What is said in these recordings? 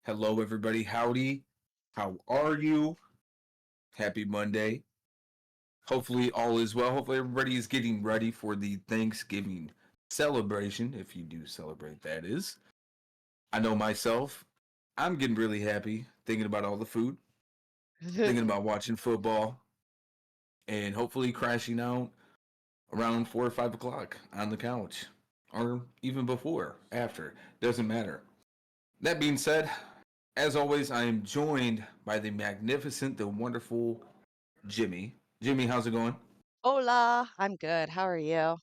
Hello, everybody. Howdy. How are you? Happy Monday. Hopefully, all is well. Hopefully, everybody is getting ready for the Thanksgiving celebration, if you do celebrate, that is. I know myself, I'm getting really happy thinking about all the food, thinking about watching football, and hopefully crashing out around 4 or 5 o'clock on the couch, or even before, after. Doesn't matter. That being said, as always, I am joined by the magnificent, the wonderful Jimmy. Jimmy, how's it going? Hola, I'm good. How are you?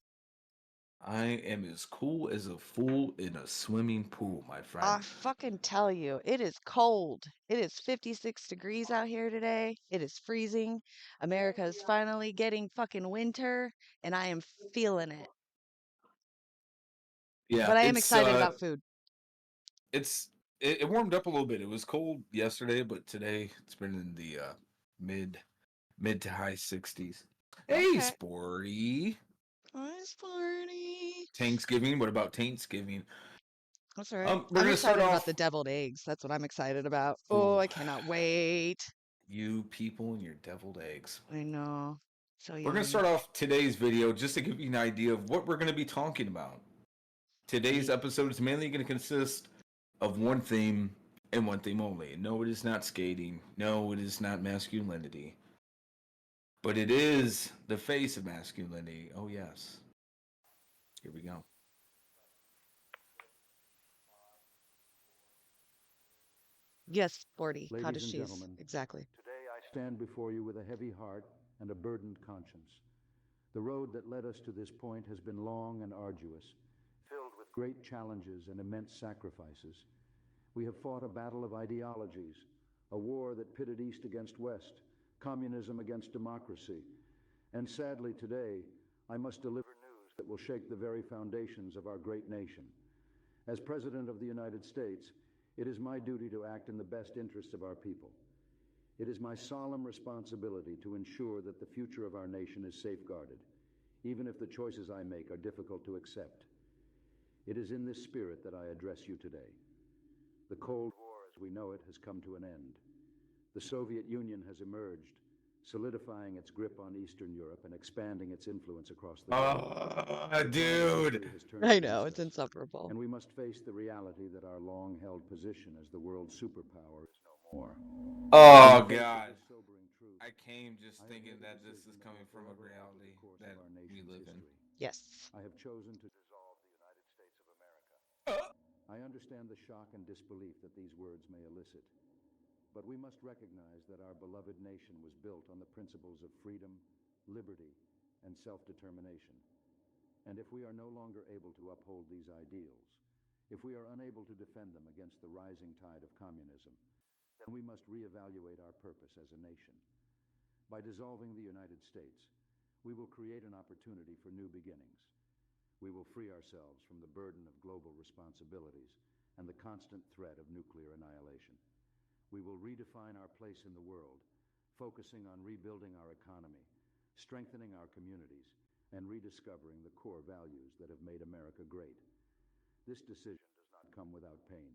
I am as cool as a fool in a swimming pool, my I friend. fucking tell you, it is cold. It is 56 degrees out here today. It is freezing. America is finally getting fucking winter, and I am feeling it. Yeah, But I am excited about food. it's it warmed up a little bit. It was cold yesterday, but today it's been in the mid mid to high 60s. Hey, Okay. sporty. Ice party. Thanksgiving. What about Thanksgiving? That's all right. We're I'm gonna start excited about the off. deviled eggs. That's what I'm excited about. Oh, Ooh, I cannot wait. you people and your deviled eggs. I know. So We're gonna yummy. start off today's video just to give you an idea of what we're gonna be talking about. Today's Ye- episode is mainly going to consist of one theme and one theme only. No, it is not skating. No, it is not masculinity. But it is the face of masculinity. Oh, yes. Here we go. Yes, 40 Ladies cottage and cheese. gentlemen, Exactly. today I stand before you with a heavy heart and a burdened conscience. The road that led us to this point has been long and arduous, filled with great challenges and immense sacrifices. We have fought a battle of ideologies, a war that pitted East against West, communism against democracy. And sadly, today, I must deliver news that will shake the very foundations of our great nation. As President of the United States, it is my duty to act in the best interests of our people. It is my solemn responsibility to ensure that the future of our nation is safeguarded, even if the choices I make are difficult to accept. It is in this spirit that I address you today. The Cold War, as we know it, has come to an end. The Soviet Union has emerged, solidifying its grip on Eastern Europe and expanding its influence across the globe. The tide of Dude. history has turned I know, against it's us, insufferable. and we must face the reality that our long-held position as the world superpower is no more. In the Oh, face of God. this sobering truth, I came just I have thinking made a that this is decision that coming will from a forever alter the reality course of that our we nation's live in. history. Yes. I have chosen to dissolve the United States of America. I understand the shock and disbelief that these words may elicit, but we must recognize that our beloved nation was built on the principles of freedom, liberty, and self-determination. And if we are no longer able to uphold these ideals, if we are unable to defend them against the rising tide of communism, then we must reevaluate our purpose as a nation. By dissolving the United States, we will create an opportunity for new beginnings. We will free ourselves from the burden of global responsibilities and the constant threat of nuclear annihilation. We will redefine our place in the world, focusing on rebuilding our economy, strengthening our communities, and rediscovering the core values that have made America great. This decision does not come without pain.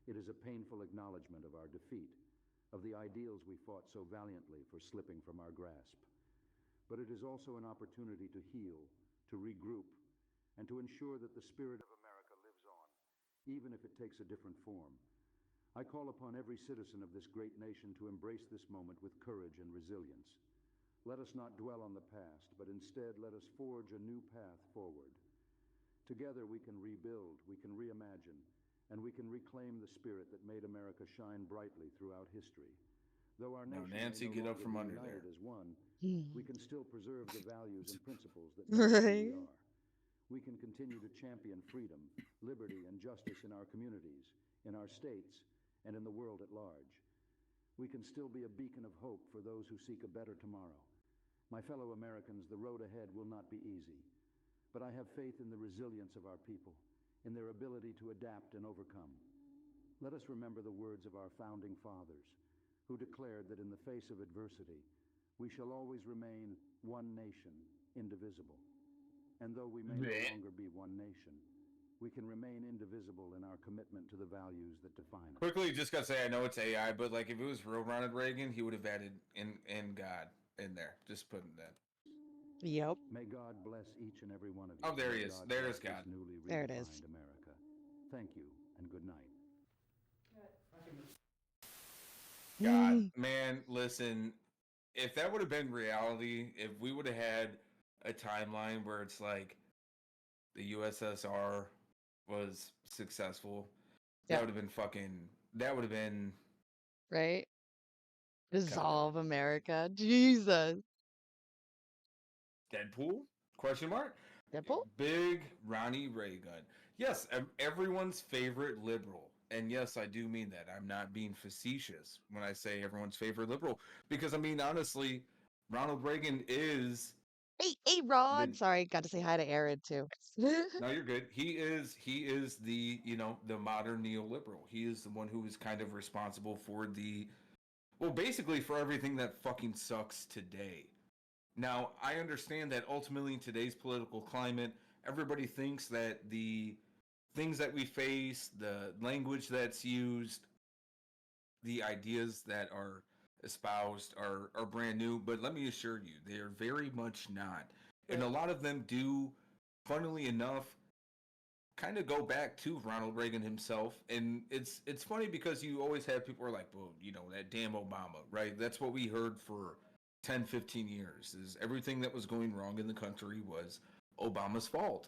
It is a painful acknowledgement of our defeat, of the ideals we fought so valiantly for slipping from our grasp. But it is also an opportunity to heal, to regroup, and to ensure that the spirit of America lives on, even if it takes a different form. I call upon every citizen of this great nation to embrace this moment with courage and resilience. Let us not dwell on the past, but instead let us forge a new path forward. Together we can rebuild, we can reimagine, and we can reclaim the spirit that made America shine brightly throughout history. Though our Now, nation may Nancy, no get up longer from be under united there. as one, we Hmm. can still preserve the values and principles that make us who we Right? are. We can continue to champion freedom, liberty, and justice in our communities, in our states, and in the world at large. We can still be a beacon of hope for those who seek a better tomorrow. My fellow Americans, the road ahead will not be easy, but I have faith in the resilience of our people, in their ability to adapt and overcome. Let us remember the words of our founding fathers, who declared that in the face of adversity, we shall always remain one nation, indivisible. And though we may no Blech. longer be one nation, we can remain indivisible in our commitment to the values that define us. Quickly, just gotta say, I know it's AI, but like if it was real Ronald Reagan, he would have added in God in there. Just putting that. Yep. May God bless each and every one of you. Oh, there May he is. God There's guide God. this newly There it is. redefined America. Thank you and good night. God, man, listen. If that would have been reality, if we would have had a timeline where it's like the USSR was successful, that Yeah. would have been fucking. That would have been Right? kinda Dissolve America. Jesus. Deadpool? Question mark. Deadpool? Big Ronnie Reagan. Yes, everyone's favorite liberal. And yes, I do mean that. I'm not being facetious when I say everyone's favorite liberal. Because, I mean, honestly, Ronald Reagan is Hey, the. Rod. Sorry, got to say hi to Aaron too. No, you're good. He is the, the modern neoliberal. He is the one who is kind of responsible for basically for everything that fucking sucks today. Now, I understand that ultimately in today's political climate, everybody thinks that the things that we face, the language that's used, the ideas that are espoused are brand new, but let me assure you, they are very much not. And a lot of them do, funnily enough, kind of go back to Ronald Reagan himself. And it's funny because you always have people who are like, well, that damn Obama, right? That's what we heard for 10, 15 years, is everything that was going wrong in the country was Obama's fault.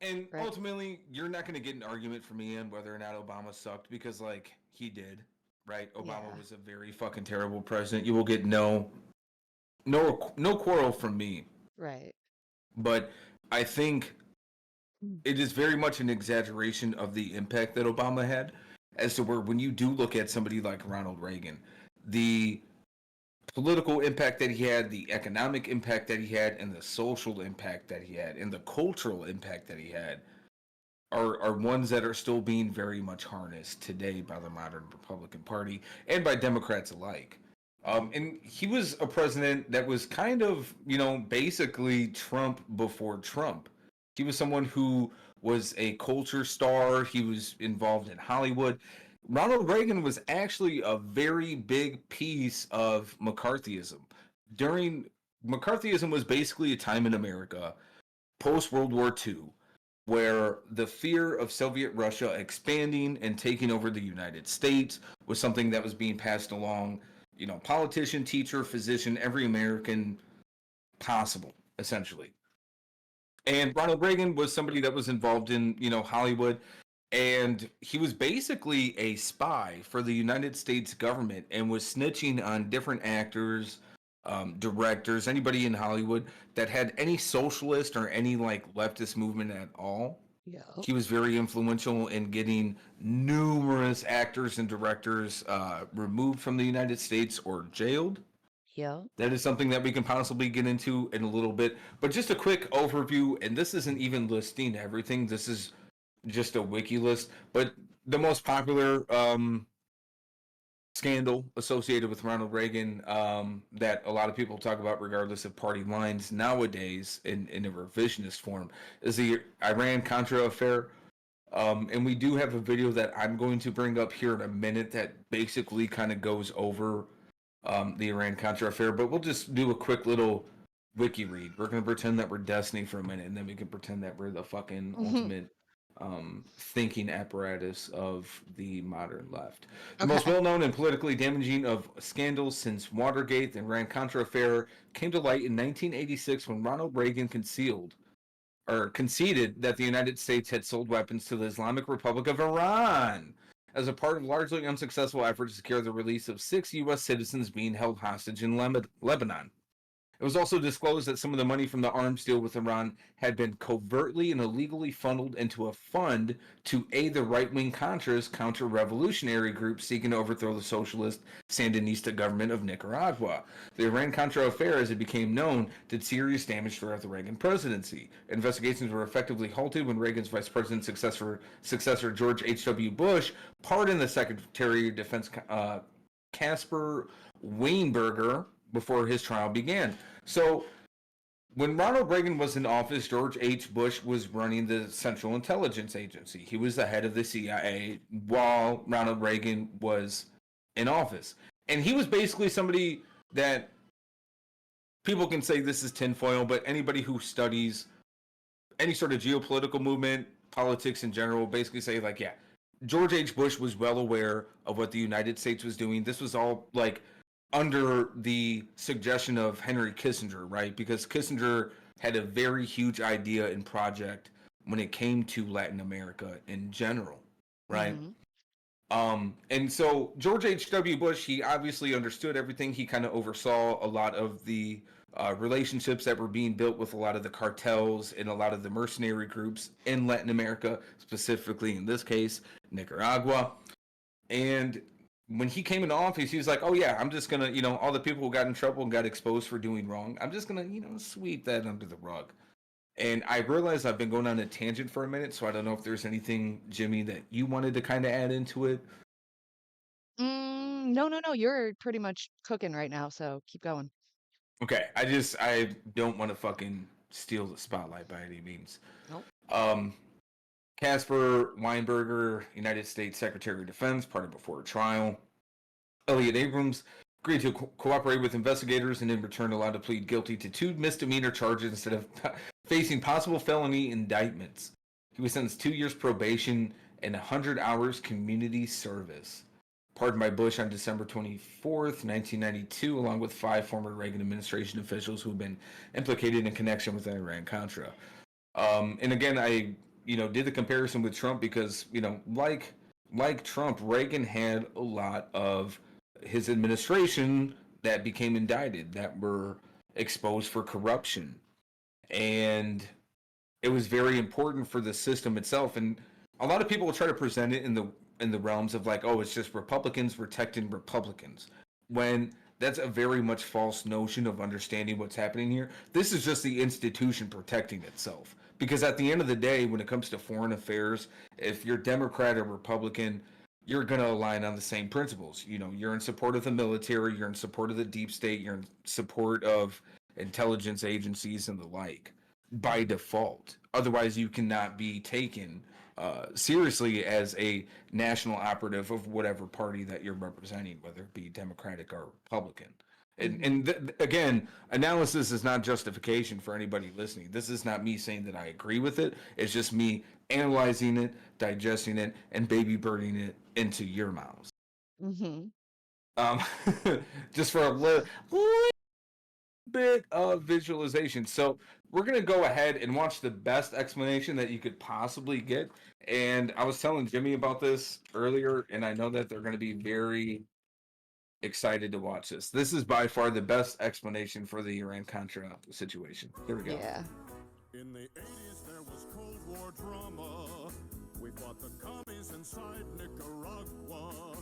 And Right. ultimately, you're not going to get an argument from me on whether or not Obama sucked because, like, he did, right? Obama Yeah. was a very fucking terrible president. You will get no quarrel from me. Right. But I think it is very much an exaggeration of the impact that Obama had, as to where when you do look at somebody like Ronald Reagan, the political impact that he had, the economic impact that he had, and the social impact that he had, and the cultural impact that he had are ones that are still being very much harnessed today by the modern Republican Party and by Democrats alike. And he was a president that was kind of, basically Trump before Trump. He was someone who was a culture star. He was involved in Hollywood. Ronald Reagan was actually a very big piece of McCarthyism. During McCarthyism was basically a time in America post World War II where the fear of Soviet Russia expanding and taking over the United States was something that was being passed along, politician, teacher, physician, every American possible, essentially. And Ronald Reagan was somebody that was involved in, Hollywood, and he was basically a spy for the United States government and was snitching on different actors, directors, anybody in Hollywood that had any socialist or any like leftist movement at all. Yeah. He was very influential in getting numerous actors and directors removed from the United States or jailed. Yeah. That is something that we can possibly get into in a little bit. But just a quick overview, and this isn't even listing everything. This is just a wiki list. But the most popular scandal associated with Ronald Reagan that a lot of people talk about, regardless of party lines nowadays, in a revisionist form, is the Iran-Contra affair. And we do have a video that I'm going to bring up here in a minute that basically kind of goes over the Iran-Contra affair, but we'll just do a quick little wiki read. We're going to pretend that we're Destiny for a minute, and then we can pretend that we're the fucking ultimate thinking apparatus of the modern left. The most well-known and politically damaging of scandals since Watergate, the Iran-Contra affair, came to light in 1986 when Ronald Reagan conceded that the United States had sold weapons to the Islamic Republic of Iran as a part of largely unsuccessful effort to secure the release of 6 U.S. citizens being held hostage in Lebanon. It was also disclosed that some of the money from the arms deal with Iran had been covertly and illegally funneled into a fund to aid the right-wing Contras counter-revolutionary group seeking to overthrow the socialist Sandinista government of Nicaragua. The Iran-Contra affair, as it became known, did serious damage throughout the Reagan presidency. Investigations were effectively halted when Reagan's vice president successor George H.W. Bush pardoned the Secretary of Defense Caspar Weinberger before his trial began. So when Ronald Reagan was in office, George H. Bush was running the Central Intelligence Agency. He was the head of the CIA while Ronald Reagan was in office. And he was basically somebody that people can say this is tinfoil, but anybody who studies any sort of geopolitical movement, politics in general, basically say, like, yeah, George H. Bush was well aware of what the United States was doing. This was all like under the suggestion of Henry Kissinger, right? Because Kissinger had a very huge idea and project when it came to Latin America in general, right? Mm-hmm. And so George H.W. Bush, he obviously understood everything. He kind of oversaw a lot of the relationships that were being built with a lot of the cartels and a lot of the mercenary groups in Latin America, specifically in this case, Nicaragua. And when he came into office, he was like, oh, yeah, I'm just going to, all the people who got in trouble and got exposed for doing wrong, I'm just going to, sweep that under the rug. And I realized I've been going on a tangent for a minute, so I don't know if there's anything, Jimmy, that you wanted to kind of add into it. No, no, no. You're pretty much cooking right now, so keep going. Okay, I don't want to fucking steal the spotlight by any means. Nope. Casper Weinberger, United States Secretary of Defense, party before a trial. Elliot Abrams agreed to cooperate with investigators and in return allowed to plead guilty to 2 misdemeanor charges instead of facing possible felony indictments. He was sentenced 2 years probation and 100 hours community service. Pardoned by Bush on December 24th, 1992, along with 5 former Reagan administration officials who have been implicated in connection with Iran-Contra. And again, I did the comparison with Trump because, like Trump, Reagan had a lot of his administration that became indicted, that were exposed for corruption. And it was very important for the system itself. And a lot of people will try to present it in the realms of like, oh, it's just Republicans protecting Republicans, when that's a very much false notion of understanding what's happening here. This is just the institution protecting itself. Because at the end of the day, when it comes to foreign affairs, if you're Democrat or Republican, you're going to align on the same principles. You're in support of the military, you're in support of the deep state, you're in support of intelligence agencies and the like by default. Otherwise, you cannot be taken seriously as a national operative of whatever party that you're representing, whether it be Democratic or Republican. And again, analysis is not justification for anybody listening. This is not me saying that I agree with it. It's just me analyzing it, digesting it, and baby birding it into your mouths. Just for a little bit of visualization. So we're going to go ahead and watch the best explanation that you could possibly get. And I was telling Jimmy about this earlier, and I know that they're going to be very excited to watch this. This is by far the best explanation for the Iran-Contra situation. Here we go. Yeah. In the 80s, there was Cold War drama. We fought the commies inside Nicaragua.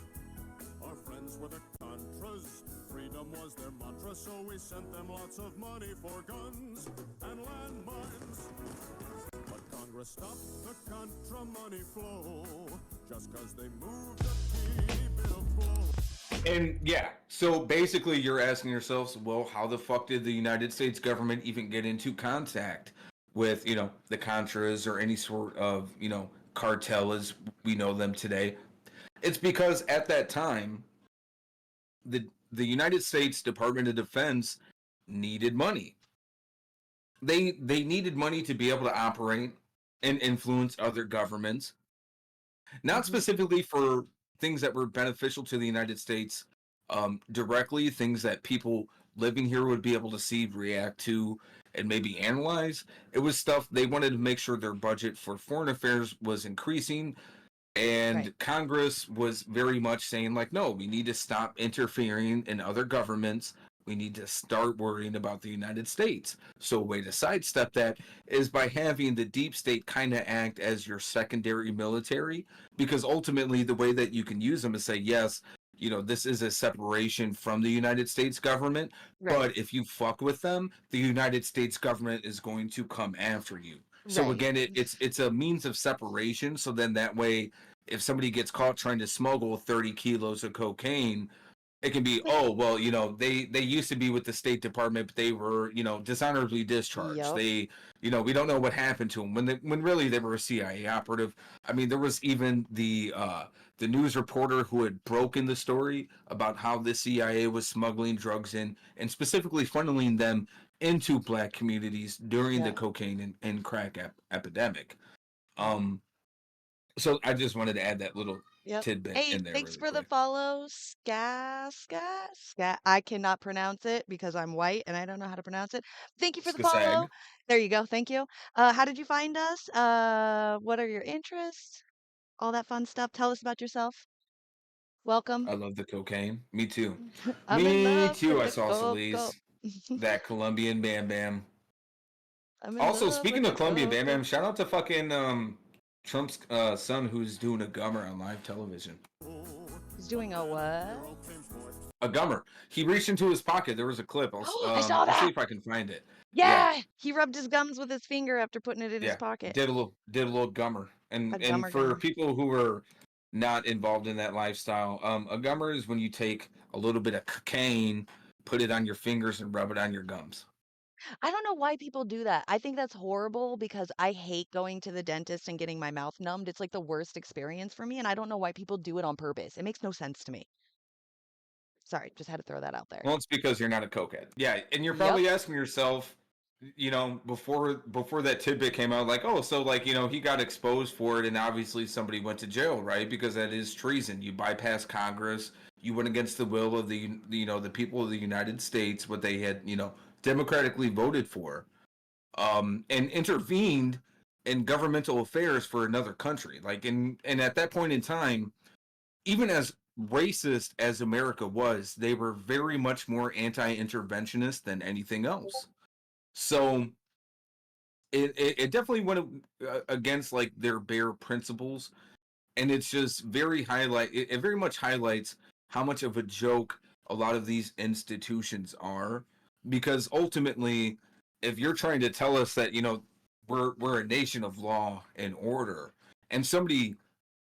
Our friends were the Contras. Freedom was their mantra, so we sent them lots of money for guns and landmines. But Congress stopped the Contra money flow just because they moved the T-bill flow. And yeah, so basically you're asking yourselves, well, how the fuck did the United States government even get into contact with, the Contras or any sort of, cartel as we know them today? It's because at that time, the United States Department of Defense needed money. They needed money to be able to operate and influence other governments, not specifically for things that were beneficial to the United States directly, things that people living here would be able to see, react to, and maybe analyze. It was stuff they wanted to make sure their budget for foreign affairs was increasing. And Right. Congress was very much saying, like, no, we need to stop interfering in other governments. We need to start worrying about the United States. So a way to sidestep that is by having the deep state kind of act as your secondary military, because ultimately the way that you can use them is say, yes, this is a separation from the United States government, Right. but if you fuck with them, the United States government is going to come after you. So Right. again, it's a means of separation. So then that way, if somebody gets caught trying to smuggle 30 kilos of cocaine, It can be, It's like, oh well, they used to be with the State Department, but they were dishonorably discharged. yep, They, we don't know what happened to them when really they were a CIA operative. I mean, there was even the news reporter who had broken the story about how the CIA was smuggling drugs in and specifically funneling them into black communities during the yeah, cocaine and crack epidemic. yeah, Um, so I just wanted to add that little yep. tidbit Hey, in there thanks really for the quick. follow, I cannot pronounce it because I'm white and I don't know how to pronounce it. Thank you for the follow. Skasag. There you go. Thank you. How did you find us? What are your interests? All that fun stuff. Tell us about yourself. Welcome. I love the cocaine. Me too. I'm in Me love too. with I the saw coco. Solis, that Colombian Bam Bam. I'm in Also, love with speaking of the Colombian Bam coco. Bam, shout out to fucking Trump's son who's doing a gummer on live television. He's doing a what? A gummer. He reached into his pocket. There was a clip. Oh, I saw I'll see that. if I can find it. Yeah, Yeah, he rubbed his gums with his finger after putting it in his yeah. pocket. Did a little gummer. A And gummer for gummer. people who are not involved in that lifestyle, a gummer is when you take a little bit of cocaine, put it on your fingers, and rub it on your gums. I don't know why people do that. I think that's horrible because I hate going to the dentist and getting my mouth numbed. It's like the worst experience for me, and I don't know why people do it on purpose. It makes no sense to me. Sorry, just had to throw that out there. Well, it's because you're not a cokehead. Yeah, and you're Yep. probably asking yourself, before that tidbit came out, like, oh, so like, he got exposed for it, and obviously somebody went to jail, right? Because that is treason. You bypass Congress. You went against the will of the people of the United States, what they had, democratically voted for, and intervened in governmental affairs for another country. Like, and at that point in time, even as racist as America was, they were very much more anti-interventionist than anything else. So it definitely went against like their bare principles, and it's just it very much highlights how much of a joke a lot of these institutions are, because ultimately, if you're trying to tell us that we're a nation of law and order, and somebody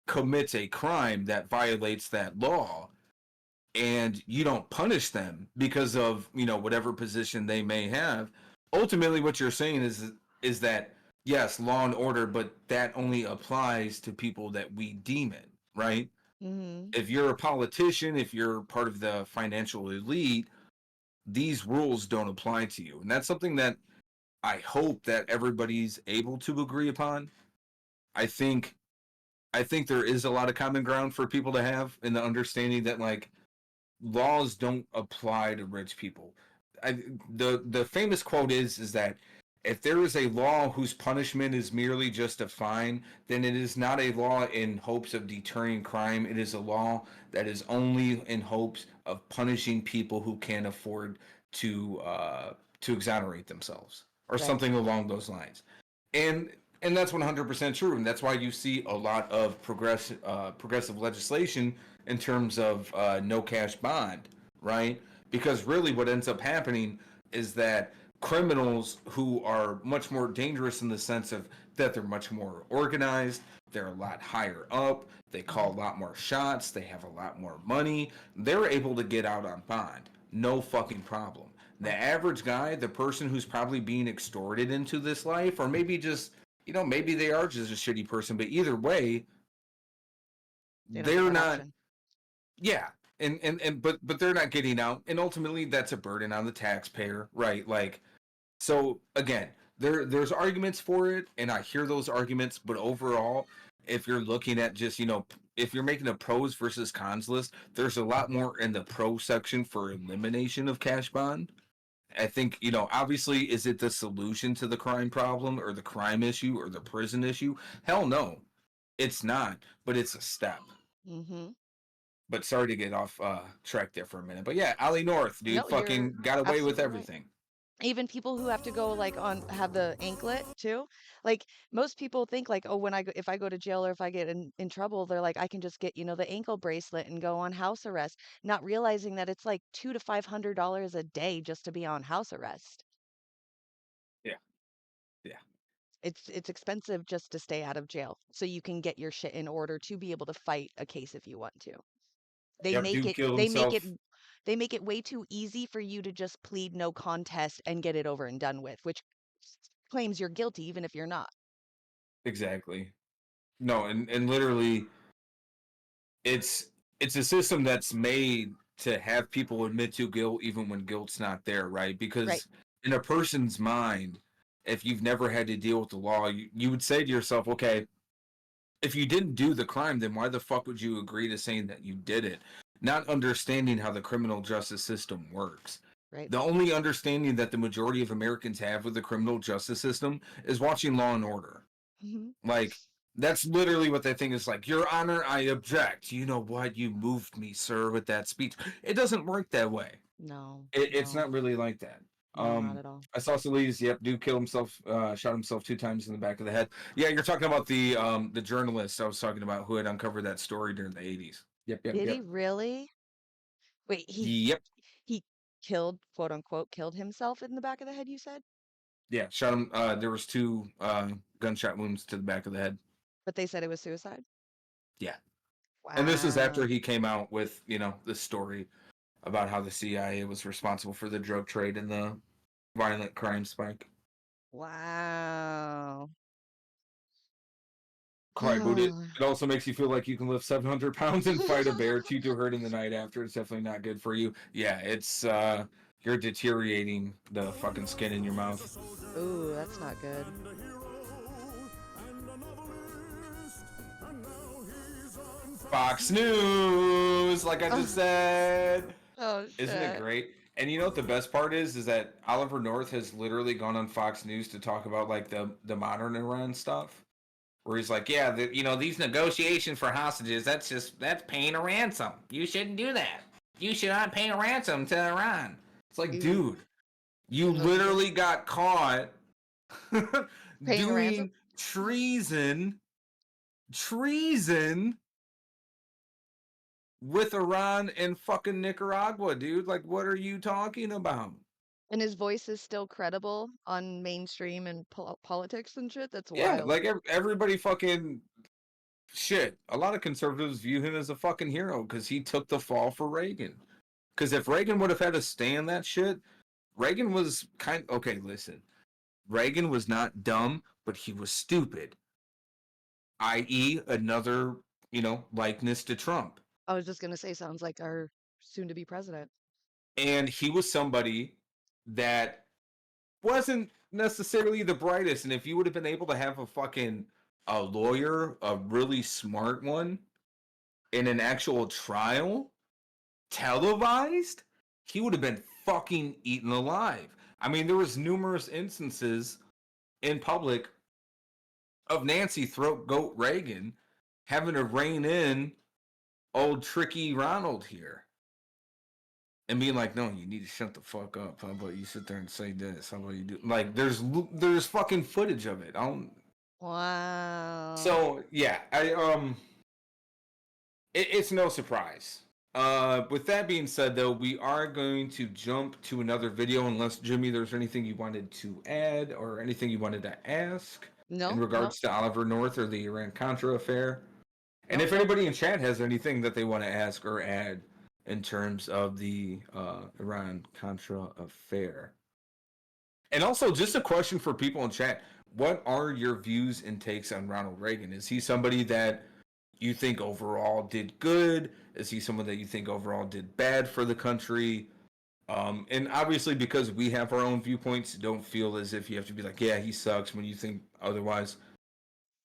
commits a crime that violates that law, and you don't punish them because of whatever position they may have, ultimately what you're saying is that yes, law and order, but that only applies to people that we deem it, right? Mm-hmm. If you're a politician, if you're part of the financial elite, these rules don't apply to you, and that's something that I hope that everybody's able to agree upon. I think i think there is a lot of common ground for people to have in the understanding that like laws don't apply to rich people. The famous quote is that if there is a law whose punishment is merely just a fine, then it is not a law in hopes of deterring crime. It is a law that is only in hopes of punishing people who can't afford to exonerate themselves, or Right. something along those lines. And and that's 100% true, and that's why you see a lot of progressive legislation in terms of no cash bond, right? Because really, what ends up happening is that criminals who are much more dangerous in the sense of that they're much more organized, they're a lot higher up, they call a lot more shots, they have a lot more money, they're able to get out on bond, no fucking problem. The Right. average guy, the person who's probably being extorted into this life, or maybe just maybe they are just a shitty person, but either way, They don't get they're that not. option. Yeah, and but they're not getting out, and ultimately that's a burden on the taxpayer, right? Like, so again, there's arguments for it, and I hear those arguments, but overall, if you're looking at just if you're making a pros versus cons list, there's a lot more in the pro section for elimination of cash bond. I think, obviously, is it the solution to the crime problem or the crime issue or the prison issue? Hell no, it's not, but it's a step. Mm-hmm. But sorry to get off track there for a minute. But yeah, Ali North, dude, No, you're fucking got away with absolutely right. everything. Even people who have to go like on have the anklet too. Like most people think like, oh, when if I go to jail or if I get in trouble, they're like, I can just get, the ankle bracelet and go on house arrest, not realizing that it's like $200 to $500 a day just to be on house arrest. Yeah, yeah. It's expensive just to stay out of jail so you can get your shit in order to be able to fight a case if you want to. They Yep, make dude it killed they make it himself. they make it way too easy for you to just plead no contest and get it over and done with, which claims you're guilty even if you're not. Exactly. No, and literally, it's a system that's made to have people admit to guilt even when guilt's not there, right? Because Right. in a person's mind, if you've never had to deal with the law, you would say to yourself, okay, if you didn't do the crime, then why the fuck would you agree to saying that you did it? Not understanding how the criminal justice system works. Right. The only understanding that the majority of Americans have with the criminal justice system is watching Law and Order. Mhm. Like, that's literally what they think is like, Your Honor, I object. You know what? You moved me, sir, with that speech. It doesn't work that way. No. It's No. not really like that. No, not at all. I saw Solis, yep, dude killed himself, shot himself 2 times in the back of the head. Yeah, you're talking about the journalist I was talking about who had uncovered that story during the 80s. Yep. Did he really? Wait, Yep. he killed, quote unquote, killed himself in the back of the head, you said? Yeah, shot him. There was 2 gunshot wounds to the back of the head. But they said it was suicide? Yeah. Wow. And this is after he came out with, this story about how the CIA was responsible for the drug trade and the violent crime spike. Wow. Cry boot it. It also makes you feel like you can lift 700 pounds and fight a bear too hurting the night after. It's definitely not good for you. Yeah, it's you're deteriorating the fucking skin in your mouth. Ooh, that's not good. Fox News, like I just said. Oh, shit. Isn't it great? And you know what the best part is that Oliver North has literally gone on Fox News to talk about like the modern Iran stuff, where he's like, yeah, these negotiations for hostages, that's paying a ransom. You shouldn't do that. You should not pay a ransom to Iran. It's like, dude, you literally got caught doing treason with Iran and fucking Nicaragua, dude. Like, what are you talking about? And his voice is still credible on mainstream and politics and shit? That's Yeah, wild. like everybody fucking shit. A lot of conservatives view him as a fucking hero because he took the fall for Reagan. Because if Reagan would have had to stand that shit, Reagan was okay, listen. Reagan was not dumb, but he was stupid. I.e., another, likeness to Trump. I was just gonna say, sounds like our soon-to-be president. And he was somebody that wasn't necessarily the brightest. And if you would have been able to have a lawyer, a really smart one, in an actual trial, televised, he would have been fucking eaten alive. I mean, there was numerous instances in public of Nancy Throat Goat Reagan having to rein in old tricky Ronald here. And being like, no, you need to shut the fuck up. How about you sit there and say this? How about you do like there's fucking footage of it. Wow. So yeah, it's no surprise. With that being said, though, we are going to jump to another video. Unless Jimmy, there's anything you wanted to add or anything you wanted to ask in regards to Oliver North or the Iran Contra affair. And if anybody in chat has anything that they want to ask or add in terms of the Iran-Contra affair. And also, just a question for people in chat. What are your views and takes on Ronald Reagan? Is he somebody that you think overall did good? Is he someone that you think overall did bad for the country? And obviously, because we have our own viewpoints, don't feel as if you have to be like, yeah, he sucks when you think otherwise.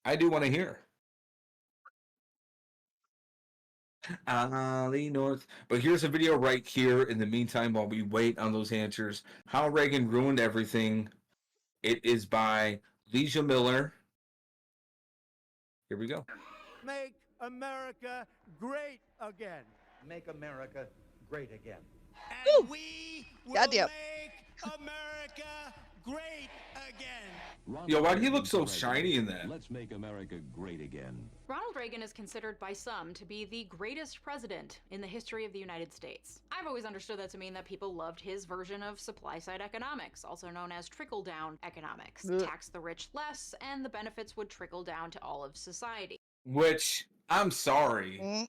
I do want to hear. Ollie North. But here's a video right here in the meantime while we wait on those answers. How Reagan Ruined Everything. It is by Leisha Miller. Here we go. Make America great again. Make America great again. And we will Goddamn. make America great again. Yo, why do you look so shiny in that? Let's make America great again. Ronald Reagan is considered by some to be the greatest president in the history of the United States. I've always understood that to mean that people loved his version of supply-side economics, also known as trickle-down economics. Tax the rich less, and the benefits would trickle down to all of society. Which, I'm sorry.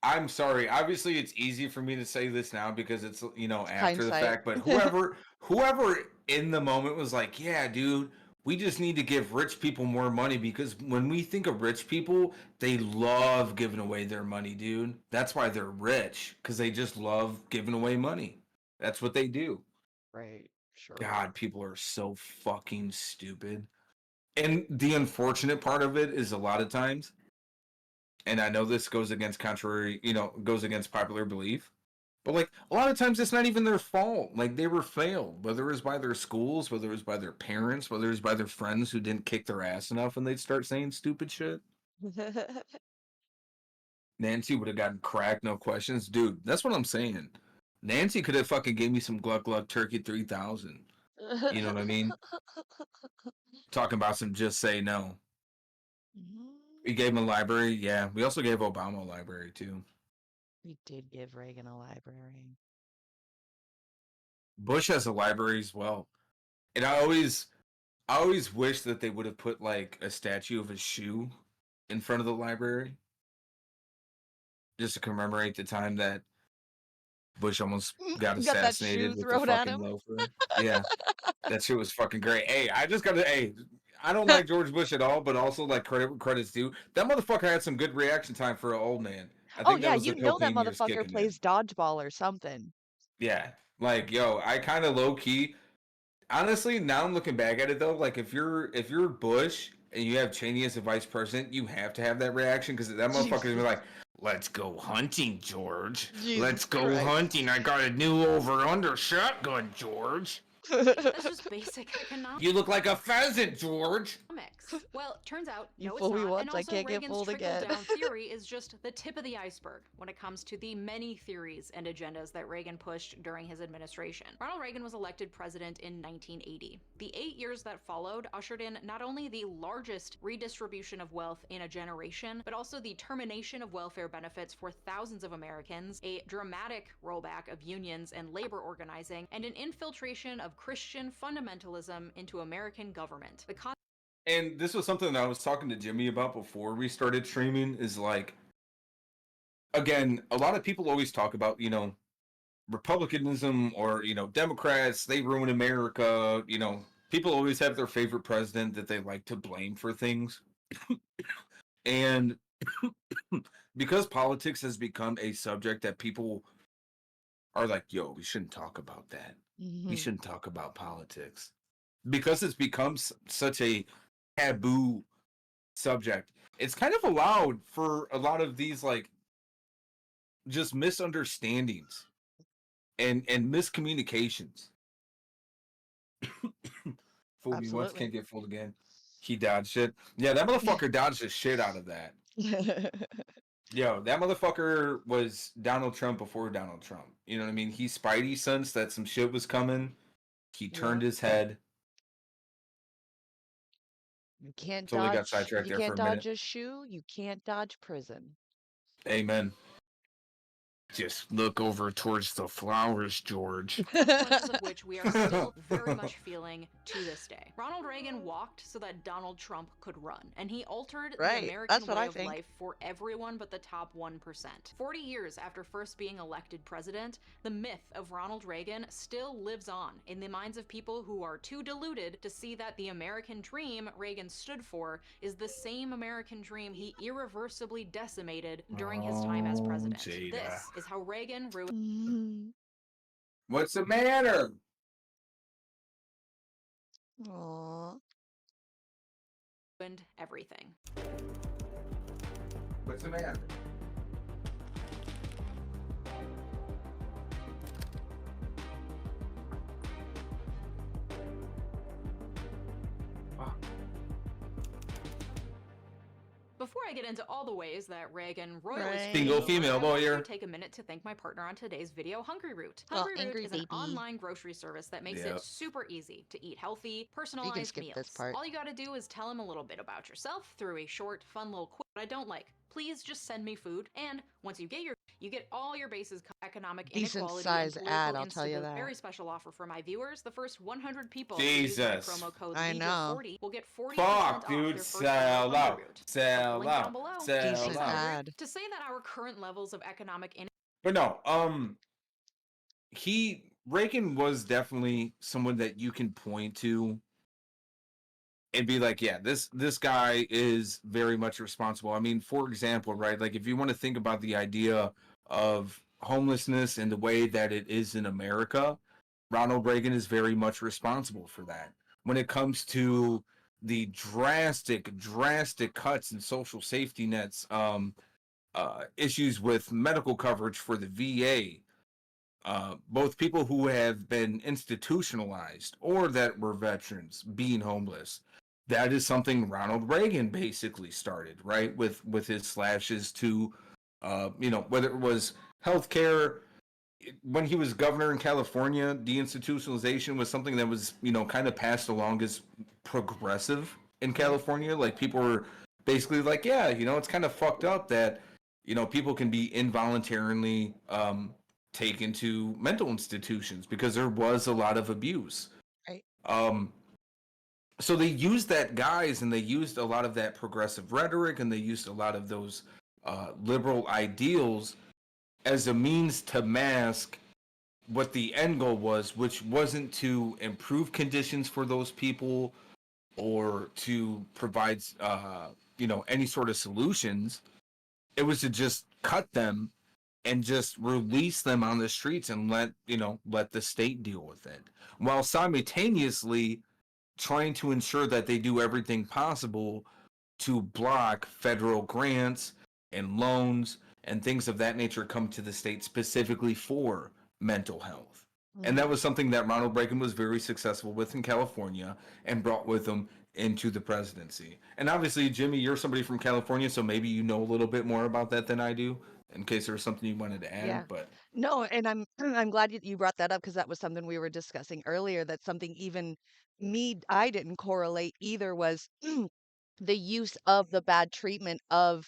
I'm sorry. Obviously, it's easy for me to say this now because it's after the Hindsight. fact. But whoever in the moment was like, "Yeah, dude, we just need to give rich people more money," because when we think of rich people, they love giving away their money, dude. That's why they're rich, because they just love giving away money. That's what they do. Right. Sure. God, people are so fucking stupid. And the unfortunate part of it is a lot of times, and I know this goes against goes against popular belief, but like a lot of times it's not even their fault. Like they were failed, whether it was by their schools, whether it was by their parents, whether it was by their friends who didn't kick their ass enough and they'd start saying stupid shit. Nancy would have gotten cracked, no questions. Dude, that's what I'm saying. Nancy could have fucking gave me some Gluck Gluck Turkey 3000. You know what I mean? Talking about some just say no. We gave him a library. Yeah, we also gave Obama a library too. We did give Reagan a library. Bush has a library as well. And I always wish that they would have put like a statue of a shoe in front of the library just to commemorate the time that Bush almost got Got that shoe assassinated with the thrown at fucking him. loafer. Yeah. That shit was fucking great. Hey, I don't like George Bush at all, but also like credit's due. That motherfucker had some good reaction time for an old man. I Oh think that yeah, was the you know that cocaine years motherfucker kicking in. plays dodgeball or something. Yeah. Like, yo, I kind of low key. Honestly, now I'm looking back at it though. Like, if you're Bush and you have Cheney as a vice president, you have to have that reaction because that motherfucker's gonna be like, "Let's go hunting, George. Let's go hunting. I got a new over/under shotgun, George." That's just basic economics. You look like a pheasant, George. Well, turns out, You no, it's fool me not. once, And I also, can't get Reagan's fooled again. trickle-down theory is just the tip of the iceberg when it comes to the many theories and agendas that Reagan pushed during his administration. Ronald Reagan was elected president in 1980. The 8 years that followed ushered in not only the largest redistribution of wealth in a generation, but also the termination of welfare benefits for thousands of Americans, a dramatic rollback of unions and labor organizing, and an infiltration of Christian fundamentalism into American government. And this was something that I was talking to Jimmy about before we started streaming is like, again, a lot of people always talk about, Republicanism or, Democrats, they ruin America. People always have their favorite president that they like to blame for things. And because politics has become a subject that people are like, yo, we shouldn't talk about that. We shouldn't talk about politics. Because it's become such a taboo subject, it's kind of allowed for a lot of these like just misunderstandings and miscommunications. Fool me once, can't get fooled again. He dodged it. Yeah, that motherfucker dodged the shit out of that. Yo, that motherfucker was Donald Trump before Donald Trump. You know what I mean? He Spidey sensed that some shit was coming. He turned his head. You can't Totally got dodge. sidetracked You there for can't a minute. dodge a shoe. You can't dodge prison. Amen. Just look over towards the flowers, George. Consequences of which we are still very much feeling to this day. Ronald Reagan walked so that Donald Trump could run, and he altered the American way of life for everyone but the top 1%. 40 years after first being elected president, the myth of Ronald Reagan still lives on in the minds of people who are too deluded to see that the American dream Reagan stood for is the same American dream he irreversibly decimated during his time as president. Jada. This is how Reagan ruined. What's the matter? Aww. Everything. What's the matter? Before I get into all the ways that Reagan royally Single female lawyer. take a minute to thank my partner on today's video, Hungry Root. Hungry Root is an online grocery service that makes it super easy to eat healthy, personalized meals. All you gotta do is tell them a little bit about yourself through a short, fun little quiz. I don't like. Please just send me food. And once you get all your bases, economic Decent inequality and size political ad, I'll tell you instability. that. Very special offer for my viewers. The first 100 people who use my Jesus. promo code I know. LEGER40 will get 40% Fuck, off dude. their first order Sell of out. Underroot. Click the Sell link down out. below. Sell Decent out. ad. To say that our current levels of economic inequality. But no, Reagan was definitely someone that you can point to and be like, yeah, this guy is very much responsible. I mean, for example, right? Like if you want to think about the idea of homelessness and the way that it is in America, Ronald Reagan is very much responsible for that. When it comes to the drastic cuts in social safety nets, issues with medical coverage for the VA, both people who have been institutionalized or that were veterans being homeless. That is something Ronald Reagan basically started, right? With his slashes to, whether it was healthcare. When he was governor in California, deinstitutionalization was something that was, kind of passed along as progressive in California. Like people were basically like, yeah, it's kind of fucked up that, people can be involuntarily taken to mental institutions because there was a lot of abuse. Right. So they used that, guys, and they used a lot of that progressive rhetoric, and they used a lot of those liberal ideals as a means to mask what the end goal was, which wasn't to improve conditions for those people or to provide, any sort of solutions. It was to just cut them and just release them on the streets and let the state deal with it, while simultaneously trying to ensure that they do everything possible to block federal grants and loans and things of that nature come to the state specifically for mental health. And that was something that Ronald Reagan was very successful with in California and brought with him into the presidency. And obviously, Jimmy, you're somebody from California, so maybe you know a little bit more about that than I do, in case there's something you wanted to add. Yeah. But No, and I'm I'm glad you brought that up because that was something we were discussing earlier. That's something even I didn't correlate either was the use of the bad treatment of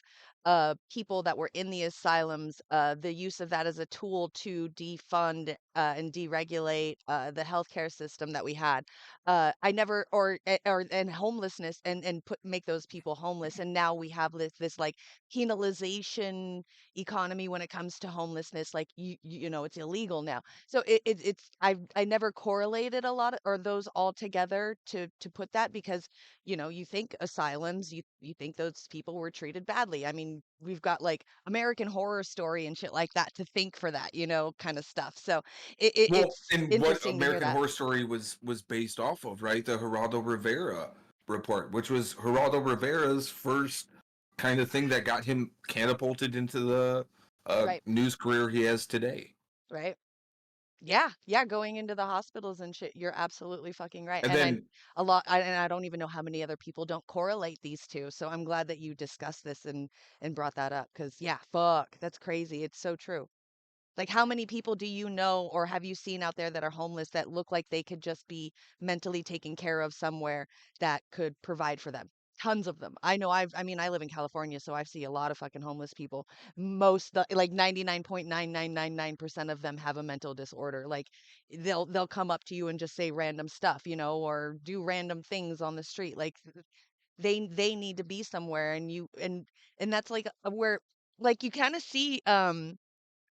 people that were in the asylums, the use of that as a tool to defund and deregulate the healthcare system that we had. I never or and homelessness and put make those people homeless. And now we have this like penalization economy when it comes to homelessness. Like it's illegal now. So it's I never correlated a lot or those all together to put that because you think asylums, you think those people were treated badly. I mean, we've got like American Horror Story and shit like that to think for that, kind of stuff. So it's and what interesting to hear American that. Horror Story was based off of, right? The Geraldo Rivera report, which was Geraldo Rivera's first kind of thing that got him catapulted into the Right, news career he has today. right. Yeah, yeah, going into the hospitals and shit. You're absolutely fucking right. And And then and I don't even know how many other people don't correlate these two. So I'm glad that you discussed this and brought that up because yeah, fuck, that's crazy. It's so true. Like, how many people do you know or have you seen out there that are homeless that look like they could just be mentally taken care of somewhere that could provide for them? Tons of them. I know I mean, I live in California, so I see a lot of fucking homeless people. Like 99.9999% of them have a mental disorder. Like they'll come up to you and just say random stuff, or do random things on the street. Like they need to be somewhere and that's like where like you kind of see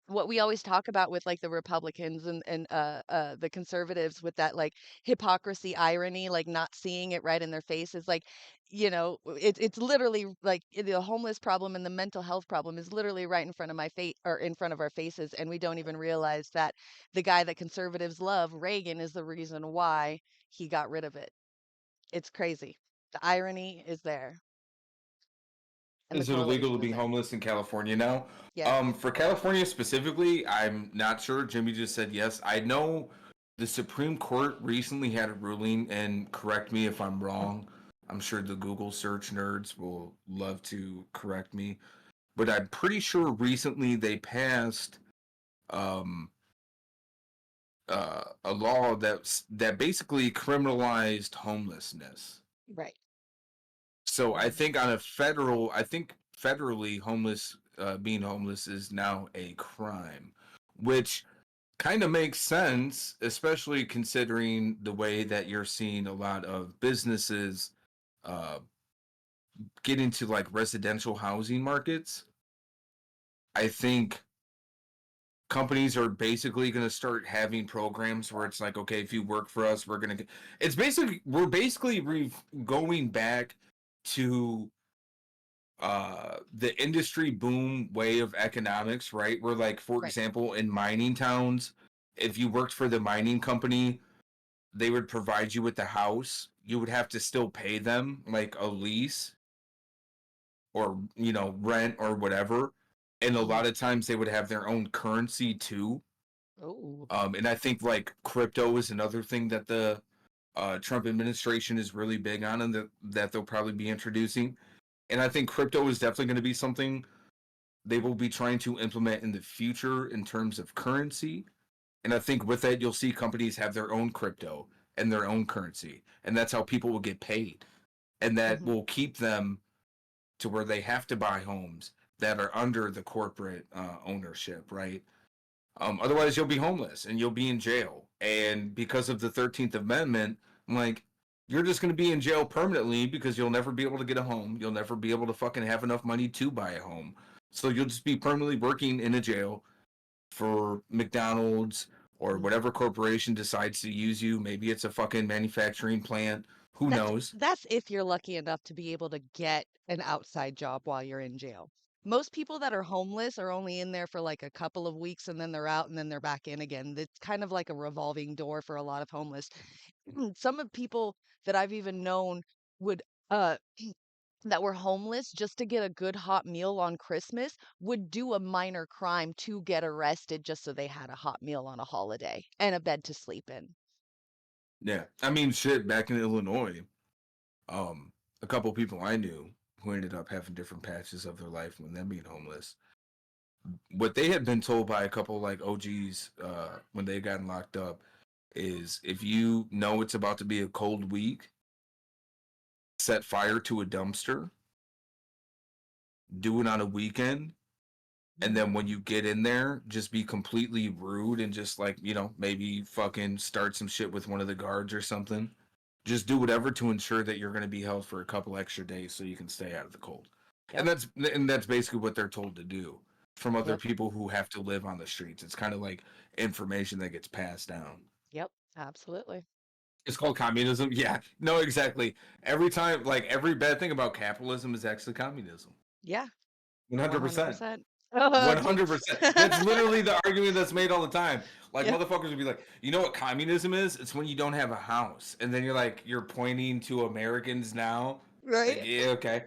what we always talk about with like the Republicans and the conservatives with that like hypocrisy irony, like not seeing it right in their faces. Like, it's literally like the homeless problem and the mental health problem is literally right in front of my face or in front of our faces, and we don't even realize that the guy that conservatives love, Reagan, is the reason why he got rid of it. It's crazy. The irony is there, and the is it illegal to correlation is be there. homeless in California now? Yes. For California specifically, I'm not sure. Jimmy just said yes. I know the Supreme Court recently had a ruling, and correct me if I'm wrong. I'm sure the Google search nerds will love to correct me, but I'm pretty sure recently they passed um, a law that basically criminalized homelessness. Right. So I Mhm. think on a federal, I think federally being homeless is now a crime, which kind of makes sense, especially considering the way that you're seeing a lot of businesses uh, get into like residential housing markets. I think companies are basically going to start having programs where it's like, okay, if you work for us, we're going to we're basically going back to the industry boom way of economics, right? Where like, for Right. example, in mining towns, if you worked for the mining company, they would provide you with the house. You would have to still pay them like a lease or, rent or whatever. And a Mhm. lot of times they would have their own currency too. Oh. And I think like crypto is another thing that the Trump administration is really big on, and that they'll probably be introducing. And I think crypto is definitely going to be something they will be trying to implement in the future in terms of currency. And I think with that, you'll see companies have their own crypto and their own currency. And that's how people will get paid. And that Mhm. will keep them to where they have to buy homes that are under the corporate ownership, right? Otherwise, you'll be homeless and you'll be in jail. And because of the 13th Amendment, I'm like, you're just going to be in jail permanently because you'll never be able to get a home. You'll never be able to fucking have enough money to buy a home. So you'll just be permanently working in a jail for McDonald's or Mhm. whatever corporation decides to use you. Maybe it's a fucking manufacturing plant. Who That's knows? that's if you're lucky enough to be able to get an outside job while you're in jail. Most people that are homeless are only in there for like a couple of weeks and then they're out and then they're back in again. It's kind of like a revolving door for a lot of homeless. Some of people that I've even known would uh that were homeless just to get a good hot meal on Christmas would do a minor crime to get arrested just so they had a hot meal on a holiday and a bed to sleep in. Yeah. I mean, shit, back in Illinois, um, a couple people I knew who ended up having different patches of their life when them being homeless. What they had been told by a couple like OGs when they got locked up is if you know it's about to be a cold week, set fire to a dumpster, do it on a weekend, and then when you get in there, just be completely rude and just like, maybe fucking start some shit with one of the guards or something. Just do whatever to ensure that you're going to be held for a couple extra days so you can stay out of the cold. Yep. And that's basically what they're told to do from other Yep. people who have to live on the streets. It's kind of like information that gets passed down. Yep. Absolutely. It's called communism. Yeah, no, exactly. Every time, like every bad thing about capitalism is actually communism. Yeah. 100%. 100%. Oh, gee. 100%. That's literally the argument that's made all the time. Like Yeah. motherfuckers would be like, you know what communism is? It's when you don't have a house, and then you're pointing to Americans now. Like, Right. yeah, okay.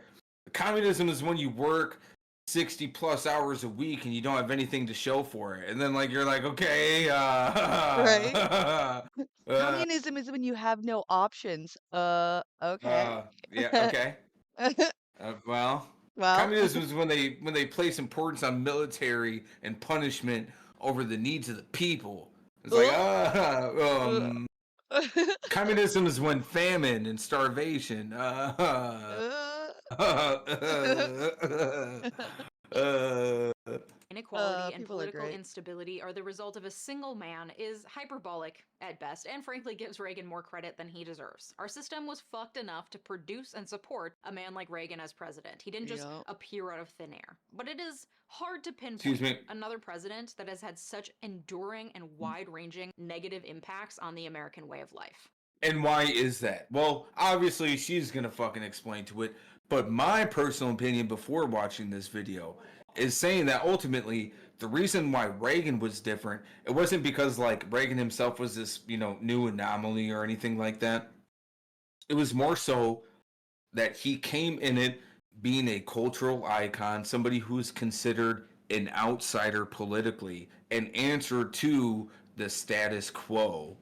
Communism is when you work 60 plus hours a week and you don't have anything to show for it, and then like you're like, okay, Right. uh, Communism is when you have no options. Okay. yeah, okay. Well, Well, communism is when they place importance on military and punishment over the needs of the people. It's like uh, uh, communism is when famine and starvation. Uh, Inequality and people are political great. instability are the result of a single man is hyperbolic at best and frankly gives Reagan more credit than he deserves. Our system was fucked enough to produce and support a man like Reagan as president. He didn't just Yeah. appear out of thin air. But it is hard to Excuse pinpoint me. another president that has had such enduring and wide-ranging negative impacts on the American way of life. And why is that? Well, obviously she's gonna fucking explain to it. But my personal opinion before watching this video is saying that ultimately the reason why Reagan was different, it wasn't because like Reagan himself was this, new anomaly or anything like that. It was more so that he came in it being a cultural icon, somebody who's considered an outsider politically, and answered to the status quo,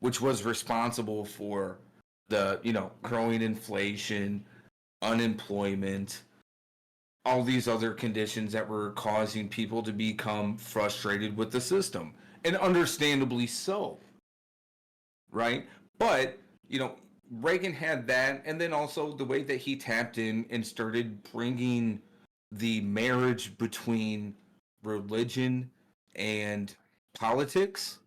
which was responsible for the, growing inflation, unemployment, all these other conditions that were causing people to become frustrated with the system. And understandably so, right? But, Reagan had that, and then also the way that he tapped in and started bringing the marriage between religion and politics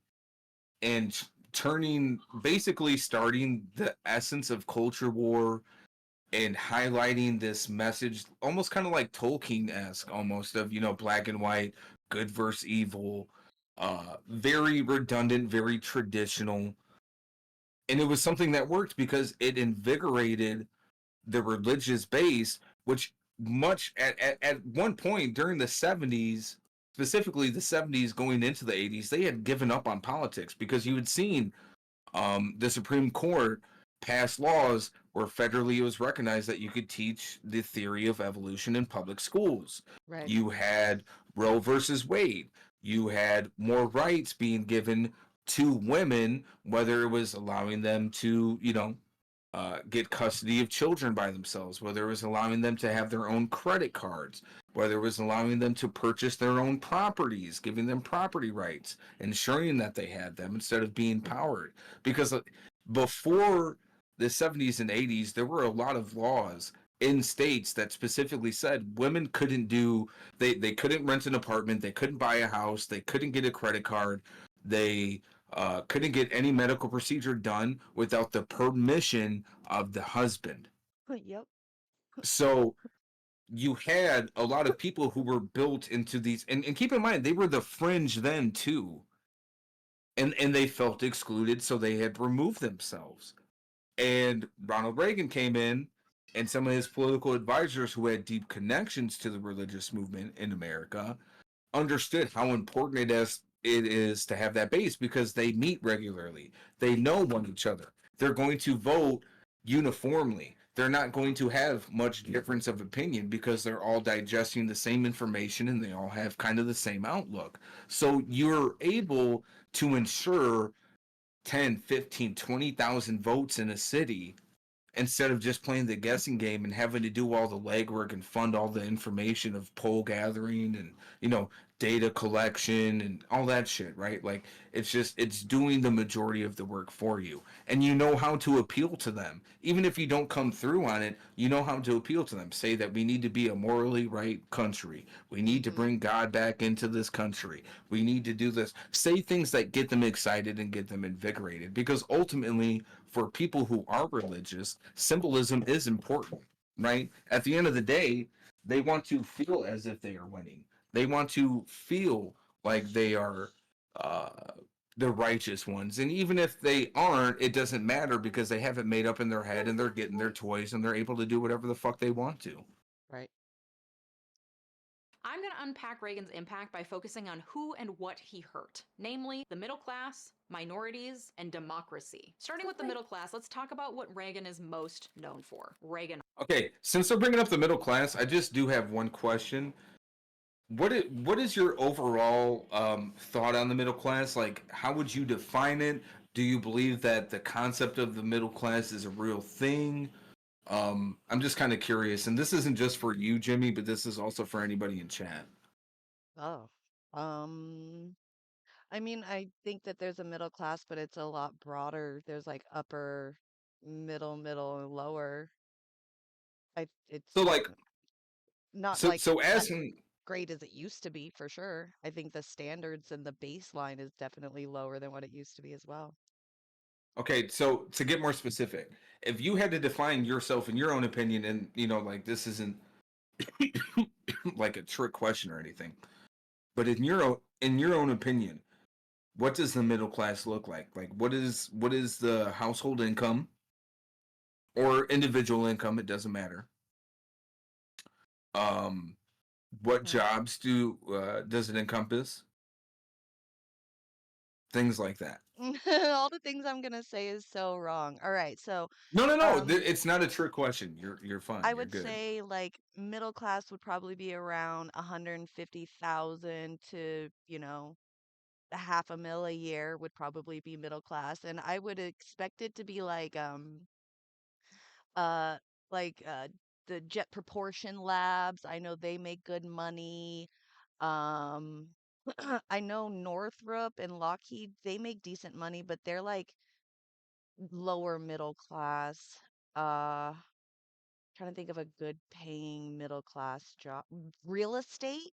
and turning basically starting the essence of culture war and highlighting this message almost kind of like Tolkien-esque almost of black and white, good versus evil, very redundant, very traditional. And it was something that worked because it invigorated the religious base, which much at one point during the 70s, specifically the 70s going into the 80s, they had given up on politics because you had seen the Supreme Court passed laws where federally it was recognized that you could teach the theory of evolution in public schools. Right. You had Roe versus Wade. You had more rights being given to women, whether it was allowing them to, get custody of children by themselves, whether it was allowing them to have their own credit cards, whether it was allowing them to purchase their own properties, giving them property rights, ensuring that they had them instead of being powered. Because before the 70s and 80s, there were a lot of laws in states that specifically said women couldn't they couldn't rent an apartment, they couldn't buy a house, they couldn't get a credit card, they couldn't get any medical procedure done without the permission of the husband. Yep. So you had a lot of people who were built into these, and keep in mind, they were the fringe then too. And they felt excluded, so they had removed themselves. And Ronald Reagan came in, and some of his political advisors who had deep connections to the religious movement in America understood how important it is to have that base because they meet regularly. They know one each other. They're going to vote uniformly. They're not going to have much difference of opinion because they're all digesting the same information and they all have kind of the same outlook. So you're able to ensure 10, 15, 20,000 votes in a city instead of just playing the guessing game and having to do all the legwork and fund all the information of poll gathering and data collection and all that shit, right? Like it's doing the majority of the work for you, and you know how to appeal to them. Even if you don't come through on it, you know how to appeal to them. Say that we need to be a morally right country, we need to Mm-hmm. bring God back into this country, we need to do this. Say things that get them excited and get them invigorated, because ultimately for people who are religious, symbolism is important, right? At the end of the day, they want to feel as if they are winning. They want to feel like they are uh, the righteous ones. And even if they aren't, it doesn't matter because they have it made up in their head and they're getting their toys and they're able to do whatever the fuck they want to. Right. I'm going to unpack Reagan's impact by focusing on who and what he hurt, namely the middle class, minorities, and democracy. Starting with the middle class, let's talk about what Reagan is most known for. Reagan. Okay, since they're bringing up the middle class, I just do have one question. What is your overall thought on the middle class? Like, how would you define it? Do you believe that the concept of the middle class is a real thing? I'm just kind of curious, and this isn't just for you, Jimmy, but this is also for anybody in chat. Oh. Um, I mean, I think that there's a middle class, but it's a lot broader. There's like upper, middle, and lower. It's So, like, not so like so as as in, great as it used to be for sure. I think the standards and the baseline is definitely lower than what it used to be as well. okay, so to get more specific, if you had to define yourself in your own opinion, and like this isn't like a trick question or anything, but in your own opinion, what does the middle class look like? Like, what is the household income or individual income? It doesn't matter. Um, what Hmm. jobs does it encompass? Things like that. All the things I'm gonna say is so wrong. All right, so No, no, no. um, It's not a trick question. You're fine. I You're would good. say like middle class would probably be around 150,000 to, a half a mil a year would probably be middle class. And I would expect it to be uh like the Jet Proportion Labs. I know they make good money. Um I know Northrop and Lockheed, they make decent money, but they're like lower middle class. Uh Trying to think of a good paying middle class job. Real estate?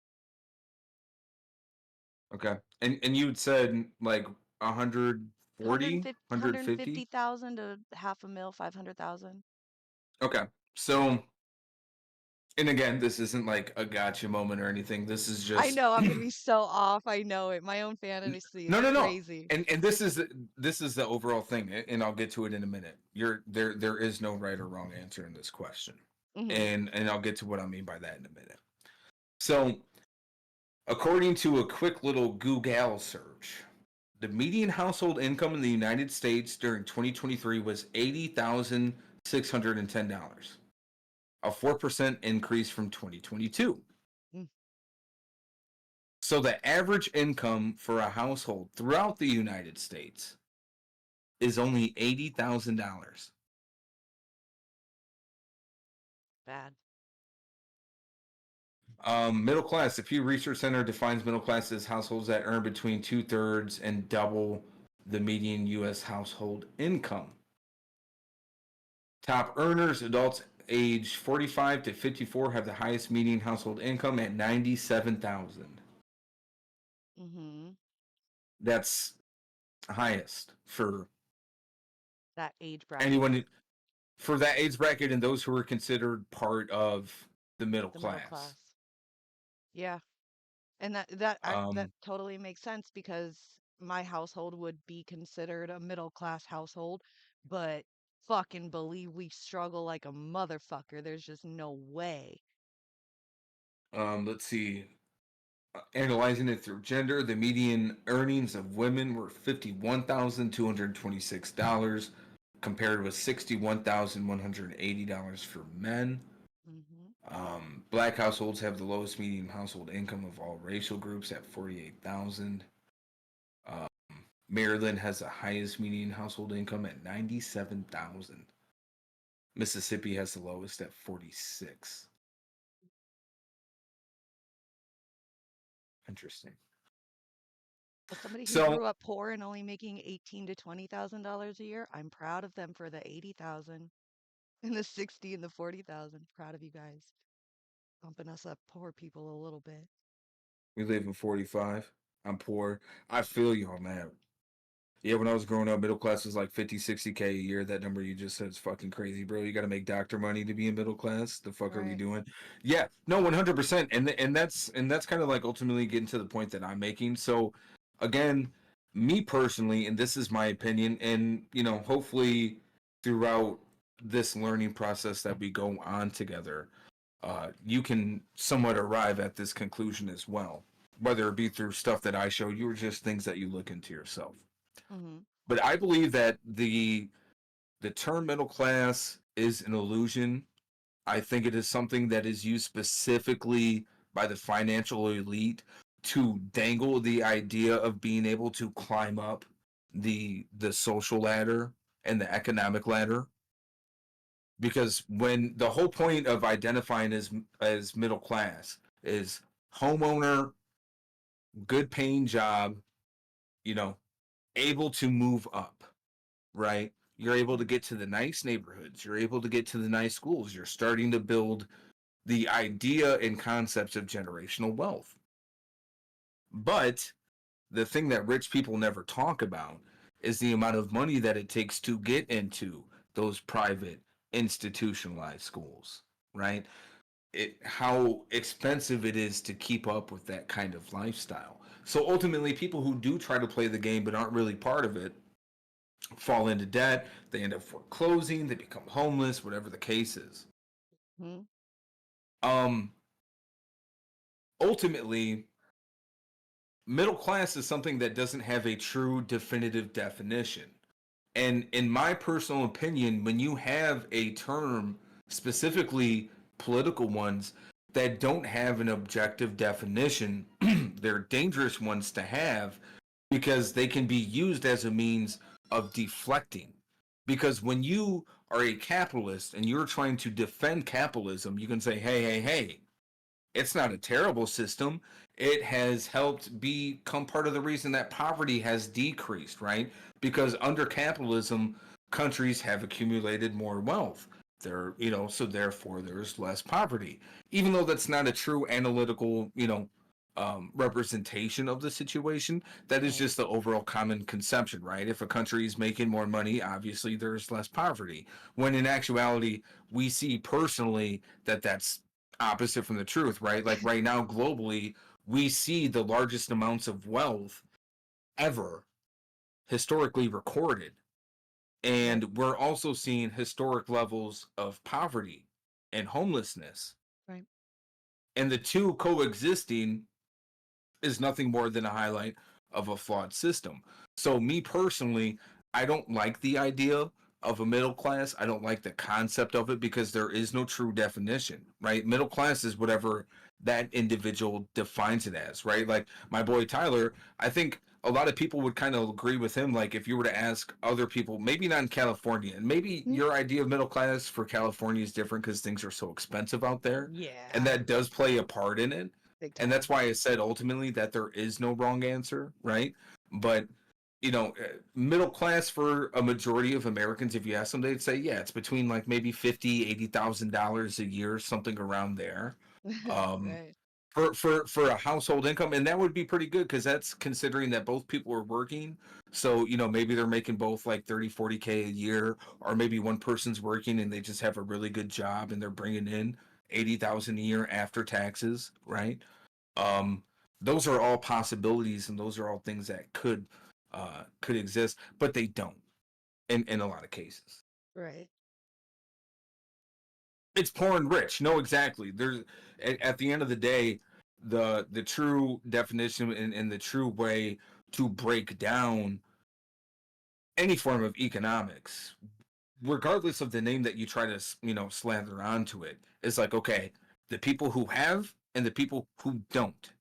Okay. And you said like 140, 150, 150? 150,000 to half a mil, 500,000. Okay. So, and again, this isn't like a gotcha moment or anything. This is I just know I'm gonna be so off. I know it. My own fantasy is no, no, no. crazy. And this is the overall thing, and I'll get to it in a minute. There is no right or wrong answer in this question. Hmm. And I'll get to what I mean by that in a minute. So, according to a quick little Google search, the median household income in the United States during 2023 was $80,610, a 4% increase from 2022. Mm, So the average income for a household throughout the United States is only $80,000. bad. Middle class. The Pew Research Center defines middle class as households that earn between 2/3 and double the median U.S. household income. Top earners, adults age 45 to 54, have the highest median household income at 97,000. Hmm. That's highest for That age bracket, anyone for that age bracket and those who are considered part of the middle the middle class. class. Yeah. And that Um, totally makes sense because my household would be considered a middle class household, but fucking believe we struggle like a motherfucker. There's just no way. let's see. Analyzing it through gender, the median earnings of women were $51,226, compared with $61,180 for men. Hmm. Black households have the lowest median household income of all racial groups at 48,000. Um, Maryland has the highest median household income at 97,000. Mississippi has the lowest at 46. Interesting. As somebody who So, grew up poor and only making 18 to $20,000 a year, I'm proud of them for the 80,000 and the 60 and the 40,000. Proud of you guys, bumping us up poor people a little bit. we live in 45. I'm poor. I feel you on that. Yeah, when I was growing up, middle class was like 50, 60K a year. That number you just said is fucking crazy, bro. You got to make doctor money to be in middle class. The fuck are we Right. doing? Yeah, no, 100%. And that's kind of like ultimately getting to the point that I'm making. So, again, me personally, and this is my opinion, and hopefully throughout this learning process that we go on together, you can somewhat arrive at this conclusion as well, whether it be through stuff that I show you or just things that you look into yourself. Hmm. But I believe that the term middle class is an illusion. I think it is something that is used specifically by the financial elite to dangle the idea of being able to climb up the social ladder and the economic ladder. Because when the whole point of identifying as middle class is homeowner, good paying job, you know, able to move up, right? You're able to Hmm. get to the nice neighborhoods. You're able to get to the nice schools. You're starting to build the idea and concepts of generational wealth. But the thing that rich people never talk about is the amount of money that it takes to get into those private institutionalized schools, right? How expensive it is to keep up with that kind of lifestyle. So ultimately, people who do try to play the game but aren't really part of it fall into debt, they end up foreclosing, they become homeless, whatever the case is. Hmm. Um, Ultimately, middle class is something that doesn't have a true definitive definition. And in my personal opinion, when you have a term, specifically political ones, that don't have an objective definition, they're dangerous ones to have because they can be used as a means of deflecting. Because when you are a capitalist and you're trying to defend capitalism, you can say, hey, hey, hey, it's not a terrible system. It has helped become part of the reason that poverty has decreased, right? Because under capitalism, countries have accumulated more wealth. There, so therefore there's less poverty, even though that's not a true analytical, representation of the situation. That is Right. just the overall common conception, right? If a country is making more money, obviously there's less poverty. When in actuality, we see personally that that's opposite from the truth, right? Like right now, globally, we see the largest amounts of wealth ever historically recorded. Right. And we're also seeing historic levels of poverty and homelessness. Right. And the two coexisting is nothing more than a highlight of a flawed system. So, me personally, I don't like the idea of a middle class. I don't like the concept of it because there is no true definition, right? Middle class is whatever that individual defines it as, right? Like my boy Tyler, I think a lot of people would kind of agree with him. Like if you were to ask other people, maybe not in California, and maybe Mm. your idea of middle class for California is different because things are so expensive out there. Yeah. And that does play a part in it. Big And time. that's why I said ultimately that there is no wrong answer, right? But middle class for a majority of Americans, if you ask them, they'd say, yeah, it's between like maybe $50,000-$80,000 a year, something around there. Um, Right. for a household income, and that would be pretty good because that's considering that both people are working. So maybe they're making both like 30-40K a year, or maybe one person's working and they just have a really good job and they're bringing in 80,000 a year after taxes, right? um those are all possibilities, and those are all things that could exist, but they don't in a lot of cases. Right. It's poor and rich. No, exactly. There's at the end of the day, the true definition and the true way to break down any form of economics, regardless of the name that you try to slather onto it, is like, okay, the people who have and the people who don't,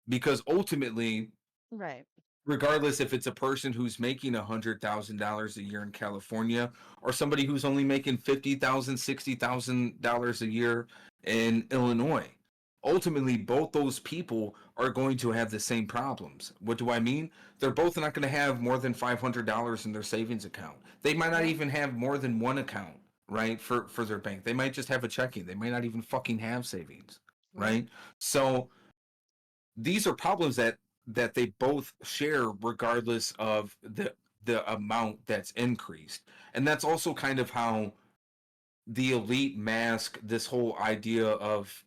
because ultimately, Right. regardless if it's a person who's making $100,000 a year in California or somebody who's only making $50,000, $60,000 a year in Illinois. Ultimately, both those people are going to have the same problems. What do I mean? They're both not going to have more than $500 in their savings account. They might not Yeah. even have more than one account, right, for their bank. They might just have a checking. They might not even fucking have savings, Right. right? So these are problems that they both share regardless of the amount that's increased. And that's also kind of how the elite mask this whole idea of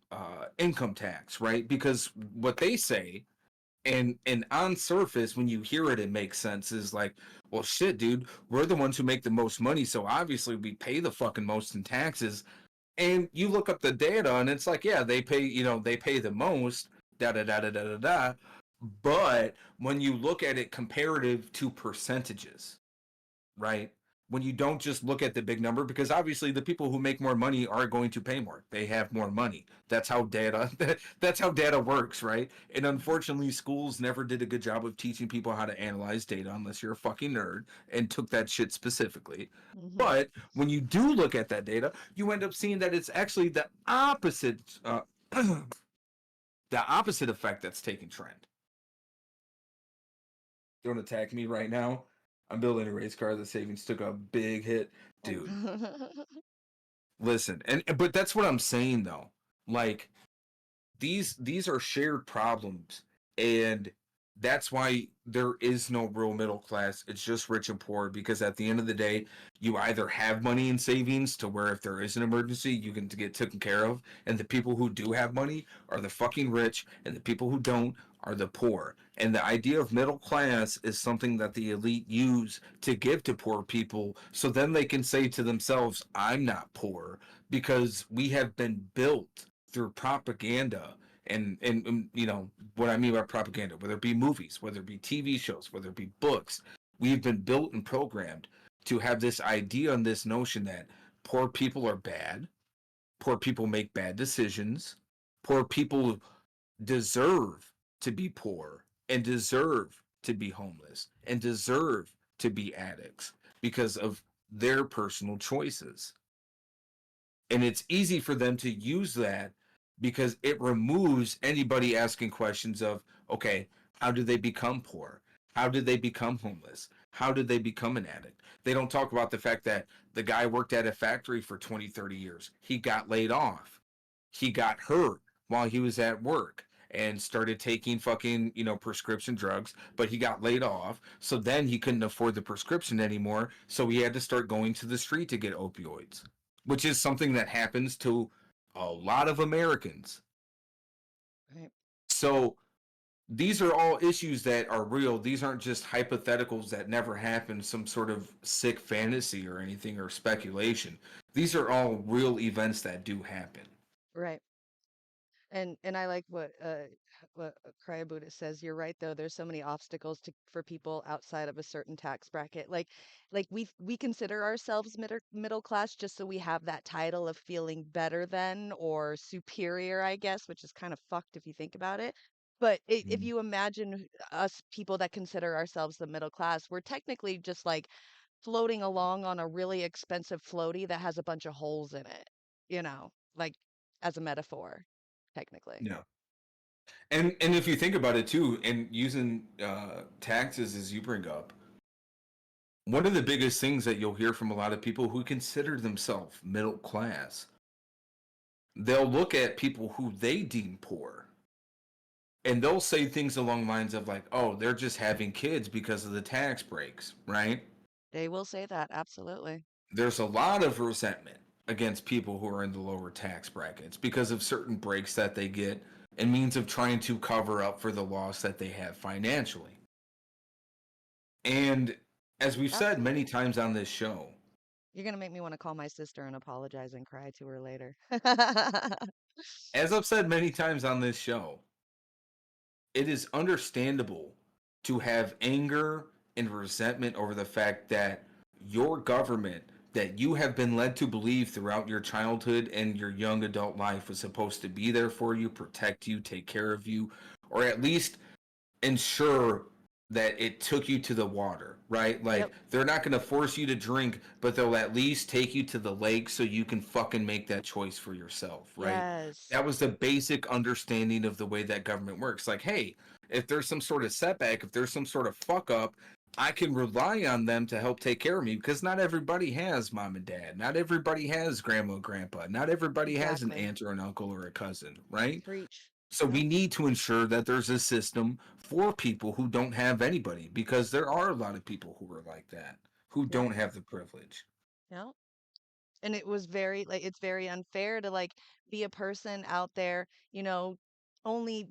income tax, right? Because what they say, and on surface when you hear it makes sense, is like, well shit dude, we're the ones who make the most money, so obviously we pay the fucking most in taxes. And you look up the data and it's like, yeah, they pay the most, da da da da da da da. But when you look at it comparative to percentages, right? When you don't just look at the big number, because obviously the people who make more money are going to pay more. They have more money. That's how data that's how data works, right? And unfortunately, schools never did a good job of teaching people how to analyze data unless you're a fucking nerd and took that shit specifically. Mm-hmm. But when you do look at that data, you end up seeing that it's actually the opposite the opposite effect that's taking trend. Don't attack me right now. I'm building a race car. The savings took a big hit, dude. Listen, and but that's what I'm saying though. Like these are shared problems, and that's why there is no real middle class. It's just rich and poor, because at the end of the day, you either have money in savings to where if there is an emergency you can get taken care of, and the people who do have money are the fucking rich, and the people who don't are the poor. And the idea of middle class is something that the elite use to give to poor people, so then they can say to themselves, I'm not poor, because we have been built through propaganda. And what I mean by propaganda, whether it be movies, whether it be TV shows, whether it be books, we've been built and programmed to have this idea and this notion that poor people are bad, poor people make bad decisions, poor people deserve to be poor and deserve to be homeless and deserve to be addicts because of their personal choices. And it's easy for them to use that because it removes anybody asking questions of, okay, how did they become poor? How did they become homeless? How did they become an addict? They don't talk about the fact that the guy worked at a factory for 20, 30 years. He got laid off. He got hurt while he was at work and started taking fucking, prescription drugs, but he got laid off. So then he couldn't afford the prescription anymore. So he had to start going to the street to get opioids, which is something that happens to a lot of Americans. Right. So these are all issues that are real. These aren't just hypotheticals that never happened, some sort of sick fantasy or anything or speculation. These are all real events that do happen. Right. And I like what Cry Buddha says. You're right though. There's so many obstacles for people outside of a certain tax bracket. Like we consider ourselves middle class just so we have that title of feeling better than or superior, I guess, which is kind of fucked if you think about it. But if you imagine us people that consider ourselves the middle class, we're technically just like floating along on a really expensive floaty that has a bunch of holes in it, like as a metaphor, technically. Yeah. And if you think about it too, and using taxes as you bring up, one of the biggest things that you'll hear from a lot of people who consider themselves middle class, they'll look at people who they deem poor, and they'll say things along the lines of like, "Oh, they're just having kids because of the tax breaks," right? They will say that, absolutely. There's a lot of resentment against people who are in the lower tax brackets because of certain breaks that they get and means of trying to cover up for the loss that they have financially. And as we've said many Absolutely. times on this show, You're gonna make me want to call my sister and apologize and cry to her later. as I've said many times on this show, it is understandable to have anger and resentment over the fact that your government that you have been led to believe throughout your childhood and your young adult life was supposed to be there for you, protect you, take care of you, or at least ensure that it took you to the water, right? Like Yep. they're not going to force you to drink, but they'll at least take you to the lake so you can fucking make that choice for yourself, right? Yes. That was the basic understanding of the way that government works. Like, hey, if there's some sort of setback, if there's some sort of fuck up, I can rely on them to help take care of me because not everybody has mom and dad. Not everybody has grandma and grandpa. Not everybody has an Exactly. aunt or an uncle or a cousin, right? Preach. So we Yep. need to ensure that there's a system for people who don't have anybody because there are a lot of people who are like that, who don't Right. have the privilege. Yep. And it was very like it's very unfair to like be a person out there, only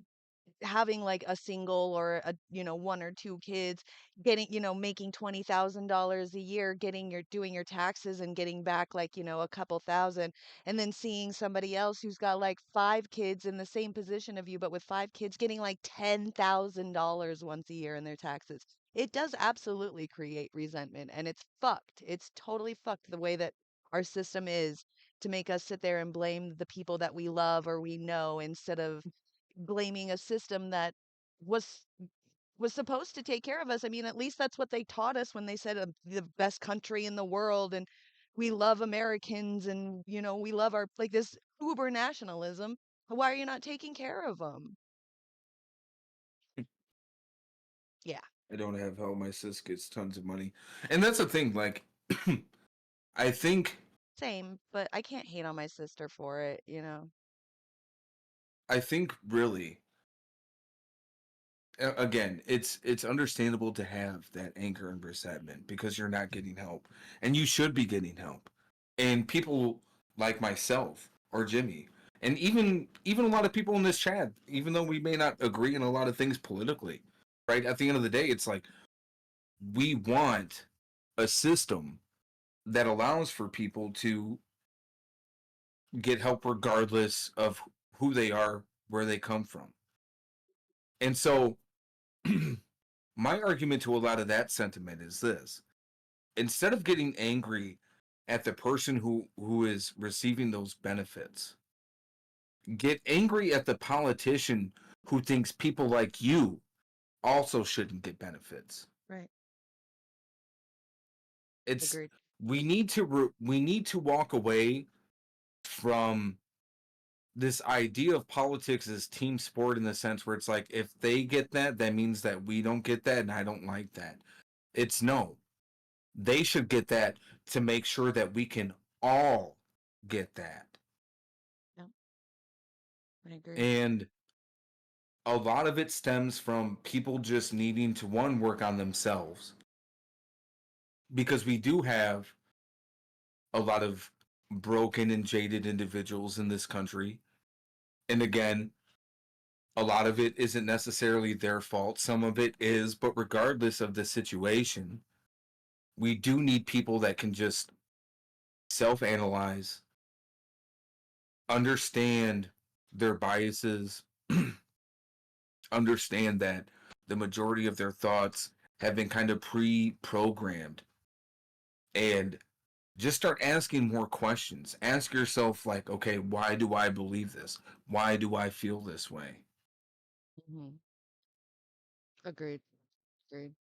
having like a single or a one or two kids, getting making $20,000 a year, getting your doing your taxes and getting back like a couple thousand, and then seeing somebody else who's got like five kids in the same position of you but with five kids getting like $10,000 once a year in their taxes. It does absolutely create resentment, and it's fucked. It's totally fucked the way that our system is, to make us sit there and blame the people that we love or we know instead of blaming a system that was was supposed to take care of us. I mean, at least that's what they taught us when they said the best country in the world, and we love Americans, and we love our like this uber nationalism. Why are you not taking care of them? Yeah, I don't have help. My sis gets tons of money. And that's the thing. Like, I think, same, but I can't hate on my sister for it. I think really, again, it's understandable to have that anger and resentment because you're not getting help and you should be getting help. And people like myself or Jimmy and even a lot of people in this chat, even though we may not agree on a lot of things politically, right? At the end of the day, it's like we want a system that allows for people to get help regardless of who they are, where they come from. And so my argument to a lot of that sentiment is this: instead of getting angry at the person who is receiving those benefits, get angry at the politician who thinks people like you also shouldn't get benefits. Right. It's Agreed. we need to walk away from this idea of politics as team sport in the sense where it's like if they get that, that means that we don't get that, and I don't like that. It's no. They should get that to make sure that we can all get that. Yeah, I agree. And a lot of it stems from people just needing to, one, work on themselves. Because we do have a lot of broken and jaded individuals in this country. And again, a lot of it isn't necessarily their fault. Some of it is, but regardless of the situation, we do need people that can just self analyze, understand their biases, understand that the majority of their thoughts have been kind of pre programmed, and just start asking more questions. Ask yourself, like, okay, why do I believe this? Why do I feel this way? Hmm. Agreed. Agreed.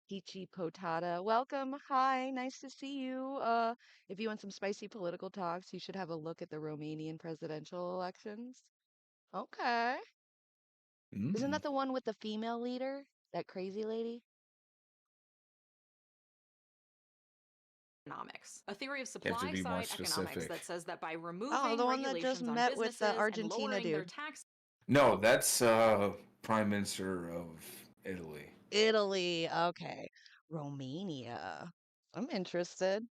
Peachy Potata. Welcome. Hi. Nice to see you. If you want some spicy political talks, you should have a look at the Romanian presidential elections. Okay. Isn't Mm. that the one with the female leader? That crazy lady? Economics, a theory of You have to supply be more side economics that specific. says that by Oh, removing the one that just regulations on met with the businesses and Argentina lowering their dude. tax No, that's Prime Minister of Italy. Italy. Okay. Romania. I'm interested.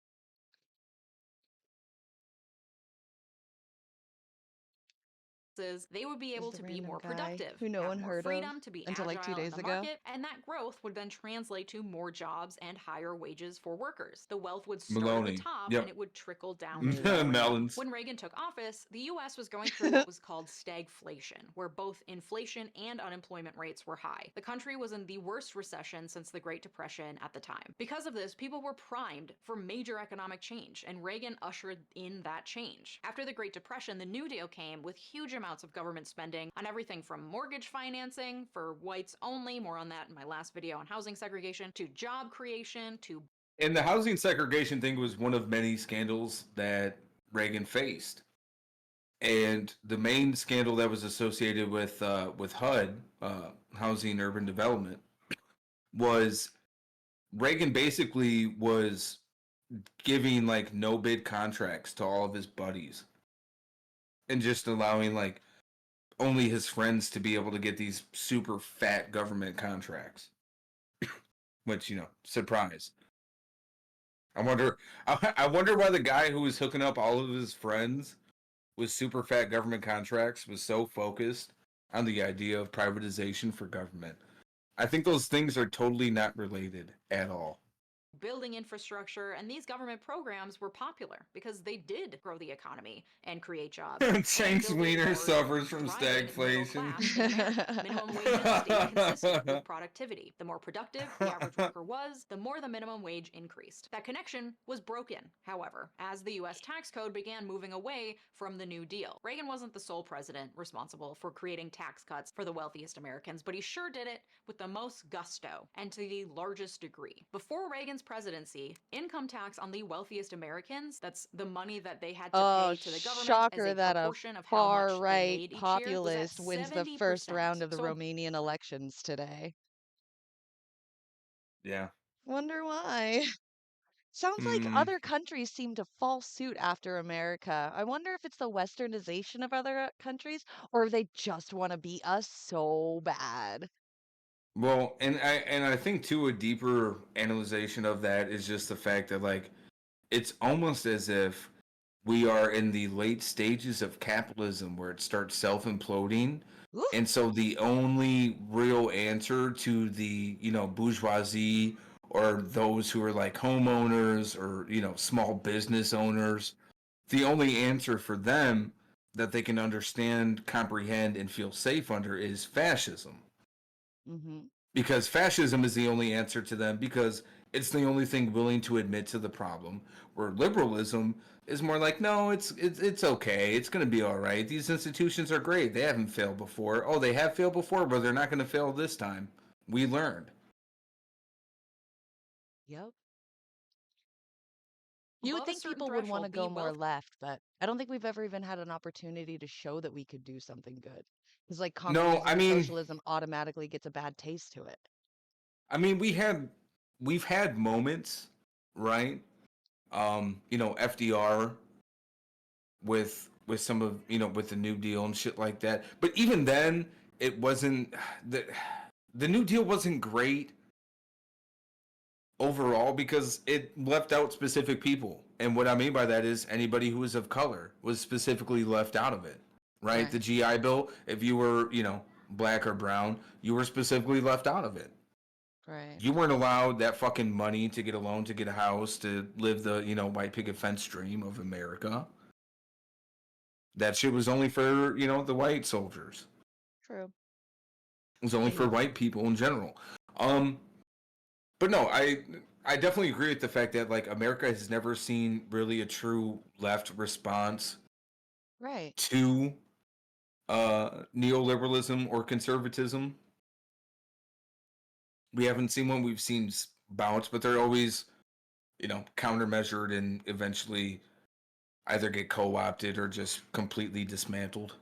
they would be Is able the to be random more guy productive, who no have one more heard of freedom to be until like 2 agile in days the ago. market, and that growth would then translate to more jobs and higher wages for workers. The wealth would start at the Maloney. top and Yep. it would trickle down the Maloney. line. Melons. When Reagan took office, the US was going through what was called stagflation, where both inflation and unemployment rates were high. The country was in the worst recession since the Great Depression at the time. Because of this, people were primed for major economic change, and Reagan ushered in that change. After the Great Depression, the New Deal came with huge amounts of government spending on everything from mortgage financing for whites only, more on that in my last video on housing segregation, to job creation, to And the housing segregation thing was one of many scandals that Reagan faced. And the main scandal that was associated with HUD, Housing Urban Development, was Reagan basically was giving like no bid contracts to all of his buddies and just allowing like only his friends to be able to get these super fat government contracts. Which, surprise. I wonder I wonder why the guy who was hooking up all of his friends with super fat government contracts was so focused on the idea of privatization for government. I think those things are totally not related at all. building infrastructure, and these government programs were popular because they did grow the economy and create jobs and Shanks build a Wiener large, suffers from thriving middle stagflation. class in America. Minimum wages stayed consistent with productivity. The more productive the average worker was, the more the minimum wage increased. That connection was broken, however, as the US tax code began moving away from the New Deal. Reagan wasn't the sole president responsible for creating tax cuts for the wealthiest Americans, but he sure did it with the most gusto and to the largest degree. Before Reagan's presidency, income tax on the wealthiest Americans, that's the money that they had to Oh, pay to the government as shocker a that a proportion of how far much they right made each year, was at populist wins the first 70%. round of the So Romanian elections today. Yeah. Wonder why. Sounds like Hmm. other countries seem to fall suit after America. I wonder if it's the westernization of other countries or if they just want to beat us so bad. Well, and I think too a deeper analyzation of that is just the fact that like it's almost as if we are in the late stages of capitalism where it starts self imploding. Ooh. And so the only real answer to the, bourgeoisie or those who are like homeowners or, small business owners, the only answer for them that they can understand, comprehend, and feel safe under is fascism. Mm-hmm. Because fascism is the only answer to them because it's the only thing willing to admit to the problem. Where liberalism is more like, no, it's okay, it's going to be all right. These institutions are great. They haven't failed before. Oh, they have failed before, but they're not going to fail this time. We learned. Yep. You would above a think certain people would want to threshold, the go more wealth left, but I don't think we've ever even had an opportunity to show that we could do something good. Because like No, communism and socialism automatically gets a bad taste to it. we had we've had moments, right? FDR with some of with the New Deal and shit like that. But even then, it wasn't the New Deal wasn't great overall because it left out specific people. And what I mean by that is anybody who was of color was specifically left out of it. Right? The GI Bill, if you were, black or brown, you were specifically left out of it. Right. You weren't allowed that fucking money to get a loan, to get a house, to live the, white picket fence dream of America. That shit was only for, the white soldiers. True. It was only for white people in general. But no, I definitely agree with the fact that like America has never seen really a true left response Right. to neoliberalism or conservatism. We haven't seen one. We've seen bounce, but they're always, countermeasured and eventually either get co-opted or just completely dismantled.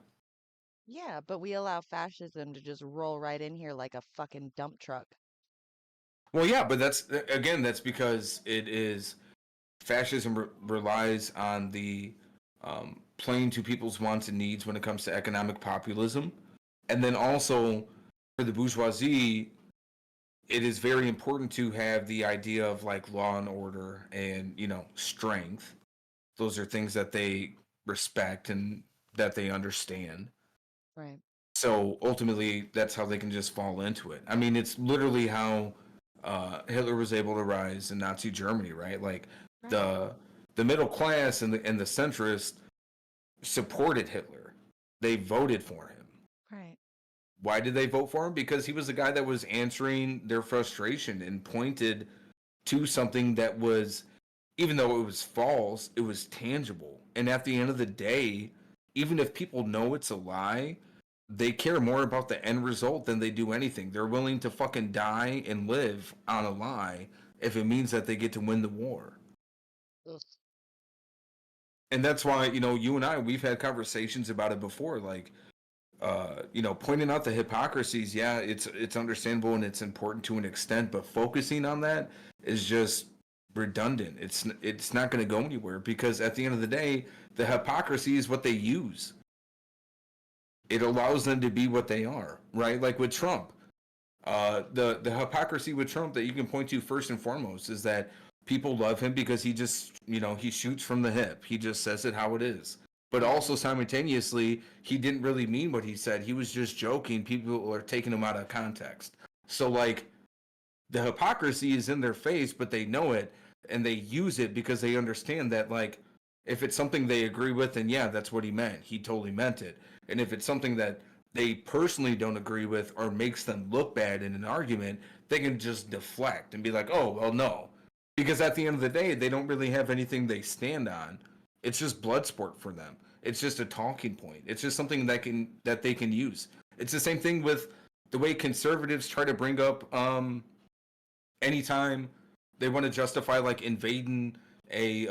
Yeah, but we allow fascism to just roll right in here like a fucking dump truck. Well, yeah, but that's because it is fascism relies on the playing to people's wants and needs when it comes to economic populism, and then also for the bourgeoisie, it is very important to have the idea of like law and order and strength. Those are things that they respect and that they understand. Right. So ultimately, that's how they can just fall into it. I mean, it's literally how Hitler was able to rise in Nazi Germany, right? Like the middle class and the centrists supported Hitler. They voted for him. Right. Why did they vote for him? Because he was the guy that was answering their frustration and pointed to something that was, even though it was false, it was tangible. And at the end of the day, even if people know it's a lie, they care more about the end result than they do anything. They're willing to fucking die and live on a lie if it means that they get to win the war. Ugh. And that's why, you and I, we've had conversations about it before. Like, pointing out the hypocrisies, yeah, it's understandable and it's important to an extent, but focusing on that is just redundant. It's not going to go anywhere because at the end of the day, the hypocrisy is what they use. It allows them to be what they are, right? Like with Trump, the hypocrisy with Trump that you can point to first and foremost is that people love him because he just he shoots from the hip. He just says it how it is. But also simultaneously, he didn't really mean what he said. He was just joking. People are taking him out of context. So, like, the hypocrisy is in their face, but they know it, and they use it because they understand that, like, if it's something they agree with, then yeah, that's what he meant. He totally meant it. And if it's something that they personally don't agree with or makes them look bad in an argument, they can just deflect and be like, oh, well, no. Because at the end of the day, they don't really have anything they stand on. It's just blood sport for them. It's just a talking point. It's just something that they can use. It's the same thing with the way conservatives try to bring up anytime they want to justify like invading a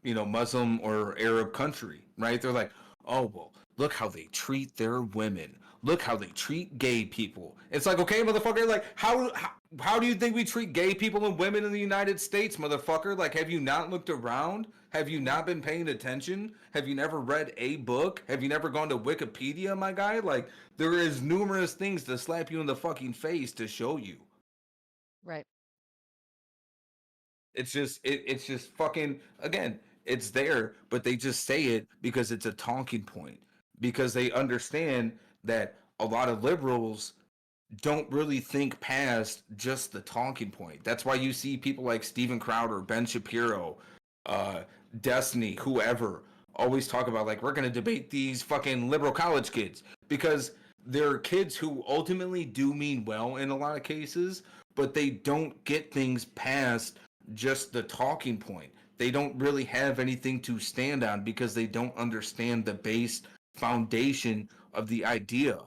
Muslim or Arab country, right? They're like, oh well, look how they treat their women. Look how they treat gay people. It's like, okay, motherfucker, like how do you think we treat gay people and women in the United States, motherfucker? Like, have you not looked around? Have you not been paying attention? Have you never read a book? Have you never gone to Wikipedia, my guy? Like, there is numerous things to slap you in the fucking face to show you. Right. It's just fucking, again, it's there, but they just say it because it's a talking point. Because they understand that a lot of liberals don't really think past just the talking point. That's why you see people like Steven Crowder, Ben Shapiro, Destiny, whoever, always talk about like, we're going to debate these fucking liberal college kids, because they're kids who ultimately do mean well in a lot of cases, but they don't get things past just the talking point. They don't really have anything to stand on because they don't understand the base foundation of the idea.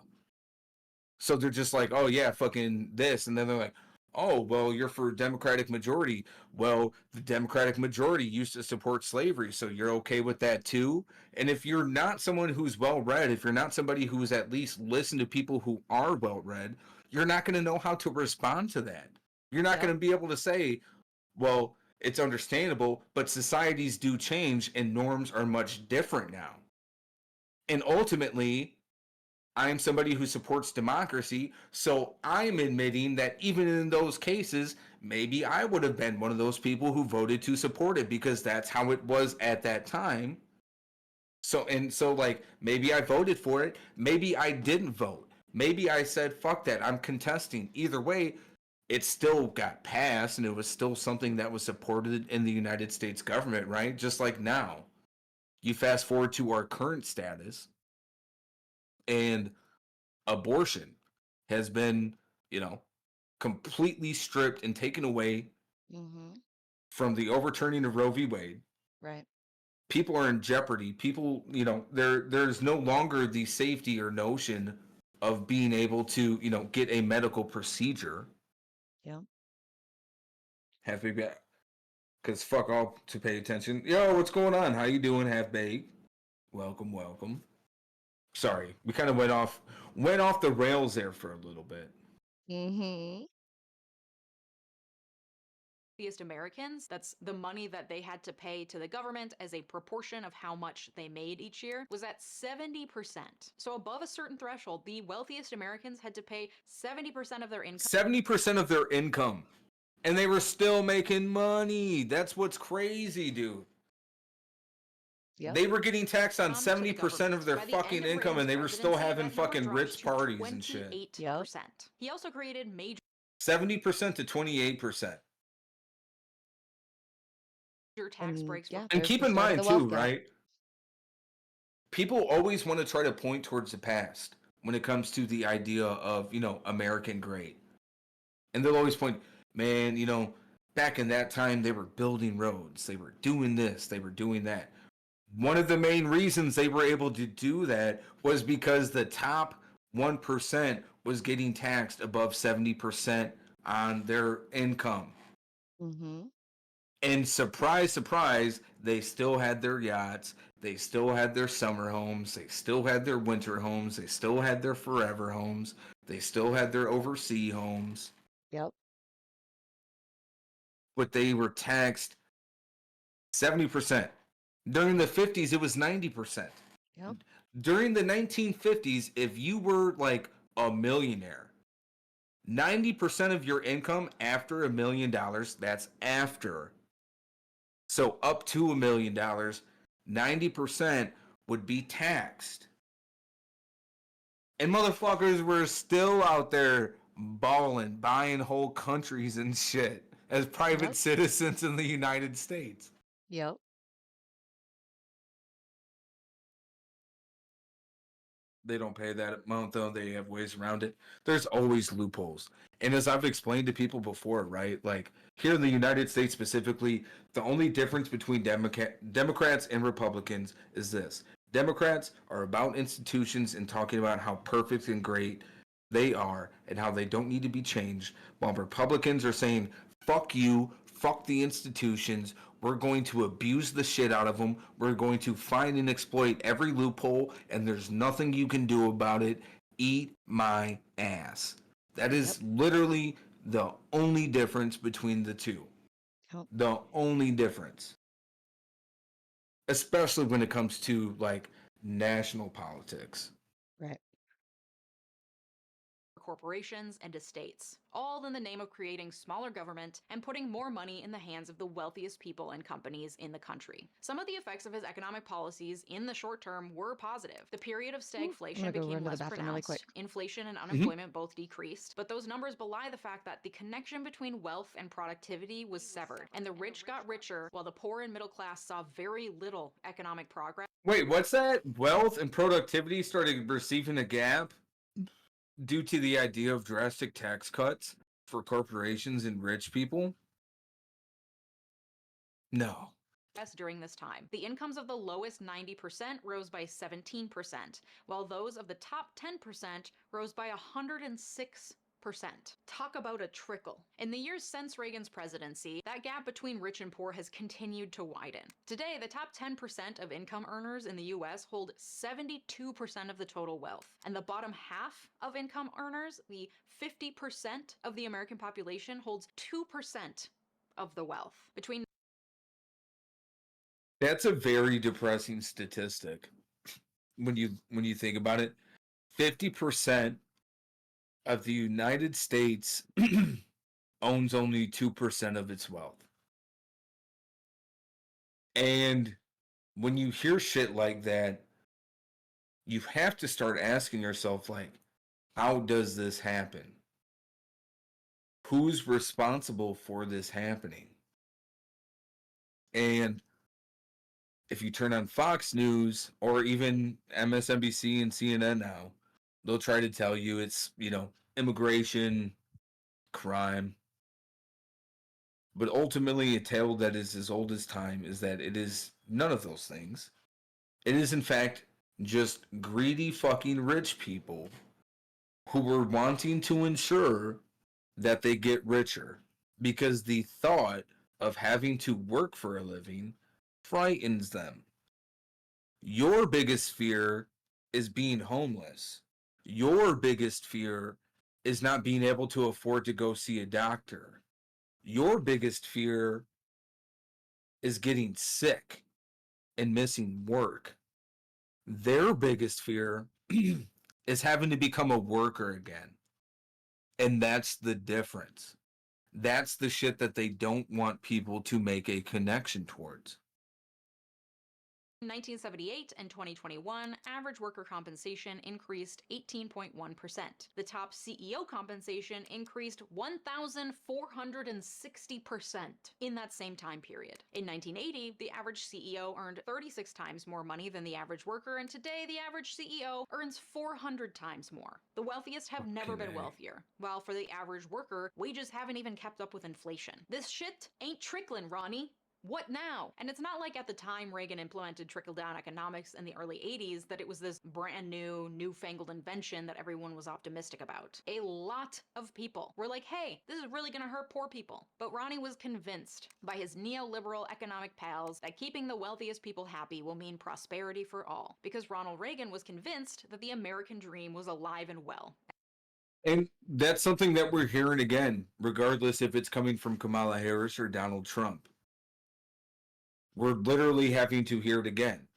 So they're just like, oh yeah, fucking this. And then they're like, oh, well, you're for Democratic majority. Well, the Democratic majority used to support slavery, so you're okay with that too? And if you're not someone who's well-read, if you're not somebody who's at least listened to people who are well-read, you're not going to know how to respond to that. You're not Yep. going to be able to say, well, it's understandable, but societies do change and norms are much different now. And ultimately, I am somebody who supports democracy, so I'm admitting that even in those cases, maybe I would have been one of those people who voted to support it because that's how it was at that time. So like maybe I voted for it, maybe I didn't vote. Maybe I said fuck that, I'm contesting. Either way, it still got passed and it was still something that was supported in the United States government, right? Just like now. You fast forward to our current status and abortion has been, you know, completely stripped and taken away Mm-hmm. from the overturning of Roe v. Wade. Right. People are in jeopardy. People, there's no longer the safety or notion of being able to, get a medical procedure. Yeah. Half baked, because fuck all to pay attention. Yo, what's going on? How you doing, half baked? Welcome, welcome. Sorry, we kind of went off the rails there for a little bit. Mm-hmm. Wealthiest Americans, that's the money that they had to pay to the government as a proportion of how much they made each year, was at 70%. So above a certain threshold, the wealthiest Americans had to pay 70% of their income. 70% of their income. And they were still making money. That's what's crazy, dude. Yep. They were getting taxed on to the 70% of government. their By the fucking end of income, and Reagan's they were still presidency, having that number fucking dropped Ritz to parties and shit. 28%. He also created major 70% to 28%. tax breaks. Yeah, And there's keep the in start of mind the wealth too, gap. right? People always want to try to point towards the past when it comes to the idea of, American great. And they'll always point, man, back in that time they were building roads, they were doing this, they were doing that. One of the main reasons they were able to do that was because the top 1% was getting taxed above 70% on their income. Mm-hmm. And surprise, surprise, they still had their yachts, they still had their summer homes, they still had their winter homes, they still had their forever homes, they still had their overseas homes. Yep. But they were taxed 70%. During the 50s, it was 90%. Yep. During the 1950s, if you were like a millionaire, 90% of your income after $1 million, that's after. So up to $1 million, 90% would be taxed. And motherfuckers were still out there balling, buying whole countries and shit as private citizens in the United States. Yep. They don't pay that amount though. They have ways around it. There's always loopholes. And as I've explained to people before, right? Like here in the United States specifically, the only difference between Democrats and Republicans is this. Democrats are about institutions and talking about how perfect and great they are and how they don't need to be changed, while Republicans are saying, fuck you, fuck the institutions, we're going to abuse the shit out of them, we're going to find and exploit every loophole, and there's nothing you can do about it. Eat my ass. That is literally the only difference between the two. The only difference. Especially when it comes to like national politics. Right. corporations and estates, all in the name of creating smaller government and putting more money in the hands of the wealthiest people and companies in the country. Some of the effects of his economic policies in the short term were positive. The period of stagflation became less pronounced. Inflation and unemployment both decreased, but those numbers belie the fact that the connection between wealth and productivity was severed, and the rich got richer while the poor and middle class saw very little economic progress. Wait, what's that? Wealth and productivity started receiving a gap due to the idea of drastic tax cuts for corporations and rich people? No. During this time, the incomes of the lowest 90% rose by 17%, while those of the top 10% rose by 106%. Talk about a trickle. In the years since Reagan's presidency, that gap between rich and poor has continued to widen. Today, the top 10% of income earners in the US hold 72% of the total wealth. And the bottom half of income earners, the 50% of the American population, holds 2% of the wealth. That's a very depressing statistic when you think about it. 50% of the United States owns only 2% of its wealth. And when you hear shit like that, you have to start asking yourself, like, how does this happen? Who's responsible for this happening? And if you turn on Fox News or even MSNBC and CNN now, they'll try to tell you it's, immigration, crime. But ultimately, a tale that is as old as time is that it is none of those things. It is, in fact, just greedy fucking rich people who were wanting to ensure that they get richer because the thought of having to work for a living frightens them. Your biggest fear is being homeless. Your biggest fear is not being able to afford to go see a doctor. Your biggest fear is getting sick and missing work. Their biggest fear is having to become a worker again. And that's the difference. That's the shit that they don't want people to make a connection towards. 1978 and 2021, average worker compensation increased 18.1%. The top CEO compensation increased 1,460% in that same time period. In 1980, the average CEO earned 36 times more money than the average worker, and today the average CEO earns 400 times more. The wealthiest have never been wealthier, while for the average worker, wages haven't even kept up with inflation. This shit ain't trickling, Ronnie. What now? And it's not like at the time Reagan implemented trickle-down economics in the early 80s that it was this brand new, newfangled invention that everyone was optimistic about. A lot of people were like, hey, this is really gonna hurt poor people. But Ronnie was convinced by his neoliberal economic pals that keeping the wealthiest people happy will mean prosperity for all. Because Ronald Reagan was convinced that the American dream was alive and well. And that's something that we're hearing again, regardless if it's coming from Kamala Harris or Donald Trump. We're literally having to hear it again.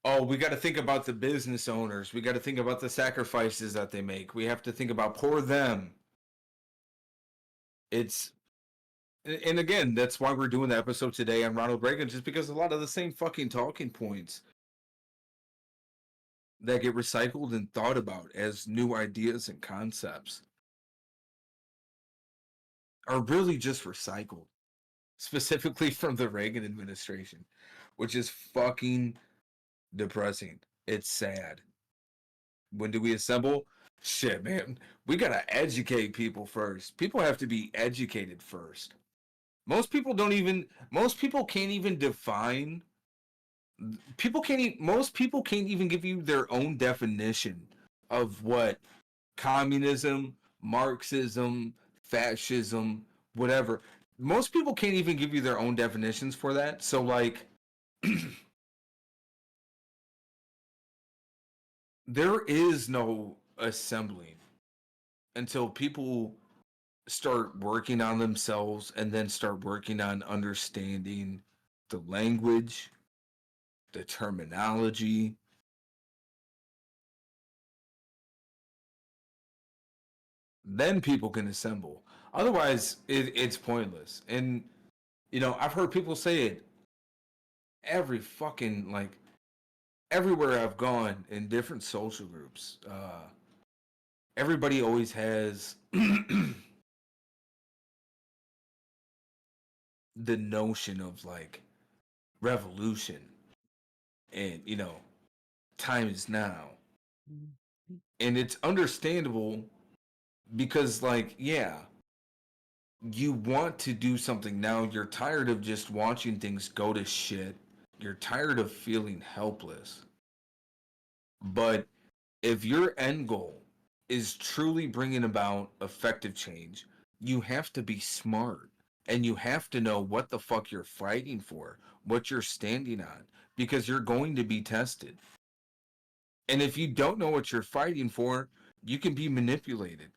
Oh, we got to think about the business owners. We got to think about the sacrifices that they make. We have to think about poor them. And again, that's why we're doing the episode today on Ronald Reagan, just because a lot of the same fucking talking points that get recycled and thought about as new ideas and concepts are really just recycled. Specifically from the Reagan administration, which is fucking depressing. It's sad. When do we assemble? Shit, man. We gotta educate people first. People have to be educated first. Most people can't even define. Most people can't even give you their own definition of what communism, Marxism, fascism, whatever. Most people can't even give you their own definitions for that. So, like, there is no assembling until people start working on themselves and then start working on understanding the language, the terminology. Then people can assemble. Otherwise, it's pointless. And, I've heard people say it everywhere I've gone in different social groups. Everybody always has the notion of, like, revolution. And, time is now. And it's understandable because, like, yeah, you want to do something now. You're tired of just watching things go to shit. You're tired of feeling helpless. But if your end goal is truly bringing about effective change, you have to be smart and you have to know what the fuck you're fighting for, what you're standing on, because you're going to be tested. And if you don't know what you're fighting for, you can be manipulated.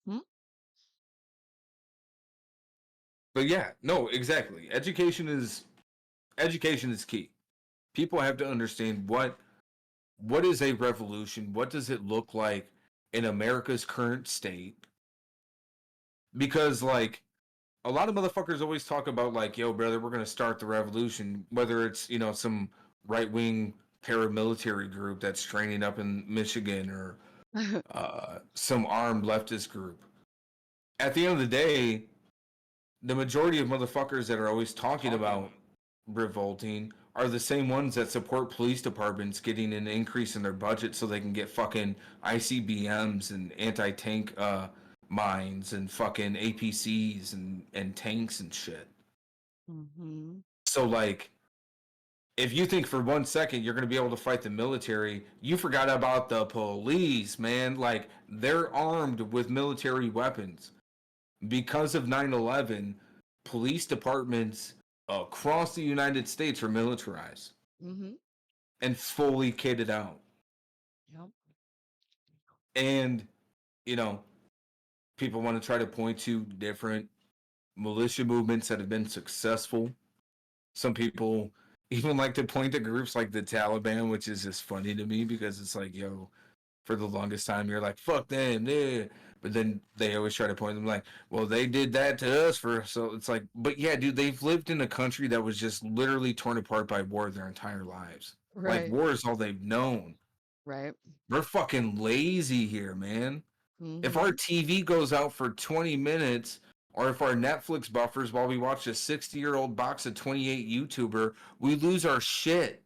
Hmm? But yeah, no, exactly. Education is key. People have to understand what is a revolution? What does it look like in America's current state? Because like a lot of motherfuckers always talk about like, yo, brother, we're gonna start the revolution, whether it's, some right wing paramilitary group that's training up in Michigan or some armed leftist group. At the end of the day, the majority of motherfuckers that are always talking about revolting are the same ones that support police departments getting an increase in their budget so they can get fucking ICBMs and anti-tank mines and fucking APCs and tanks and shit. Mm-hmm. So like if you think for 1 second you're going to be able to fight the military, you forgot about the police, man. Like they're armed with military weapons. Because of 9/11, police departments across the United States are militarized Mm-hmm. and fully kitted out. Yep. And, you know, people want to try to point to different militia movements that have been successful. Some people even like to point to groups like the Taliban, which is just funny to me because it's like, yo, for the longest time, you're like, fuck them, yeah. But then they always try to point them like, well, they did that to us for, so it's like, but yeah, dude, they've lived in a country that was just literally torn apart by war their entire lives. Like, Right. war is all they've known. Right. We're fucking lazy here, man. If our Mm-hmm. TV goes out for 20 minutes, or if our Netflix buffers while we watch a 60-year-old box of 28 YouTuber, we lose our shit.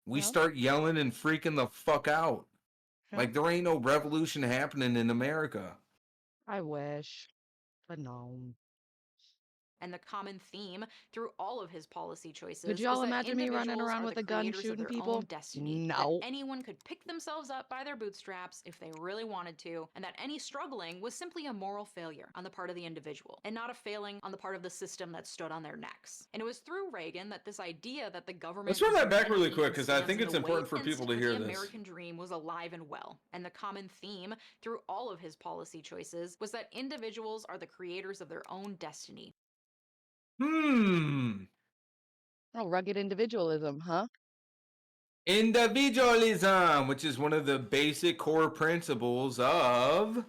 We Yep. start yelling and freaking the fuck out. Yep. Like there ain't no revolution happening in America. I wish, but no. And the common theme through all of his policy Could choices y'all was that imagine me running individuals around are with the a gun creators of shooting their own people? destiny, that No. anyone could pick themselves up by their bootstraps if they really wanted to, and that any struggling was simply a moral failure on the part of the individual, and not a failing on the part of the system that stood on their necks. And it was through Reagan that this idea that the government Let's run is that your back really enemy quick and because I stands think in it's the way important for people to of hear the this. American dream was alive and well. And the common theme through all of his policy choices was that individuals are the creators of their own destiny. Oh, rugged individualism, huh? Individualism, which is one of the basic core principles of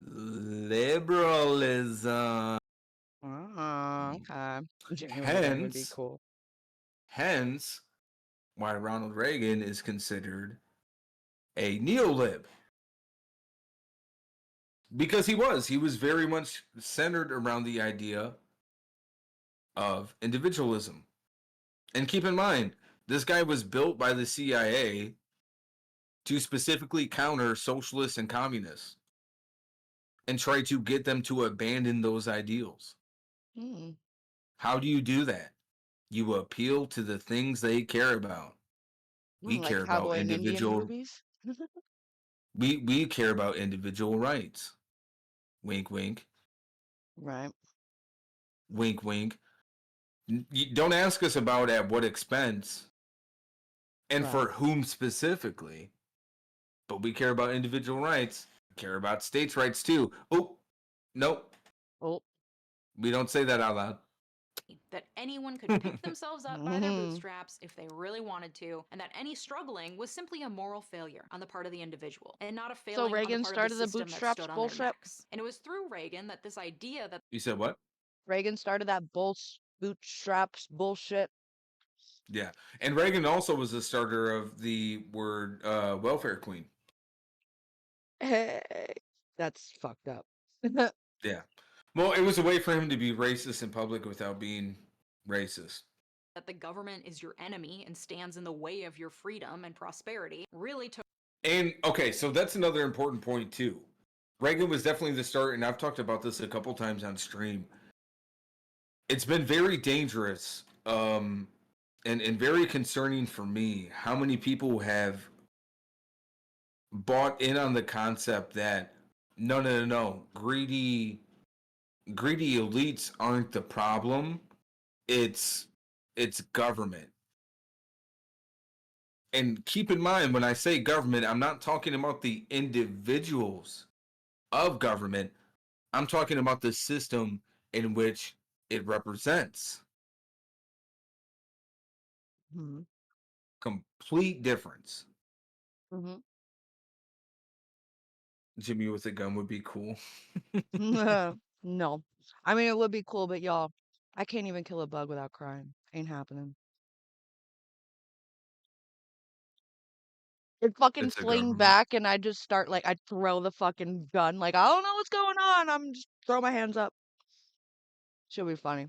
liberalism. Okay. That would be Hence, cool. hence why Ronald Reagan is considered a neolib. Because he was very much centered around the idea of individualism. And keep in mind, this guy was built by the CIA to specifically counter socialists and communists and try to get them to abandon those ideals. Hmm. How do you do that? You appeal to the things they care about. We Like care about cowboy and Indian individual movies? we care about individual rights. Wink wink. Right. Wink wink. You don't ask us about at what expense and Right. for whom specifically. But we care about individual rights. We care about states' rights too. Oh, nope. Oh. We don't say that out loud. That anyone could pick themselves up by their bootstraps if they really wanted to, and that any struggling was simply a moral failure on the part of the individual, and not a failing on the Reagan part started of the the system that bootstraps stood on their bullshit? necks. And it was through Reagan that this idea that You said what? Reagan started that bootstraps bullshit. Yeah. And Reagan also was the starter of the word welfare queen. Hey, that's fucked up. Yeah. Well, it was a way for him to be racist in public without being racist. the government is your enemy and stands in the way of your freedom and prosperity really took. And okay, so that's another important point too. Reagan was definitely the start, and I've talked about this a couple times on stream. It's been very dangerous, and very concerning for me how many people have bought in on the concept that no, greedy elites aren't the problem. It's government. And keep in mind, when I say government, I'm not talking about the individuals of government. I'm talking about the system in which it represents. Mm-hmm. Complete difference. Mm-hmm. Jimmy with a gun would be cool. No. I mean, it would be cool, but y'all, I can't even kill a bug without crying. Ain't happening. It fucking It's a fling government. back and I just start like I throw the fucking gun like I don't know what's going on. I'm just throw my hands up. Should be funny.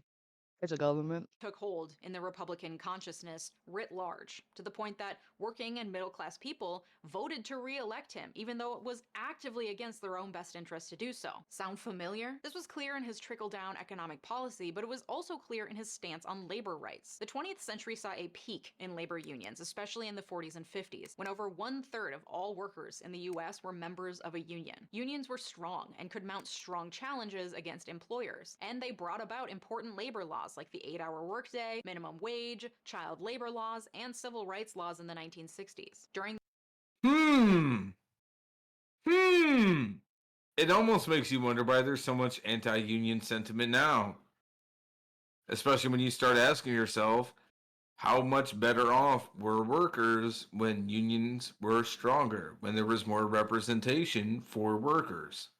It's a government. took hold in the Republican consciousness writ large, to the point that working and middle class people voted to re elect him, even though it was actively against their own best interest to do so. Sound familiar? This was clear in his trickle down economic policy, but it was also clear in his stance on labor rights. The 20th century saw a peak in labor unions, especially in the 40s and 50s, when over 1/3 of all workers in the US were members of a union. Unions were strong and could mount strong challenges against employers, and they brought about important labor laws like the 8-hour workday, minimum wage, child labor laws, and civil rights laws in the 1960s. During Hmm. It almost makes you wonder why there's so much anti-union sentiment now. Especially when you start asking yourself, how much better off were workers when unions were stronger, when there was more representation for workers?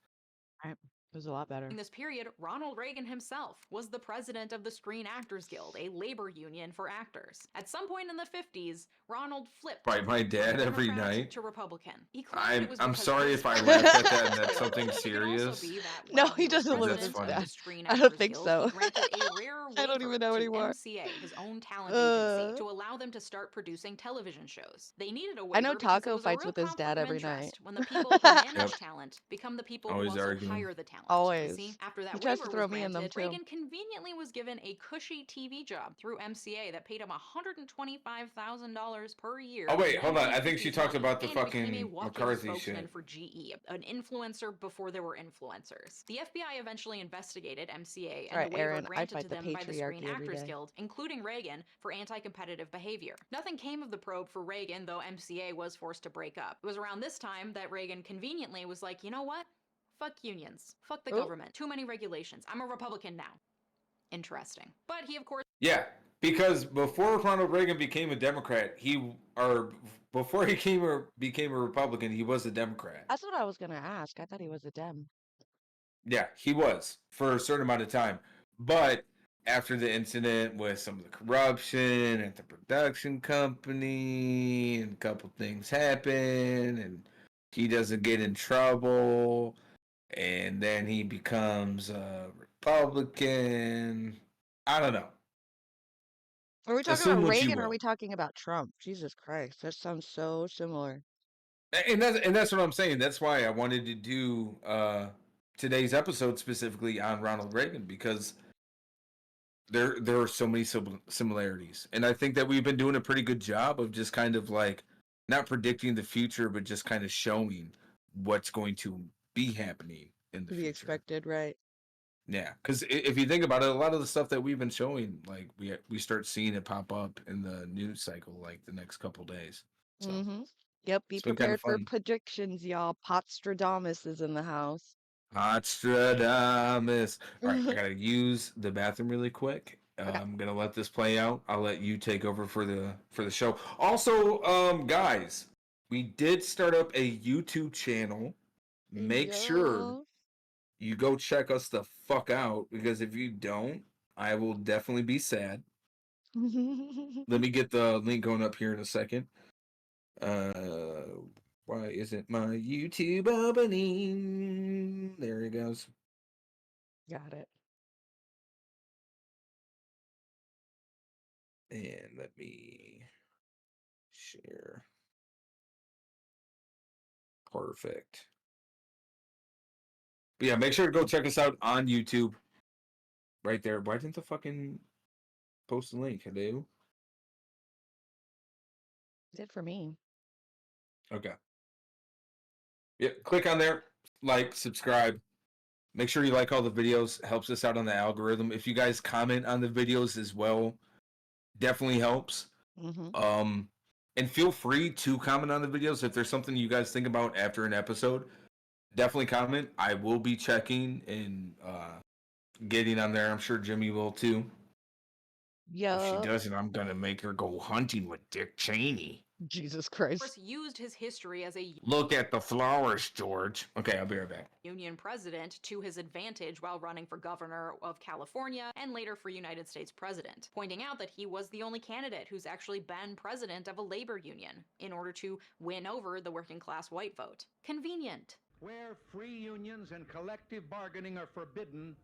Right. It was a lot better. this period, Ronald Reagan himself was the president of the Screen Actors Guild, a labor union for actors. At some point in the 50s, Ronald flipped Fight my dad from every Democrat night. to Republican. He claimed it was I'm because sorry his if I fellow laughed at that and Democrats that's quit. something It could also serious. be that No, while he he was doesn't That's listen president to of funny. the that. Screen I don't Actors think Guild, so. he granted a rare I don't waiver even know to anymore. MCA, his own talent agency, to allow them to start producing television shows. They needed a I know waiver because it Taco was a fights real with his dad conflict of every night. interest when the people who manage Yep. talent become the people who Always also arguing. hire the talent. You see, Always. after He that tries to waiver was throw me in them granted, too. Reagan conveniently was given a cushy TV job through MCA that paid him $125,000 per year. Oh in wait, hold on. I think she 1950s talked money, about the and he became a fucking walk-in McCarthy spokesman shit. for GE, an influencer before there were influencers. The FBI eventually investigated MCA and Right, the waiver Aaron, I granted fight to the them by the Screen patriarchy every Actors day. Guild, including Reagan, for anti-competitive behavior. Nothing came of the probe for Reagan, though MCA was forced to break up. It was around this time that Reagan conveniently was like, you know what? Fuck unions. Fuck the Oh, government. Too many regulations. I'm a Republican now. Interesting. But he, of course, Yeah, because before Ronald Reagan became a Democrat, before he became a Republican, he was a Democrat. that's what I was gonna ask. I thought he was a Dem. Yeah, he was for a certain amount of time. But after the incident with some of the corruption at the production company, and a couple things happen, and he doesn't get in trouble, and then he becomes a Republican. I don't know. Are we talking Assume about what you Reagan or are will. we talking about Trump? Jesus Christ, that sounds so similar. And that's what I'm saying. That's why I wanted to do today's episode specifically on Ronald Reagan, because there are so many similarities, and I think that we've been doing a pretty good job of just kind of like not predicting the future, but just kind of showing what's going to be happening in the To be future. expected, right? Yeah, because if you think about it, a lot of the stuff that we've been showing, like we start seeing it pop up in the news cycle like the next couple days. So Mm-hmm. Yep, be it's been kind of prepared for fun. predictions, y'all. Potstradamus is in the house. Nostradamus. All right, I gotta use the bathroom really quick. Okay. I'm gonna let this play out. I'll let you take over for the show. Also, guys, we did start up a YouTube channel. Make sure Yeah. you go check us the fuck out, because if you don't, I will definitely be sad. Let me get the link going up here in a second. Why isn't my YouTube opening? There it goes. Got it. And let me share. Perfect. But yeah, make sure to go check us out on YouTube. Right there. Why didn't the fucking post the link? Hello? Did for me. Okay. Yeah, click on there, like, subscribe. Make sure you like all the videos. Helps us out on the algorithm. If you guys comment on the videos as well, definitely helps. Mm-hmm. And feel free to comment on the videos if there's something you guys think about after an episode. Definitely comment. I will be checking and getting on there. I'm sure Jimmy will too. If she Yeah. doesn't, I'm gonna make her go hunting with Dick Cheney. Jesus Of course, Christ. used his history as a Look at the flowers, George. Okay, I'll be right back. Union president to his advantage while running for governor of California and later for United States president, pointing out that he was the only candidate who's actually been president of a labor union in order to win over the working class white vote. Convenient. Where free unions and collective bargaining are forbidden,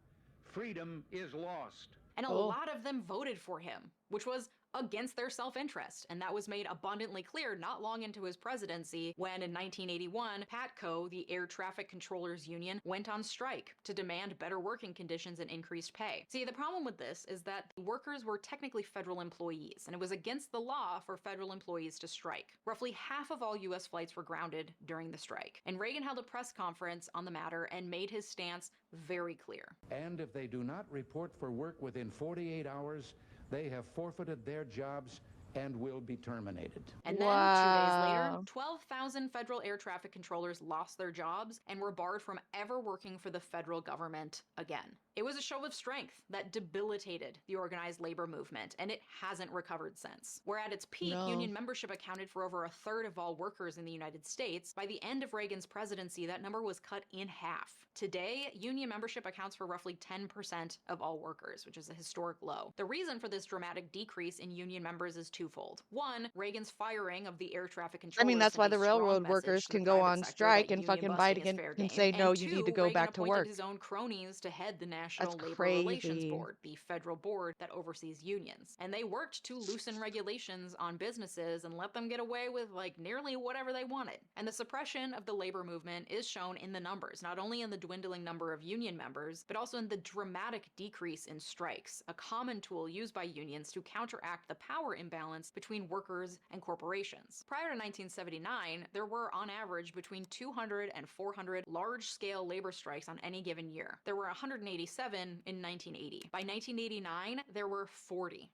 freedom is lost. And a Oh. lot of them voted for him, which was against their self-interest, and that was made abundantly clear not long into his presidency when in 1981 PATCO, the Air Traffic Controllers Union, went on strike to demand better working conditions and increased pay. See, the problem with this is that workers were technically federal employees, and it was against the law for federal employees to strike. Roughly half of all US flights were grounded during the strike, and Reagan held a press conference on the matter and made his stance very clear. And if they do not report for work within 48 hours, they have forfeited their jobs and will be terminated. And then, 2 days later, Wow. 12,000 federal air traffic controllers lost their jobs and were barred from ever working for the federal government again. It was a show of strength that debilitated the organized labor movement, and it hasn't recovered since. Where at its peak, No. union membership accounted for over a third of all workers in the United States, by the end of Reagan's presidency, that number was cut in half. Today, union membership accounts for roughly 10% of all workers, which is a historic low. The reason for this dramatic decrease in union members is twofold. One, Reagan's firing of the air traffic I controllers mean, that's sent why a the strong railroad message workers to the can go private on sector strike that and union fucking busting fight is again fair and game. say, no, And you need to two, go Reagan back to appointed work. his own cronies to head the National Labor crazy. Relations Board, the federal board that oversees unions. And they worked to loosen regulations on businesses and let them get away with like nearly whatever they wanted. And the suppression of the labor movement is shown in the numbers, not only in the dwindling number of union members, but also in the dramatic decrease in strikes, a common tool used by unions to counteract the power imbalance between workers and corporations. Prior to 1979, there were on average between 200 and 400 large-scale labor strikes on any given year. There were 187 in 1980. By 1989, there were 40.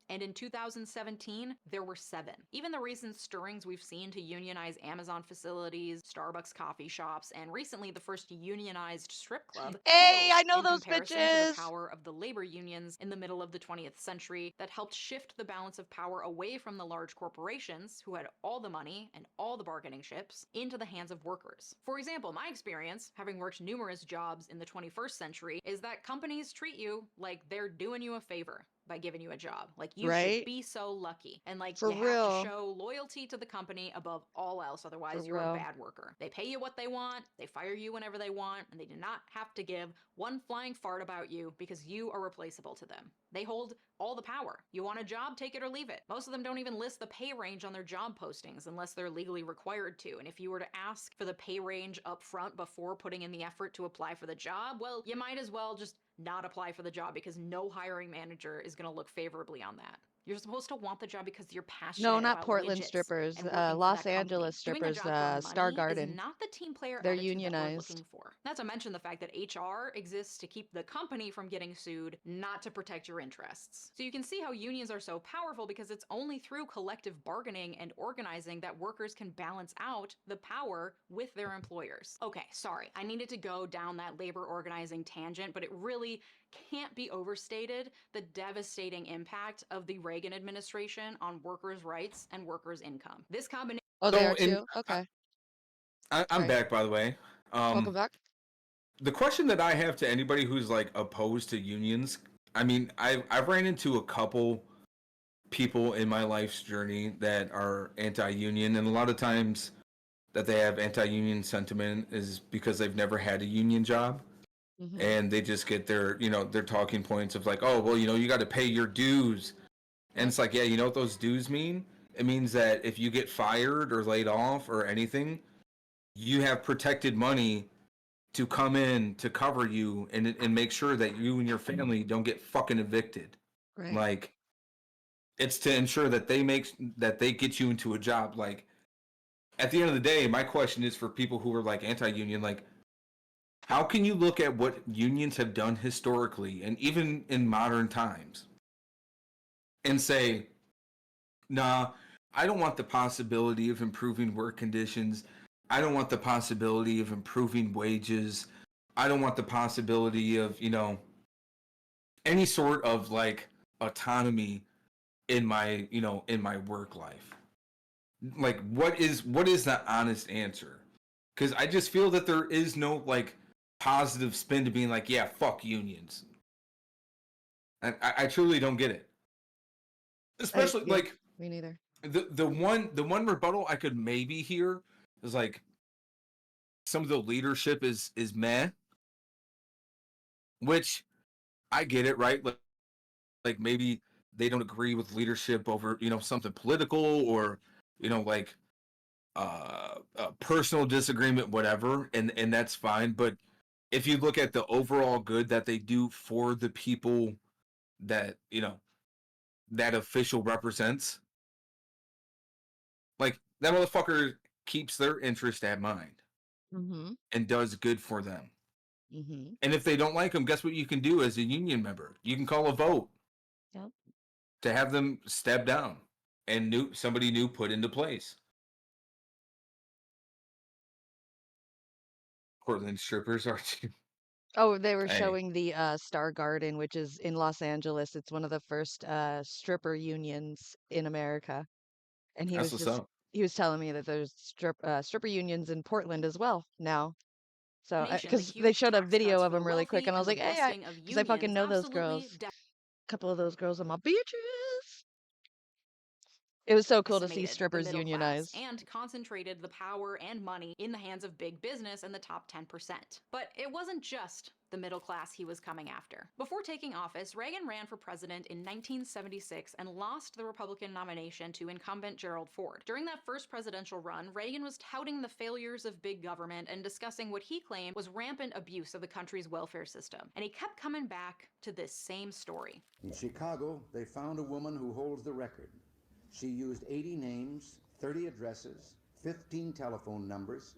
And in 2017, there were 7. Even the recent stirrings we've seen to unionize Amazon facilities, Starbucks coffee shops, and recently the first unionized strip club Hey, pales I know in those comparison to bitches. the power of the labor unions in the middle of the 20th century that helped shift the balance of power away from the large corporations, who had all the money and all the bargaining chips, into the hands of workers. For example, my experience, having worked numerous jobs in the 21st century, is that companies treat you like they're doing you a favor by giving you a job. Like, you should Right? be so lucky. And like, For you have to real. show loyalty to the company above all else, otherwise For you're a real. bad worker. They pay you what they want, they fire you whenever they want, and they do not have to give one flying fart about you because you are replaceable to them. They hold all the power. You want a job, take it or leave it. Most of them don't even list the pay range on their job postings unless they're legally required to. And if you were to ask for the pay range up front before putting in the effort to apply for the job, well, you might as well just not apply for the job, because no hiring manager is going to look favorably on that. You're supposed to want the job because you're passionate No, not about Portland widgets strippers. and working for Los that company. Angeles Doing a strippers. job for Star money is Garden. not the team player They're attitude that we're unionized. looking for. Not to mention the fact that HR exists to keep the company from getting sued, not to protect your interests. So you can see how unions are so powerful, because it's only through collective bargaining and organizing that workers can balance out the power with their employers. Okay, sorry, I needed to go down that labor organizing tangent, but it really can't be overstated the devastating impact of the Reagan administration on workers' rights and workers' income. This combination. Oh, So, they are in too? Okay. I'm Sorry. back, by the way. Welcome back. The question that I have to anybody who's like opposed to unions, I mean, I've ran into a couple people in my life's journey that are anti-union, and a lot of times that they have anti-union sentiment is because they've never had a union job, Mhm. and they just get their, you know, their talking points of like, oh, well, you know, you got to pay your dues, and it's like, yeah, you know what those dues mean? It means that if you get fired or laid off or anything, you have protected money to come in to cover you and make sure that you and your family don't get fucking evicted. Right. Like, it's to ensure that they get you into a job. Like, at the end of the day, my question is for people who are like anti-union, like, how can you look at what unions have done historically and even in modern times and say, nah, I don't want the possibility of improving work conditions. I don't want the possibility of improving wages. I don't want the possibility of, any sort of like autonomy in my, in my work life. Like, what is the honest answer? Because I just feel that there is no like positive spin to being like, yeah, fuck unions. I truly don't get it. Especially Yeah, like me neither. the one rebuttal I could maybe hear is like some of the leadership is meh, which I get it, right? Like maybe they don't agree with leadership over something political or like a personal disagreement, whatever, and that's fine. But if you look at the overall good that they do for the people that that official represents, like that motherfucker keeps their interest at mind Mm-hmm. and does good for them. Mm-hmm. And if they don't like them, guess what you can do as a union member? You can call a vote Yep. to have them step down and somebody new put into place. Portland strippers are Oh, they were hey, showing the Star Garden, which is in Los Angeles. It's one of the first stripper unions in America. And that's what's up. he was telling me that there's stripper unions in Portland as well now. So, Nation, the because they huge showed a tax video cuts of for them the really quick, wealthy and I was and the like, hey, busting of because I fucking unions know those girls. absolutely A couple of those girls are my bitches. It was so cool to see decimated the strippers middle class unionize. and concentrated the power and money in the hands of big business and the top 10%. But it wasn't just the middle class he was coming after. Before taking office, Reagan ran for president in 1976 and lost the Republican nomination to incumbent Gerald Ford. During that first presidential run, Reagan was touting the failures of big government and discussing what he claimed was rampant abuse of the country's welfare system. And he kept coming back to this same story. In Chicago, they found a woman who holds the record. She used 80 names, 30 addresses, 15 telephone numbers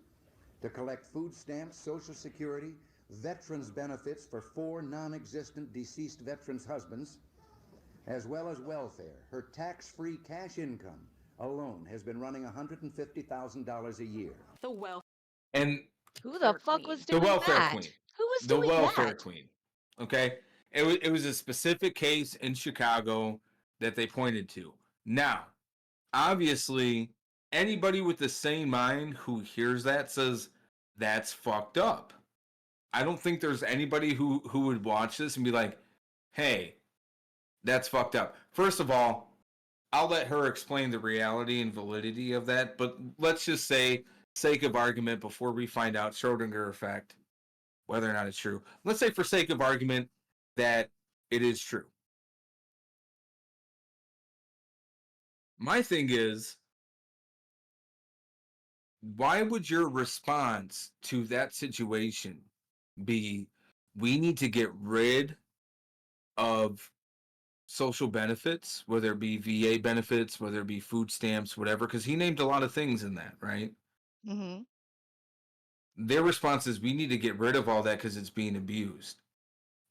to collect food stamps, Social Security, veterans benefits for 4 non-existent deceased veterans' husbands, as well as welfare. Her tax-free cash income alone has been running $150,000 a year. The welfare And Who the fuck queen. was the doing welfare that? queen. Who was The doing welfare that? queen. Okay? It was a specific case in Chicago that they pointed to. Now, obviously, anybody with the sane mind who hears that says that's fucked up. I don't think there's anybody who would watch this and be like, "Hey, that's fucked up." First of all, I'll let her explain the reality and validity of that, but let's just say, sake of argument, before we find out Schrodinger effect, whether or not it's true. Let's say, for sake of argument, that it is true. My thing is, why would your response to that situation be, we need to get rid of social benefits, whether it be VA benefits, whether it be food stamps, whatever? Because he named a lot of things in that, right? Mm-hmm. Their response is, we need to get rid of all that because it's being abused.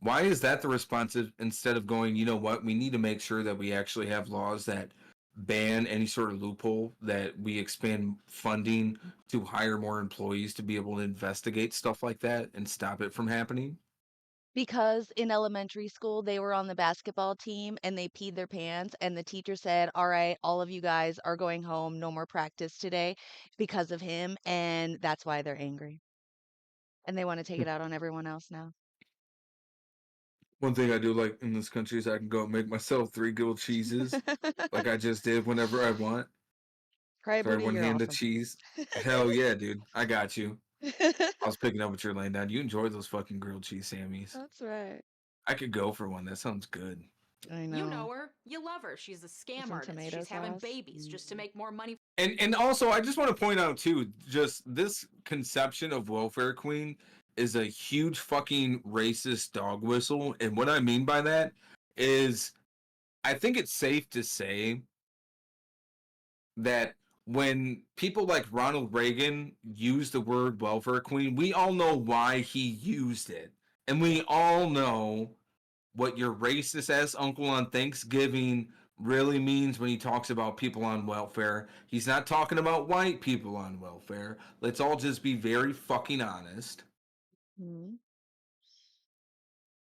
Why is that the response instead of going, you know what, we need to make sure that we actually have laws that ban any sort of loophole, that we expand funding to hire more employees to be able to investigate stuff like that and stop it from happening? Because in elementary school, they were on the basketball team and they peed their pants, and the teacher said, all right, all of you guys are going home, no more practice today because of him. And that's why they're angry. And they want to take it out on everyone else now. One thing I do like in this country is I can go and make myself 3 grilled cheeses like I just did whenever I want. Sorry, Crybaby, one you're hand of awesome. cheese. Hell yeah, dude. I got you. I was picking up what you're laying down. You enjoy those fucking grilled cheese Sammys. That's right. I could go for one. That sounds good. I You know. know her, you love her. She's a scam Some artist. tomato She's having sauce. babies just to make more money. And also, I just want to point out too, just this conception of welfare queen is a huge fucking racist dog whistle. And what I mean by that is, I think it's safe to say that when people like Ronald Reagan use the word welfare queen, we all know why he used it. And we all know what your racist ass uncle on Thanksgiving really means when he talks about people on welfare. He's not talking about white people on welfare. Let's all just be very fucking honest. Mhm.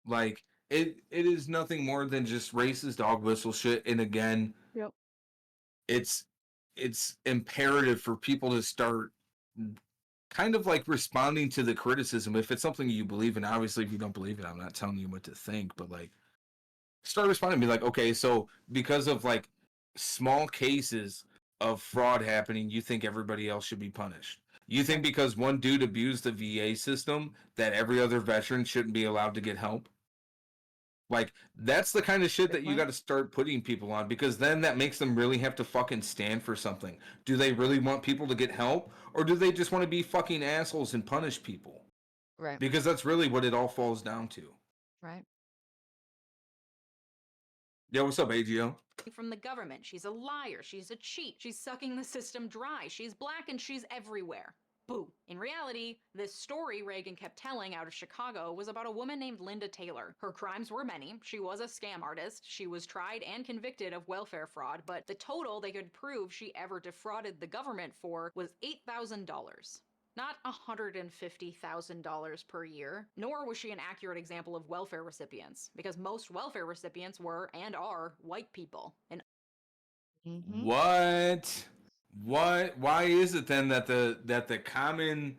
Like it is nothing more than just racist dog whistle shit. And again, Yep. it's imperative for people to start kind of like responding to the criticism. If it's something you believe in, obviously if you don't believe it, I'm not telling you what to think, but like start responding, be like, okay, so because of like small cases of fraud happening, you think everybody else should be punished. You think because one dude abused the VA system that every other veteran shouldn't be allowed to get help? Like, that's the kind of shit Good that you point. got to start putting people on, because then that makes them really have to fucking stand for something. Do they really want people to get help, or do they just want to be fucking assholes and punish people? Right. Because that's really what it all falls down to. Right. Yo, what's up, AGO? From the government. She's a liar. She's a cheat. She's sucking the system dry. She's black and she's everywhere. Boo. In reality, this story Reagan kept telling out of Chicago was about a woman named Linda Taylor. Her crimes were many. She was a scam artist. She was tried and convicted of welfare fraud, but the total they could prove she ever defrauded the government for was $8,000. Not $150,000 per year, nor was she an accurate example of welfare recipients, because most welfare recipients were and are white people. And Mm-hmm. What? Why is it then that the common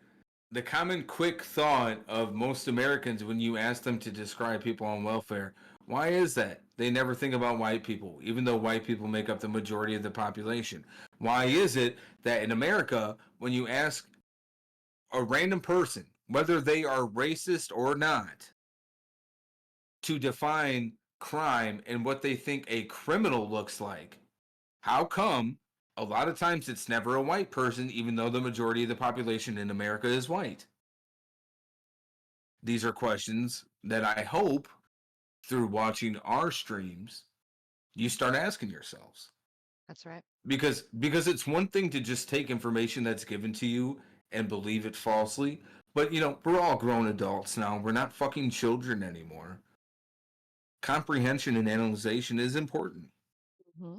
quick thought of most Americans when you ask them to describe people on welfare, why is that? They never think about white people, even though white people make up the majority of the population. Why is it that in America, when you ask a random person, whether they are racist or not, to define crime and what they think a criminal looks like, how come a lot of times it's never a white person, even though the majority of the population in America is white? These are questions that I hope through watching our streams, you start asking yourselves. That's right. Because it's one thing to just take information that's given to you and believe it falsely. But, you know, we're all grown adults now. We're not fucking children anymore. Comprehension and analyzation is important. Mm-hmm.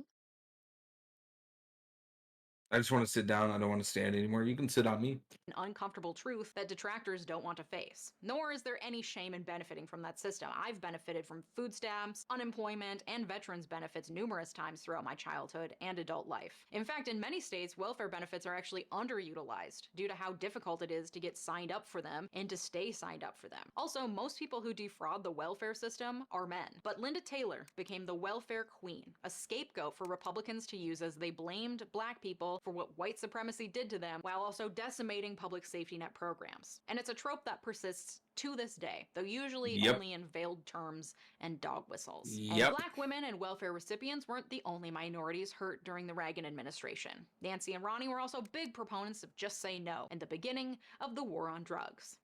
I just want to sit down. I don't want to stand anymore. You can sit on me. an uncomfortable truth that detractors don't want to face. Nor is there any shame in benefiting from that system. I've benefited from food stamps, unemployment, and veterans benefits numerous times throughout my childhood and adult life. In fact, in many states, welfare benefits are actually underutilized due to how difficult it is to get signed up for them and to stay signed up for them. Also, most people who defraud the welfare system are men. But Linda Taylor became the welfare queen, a scapegoat for Republicans to use as they blamed black people for what white supremacy did to them while also decimating public safety net programs. And it's a trope that persists to this day, though usually only in veiled terms and dog whistles. And black women and welfare recipients weren't the only minorities hurt during the Reagan administration. Nancy and Ronnie were also big proponents of Just Say No and the beginning of the war on drugs.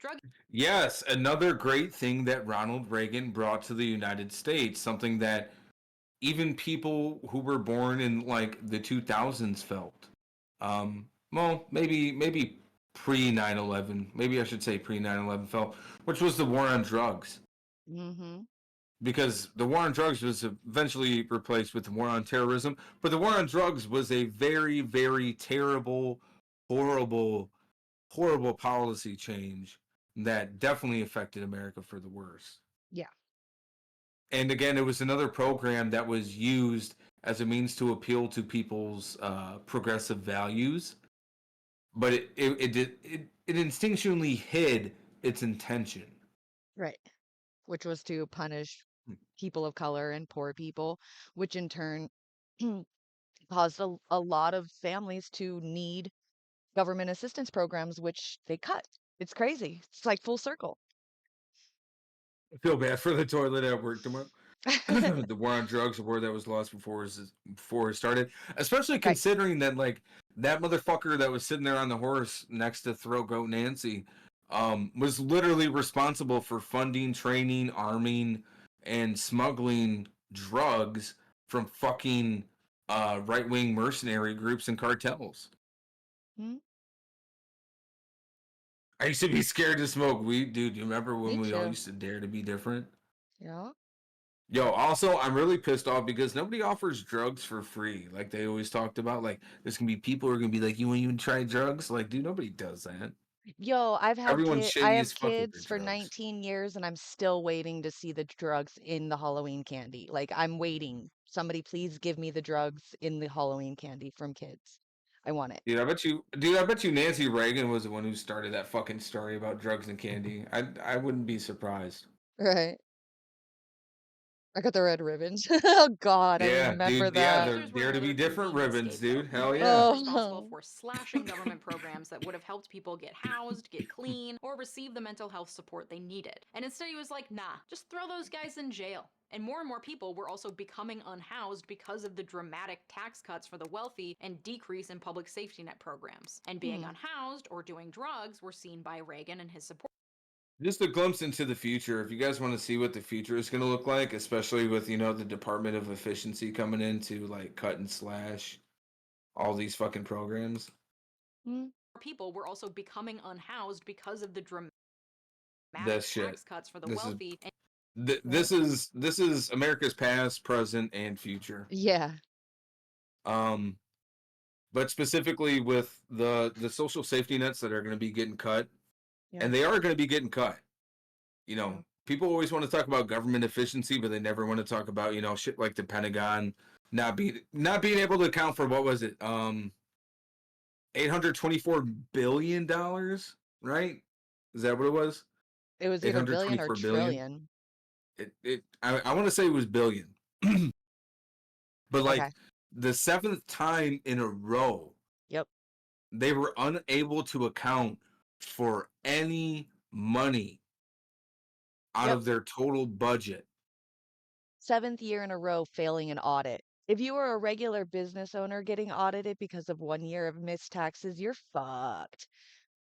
Yes, another great thing that Ronald Reagan brought to the United States, something that even people who were born in like the 2000s felt. Well, maybe pre 9/11, maybe I should say pre 9/11 felt, which was the war on drugs. Mm-hmm. Because the war on drugs was eventually replaced with the war on terrorism, but the war on drugs was a very, very terrible, horrible, horrible policy change that definitely affected America for the worse. Yeah. And again, it was another program that was used as a means to appeal to people's progressive values, but it instinctually hid its intention. Right. Which was to punish people of color and poor people, which in turn caused a lot of families to need government assistance programs, which they cut. It's crazy. It's like full circle. I feel bad for the toilet at work tomorrow. The war on drugs, a war that was lost before it started. Especially considering that like that motherfucker that was sitting there on the horse next to Throat Goat Nancy was literally responsible for funding, training, arming, and smuggling drugs from fucking right-wing mercenary groups and cartels. Hmm? I used to be scared to smoke weed, dude. Do you remember when Me we all too. used to dare to be different? Yeah. Yo, also, I'm really pissed off because nobody offers drugs for free. Like they always talked about, like there's gonna be people who are gonna be like, "You want to even try drugs?" Like, dude, nobody does that. Yo, Everyone's I shady as have fuck with their kids for drugs. 19 years and I'm still waiting to see the drugs in the Halloween candy. Like I'm waiting. Somebody please give me the drugs in the Halloween candy from kids. I want it. Dude, I bet you Nancy Reagan was the one who started that fucking story about drugs and candy. I wouldn't be surprised. Right. I got the red ribbons. Oh God, I Yeah, remember dude. Yeah, that. they're Doctors were dare to be another different convenient ribbons, scapegoat. dude. Hell Reagan was yeah. responsible Oh. for slashing government programs that would have helped people get housed, get clean, or receive the mental health support they needed. And instead he was like, nah, just throw those guys in jail. And more people were also becoming unhoused because of the dramatic tax cuts for the wealthy and decrease in public safety net programs. And being Hmm. unhoused or doing drugs were seen by Reagan and his supporters Just a glimpse into the future. If you guys want to see what the future is going to look like, especially with, the Department of Efficiency coming in to like cut and slash all these fucking programs. Hmm. people were also becoming unhoused because of the dramatic That's shit. tax cuts for the This is wealthy and Yep. this is America's past, present, and future. Yeah. Um, but specifically with the social safety nets that are going to be getting cut, Yep. and they are going to be getting cut. Yep. People always want to talk about government efficiency, but they never want to talk about shit like the Pentagon not being able to account for what was it $824 billion, right? Is that what it was? It was Eight either hundred billion or twenty-four billion. trillion. I want to say it was billion, but like Okay. the seventh time in a row, Yep. they were unable to account for any money out Yep. of their total budget. 7th year in a row failing an audit. If you were a regular business owner getting audited because of 1 year of missed taxes, you're fucked.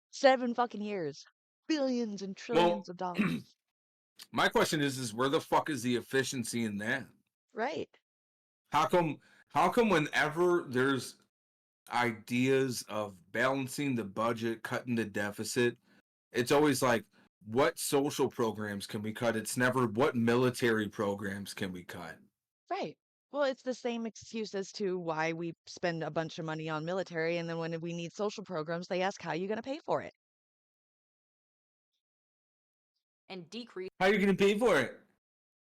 7 fucking years. Billions and Well, trillions of dollars. my question is where the fuck is the efficiency in that? Right. How come how come whenever there's ideas of balancing the budget, cutting the deficit, it's always like what social programs can we cut? It's never what military programs can we cut. Right. Well, it's the same excuse as to why we spend a bunch of money on military, and then when we need social programs, they ask how you going to pay for it. decrease How are you gonna pay for it?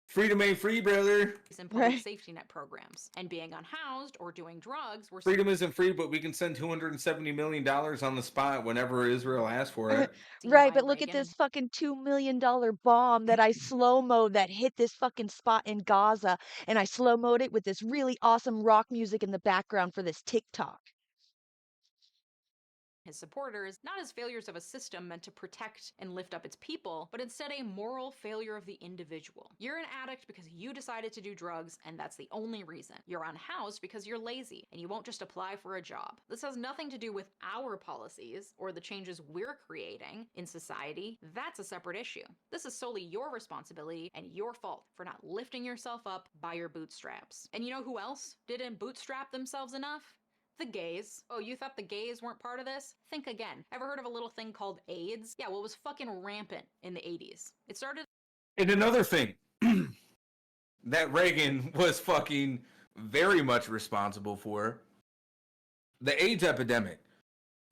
Freedom ain't free, brother. in public Right. safety net programs. And being unhoused or doing drugs were Freedom isn't free, but we can send $270 million on the spot whenever Israel asks for it. seen Right, by but look at Reagan and this fucking $2 million bomb that I slow-moed that hit this fucking spot in Gaza, and I slow-moed it with this really awesome rock music in the background for this TikTok. his supporters, not as failures of a system meant to protect and lift up its people, but instead a moral failure of the individual. You're an addict because you decided to do drugs, and that's the only reason. You're unhoused because you're lazy, and you won't just apply for a job. This has nothing to do with our policies or the changes we're creating in society. That's a separate issue. This is solely your responsibility and your fault for not lifting yourself up by your bootstraps. And you know who else didn't bootstrap themselves enough? The gays. Oh, you thought the gays weren't part of this? Think again. Ever heard of a little thing called AIDS? Yeah, well, it was fucking rampant in the 80s. It started. And another thing that Reagan was fucking very much responsible for the AIDS epidemic.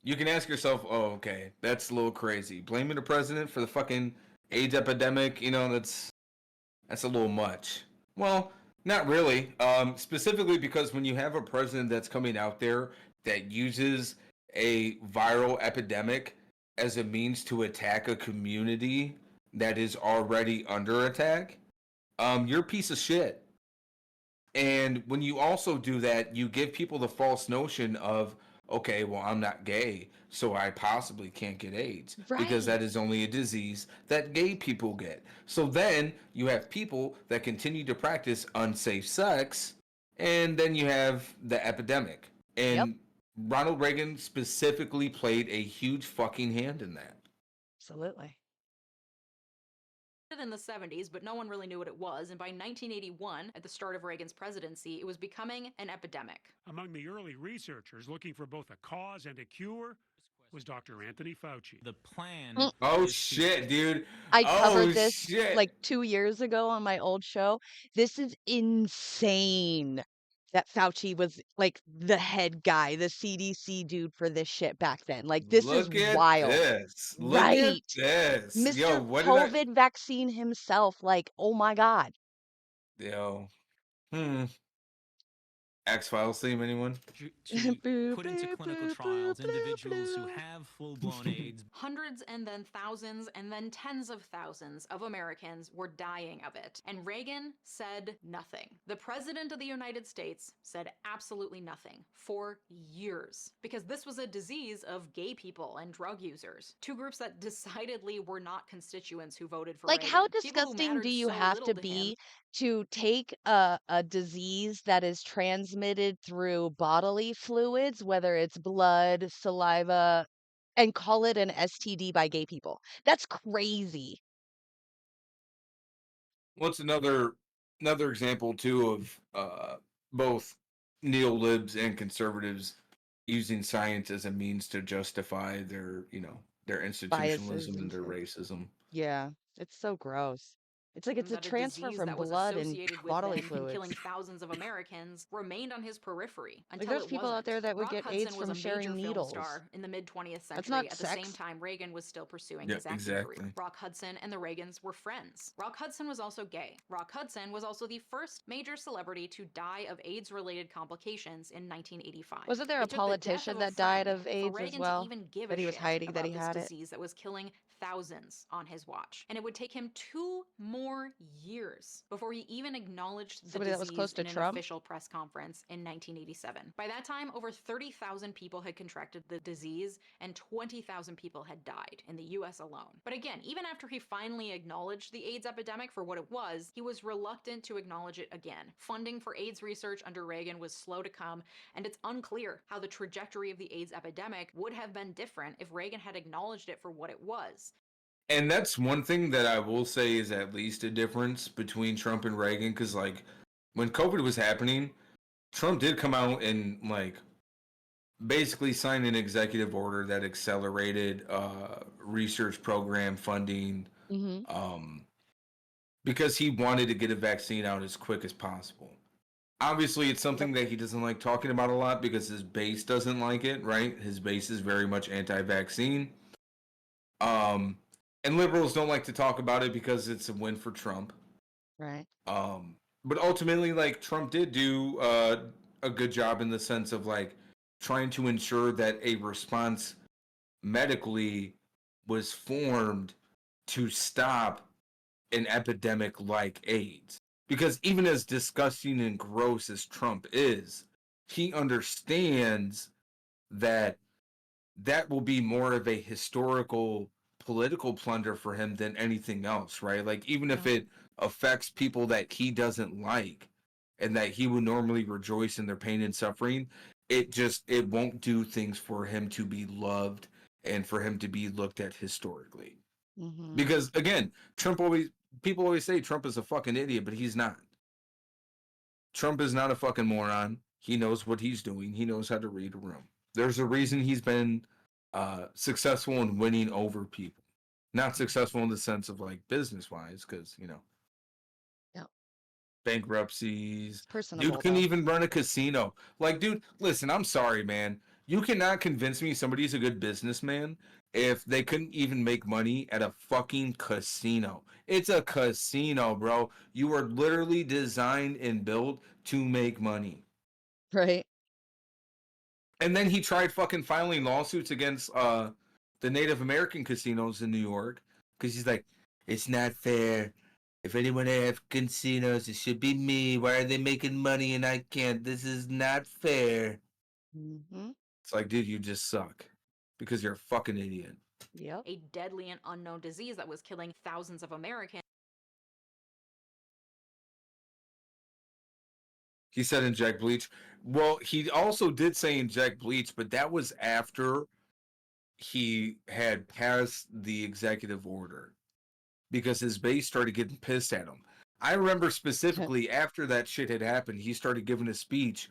You can ask yourself, oh, okay, that's a little crazy. Blaming the president for the fucking AIDS epidemic, that's a little much. Well, not really. Specifically because when you have a president that's coming out there that uses a viral epidemic as a means to attack a community that is already under attack, you're a piece of shit. And when you also do that, you give people the false notion of, okay, well, I'm not gay, so I possibly can't get AIDS because Right. that is only a disease that gay people get. So then you have people that continue to practice unsafe sex, and then you have the epidemic. Yep. And Ronald Reagan specifically played a huge fucking hand in that. Absolutely. in the 70s, but no one really knew what it was, and by 1981, at the start of Reagan's presidency, it was becoming an epidemic. Among the early researchers looking for both a cause and a cure was Dr. Anthony Fauci. The plan. Oh shit, dude. I Oh covered this shit. like 2 years ago on my old show. This is insane that Fauci was like the head guy, the CDC dude for this shit back then. Like, this is Look at wild. this. Look at Right. this. Yo, Mr. what did I COVID vaccine himself. Like, oh my God. Yo. X-Files theme, anyone? To put into clinical trials individuals who have full-blown AIDS. Hundreds and then thousands and then tens of thousands of Americans were dying of it. And Reagan said nothing. The President of the United States said absolutely nothing for years. Because this was a disease of gay people and drug users. Two groups that decidedly were not constituents who voted for Like, Reagan. how People who disgusting mattered do you so have little to to him. be to take a disease that is transmitted through bodily fluids, whether it's blood, saliva, and call it an STD by gay people? That's crazy. What's another example too of both neolibs and conservatives using science as a means to justify their, their institutionalism and and their shit. racism. Yeah, it's so gross. It's like it's a That a transfer disease from that was blood and associated with bodily them and fluids. killing thousands of Americans remained on his periphery Like, until there's it people wasn't. out there that would Rock get Hudson AIDS was from a major sharing film needles. star in the mid-20th That's century not at the same sex. time Reagan was still pursuing Yeah, his acting exactly. career. Rock Hudson and the Reagans were friends. Rock Hudson was also gay. Rock Hudson was also the first major celebrity to die of AIDS-related complications in 1985. Wasn't there It a took the death politician of a that died friend of for AIDS as Reagan well? to even give That a he was shit hiding that about he this had it? disease that was killing thousands on his watch. And it would take him 2 more years before he even acknowledged the Somebody that was close disease to in an Trump? official press conference in 1987. By that time, over 30,000 people had contracted the disease and 20,000 people had died in the US alone. But again, even after he finally acknowledged the AIDS epidemic for what it was, he was reluctant to acknowledge it again. Funding for AIDS research under Reagan was slow to come, and it's unclear how the trajectory of the AIDS epidemic would have been different if Reagan had acknowledged it for what it was. And that's one thing that I will say is at least a difference between Trump and Reagan, because like when COVID was happening, Trump did come out and like basically sign an executive order that accelerated research program funding Mm-hmm. because he wanted to get a vaccine out as quick as possible. Obviously, it's something that he doesn't like talking about a lot because his base doesn't like it, right? His base is very much anti-vaccine. And liberals don't like to talk about it because it's a win for Trump. Right. But ultimately, like Trump did do a good job in the sense of like trying to ensure that a response medically was formed to stop an epidemic like AIDS. Because even as disgusting and gross as Trump is, he understands that that will be more of a historical political plunder for him than anything else, right? Like even if it affects people that he doesn't like and that he would normally rejoice in their pain and suffering, it won't do things for him to be loved and for him to be looked at historically. Mm-hmm. Because again, people always say Trump is a fucking idiot, but he's not. Trump is not a fucking moron. He knows what he's doing. He knows how to read a room. There's a reason he's been successful in winning over people. Not successful in the sense of like business wise, because bankruptcies. Personable, Dude can though. even run a casino. Like, dude, listen, I'm sorry, man. You cannot convince me somebody's a good businessman if they couldn't even make money at a fucking casino. It's a casino, bro. You are literally designed and built to make money. Right. And then he tried fucking filing lawsuits against the Native American casinos in New York because he's like, it's not fair. If anyone have casinos, it should be me. Why are they making money and I can't? This is not fair. Mm-hmm. It's like, dude, you just suck because you're a fucking idiot. Yep. A deadly and unknown disease that was killing thousands of Americans. He said inject bleach. Well, he also did say inject bleach, but that was after he had passed the executive order. because his base started getting pissed at him. I remember specifically after that shit had happened, he started giving a speech.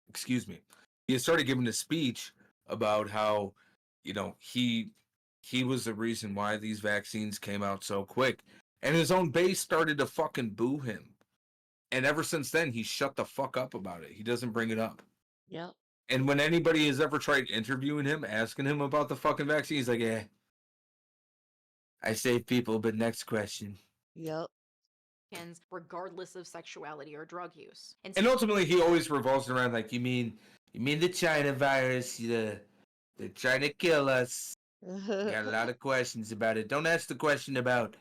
Excuse me. He had started giving a speech about how, he was the reason why these vaccines came out so quick. And his own base started to fucking boo him. And ever since then, he shut the fuck up about it. He doesn't bring it up. Yep. And when anybody has ever tried interviewing him, asking him about the fucking vaccine, he's like, "Yeah, I save people, but next question." Yep. Regardless of sexuality or drug use. And ultimately, he always revolves around like, you mean the China virus? They're trying to kill us. Got a lot of questions about it. Don't ask the question about,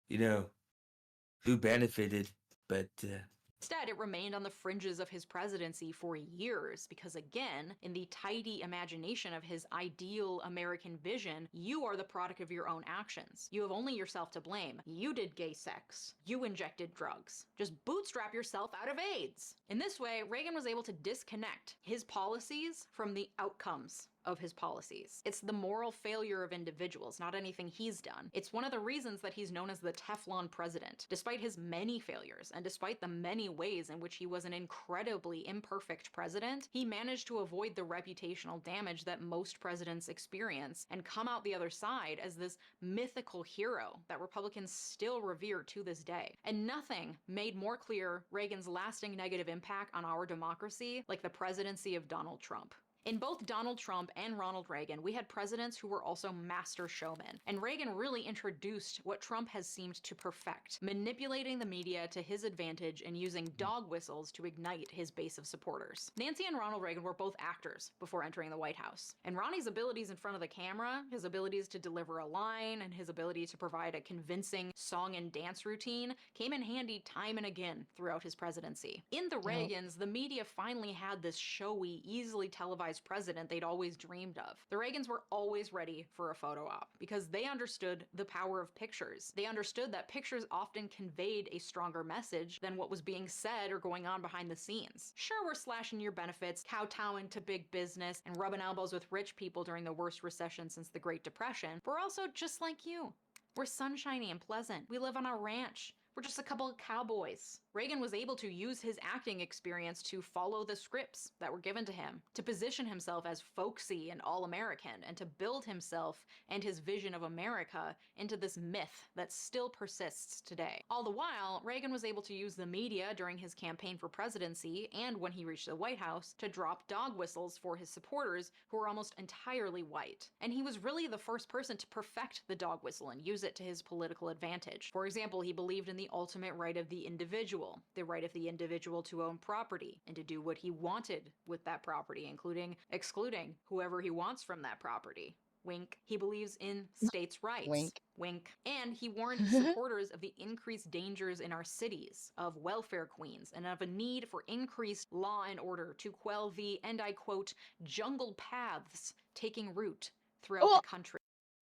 who benefited, but Instead, it remained on the fringes of his presidency for years because, again, in the tidy imagination of his ideal American vision, you are the product of your own actions. You have only yourself to blame. You did gay sex. You injected drugs. Just bootstrap yourself out of AIDS. In this way, Reagan was able to disconnect his policies from the outcomes of his policies. It's the moral failure of individuals, not anything he's done. It's one of the reasons that he's known as the Teflon president. Despite his many failures, and despite the many ways in which he was an incredibly imperfect president, he managed to avoid the reputational damage that most presidents experience and come out the other side as this mythical hero that Republicans still revere to this day. And nothing made more clear Reagan's lasting negative impact on our democracy like the presidency of Donald Trump. In both Donald Trump and Ronald Reagan, we had presidents who were also master showmen. And Reagan really introduced what Trump has seemed to perfect, manipulating the media to his advantage and using dog whistles to ignite his base of supporters. Nancy and Ronald Reagan were both actors before entering the White House. And Ronnie's abilities in front of the camera, his abilities to deliver a line, and his ability to provide a convincing song and dance routine came in handy time and again throughout his presidency. In the Reagans, the media finally had this showy, easily televised president they'd always dreamed of. The Reagans were always ready for a photo op because they understood the power of pictures. They understood that pictures often conveyed a stronger message than what was being said or going on behind the scenes. Sure, we're slashing your benefits, kowtowing to big business, and rubbing elbows with rich people during the worst recession since the Great Depression, but we're also just like you. We're sunshiny and pleasant. We live on a ranch. We're just a couple of cowboys. Reagan was able to use his acting experience to follow the scripts that were given to him, to position himself as folksy and all-American, and to build himself and his vision of America into this myth that still persists today. All the while, Reagan was able to use the media during his campaign for presidency and when he reached the White House to drop dog whistles for his supporters who were almost entirely white. And he was really the first person to perfect the dog whistle and use it to his political advantage. For example, he believed in the ultimate right of the individual, the right of the individual to own property and to do what he wanted with that property, including excluding whoever he wants from that property. Wink. He believes in states' rights. Wink. Wink. And he warned his supporters of the increased dangers in our cities, of welfare queens, and of a need for increased law and order to quell the, and I quote, jungle paths taking root throughout the country.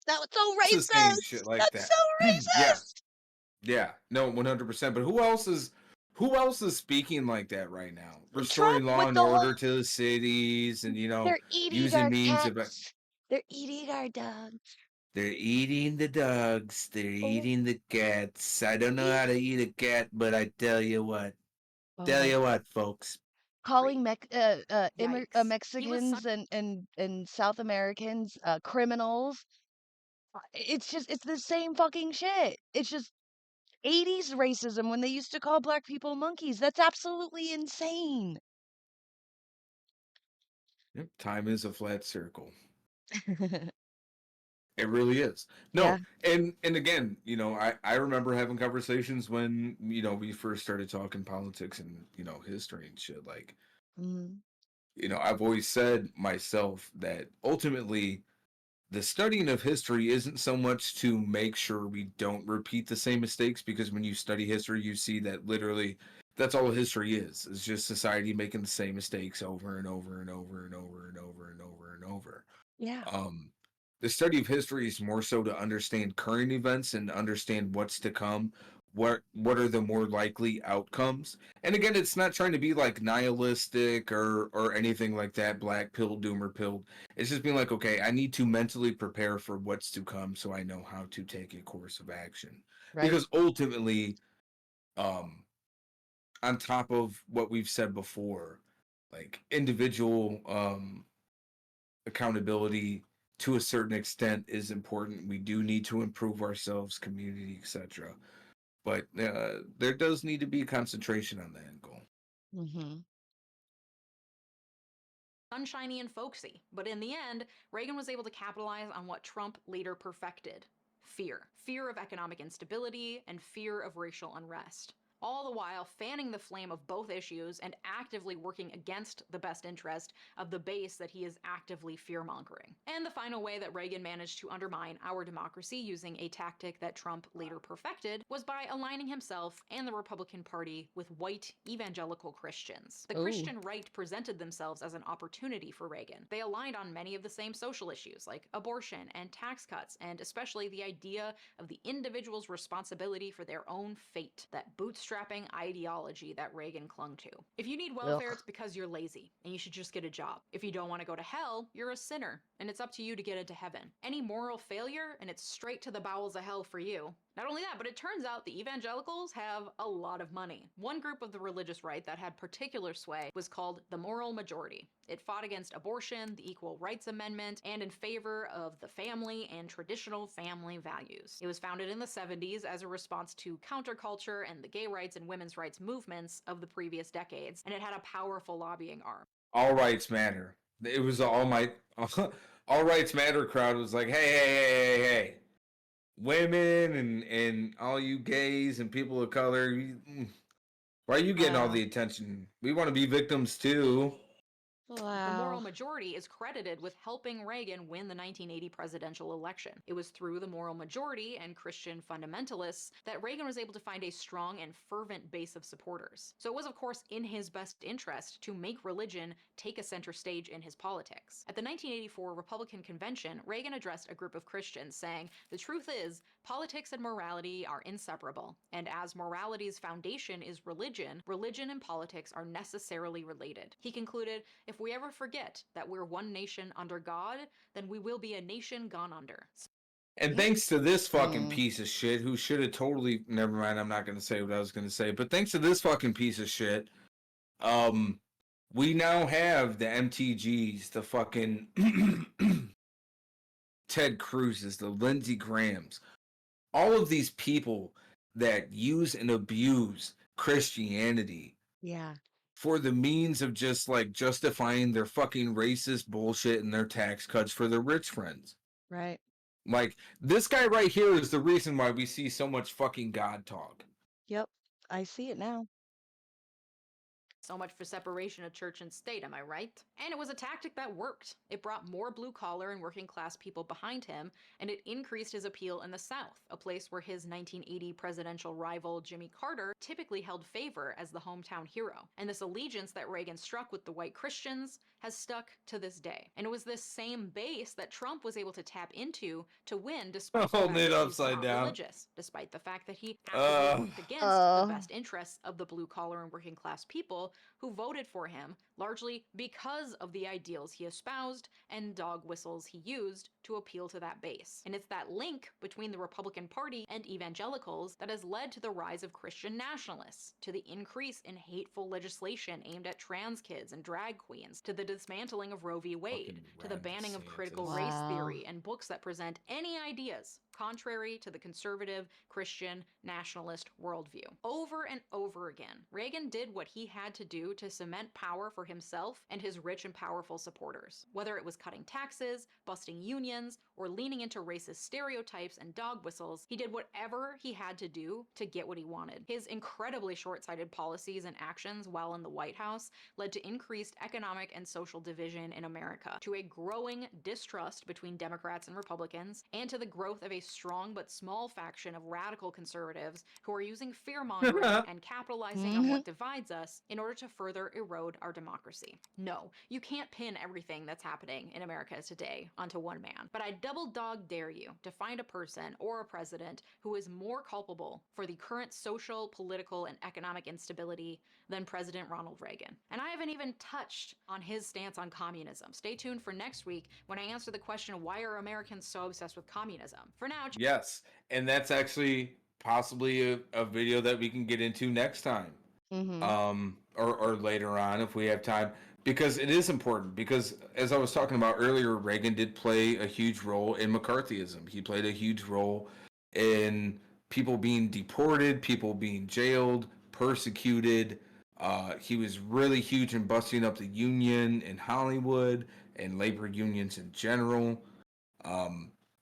That was so racist! Sustain shit like That's that. so racist! Yeah, no, 100%. But who else is speaking like that right now? Restoring law and order to the cities, and they're eating using our means cats. of They're eating our dogs. they're eating the dogs. They're eating the cats. I don't know how to eat a cat, but I tell you what. Tell you what, folks. Calling Mexicans and South Americans criminals. It's the same fucking shit. It's just 80s racism when they used to call black people monkeys. That's absolutely insane. Yep, time is a flat circle. It really is. No, and again, I remember having conversations when, we first started talking politics and, history and shit. Like, I've always said myself that ultimately the studying of history isn't so much to make sure we don't repeat the same mistakes, because when you study history, you see that literally that's all history is. It's just society making the same mistakes over and over and over and over and over and over and over. Yeah. The study of history is more so to understand current events and understand what's to come, what are the more likely outcomes. And again, it's not trying to be like nihilistic or anything like that, black pill, doomer pill. It's just being like, okay, I need to mentally prepare for what's to come so I know how to take a course of action. Right. Because ultimately, on top of what we've said before, like individual accountability to a certain extent is important. We do need to improve ourselves, community, etc. But there does need to be concentration on the end goal. Mm-hmm. Sunshiny and folksy, but in the end, Reagan was able to capitalize on what Trump later perfected: fear. Fear of economic instability and fear of racial unrest. All the while fanning the flame of both issues and actively working against the best interest of the base that he is actively fear-mongering. And the final way that Reagan managed to undermine our democracy using a tactic that Trump later perfected was by aligning himself and the Republican Party with white evangelical Christians. The Ooh. Christian right presented themselves as an opportunity for Reagan. They aligned on many of the same social issues like abortion and tax cuts, and especially the idea of the individual's responsibility for their own fate, that bootstrapping ideology that Reagan clung to. If you need welfare, Ugh. it's because you're lazy and you should just get a job. If you don't want to go to hell, you're a sinner and it's up to you to get into heaven. Any moral failure and it's straight to the bowels of hell for you. Not only that, but it turns out the evangelicals have a lot of money. One group of the religious right that had particular sway was called the Moral Majority. It fought against abortion, the Equal Rights Amendment, and in favor of the family and traditional family values. It was founded in the 70s as a response to counterculture and the gay rights and women's rights movements of the previous decades, and it had a powerful lobbying arm. All rights matter. It was all rights matter crowd was like, hey. Women and all you gays and people of color, why are you getting all the attention? We want to be victims too. Wow. The Moral Majority is credited with helping Reagan win the 1980 presidential election. It was through the Moral Majority and Christian fundamentalists that Reagan was able to find a strong and fervent base of supporters. So it was, of course, in his best interest to make religion take a center stage in his politics. At the 1984 Republican convention, Reagan addressed a group of Christians saying, "The truth is, politics and morality are inseparable, and as morality's foundation is religion, religion and politics are necessarily related." He concluded, "If we ever forget that we're one nation under God, then we will be a nation gone under." And thanks to this fucking piece of shit who should have totally, never mind, I'm not going to say what I was going to say, but thanks to this fucking piece of shit, we now have the MTGs, the fucking Ted Cruz's, the Lindsey Grahams, all of these people that use and abuse Christianity. Yeah. For the means of just like justifying their fucking racist bullshit and their tax cuts for their rich friends. Right. Like, this guy right here is the reason why we see so much fucking God talk. Yep. I see it now. So much for separation of church and state, am I right? And it was a tactic that worked. It brought more blue-collar and working-class people behind him, and it increased his appeal in the South, a place where his 1980 presidential rival Jimmy Carter typically held favor as the hometown hero. And this allegiance that Reagan struck with the white Christians has stuck to this day. And it was this same base that Trump was able to tap into to win, despite the fact that he's not religious, despite the fact that he actively worked against the best interests of the blue-collar and working-class people who voted for him, largely because of the ideals he espoused and dog whistles he used to appeal to that base. And it's that link between the Republican Party and evangelicals that has led to the rise of Christian nationalists, to the increase in hateful legislation aimed at trans kids and drag queens, to the dismantling of Roe v. Wade, to the banning of critical race theory and books that present any ideas contrary to the conservative, Christian, nationalist worldview. Over and over again, Reagan did what he had to do to cement power for himself and his rich and powerful supporters. Whether it was cutting taxes, busting unions, or leaning into racist stereotypes and dog whistles, he did whatever he had to do to get what he wanted. His incredibly short-sighted policies and actions while in the White House led to increased economic and social division in America, to a growing distrust between Democrats and Republicans, and to the growth of a strong but small faction of radical conservatives who are using fear-mongering and capitalizing on what divides us in order to further erode our democracy. No, you can't pin everything that's happening in America today onto one man, but I double dog dare you to find a person or a president who is more culpable for the current social, political, and economic instability than President Ronald Reagan. And I haven't even touched on his stance on communism. Stay tuned for next week when I answer the question, why are Americans so obsessed with communism? For now, Yes, and that's actually possibly a video that we can get into next time. Or later on if we have time, because it is important, because as I was talking about earlier, Reagan did play a huge role in McCarthyism. He played a huge role in people being deported, people being jailed, persecuted. He was really huge in busting up the union in Hollywood and labor unions in general.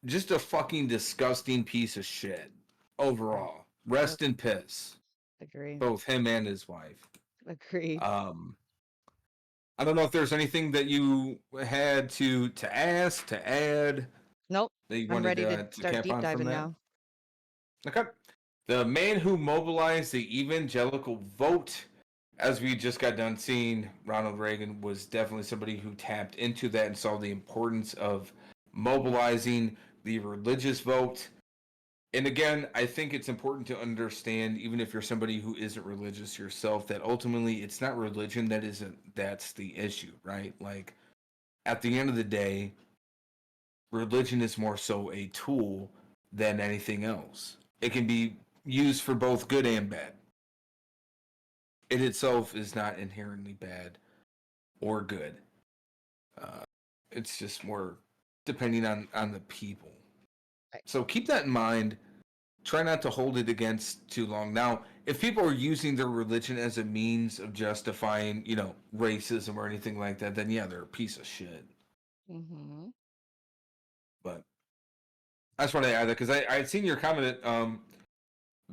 Just a fucking disgusting piece of shit overall. Rest in piss. Agree. Both him and his wife. Agree. I don't know if there's anything that you had to ask, to add. Nope. That you I'm wanted ready to to start cap deep on diving from that? now. Okay. The man who mobilized the evangelical vote, as we just got done seeing, Ronald Reagan was definitely somebody who tapped into that and saw the importance of mobilizing the religious vote. And again, I think it's important to understand, even if you're somebody who isn't religious yourself, that ultimately it's not religion that's the issue, right? Like, at the end of the day, religion is more so a tool than anything else. It can be used for both good and bad. It itself is not inherently bad or good. It's just more depending on the people. So keep that in mind. Try not to hold it against too long. Now, if people are using their religion as a means of justifying, racism or anything like that, then yeah, they're a piece of shit. But I just want to add that because I had seen your comment,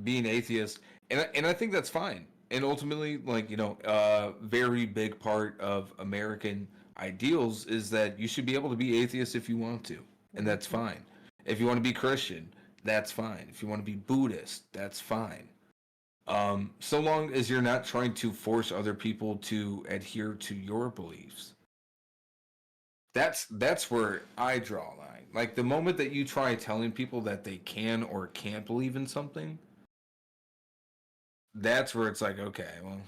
being atheist, and I think that's fine. And ultimately, like, a very big part of American ideals is that you should be able to be atheist if you want to, and that's fine. If you want to be Christian, that's fine. If you want to be Buddhist, that's fine. So long as you're not trying to force other people to adhere to your beliefs. That's where I draw a line. Like, the moment that you try telling people that they can or can't believe in something, that's where it's like, okay, well,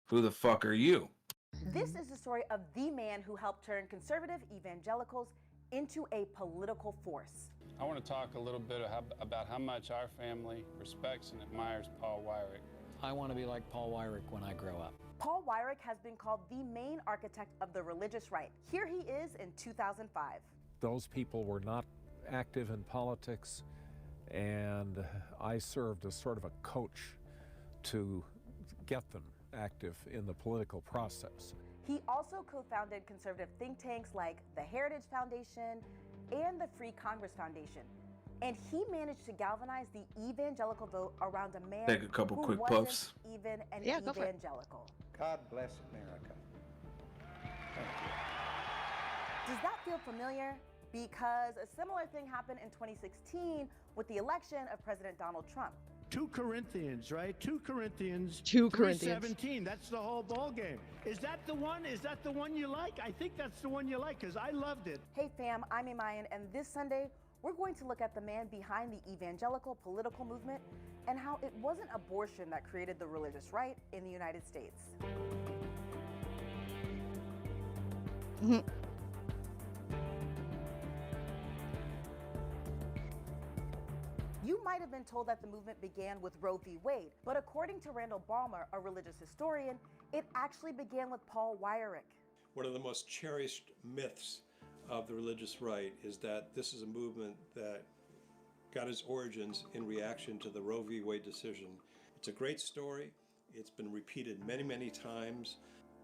who the fuck are you? This is the story of the man who helped turn conservative evangelicals into a political force. I want to talk a little bit about how much our family respects and admires Paul Weyrich. I want to be like Paul Weyrich when I grow up. Paul Weyrich has been called the main architect of the religious right. Here he is in 2005. Those people were not active in politics, and I served as sort of a coach to get them active in the political process. He also co-founded conservative think tanks like the Heritage Foundation and the Free Congress Foundation. And he managed to galvanize the evangelical vote around a man Take a couple who quick wasn't puffs. even an Go for it. evangelical. God bless America. Thank you. Does that feel familiar? Because a similar thing happened in 2016 with the election of President Donald Trump. 2 Corinthians, right? 2 Corinthians. 2 Corinthians. 17. That's the whole ball game. Is that the one? Is that the one you like? I think that's the one you like because I loved it. Hey fam, I'm Imayan, and this Sunday, we're going to look at the man behind the evangelical political movement and how it wasn't abortion that created the religious right in the United States. You might have been told that the movement began with Roe v. Wade, but according to Randall Ballmer, a religious historian, it actually began with Paul Weyrich. One of the most cherished myths of the religious right is that this is a movement that got its origins in reaction to the Roe v. Wade decision. It's a great story. It's been repeated many, many times.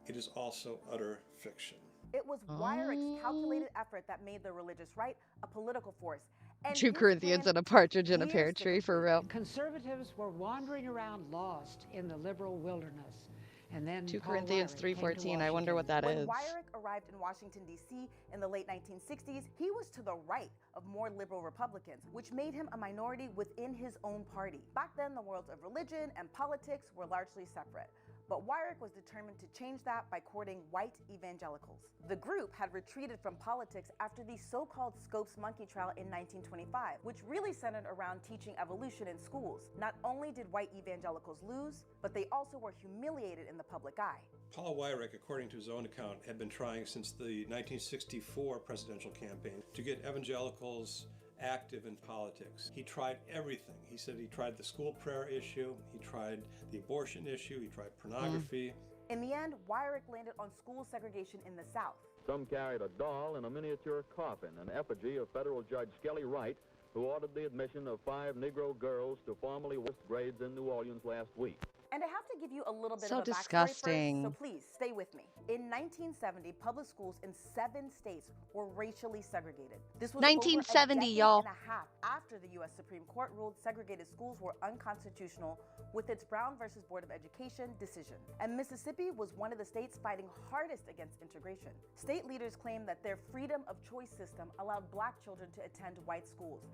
It is also utter fiction. It was Weyrich's calculated effort that made the religious right a political force. And 2 his Corinthians plan and a partridge in a years pear to tree, for complete. real. Conservatives were wandering around lost in the liberal wilderness. And then 2 Paul Corinthians Weyrich came to 3:14. I wonder what that When is. Weyrich arrived in Washington, D.C. in the late 1960s, he was to the right of more liberal Republicans, which made him a minority within his own party. Back then, the worlds of religion and politics were largely separate. But Weyrich was determined to change that by courting white evangelicals. The group had retreated from politics after the so-called Scopes monkey trial in 1925, which really centered around teaching evolution in schools. Not only did white evangelicals lose, but they also were humiliated in the public eye. Paul Weyrich, according to his own account, had been trying since the 1964 presidential campaign to get evangelicals active in politics. He tried everything. He said he tried the school prayer issue, he tried the abortion issue, he tried pornography. In the end, Weyrich landed on school segregation in the South. Some carried a doll in a miniature coffin, an effigy of federal Judge Skelly Wright, who ordered the admission of 5 Negro girls to formally worst grades in New Orleans last week. And I have to give you a little bit So of a backstory disgusting. first, so please stay with me. In 1970, public schools in 7 states were racially segregated. This was 1970, over a decade y'all. and a half after the U.S. Supreme Court ruled segregated schools were unconstitutional with its Brown versus Board of Education decision. And Mississippi was one of the states fighting hardest against integration. State leaders claimed that their freedom of choice system allowed black children to attend white schools.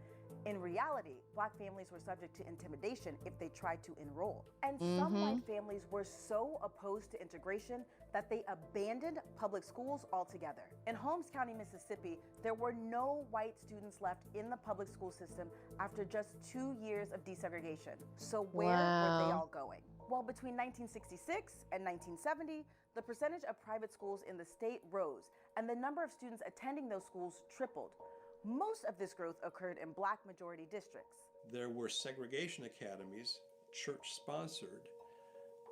In reality, black families were subject to intimidation if they tried to enroll. And some white families were so opposed to integration that they abandoned public schools altogether. In Holmes County, Mississippi, there were no white students left in the public school system after just 2 years of desegregation. So where were they all going? Well, between 1966 and 1970, the percentage of private schools in the state rose, and the number of students attending those schools tripled. Most of this growth occurred in black majority districts. There were segregation academies, church-sponsored,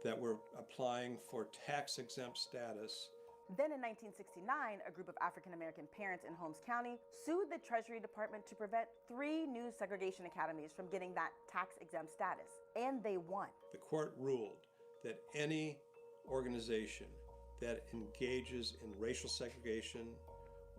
that were applying for tax-exempt status. Then in 1969, a group of African American parents in Holmes County sued the Treasury Department to prevent 3 new segregation academies from getting that tax-exempt status, and they won. The court ruled that any organization that engages in racial segregation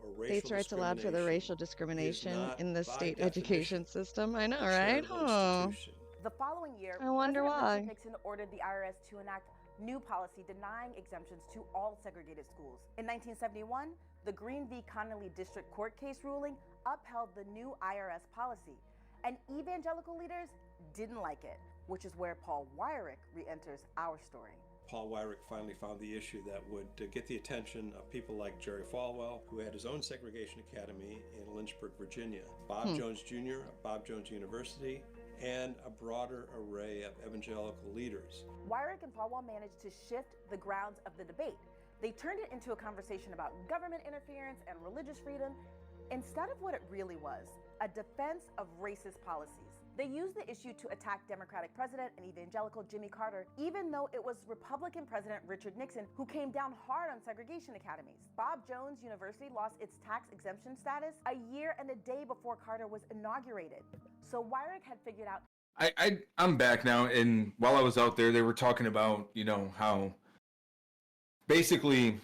or racial States' rights allowed for the racial discrimination in the by state definition education system. I know, a right? charitable Oh. institution. The following year, I wonder President why. Richard Nixon ordered the IRS to enact new policy denying exemptions to all segregated schools. In 1971, the Green v. Connolly District Court case ruling upheld the new IRS policy, and evangelical leaders didn't like it, which is where Paul Weyrich re-enters our story. Paul Weyrich finally found the issue that would get the attention of people like Jerry Falwell, who had his own segregation academy in Lynchburg, Virginia, Bob Jones Jr. of Bob Jones University, and a broader array of evangelical leaders. Weyrich and Falwell managed to shift the grounds of the debate. They turned it into a conversation about government interference and religious freedom instead of what it really was, a defense of racist policies. They used the issue to attack Democratic President and evangelical Jimmy Carter, even though it was Republican President Richard Nixon who came down hard on segregation academies. Bob Jones University lost its tax exemption status a year and a day before Carter was inaugurated. So Weyrich had figured out. I'm back now, and while I was out there, they were talking about, you know, how basically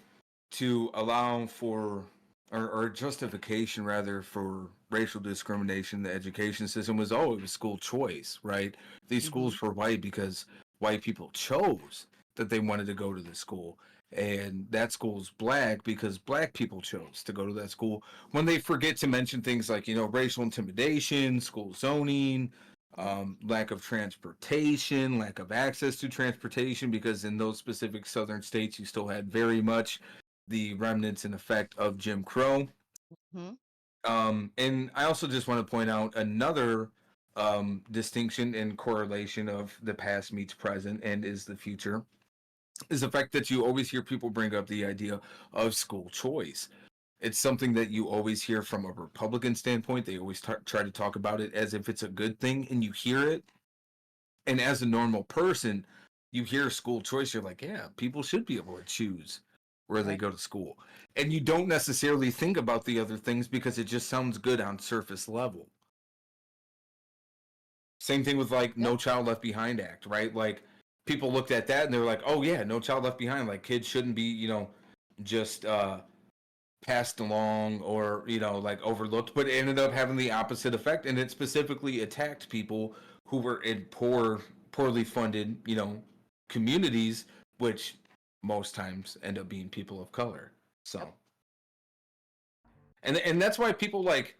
to allow for or justification rather for racial discrimination in the education system was, it was school choice, right? These schools were white because white people chose that they wanted to go to the school, and that school's black because black people chose to go to that school, when they forget to mention things like, you know, racial intimidation, school zoning, lack of transportation, lack of access to transportation, because in those specific southern states you still had very much the remnants and effect of Jim Crow. And I also just want to point out another distinction and correlation of the past meets present and is the future, is the fact that you always hear people bring up the idea of school choice. It's something that you always hear from a Republican standpoint. They always try to talk about it as if it's a good thing, and you hear it. And as a normal person, you hear school choice, you're like, yeah, people should be able to choose where they go to school. And you don't necessarily think about the other things because it just sounds good on surface level. Same thing with like No Child Left Behind Act, right? Like people looked at that and they were like, oh yeah, No Child Left Behind. Like kids shouldn't be, you know, just passed along or, you know, like overlooked, but it ended up having the opposite effect. And it specifically attacked people who were in poorly funded, you know, communities, which most times end up being people of color. So, and that's why people like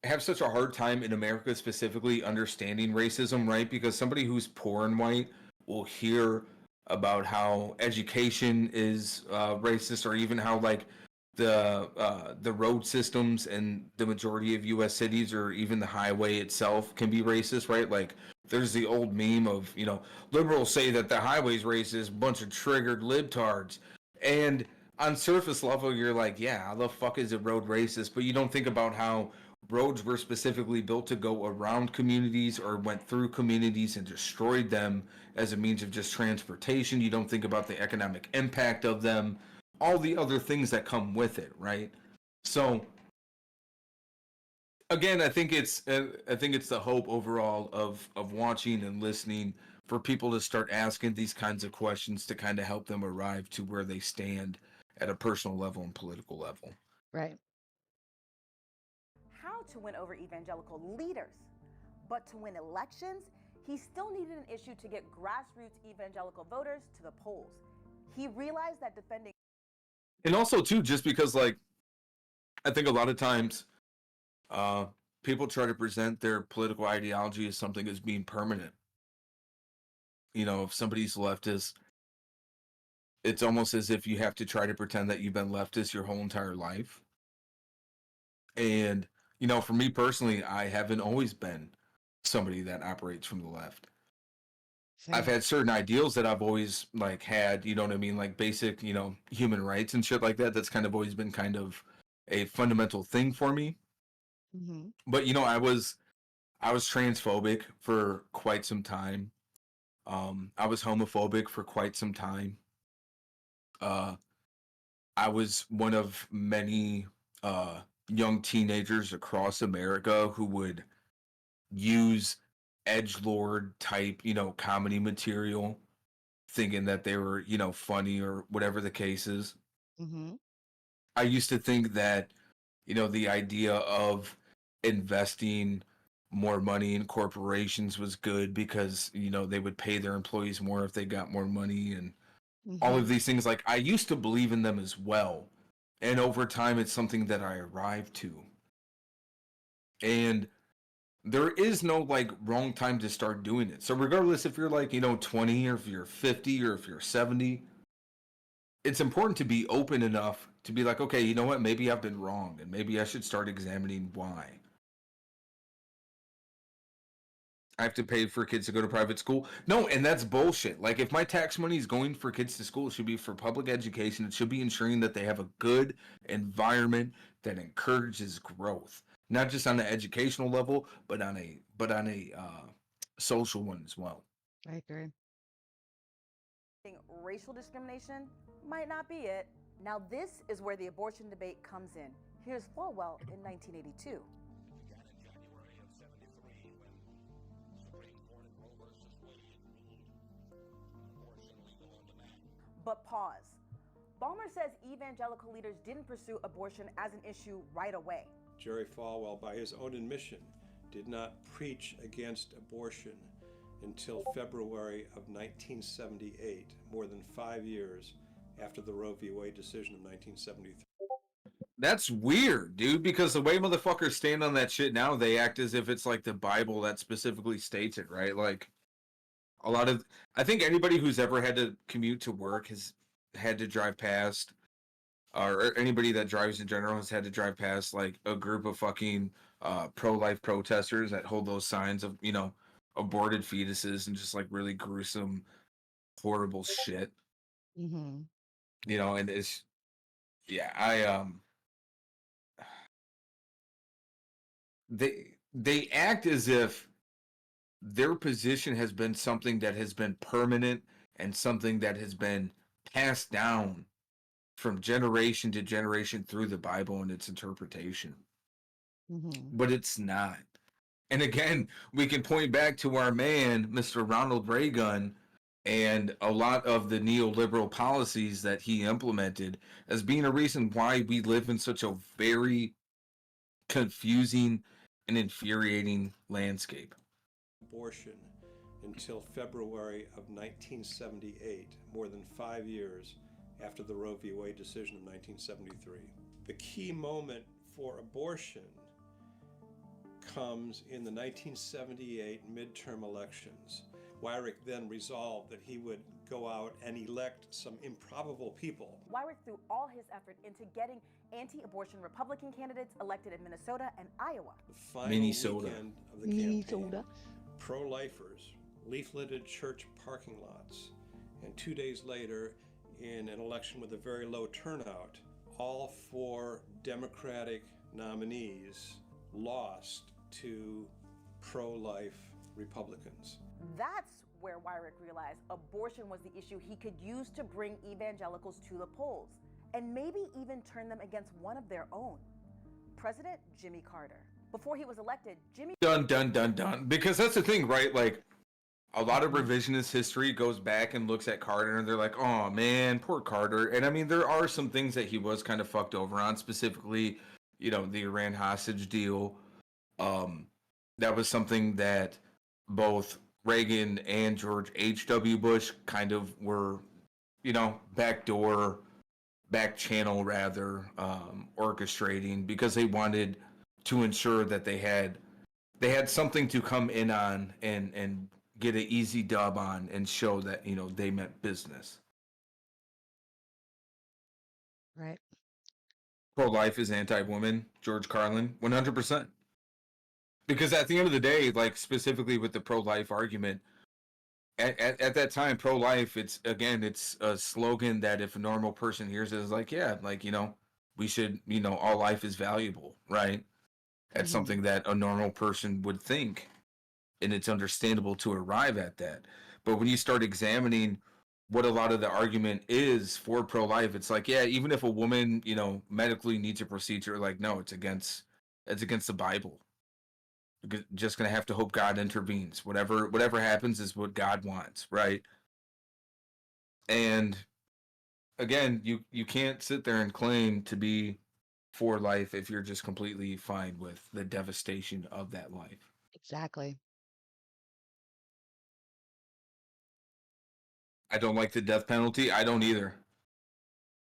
have such a hard time in America specifically understanding racism, right? Because somebody who's poor and white will hear about how education is racist, or even how like the road systems in the majority of U.S. cities, or even the highway itself, can be racist, right? Like, there's the old meme of, liberals say that the highway's racist, bunch of triggered libtards, and on surface level, you're like, yeah, how the fuck is a road racist? But you don't think about how roads were specifically built to go around communities or went through communities and destroyed them as a means of just transportation. You don't think about the economic impact of them, all the other things that come with it, right? So again, I think it's the hope overall of watching and listening for people to start asking these kinds of questions to kind of help them arrive to where they stand at a personal level and political level. Right. How to win over evangelical leaders. But to win elections, he still needed an issue to get grassroots evangelical voters to the polls. He realized that defending... And also, too, just because, like, I think a lot of times people try to present their political ideology as something as being permanent. If somebody's leftist, it's almost as if you have to try to pretend that you've been leftist your whole entire life. And, for me personally, I haven't always been somebody that operates from the left. Same. I've had certain ideals that I've always like had, you know what I mean? Like basic, human rights and shit like that. That's kind of always been kind of a fundamental thing for me. Mm-hmm. But, I was transphobic for quite some time. I was homophobic for quite some time. I was one of many young teenagers across America who would use edgelord type, comedy material, thinking that they were, funny or whatever the case is. Mm-hmm. I used to think that, the idea of investing more money in corporations was good because, they would pay their employees more if they got more money, and all of these things. Like, I used to believe in them as well. And over time, it's something that I arrived to. And there is no like wrong time to start doing it. So regardless if you're like, 20, or if you're 50, or if you're 70, it's important to be open enough to be like, okay, you know what? Maybe I've been wrong, and maybe I should start examining why. I have to pay for kids to go to private school. No, and that's bullshit. Like, if my tax money is going for kids to school, it should be for public education. It should be ensuring that they have a good environment that encourages growth, not just on an educational level, but on a social one as well. I agree. Racial discrimination might not be it. Now this is where the abortion debate comes in. Here's Falwell in 1982. But pause. Balmer says evangelical leaders didn't pursue abortion as an issue right away. Jerry Falwell, by his own admission, did not preach against abortion until February of 1978, more than 5 years after the Roe v. Wade decision of 1973. That's weird, dude, because the way motherfuckers stand on that shit now, they act as if it's like the Bible that specifically states it, right? Like, I think anybody who's ever had to commute to work has had to drive past, or anybody that drives in general has had to drive past like a group of fucking pro-life protesters that hold those signs of, aborted fetuses and just like really gruesome, horrible shit. Mm-hmm. And it's, yeah, they act as if their position has been something that has been permanent and something that has been passed down from generation to generation through the Bible and its interpretation. Mm-hmm. But it's not. And again, we can point back to our man, Mr. Ronald Reagan, and a lot of the neoliberal policies that he implemented as being a reason why we live in such a very confusing and infuriating landscape. Abortion until February of 1978, more than 5 years after the Roe v. Wade decision of 1973. The key moment for abortion comes in the 1978 midterm elections. Weyrich then resolved that he would go out and elect some improbable people. Weyrich threw all his effort into getting anti-abortion Republican candidates elected in Minnesota and Iowa. The final Minnesota. weekend of the campaign, pro-lifers leafleted church parking lots, and 2 days later, in an election with a very low turnout, all 4 Democratic nominees lost to pro-life Republicans. That's where Weyrich realized abortion was the issue he could use to bring evangelicals to the polls, and maybe even turn them against one of their own, President Jimmy Carter. Before he was elected, Jimmy... Dun, dun, dun, dun. Because that's the thing, right? Like, a lot of revisionist history goes back and looks at Carter, and they're like, oh, man, poor Carter. And, I mean, there are some things that he was kind of fucked over on, specifically, you know, the Iran hostage deal. That was something that both Reagan and George H.W. Bush kind of were, you know, back channel rather, orchestrating, because they wanted to ensure that they had something to come in on and get an easy dub on and show that, you know, they meant business. Right. Pro-life is anti-woman, George Carlin, 100%. Because at the end of the day, like specifically with the pro-life argument, at that time, pro-life, it's a slogan that if a normal person hears it, is like, yeah, like, you know, we should, you know, all life is valuable, right? That's something that a normal person would think, and it's understandable to arrive at that. But when you start examining what a lot of the argument is for pro-life, it's like, yeah, even if a woman, you know, medically needs a procedure, like, no, it's against the Bible. You're just gonna have to hope God intervenes. Whatever happens is what God wants, right? And again, you can't sit there and claim to be for life if you're just completely fine with the devastation of that life. Exactly. I don't like the death penalty. I don't either.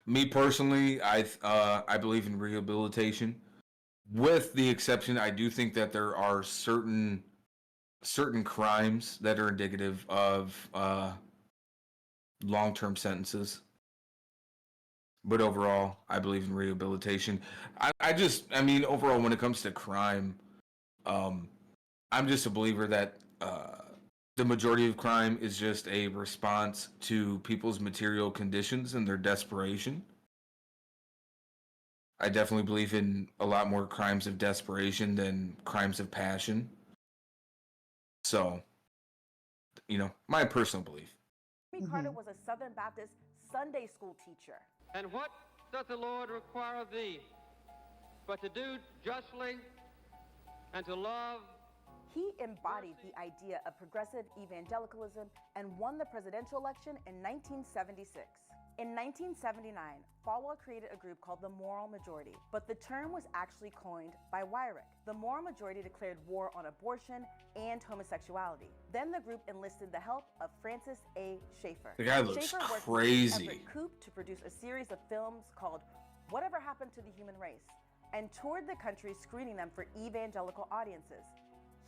Me personally, I believe in rehabilitation. With the exception, I do think that there are certain crimes that are indicative of long-term sentences. But overall, I believe in rehabilitation. I mean, overall, when it comes to crime, I'm just a believer that the majority of crime is just a response to people's material conditions and their desperation. I definitely believe in a lot more crimes of desperation than crimes of passion. So, you know, my personal belief. Jimmy Carter was a Southern Baptist Sunday school teacher. And what doth the Lord require of thee, but to do justly and to love? He embodied the idea of progressive evangelicalism and won the presidential election in 1976. In 1979, Falwell created a group called the Moral Majority, but the term was actually coined by Weyrich. The Moral Majority declared war on abortion and homosexuality. Then the group enlisted the help of Francis A. Schaeffer. The guy looks Schaeffer worked crazy. with Everett Koop to produce a series of films called Whatever Happened to the Human Race, and toured the country screening them for evangelical audiences.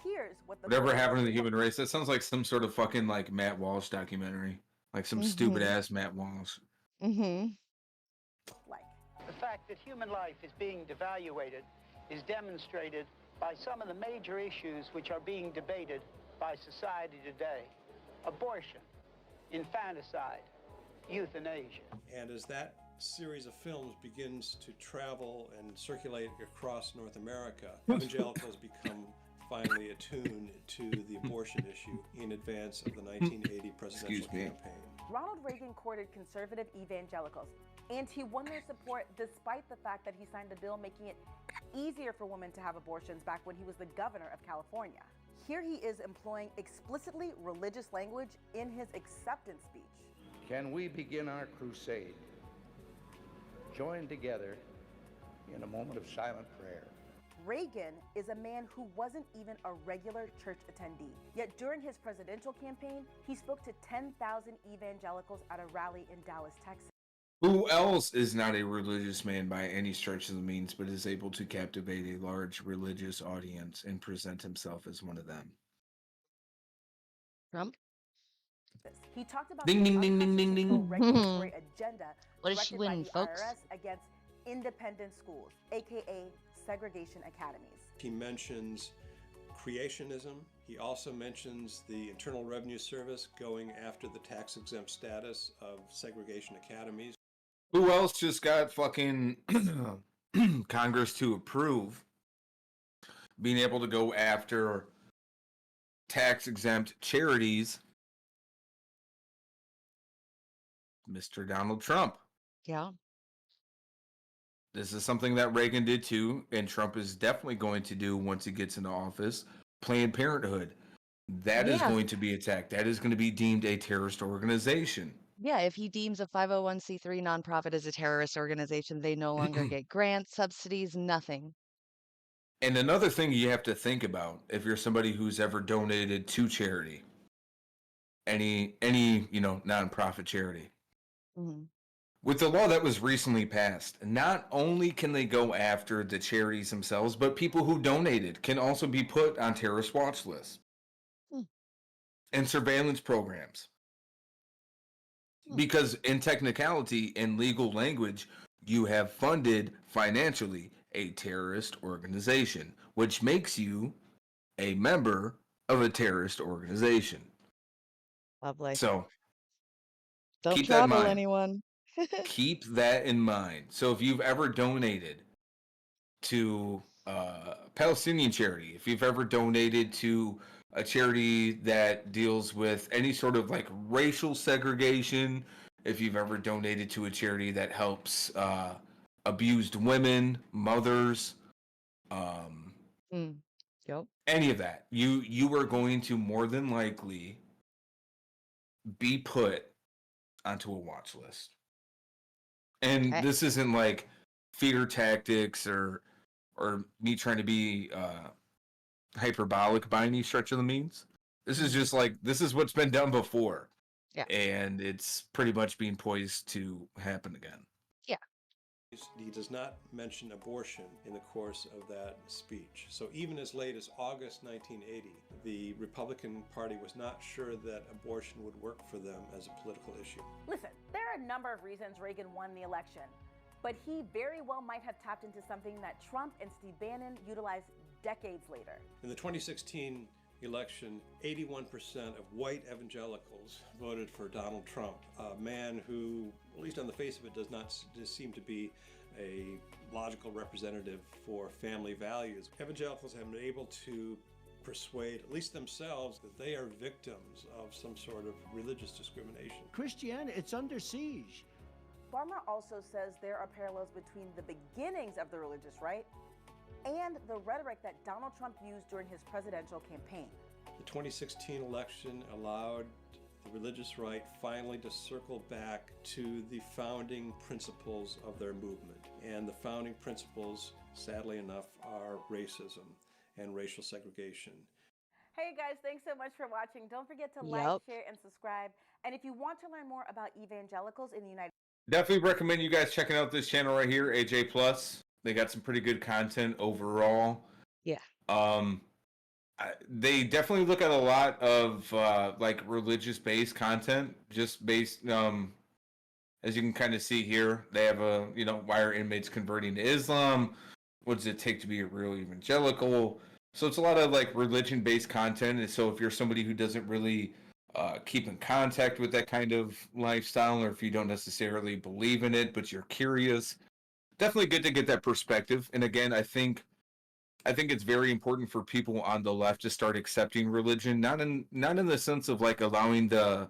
Here's what the Whatever happened to the human race? That sounds like some sort of fucking like Matt Walsh documentary, like some stupid ass Matt Walsh. Like the fact that human life is being devaluated is demonstrated by some of the major issues which are being debated by society today: abortion, infanticide, euthanasia. And as that series of films begins to travel and circulate across North America, evangelicals become finally attuned to the abortion issue in advance of the 1980 presidential campaign. Ronald Reagan courted conservative evangelicals, and he won their support despite the fact that he signed a bill making it easier for women to have abortions back when he was the governor of California. Here he is employing explicitly religious language in his acceptance speech. Can we begin our crusade, join together in a moment of silent prayer? Reagan is a man who wasn't even a regular church attendee. Yet during his presidential campaign, he spoke to 10,000 evangelicals at a rally in Dallas, Texas. Who else is not a religious man by any stretch of the means, but is able to captivate a large religious audience and present himself as one of them? Trump? He talked about Ding, the ding, ding, ding, ding, unconstitutional ding. regulatory agenda What is she directed by winning, the folks? IRS against independent schools, aka segregation academies. He mentions creationism. He also mentions the Internal Revenue Service going after the tax-exempt status of segregation academies. Who else just got fucking Congress to approve being able to go after tax-exempt charities? Mr. Donald Trump. Yeah. This is something that Reagan did too, and Trump is definitely going to do once he gets into office. Planned Parenthood. That is Yeah. going to be attacked. That is going to be deemed a terrorist organization. Yeah, if he deems a 501c3 nonprofit as a terrorist organization, they no longer get grants, subsidies, nothing. And another thing you have to think about if you're somebody who's ever donated to charity, any nonprofit charity. Mm-hmm. With the law that was recently passed, not only can they go after the charities themselves, but people who donated can also be put on terrorist watch lists and surveillance programs. Because in technicality, in legal language, you have funded financially a terrorist organization, which makes you a member of a terrorist organization. Lovely. So Don't keep that in trouble mind. anyone. Keep that in mind. So if you've ever donated to Palestinian charity, if you've ever donated to a charity that deals with any sort of like racial segregation, if you've ever donated to a charity that helps abused women, mothers, Yep. any of that, you are going to more than likely be put onto a watch list. And Okay. this isn't like fear tactics or me trying to be hyperbolic by any stretch of the means. This is just like, this is what's been done before. Yeah. And it's pretty much being poised to happen again. Yeah. He does not mention abortion in the course of that speech. So even as late as August 1980, the Republican Party was not sure that abortion would work for them as a political issue. Listen, there are a number of reasons Reagan won the election, but he very well might have tapped into something that Trump and Steve Bannon utilized decades later. In the 2016 election, 81% of white evangelicals voted for Donald Trump, a man who, at least on the face of it, does not seem to be a logical representative for family values. Evangelicals have been able to persuade, at least themselves, that they are victims of some sort of religious discrimination. Christianity, it's under siege. Farmer also says there are parallels between the beginnings of the religious right and the rhetoric that Donald Trump used during his presidential campaign. The 2016 election allowed the religious right finally to circle back to the founding principles of their movement. And the founding principles, sadly enough, are racism and racial segregation. Hey guys, thanks so much for watching. Don't forget to like, share, and subscribe. And if you want to learn more about evangelicals in the United States, Definitely recommend you guys checking out this channel right here, AJ Plus. They got some pretty good content overall. Yeah. They definitely look at a lot of like religious-based content, just based. As you can kind of see here, they have a why are inmates converting to Islam? What does it take to be a real evangelical? So it's a lot of like religion-based content. And so if you're somebody who doesn't really keep in contact with that kind of lifestyle, or if you don't necessarily believe in it but you're curious, definitely good to get that perspective. And again, I think it's very important for people on the left to start accepting religion, not in the sense of like allowing the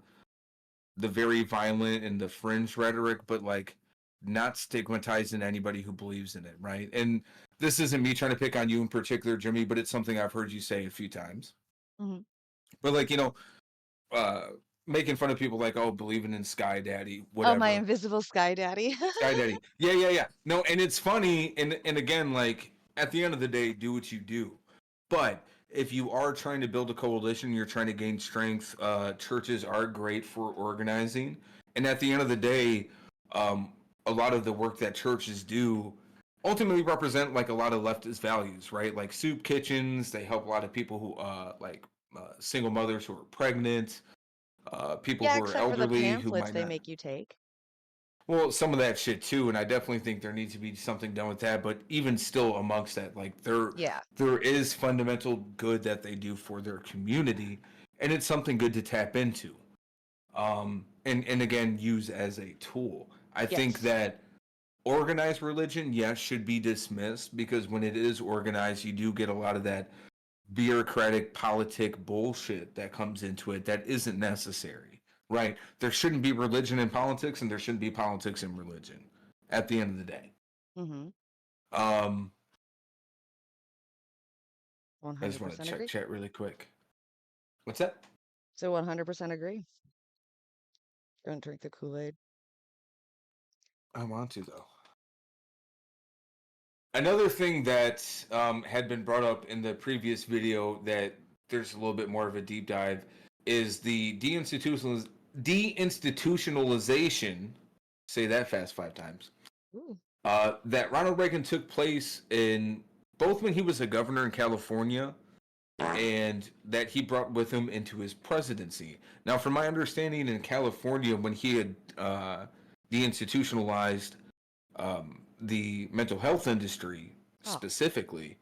very violent and the fringe rhetoric, but like not stigmatizing anybody who believes in it, right? And this isn't me trying to pick on you in particular, Jimmy, but it's something I've heard you say a few times. Mm-hmm. But like, making fun of people like, oh, believing in Sky Daddy, whatever. Oh, my invisible Sky Daddy. Sky Daddy. Yeah. No, and it's funny, and again, like, at the end of the day, do what you do. But if you are trying to build a coalition, you're trying to gain strength, churches are great for organizing. And at the end of the day, a lot of the work that churches do ultimately represent like a lot of leftist values, right? Like soup kitchens, they help a lot of people who, single mothers who are pregnant. people Yeah, who are except for the elderly who pamphlets might they not. make you take. Well, some of that shit too, and I definitely think there needs to be something done with that. But even still, amongst that, like Yeah. there is fundamental good that they do for their community, and it's something good to tap into. And again, use as a tool. I think Yes. that organized religion, yes, should be dismissed because when it is organized, you do get a lot of that bureaucratic politic bullshit that comes into it that isn't necessary, right? There shouldn't be religion in politics, and there shouldn't be politics in religion at the end of the day. Mm-hmm. Um, I just want to 100% check agree. chat really quick. What's that? So 100% agree. Don't drink the Kool-Aid. I want to, though. Another thing that had been brought up in the previous video that there's a little bit more of a deep dive is the deinstitutionalization, say that fast 5 times, Ooh. that Ronald Reagan took place in both when he was a governor in California and that he brought with him into his presidency. Now, from my understanding, in California, when he had deinstitutionalized the mental health industry specifically,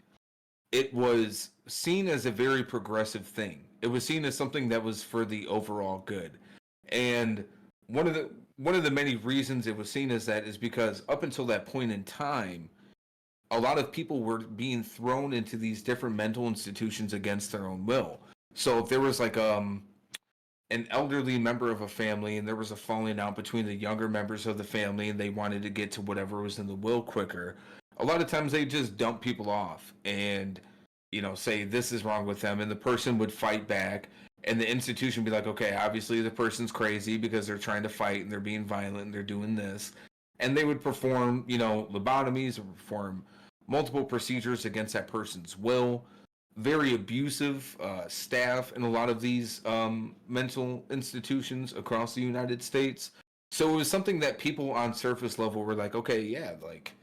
it was seen as a very progressive thing. It was seen as something that was for the overall good. And one of the many reasons it was seen as that is because up until that point in time, a lot of people were being thrown into these different mental institutions against their own will. So if there was like an elderly member of a family and there was a falling out between the younger members of the family and they wanted to get to whatever was in the will quicker, a lot of times they just dump people off and, you know, say this is wrong with them, and the person would fight back, and the institution would be like, okay, obviously the person's crazy because they're trying to fight and they're being violent and they're doing this, and they would perform, you know, lobotomies or perform multiple procedures against that person's will. Very abusive staff in a lot of these mental institutions across the United States. So it was something that people on surface level were like, okay, yeah, like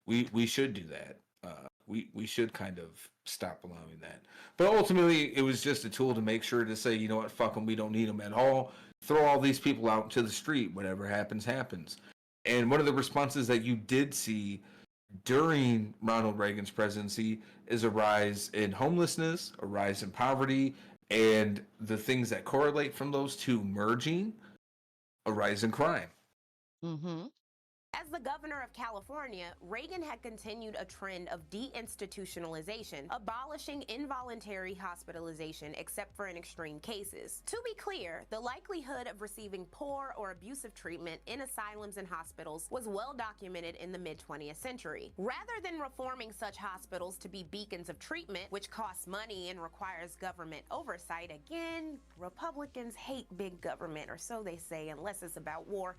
we should do that. We should kind of stop allowing that. But ultimately, it was just a tool to make sure to say, you know what, fuck them, we don't need them at all. Throw all these people out into the street. Whatever happens, happens. And one of the responses that you did see during Ronald Reagan's presidency is a rise in homelessness, a rise in poverty, and the things that correlate from those two merging, a rise in crime. Mm-hmm. As the governor of California, Reagan had continued a trend of deinstitutionalization, abolishing involuntary hospitalization except for in extreme cases. To be clear, the likelihood of receiving poor or abusive treatment in asylums and hospitals was well documented in the mid-20th century. Rather than reforming such hospitals to be beacons of treatment, which costs money and requires government oversight, again, Republicans hate big government, or so they say, unless it's about war.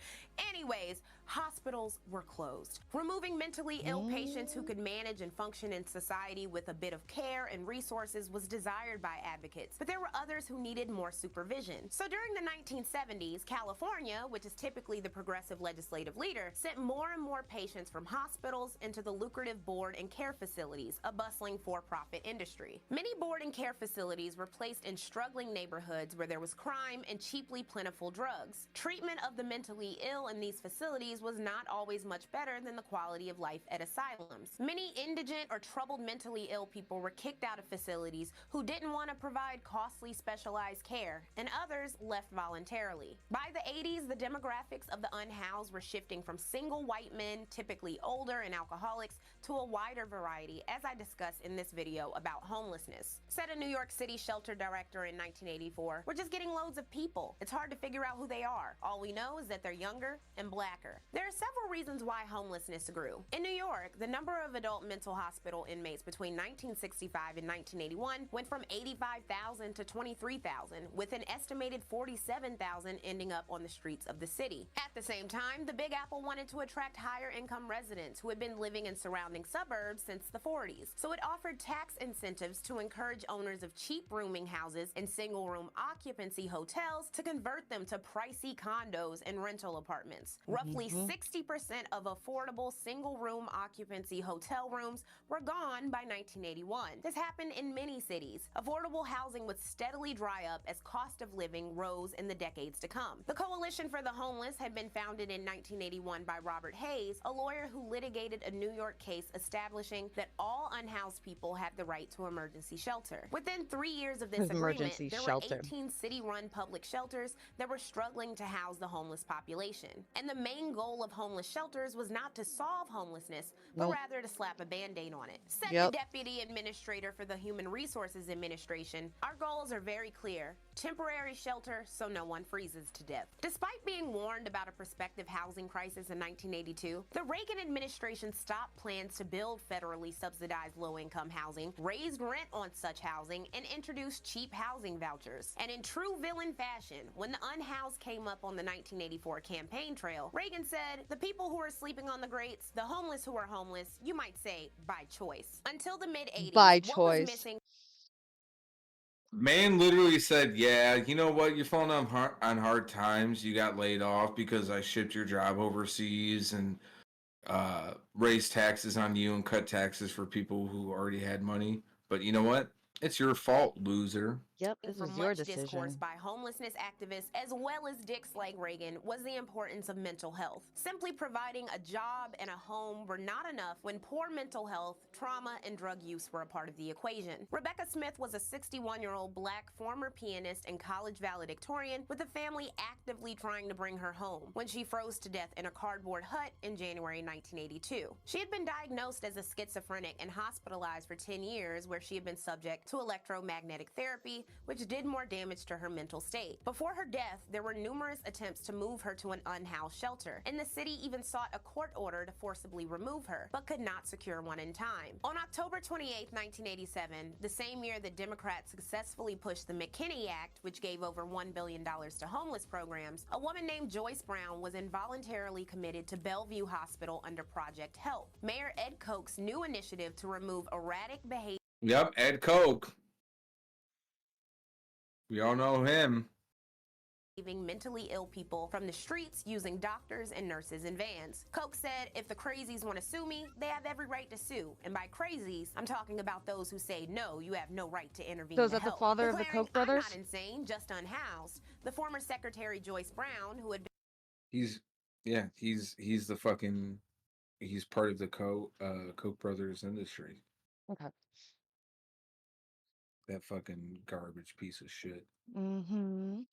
Anyways, hospitals were closed, removing mentally ill patients who could manage and function in society with a bit of care and resources was desired by advocates, but there were others who needed more supervision. So during the 1970s, California, which is typically the progressive legislative leader, sent more and more patients from hospitals into the lucrative board and care facilities, a bustling for-profit industry. Many board and care facilities were placed in struggling neighborhoods where there was crime and cheaply plentiful drugs. Treatment of the mentally ill in these facilities was not always much better than the quality of life at asylums. Many indigent or troubled mentally ill people were kicked out of facilities who didn't want to provide costly specialized care, and others left voluntarily. By the 80s, the demographics of the unhoused were shifting from single white men, typically older and alcoholics, to a wider variety, as I discussed in this video about homelessness. Said a New York City shelter director in 1984, "We're just getting loads of people. It's hard to figure out who they are. All we know is that they're younger and blacker." There are several reasons why homelessness grew. In New York, the number of adult mental hospital inmates between 1965 and 1981 went from 85,000 to 23,000, with an estimated 47,000 ending up on the streets of the city. At the same time, the Big Apple wanted to attract higher income residents who had been living in surrounding suburbs since the 40s, so it offered tax incentives to encourage owners of cheap rooming houses and single-room occupancy hotels to convert them to pricey condos and rental apartments. Roughly 60% of affordable single-room occupancy hotel rooms were gone by 1981. This happened in many cities. Affordable housing would steadily dry up as cost of living rose in the decades to come. The Coalition for the Homeless had been founded in 1981 by Robert Hayes, a lawyer who litigated a New York case establishing that all unhoused people have the right to emergency shelter. Within 3 years of this agreement, there were 18 city-run public shelters that were struggling to house the homeless population. And the main goal of homeless shelters was not to solve homelessness, but rather to slap a Band-Aid on it. Said the Deputy Administrator for the Human Resources Administration, our goals are very clear. Temporary shelter so no one freezes to death. Despite being warned about a prospective housing crisis in 1982, the Reagan administration stopped plans to build federally subsidized low-income housing, raised rent on such housing, and introduced cheap housing vouchers. And in true villain fashion, when the unhoused came up on the 1984 campaign trail, Reagan said, the people who are sleeping on the grates, the homeless who are homeless, you might say, by choice. Until the mid-80s, By what was choice. missing Man literally said, yeah, you know what? You're falling on hard times. You got laid off because I shipped your job overseas and raised taxes on you and cut taxes for people who already had money. But you know what? It's your fault, loser. Yep, this from was your much discourse decision. by homelessness activists as well as dicks like Reagan was the importance of mental health. Simply providing a job and a home were not enough when poor mental health, trauma, and drug use were a part of the equation. Rebecca Smith was a 61-year-old black former pianist and college valedictorian with a family actively trying to bring her home when she froze to death in a cardboard hut in January 1982. She had been diagnosed as a schizophrenic and hospitalized for 10 years where she had been subject to electromagnetic therapy, which did more damage to her mental state. Before her death, there were numerous attempts to move her to an unhoused shelter, and the city even sought a court order to forcibly remove her, but could not secure one in time. On October 28, 1987, the same year that Democrats successfully pushed the McKinney Act, which gave over $1 billion to homeless programs, a woman named Joyce Brown was involuntarily committed to Bellevue Hospital under Project Help, Mayor Ed Koch's new initiative to remove erratic behavior. Yep, Ed Koch. We all know him. Mentally ill people from the streets using doctors and nurses in vans. Koch said, if the crazies want to sue me, they have every right to sue. And by crazies, I'm talking about those who say, no, you have no right to intervene. So is that the father of the Koch brothers? I'm not insane, just unhoused. The former Secretary Joyce Brown, who had been He's the fucking, he's part of the Koch brothers industry. Okay. That fucking garbage piece of shit. Mm-hmm.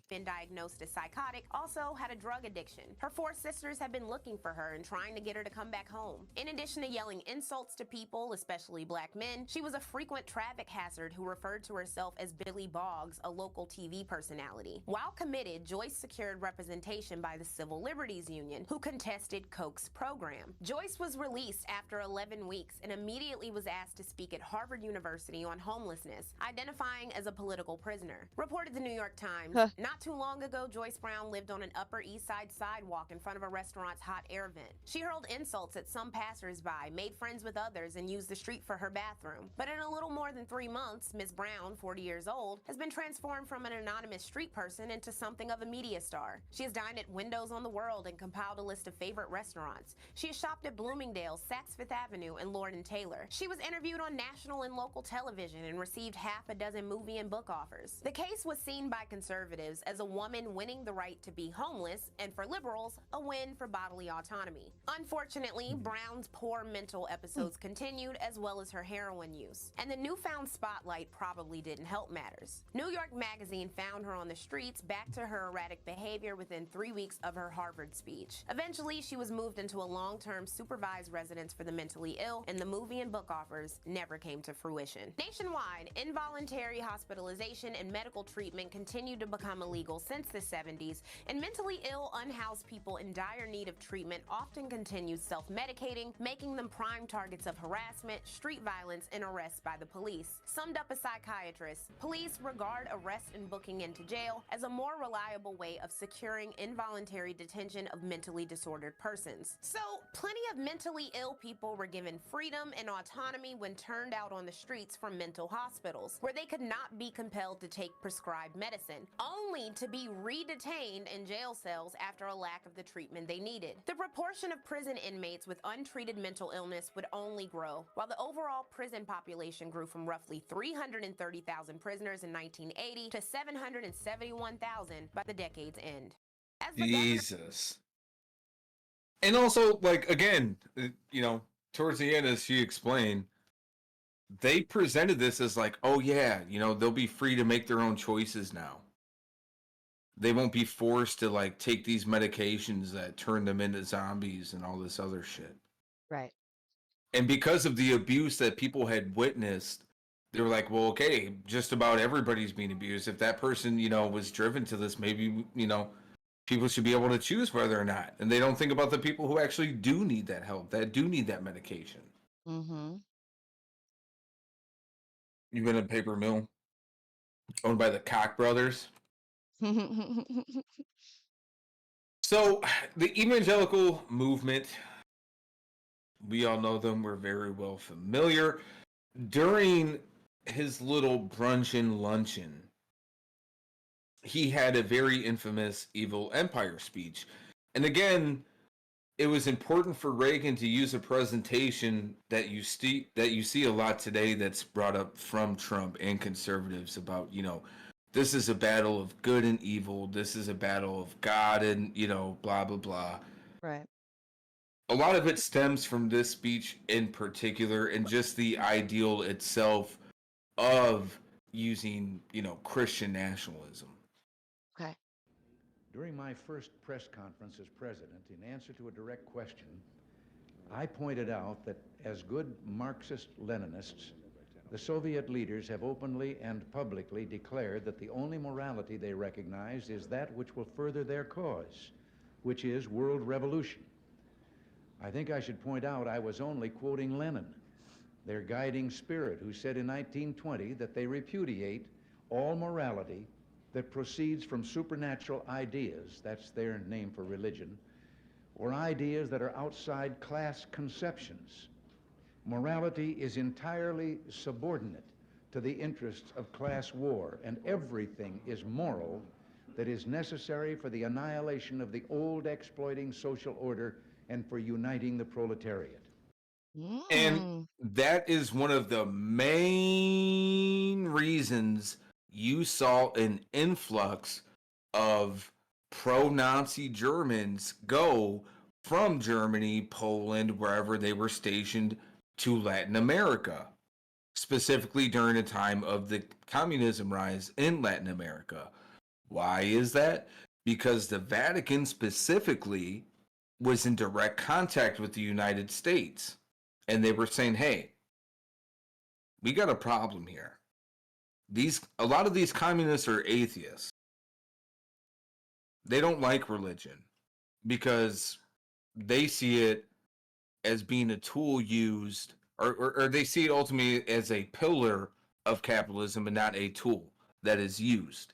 been diagnosed as psychotic, also had a drug addiction. Her 4 sisters had been looking for her and trying to get her to come back home. In addition to yelling insults to people, especially black men, she was a frequent traffic hazard who referred to herself as Billy Boggs, a local TV personality. While committed, Joyce secured representation by the Civil Liberties Union, who contested Koch's program. Joyce was released after 11 weeks and immediately was asked to speak at Harvard University on homelessness, identifying as a political prisoner. Reported the New York Times, not too long ago, Joyce Brown lived on an Upper East Side sidewalk in front of a restaurant's hot air vent. She hurled insults at some passersby, made friends with others, and used the street for her bathroom. But in a little more than 3 months, Ms. Brown, 40 years old, has been transformed from an anonymous street person into something of a media star. She has dined at Windows on the World and compiled a list of favorite restaurants. She has shopped at Bloomingdale's, Saks Fifth Avenue, and Lord & Taylor. She was interviewed on national and local television and received half a dozen movie and book offers. The case was seen by conservatives as a woman winning the right to be homeless, and for liberals, a win for bodily autonomy. Unfortunately, Brown's poor mental episodes continued, as well as her heroin use. And the newfound spotlight probably didn't help matters. New York Magazine found her on the streets, back to her erratic behavior within 3 weeks of her Harvard speech. Eventually, she was moved into a long-term supervised residence for the mentally ill, and the movie and book offers never came to fruition. Nationwide, involuntary hospitalization and medical treatment continued to become illegal since the 70s, and mentally ill, unhoused people in dire need of treatment often continued self-medicating, making them prime targets of harassment, street violence, and arrests by the police. Summed up a psychiatrist, police regard arrest and booking into jail as a more reliable way of securing involuntary detention of mentally disordered persons. So, plenty of mentally ill people were given freedom and autonomy when turned out on the streets from mental hospitals, where they could not be compelled to take prescribed medicine. Only many to be re-detained in jail cells after a lack of the treatment they needed. The proportion of prison inmates with untreated mental illness would only grow, while the overall prison population grew from roughly 330,000 prisoners in 1980 to 771,000 by the decade's end. As the Jesus. And also, like, again, towards the end, as she explained, they presented this as like, oh yeah, they'll be free to make their own choices now. They won't be forced to like take these medications that turn them into zombies and all this other shit. Right. And because of the abuse that people had witnessed, they were like, well, okay, just about everybody's being abused. If that person, was driven to this, maybe, people should be able to choose whether or not. And they don't think about the people who actually do need that help, that do need that medication. Mm-hmm. You've been in a paper mill owned by the Koch brothers. So the evangelical movement, we all know them. We're very well familiar. During his little brunch and luncheon, he had a very infamous evil empire speech. And again, it was important for Reagan to use a presentation that you see a lot today that's brought up from Trump and conservatives about, this is a battle of good and evil. This is a battle of God and, blah, blah, blah. Right. A lot of it stems from this speech in particular and just the ideal itself of using, Christian nationalism. Okay. During my first press conference as president, in answer to a direct question, I pointed out that as good Marxist-Leninists, the Soviet leaders have openly and publicly declared that the only morality they recognize is that which will further their cause, which is world revolution. I think I should point out I was only quoting Lenin, their guiding spirit, who said in 1920 that they repudiate all morality that proceeds from supernatural ideas, that's their name for religion, or ideas that are outside class conceptions. Morality is entirely subordinate to the interests of class war, and everything is moral that is necessary for the annihilation of the old exploiting social order and for uniting the proletariat. And that is one of the main reasons you saw an influx of pro-Nazi Germans go from Germany, Poland, wherever they were stationed, to Latin America, specifically during a time of the communism rise in Latin America. Why is that? Because the Vatican specifically was in direct contact with the United States. And they were saying, hey, we got a problem here. A lot of these communists are atheists. They don't like religion because they see it as being a tool used, or they see it ultimately as a pillar of capitalism and not a tool that is used.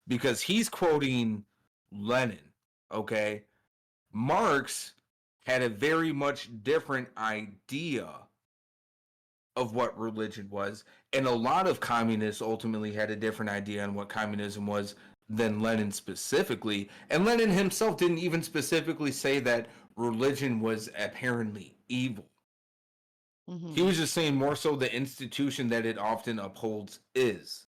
Because he's quoting Lenin, okay? Marx had a very much different idea of what religion was, and a lot of communists ultimately had a different idea on what communism was than Lenin specifically. And Lenin himself didn't even specifically say that religion was apparently evil. Mm-hmm. He was just saying more so the institution that it often upholds is.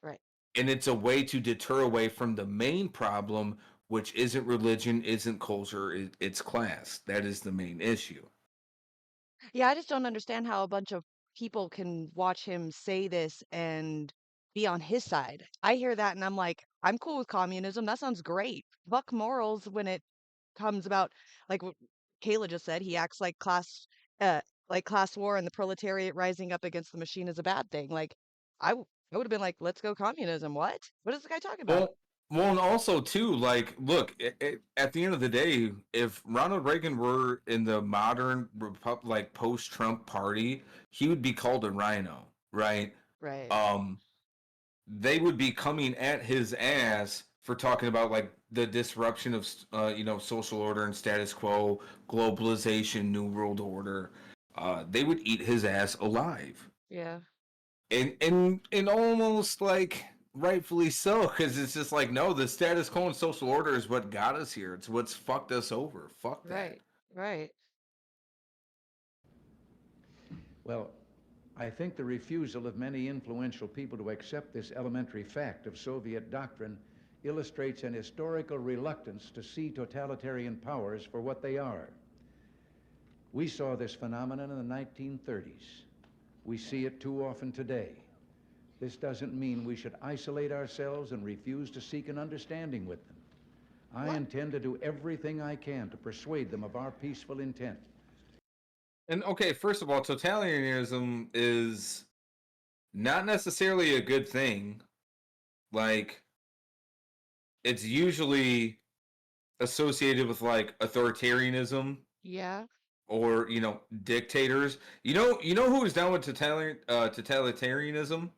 Right. And it's a way to deter away from the main problem, which isn't religion, isn't culture, it's class. That is the main issue. Yeah, I just don't understand how a bunch of people can watch him say this and be on his side. I hear that and I'm like, I'm cool with communism. That sounds great. Fuck morals when it comes about, like what Kayla just said, he acts uh, like class war and the proletariat rising up against the machine is a bad thing. Like, I would have been like, let's go communism. What? What is this guy talking about? Well, and also too, like, look, at the end of the day, if Ronald Reagan were in the modern like post-Trump party, he would be called a rhino, right? Right. They would be coming at his ass for talking about like the disruption of social order and status quo, globalization, new world order. They would eat his ass alive. Yeah. And almost like rightfully so, because it's just like, no, the status quo and social order is what got us here. It's what's fucked us over. Fuck that. Right. Well, I think the refusal of many influential people to accept this elementary fact of Soviet doctrine illustrates an historical reluctance to see totalitarian powers for what they are. We saw this phenomenon in the 1930s. We see it too often today. This doesn't mean we should isolate ourselves and refuse to seek an understanding with them. I intend to do everything I can to persuade them of our peaceful intent. And okay, first of all, totalitarianism is not necessarily a good thing. Like, it's usually associated with like authoritarianism Yeah. or dictators. You know who is down with totalitarianism?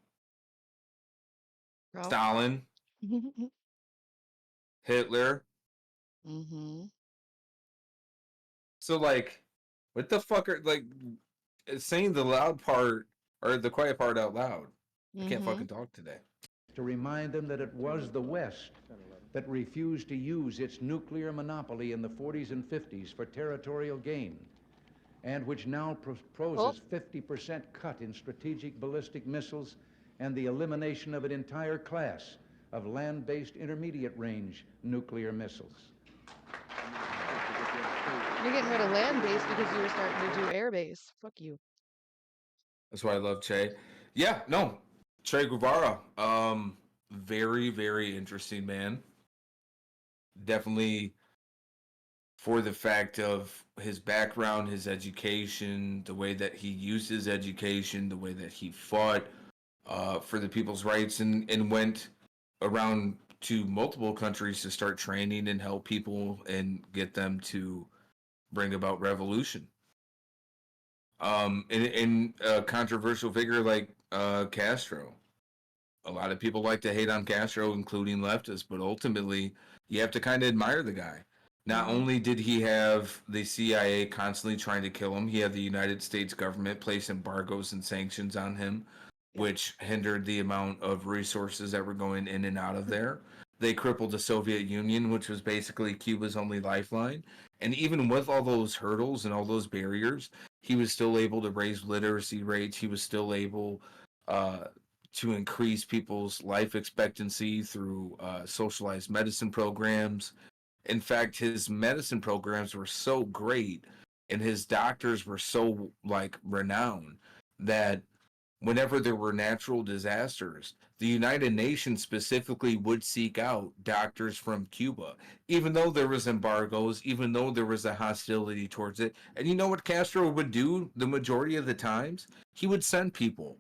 Bro. Stalin, Hitler. Mm-hmm. So like, what the fuck are like saying the loud part or the quiet part out loud? I can't fucking talk today. To remind them that it was the West that refused to use its nuclear monopoly in the 40s and 50s for territorial gain, and which now proposes 50% cut in strategic ballistic missiles and the elimination of an entire class of land-based intermediate-range nuclear missiles. You're getting rid of land base because you were starting to do air base. Fuck you. That's why I love Che. Yeah, no, Che Guevara. Very, very interesting man. Definitely for the fact of his background, his education, the way that he used his education, the way that he fought for the people's rights and went around to multiple countries to start training and help people and get them to bring about revolution. In a controversial figure like Castro. A lot of people like to hate on Castro, including leftists, but ultimately, you have to kind of admire the guy. Not only did he have the CIA constantly trying to kill him, he had the United States government place embargoes and sanctions on him, which hindered the amount of resources that were going in and out of there. They crippled the Soviet Union, which was basically Cuba's only lifeline. And even with all those hurdles and all those barriers, he was still able to raise literacy rates. He was still able to increase people's life expectancy through socialized medicine programs. In fact, his medicine programs were so great and his doctors were so like renowned that whenever there were natural disasters, the United Nations specifically would seek out doctors from Cuba, even though there was embargoes, even though there was a hostility towards it. And you know what Castro would do the majority of the times? He would send people.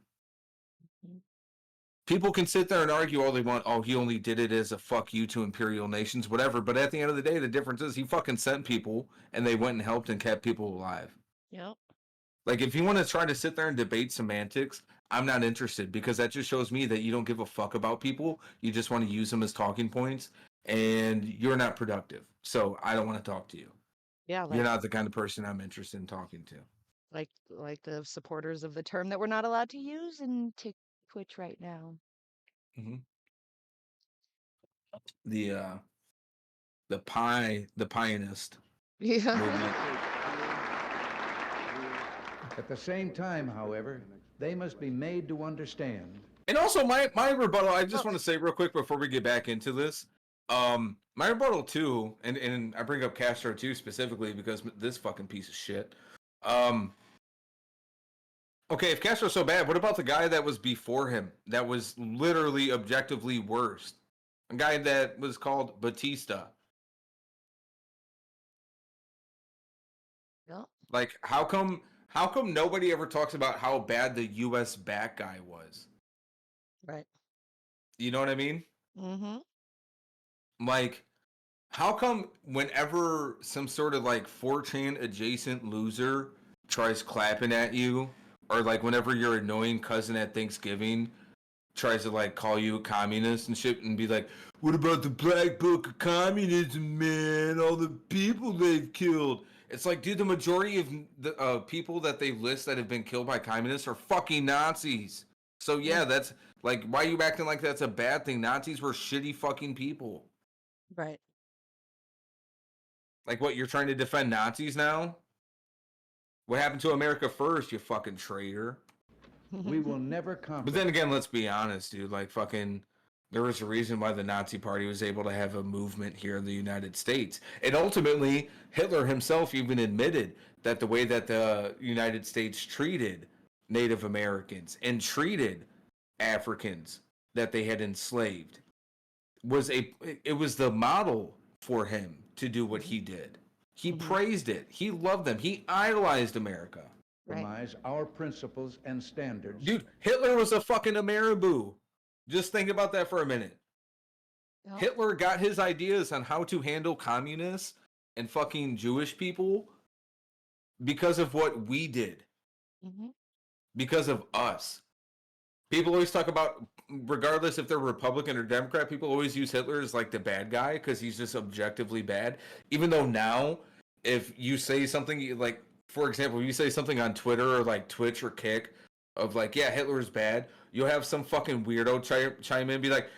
People can sit there and argue all they want. Oh, he only did it as a fuck you to imperial nations, whatever. But at the end of the day, the difference is he fucking sent people and they went and helped and kept people alive. Yep. Like, if you want to try to sit there and debate semantics, I'm not interested because that just shows me that you don't give a fuck about people. You just want to use them as talking points and you're not productive. So I don't want to talk to you. Yeah. You're not the kind of person I'm interested in talking to. Like the supporters of the term that we're not allowed to use in Twitch right now. Mm-hmm. The pianist. Yeah. movement. At the same time, however, they must be made to understand. And also my rebuttal, I just want to say real quick before we get back into this. My rebuttal too, and I bring up Castro too specifically because this fucking piece of shit. Okay, if Castro's so bad, what about the guy that was before him? That was literally objectively worse. A guy that was called Batista. Yeah. Like, how come nobody ever talks about how bad the U.S. back guy was? Right. You know what I mean? Mm-hmm. Like, how come whenever some sort of like 4chan adjacent loser tries clapping at you, or like whenever your annoying cousin at Thanksgiving tries to like call you a communist and shit and be like, what about the black book of communism, man? All the people they've killed. It's like, dude, the majority of the people that they list that have been killed by communists are fucking Nazis. So yeah, that's Like, why are you acting like that's a bad thing? Nazis were shitty fucking people. Right. Like, what, you're trying to defend Nazis now? What happened to America first, you fucking traitor? We will never But compromise. then again, let's be honest, dude. Like, fucking, there was a reason why the Nazi Party was able to have a movement here in the United States. And ultimately, Hitler himself even admitted that the way that the United States treated Native Americans and treated Africans that they had enslaved was the model for him to do what he did. He praised it. He loved them. He idolized America. Compromise our principles and standards. Dude, Hitler was a fucking Ameriboo. Just think about that for a minute. Yep. Hitler got his ideas on how to handle communists and fucking Jewish people because of what we did. Mm-hmm. Because of us. People always talk about, regardless if they're Republican or Democrat, people always use Hitler as like the bad guy because he's just objectively bad. Even though now, if you say something like, for example, if you say something on Twitter or like Twitch or Kick of like, yeah, Hitler's bad, you'll have some fucking weirdo chime in and be like,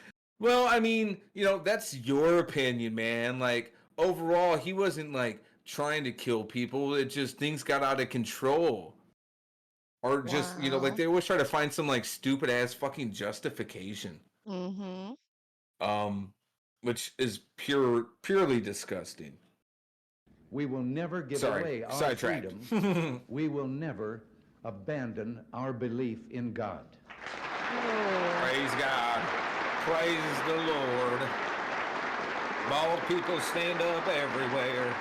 well, I mean, that's your opinion, man. Like, overall, he wasn't like trying to kill people. It just, things got out of control. Or just, like they always try to find some like stupid ass fucking justification. Mm-hmm. Which is purely disgusting. We will never give away our sidetracked. freedom. We will never abandon our belief in God. Praise God. Praise the Lord. Bald people stand up everywhere.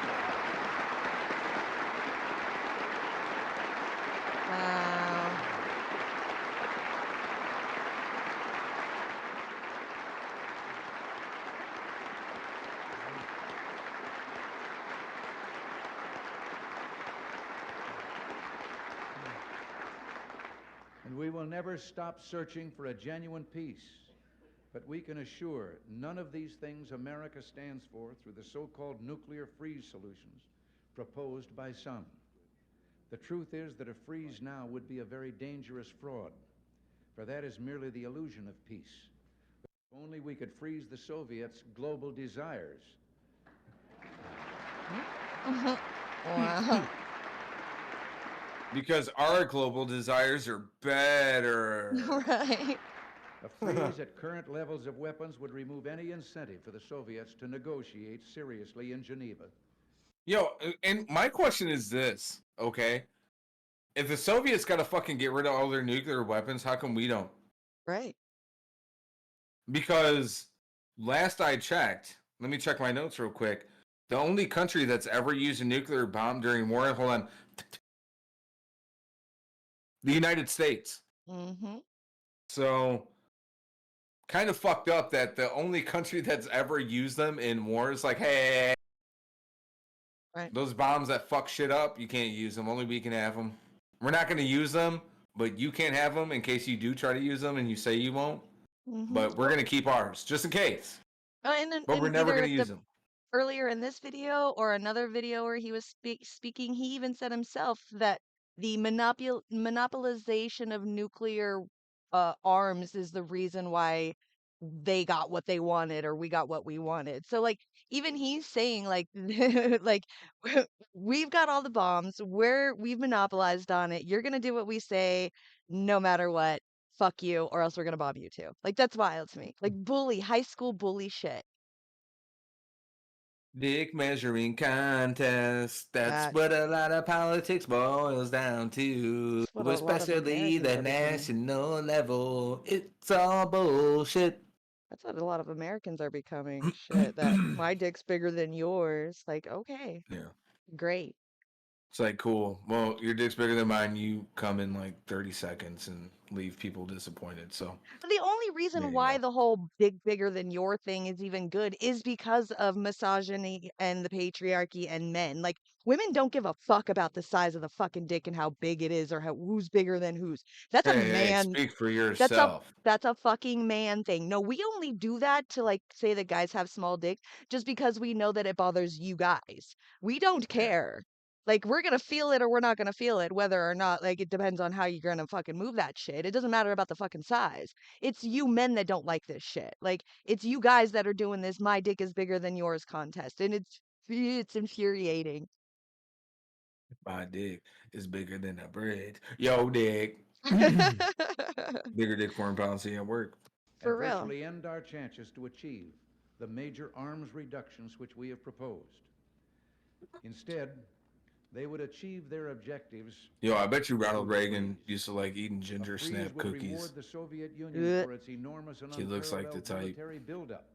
Wow. And we will never stop searching for a genuine peace. But we can assure none of these things America stands for through the so-called nuclear freeze solutions proposed by some. The truth is that a freeze now would be a very dangerous fraud, for that is merely the illusion of peace. If only we could freeze the Soviets' global desires. Wow. Because our global desires are better. Right. A freeze at current levels of weapons would remove any incentive for the Soviets to negotiate seriously in Geneva. Yo, and my question is this, okay? If the Soviets got to fucking get rid of all their nuclear weapons, how come we don't? Right. Because last I checked, let me check my notes real quick. The only country that's ever used a nuclear bomb during war, hold on, the United States. Mm-hmm. So, kind of fucked up that the only country that's ever used them in war is like, hey, right. Those bombs that fuck shit up, you can't use them. Only we can have them. We're not going to use them, but you can't have them in case you do try to use them and you say you won't. Mm-hmm. But we're going to keep ours, just in case. But we're never going to use them. Earlier in this video or another video where he was speaking, he even said himself that the monopolization of nuclear arms is the reason why they got what they wanted or we got what we wanted. So like even he's saying like like we've got all the bombs, we've monopolized on it. You're gonna do what we say no matter what. Fuck you, or else we're gonna bomb you too. Like that's wild to me. Like high school bully shit. Dick measuring contest. That's what a lot of politics boils down to. Especially the national level. It's all bullshit. That's what a lot of Americans are becoming. Shit, that my dick's bigger than yours. Like, okay. Yeah. Great. It's like, cool. Well, your dick's bigger than mine. You come in like 30 seconds and leave people disappointed. So the only reason why the whole bigger than your thing is even good is because of misogyny and the patriarchy and men. Like women don't give a fuck about the size of the fucking dick and how big it is or who's bigger than whose. That's a man. Speak for yourself. That's a fucking man thing. No, we only do that to like say that guys have small dicks just because we know that it bothers you guys. We don't care. Like, we're gonna feel it or we're not gonna feel it, whether or not, like, it depends on how you're gonna fucking move that shit. It doesn't matter about the fucking size. It's you men that don't like this shit. Like, it's you guys that are doing this "my dick is bigger than yours" contest, and it's infuriating. My dick is bigger than a bread. Yo, dick. Bigger dick, 4 pounds at work. For and real. virtually end our chances to achieve the major arms reductions which we have proposed. Instead, they would achieve their objectives. Yo, I bet you Ronald Reagan used to like eating ginger Freeze snap would cookies. reward the Soviet Union for its enormous and He looks like the unparalleled type. military buildup.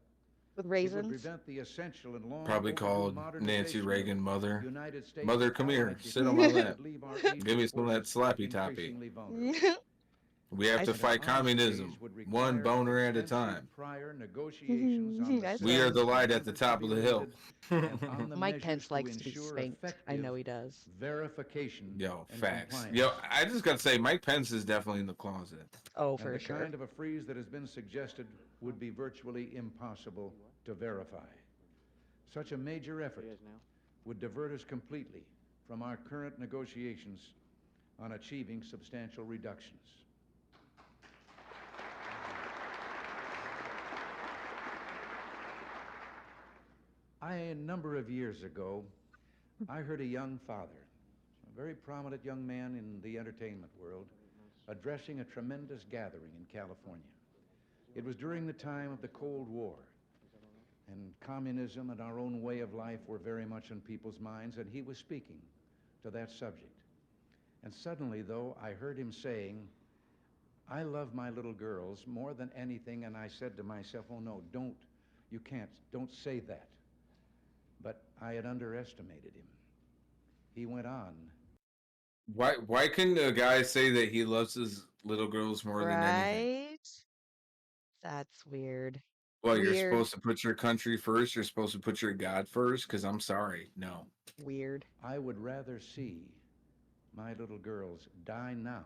With It raisins? would prevent the essential and long Probably overdue called modernization Nancy of Reagan mother. United States Mother, and come here. allied Sit on my defenses lap. would leave our aging Give me some of that forces slappy toppy. increasingly vulnerable. We have to And fight an arms communism, freeze would one require boner at a extensive time. prior negotiations on the That's We are right. the light at the top of the hill. and on the Mike measures Pence to likes to be ensure spanked. I know effective he does. verification Yo, and facts. compliance. Yo, I just gotta say, Mike Pence is definitely in the closet. Oh, And for the sure. kind of a freeze that has been suggested would be virtually impossible to verify. Such a major effort would divert us completely from our current negotiations on achieving substantial reductions. A number of years ago, I heard a young father, a very prominent young man in the entertainment world, addressing a tremendous gathering in California. It was during the time of the Cold War, and communism and our own way of life were very much in people's minds, and he was speaking to that subject. And suddenly, though, I heard him saying, "I love my little girls more than anything," and I said to myself, "Oh no, don't say that." But I had underestimated him. He went on. Why couldn't a guy say that he loves his little girls more than anything? Right? That's weird. Well, you're Weird. supposed to put your country first. You're supposed to put your God first. Because I'm sorry, no. Weird. I would rather see my little girls die now,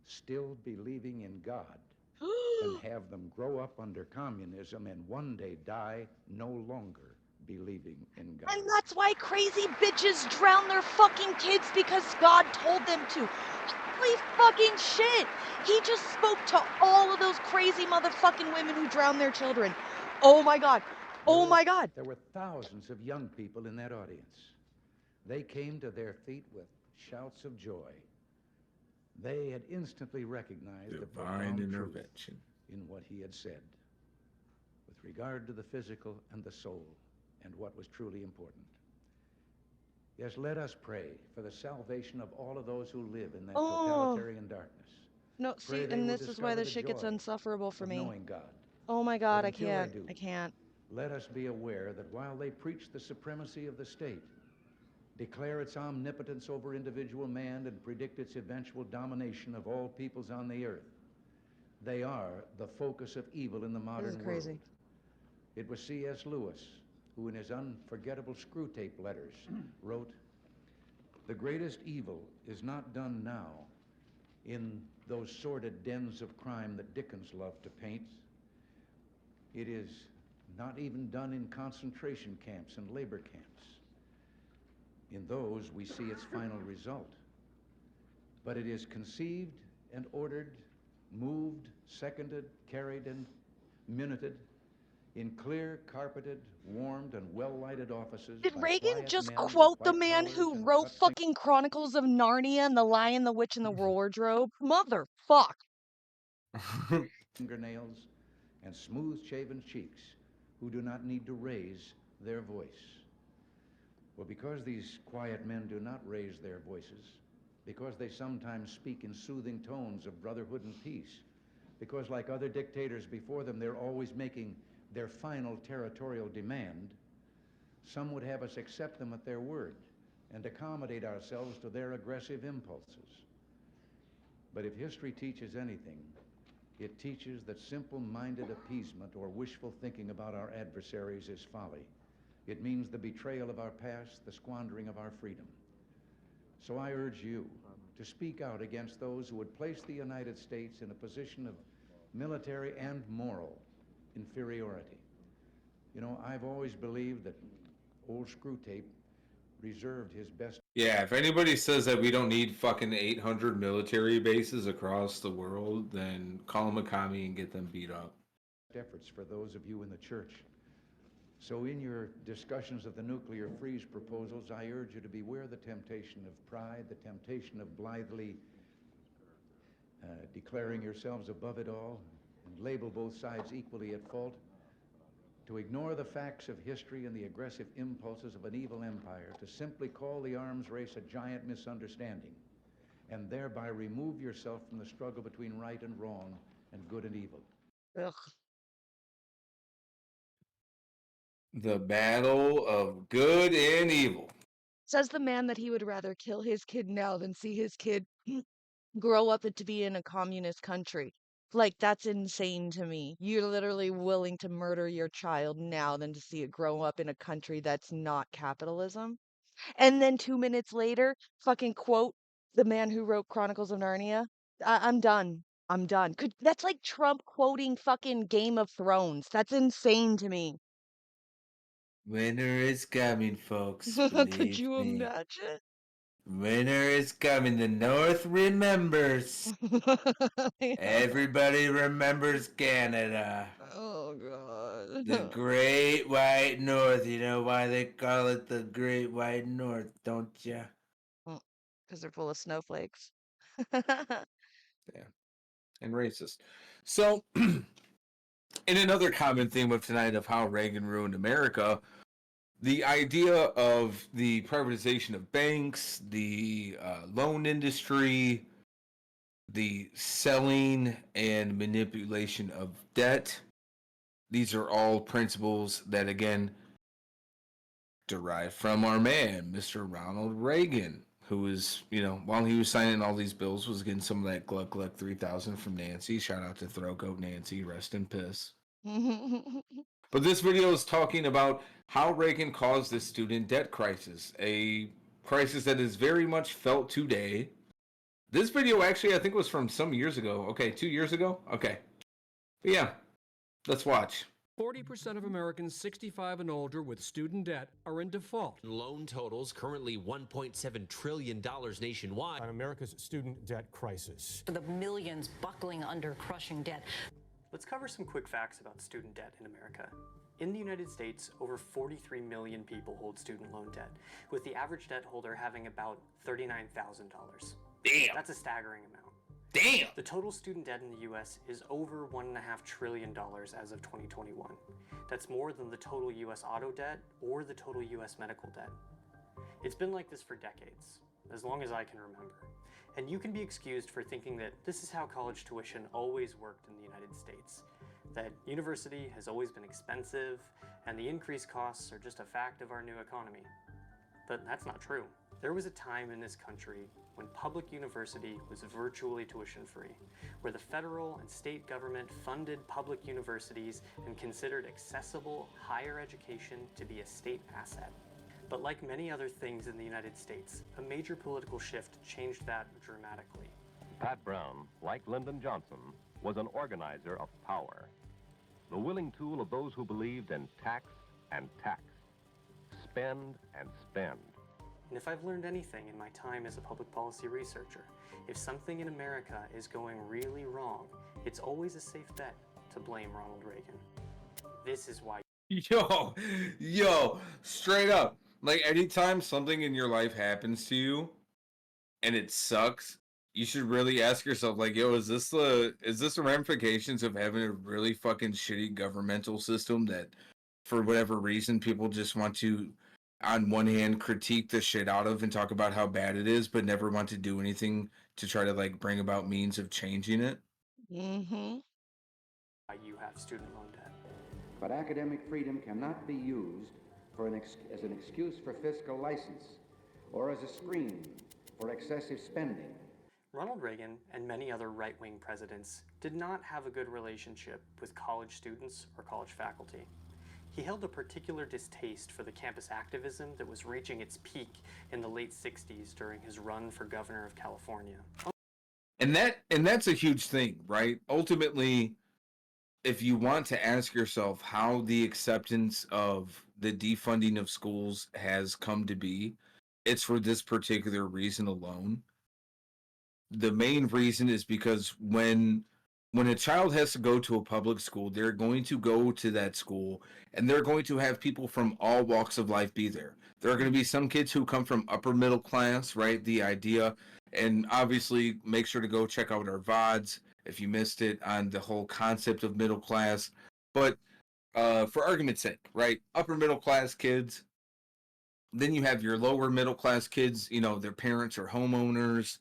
still believing in God, than have them grow up under communism and one day die no longer believing in God. And that's why crazy bitches drown their fucking kids, because God told them to. Holy fucking shit! He just spoke to all of those crazy motherfucking women who drown their children. Oh my God. Oh my God. There were thousands of young people in that audience. They came to their feet with shouts of joy. They had instantly recognized the Divine profound truth intervention. in what he had said with regard to the physical and the soul and what was truly important. Yes, let us pray for the salvation of all of those who live in that totalitarian darkness. No, Pray see, they and will this is why discover this the shit gets joy insufferable for of me. knowing God. Oh my God, But I until they can't. do, I can't. Let us be aware that while they preach the supremacy of the state, declare its omnipotence over individual man, and predict its eventual domination of all peoples on the earth, they are the focus of evil in the modern crazy. world. It was C.S. Lewis who, in his unforgettable Screwtape letters, wrote, "The greatest evil is not done now in those sordid dens of crime that Dickens loved to paint. It is not even done in concentration camps and labor camps. In those, we see its final result. But it is conceived and ordered, moved, seconded, carried, and minuted in clear, carpeted, warmed, and well-lighted offices. Did by Reagan quiet just men with quote the white man collars who and wrote cut fucking Chronicles of Narnia and The Lion, the Witch, and the Wardrobe? Motherfuck. fingernails and smooth-shaven cheeks who do not need to raise their voice. Well, because these quiet men do not raise their voices, because they sometimes speak in soothing tones of brotherhood and peace, because like other dictators before them, they're always making their final territorial demand, some would have us accept them at their word and accommodate ourselves to their aggressive impulses. But if history teaches anything, it teaches that simple-minded appeasement or wishful thinking about our adversaries is folly. It means the betrayal of our past, the squandering of our freedom. So I urge you to speak out against those who would place the United States in a position of military and moral inferiority. You know, I've always believed that old Screwtape reserved his best Yeah, if anybody says that we don't need fucking 800 military bases across the world, then call them a commie and get them beat up. Efforts for those of you in the church. So in your discussions of the nuclear freeze proposals, I urge you to beware the temptation of pride, the temptation of blithely declaring yourselves above it all and label both sides equally at fault, to ignore the facts of history and the aggressive impulses of an evil empire, to simply call the arms race a giant misunderstanding, and thereby remove yourself from the struggle between right and wrong and good and evil. Ugh. The battle of good and evil. Says the man that he would rather kill his kid now than see his kid grow up to be in a communist country. Like, that's insane to me. You're literally willing to murder your child now than to see it grow up in a country that's not capitalism. And then 2 minutes later, fucking quote the man who wrote Chronicles of Narnia. I'm done. I'm done. That's like Trump quoting fucking Game of Thrones. That's insane to me. Winter is coming, folks. Could Believe you me. imagine? Winter is coming. The North remembers. Yeah. Everybody remembers Canada. Oh, God. The Great White North. You know why they call it the Great White North, don't ya? Because they're full of snowflakes. Yeah. And racist. So, in another common theme of tonight of how Reagan ruined America, the idea of the privatization of banks, the loan industry, the selling and manipulation of debt, these are all principles that, again, derive from our man, Mr. Ronald Reagan, who was, while he was signing all these bills, was getting some of that Gluck Gluck 3000 from Nancy. Shout out to Throatgoat Nancy, rest in piss. But this video is talking about how Reagan caused this student debt crisis, a crisis that is very much felt today. This video actually, I think, was from some years ago. Okay, 2 years ago? Okay. But yeah, let's watch. 40% of Americans 65 and older with student debt are in default. Loan totals currently $1.7 trillion nationwide. On America's student debt crisis. For the millions buckling under crushing debt. Let's cover some quick facts about student debt in America. In the United States, over 43 million people hold student loan debt, with the average debt holder having about $39,000. Damn. That's a staggering amount. Damn. The total student debt in the U.S. is over $1.5 trillion as of 2021. That's more than the total U.S. auto debt or the total U.S. medical debt. It's been like this for decades, as long as I can remember. And you can be excused for thinking that this is how college tuition always worked in the United States, that university has always been expensive, and the increased costs are just a fact of our new economy. But that's not true. There was a time in this country when public university was virtually tuition-free, where the federal and state government funded public universities and considered accessible higher education to be a state asset. But like many other things in the United States, a major political shift changed that dramatically. Pat Brown, like Lyndon Johnson, was an organizer of power, the willing tool of those who believed in tax and tax, spend and spend. And if I've learned anything in my time as a public policy researcher, if something in America is going really wrong, it's always a safe bet to blame Ronald Reagan. This is why. Yo, straight up. Like, anytime something in your life happens to you and it sucks, you should really ask yourself, like, yo, is this the ramifications of having a really fucking shitty governmental system that, for whatever reason, people just want to, on one hand, critique the shit out of and talk about how bad it is, but never want to do anything to try to, like, bring about means of changing it? Mm-hmm. You have student loan debt. But academic freedom cannot be used as an excuse for fiscal license or as a screen for excessive spending. Ronald Reagan and many other right-wing presidents did not have a good relationship with college students or college faculty. He held a particular distaste for the campus activism that was reaching its peak in the late 60s during his run for governor of California. And that's a huge thing, right? Ultimately, if you want to ask yourself how the acceptance of the defunding of schools has come to be, it's for this particular reason alone. The main reason is because when a child has to go to a public school, they're going to go to that school and they're going to have people from all walks of life be there. There are going to be some kids who come from upper middle class, right? The idea, and obviously make sure to go check out our VODs if you missed it on the whole concept of middle class. But for argument's sake, right? Upper middle class kids. Then you have your lower middle class kids, their parents are homeowners.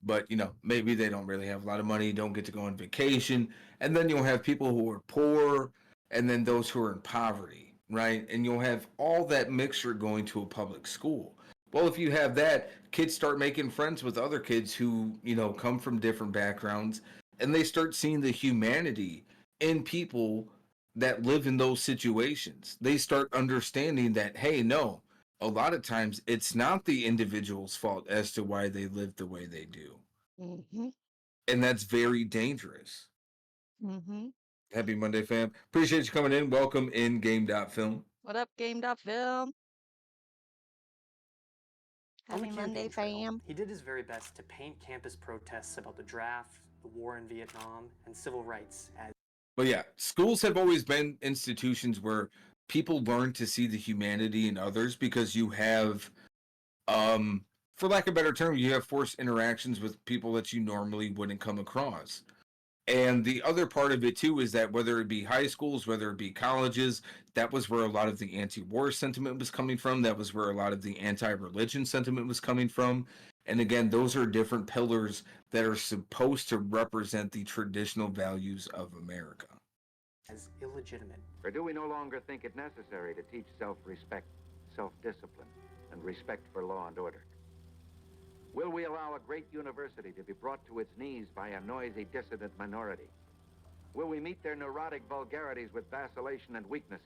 But maybe they don't really have a lot of money, don't get to go on vacation. And then you'll have people who are poor, and then those who are in poverty, right? And you'll have all that mixture going to a public school. Well, if you have that, kids start making friends with other kids who, come from different backgrounds, and they start seeing the humanity in people that live in those situations. They start understanding that, hey, no, a lot of times it's not the individual's fault as to why they live the way they do. Mm-hmm. And that's very dangerous. Mm-hmm. Happy Monday, fam. Appreciate you coming in. Welcome in Game.Film. What up, Game.Film? On the Happy Monday, campaign trail, fam. he did his very best to paint campus protests about the draft, the war in Vietnam, and civil rights as. But yeah, schools have always been institutions where people learn to see the humanity in others because you have, for lack of a better term, you have forced interactions with people that you normally wouldn't come across. And the other part of it too is that whether it be high schools, whether it be colleges, that was where a lot of the anti-war sentiment was coming from. That was where a lot of the anti-religion sentiment was coming from. And again, those are different pillars that are supposed to represent the traditional values of America. As illegitimate. Or do we no longer think it necessary to teach self-respect, self-discipline, and respect for law and order? Will we allow a great university to be brought to its knees by a noisy dissident minority? Will we meet their neurotic vulgarities with vacillation and weakness?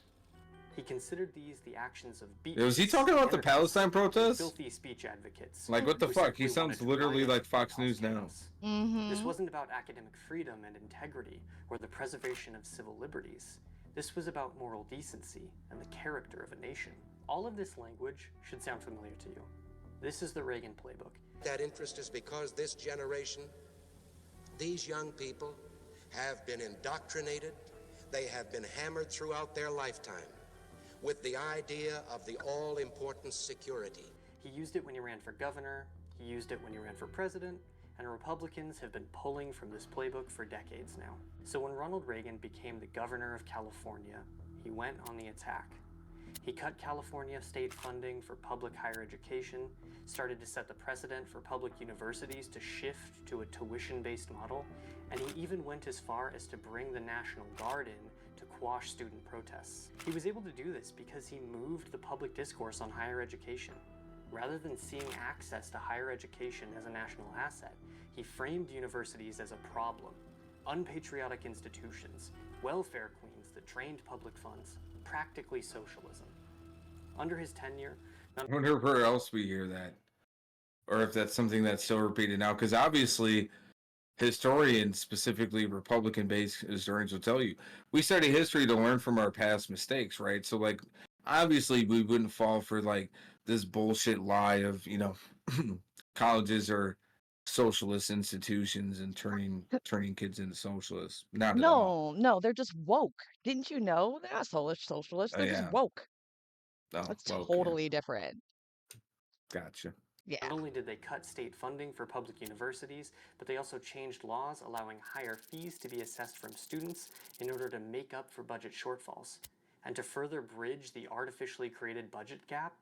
He considered these the actions of beatniks. Was he talking about the Palestine protests? Filthy speech advocates. Like, what the who fuck? He simply sounds wanted to literally riot like Fox News now. Mm-hmm. This wasn't about academic freedom and integrity or the preservation of civil liberties. This was about moral decency and the character of a nation. All of this language should sound familiar to you. This is the Reagan playbook. That interest is because this generation, these young people, have been indoctrinated, they have been hammered throughout their lifetime with the idea of the all-important security. He used it when he ran for governor, he used it when he ran for president, and Republicans have been pulling from this playbook for decades now. So when Ronald Reagan became the governor of California, he went on the attack. He cut California state funding for public higher education, started to set the precedent for public universities to shift to a tuition-based model, and he even went as far as to bring the National Guard in to quash student protests. He was able to do this because he moved the public discourse on higher education. Rather than seeing access to higher education as a national asset, he framed universities as a problem. Unpatriotic institutions, welfare queens that drained public funds, practically socialism. Under his tenure, I wonder where else we hear that. Or if that's something that's still repeated now. Because obviously, historians, specifically Republican-based historians, will tell you, we study history to learn from our past mistakes, right? So, like, obviously, we wouldn't fall for, like, this bullshit lie of, colleges are socialist institutions and turning kids into socialists. Not at all. No, they're just woke. Didn't you know? They're not socialists. They're yeah. just woke. Oh, That's okay. totally different. Gotcha. Yeah. Not only did they cut state funding for public universities, but they also changed laws allowing higher fees to be assessed from students in order to make up for budget shortfalls. And to further bridge the artificially created budget gap,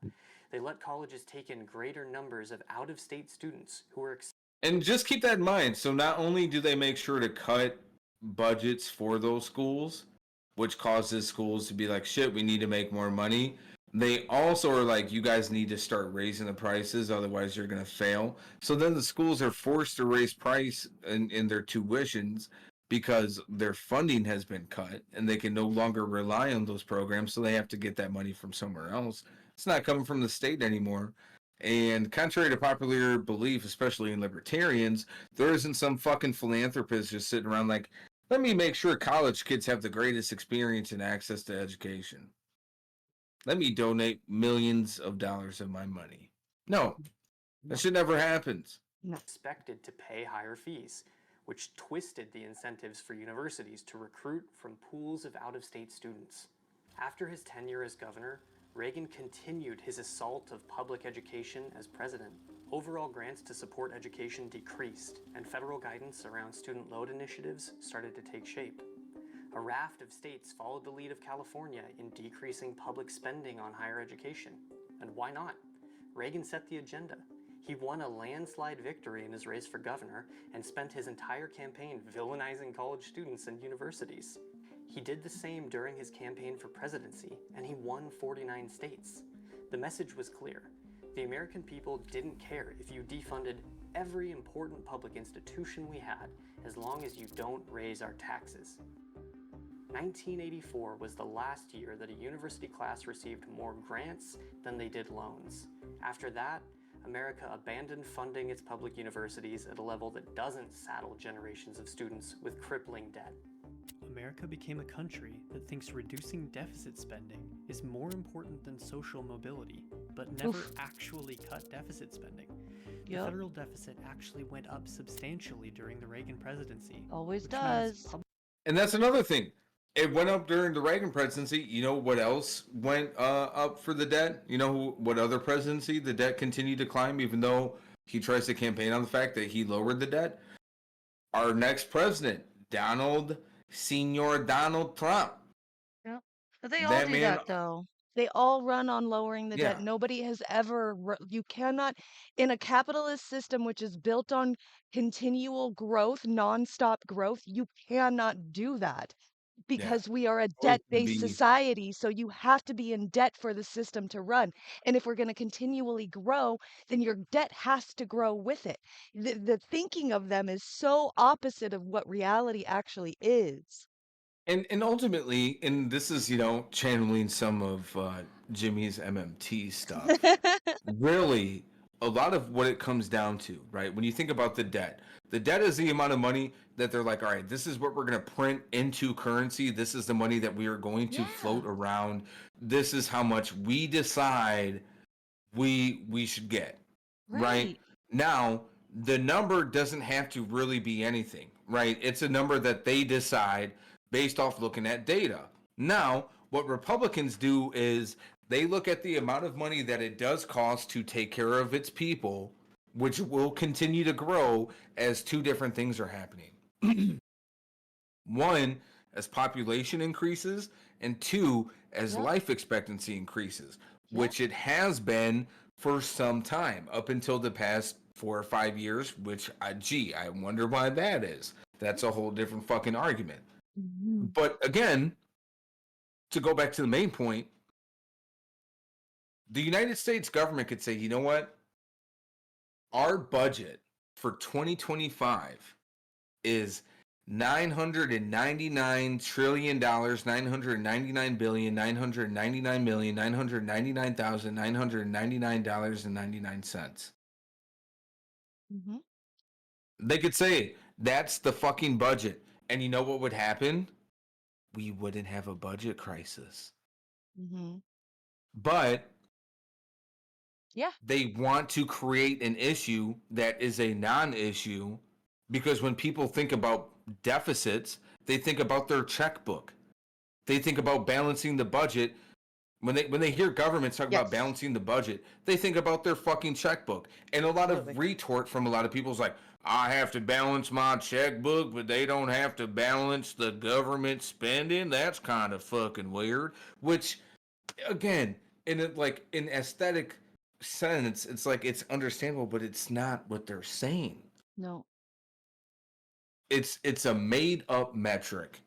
they let colleges take in greater numbers of out-of-state students who were. And just keep that in mind. So not only do they make sure to cut budgets for those schools, which causes schools to be like, shit, we need to make more money. They also are like, you guys need to start raising the prices, otherwise you're going to fail. So then the schools are forced to raise price in their tuitions because their funding has been cut and they can no longer rely on those programs, so they have to get that money from somewhere else. It's not coming from the state anymore. And contrary to popular belief, especially in libertarians, there isn't some fucking philanthropist just sitting around like, let me make sure college kids have the greatest experience and access to education. Let me donate millions of dollars of my money. No, that shit never happens. Expected to pay higher fees, which twisted the incentives for universities to recruit from pools of out-of-state students. After his tenure as governor, Reagan continued his assault of public education as president. Overall grants to support education decreased, and federal guidance around student loan initiatives started to take shape. A raft of states followed the lead of California in decreasing public spending on higher education. And why not? Reagan set the agenda. He won a landslide victory in his race for governor and spent his entire campaign villainizing college students and universities. He did the same during his campaign for presidency, and he won 49 states. The message was clear. The American people didn't care if you defunded every important public institution we had, as long as you don't raise our taxes. 1984 was the last year that a university class received more grants than they did loans. After that, America abandoned funding its public universities at a level that doesn't saddle generations of students with crippling debt. America became a country that thinks reducing deficit spending is more important than social mobility, but never actually cut deficit spending. The federal deficit actually went up substantially during the Reagan presidency. Always does. And that's another thing. It went up during the Reagan presidency. You know what else went up for the debt? You know what other presidency the debt continued to climb, even though he tries to campaign on the fact that he lowered the debt? Our next president, Senior Donald Trump. Yeah. But they all do that though. They all run on lowering the debt. Nobody has ever, you cannot, in a capitalist system which is built on continual growth, nonstop growth, you cannot do that because we are a debt-based society. So you have to be in debt for the system to run. And if we're going to continually grow, then your debt has to grow with it. The thinking of them is so opposite of what reality actually is. And ultimately, and this is, channeling some of Jimmy's MMT stuff. Really, a lot of what it comes down to, right? When you think about the debt is the amount of money that they're like, all right, this is what we're going to print into currency. This is the money that we are going to float around. This is how much we decide we should get, right? Now, the number doesn't have to really be anything, right? It's a number that they decide based off looking at data. Now, what Republicans do is they look at the amount of money that it does cost to take care of its people, which will continue to grow as two different things are happening. One, as population increases, and two, as life expectancy increases, which it has been for some time, up until the past 4 or 5 years, which, I wonder why that is. That's a whole different fucking argument. But again, to go back to the main point, the United States government could say, you know what? Our budget for 2025 is $999 trillion, $999,999,999,999.99. They could say that's the fucking budget. And you know what would happen? We wouldn't have a budget crisis. But they want to create an issue that is a non-issue, because when people think about deficits, they think about their checkbook. They think about balancing the budget. When they hear governments talk about balancing the budget, they think about their fucking checkbook. And a lot of retort from a lot of people is like, I have to balance my checkbook, but they don't have to balance the government spending. That's kind of fucking weird. Which, again, in aesthetic sense, it's like it's understandable, but it's not what they're saying. No. It's a made up metric.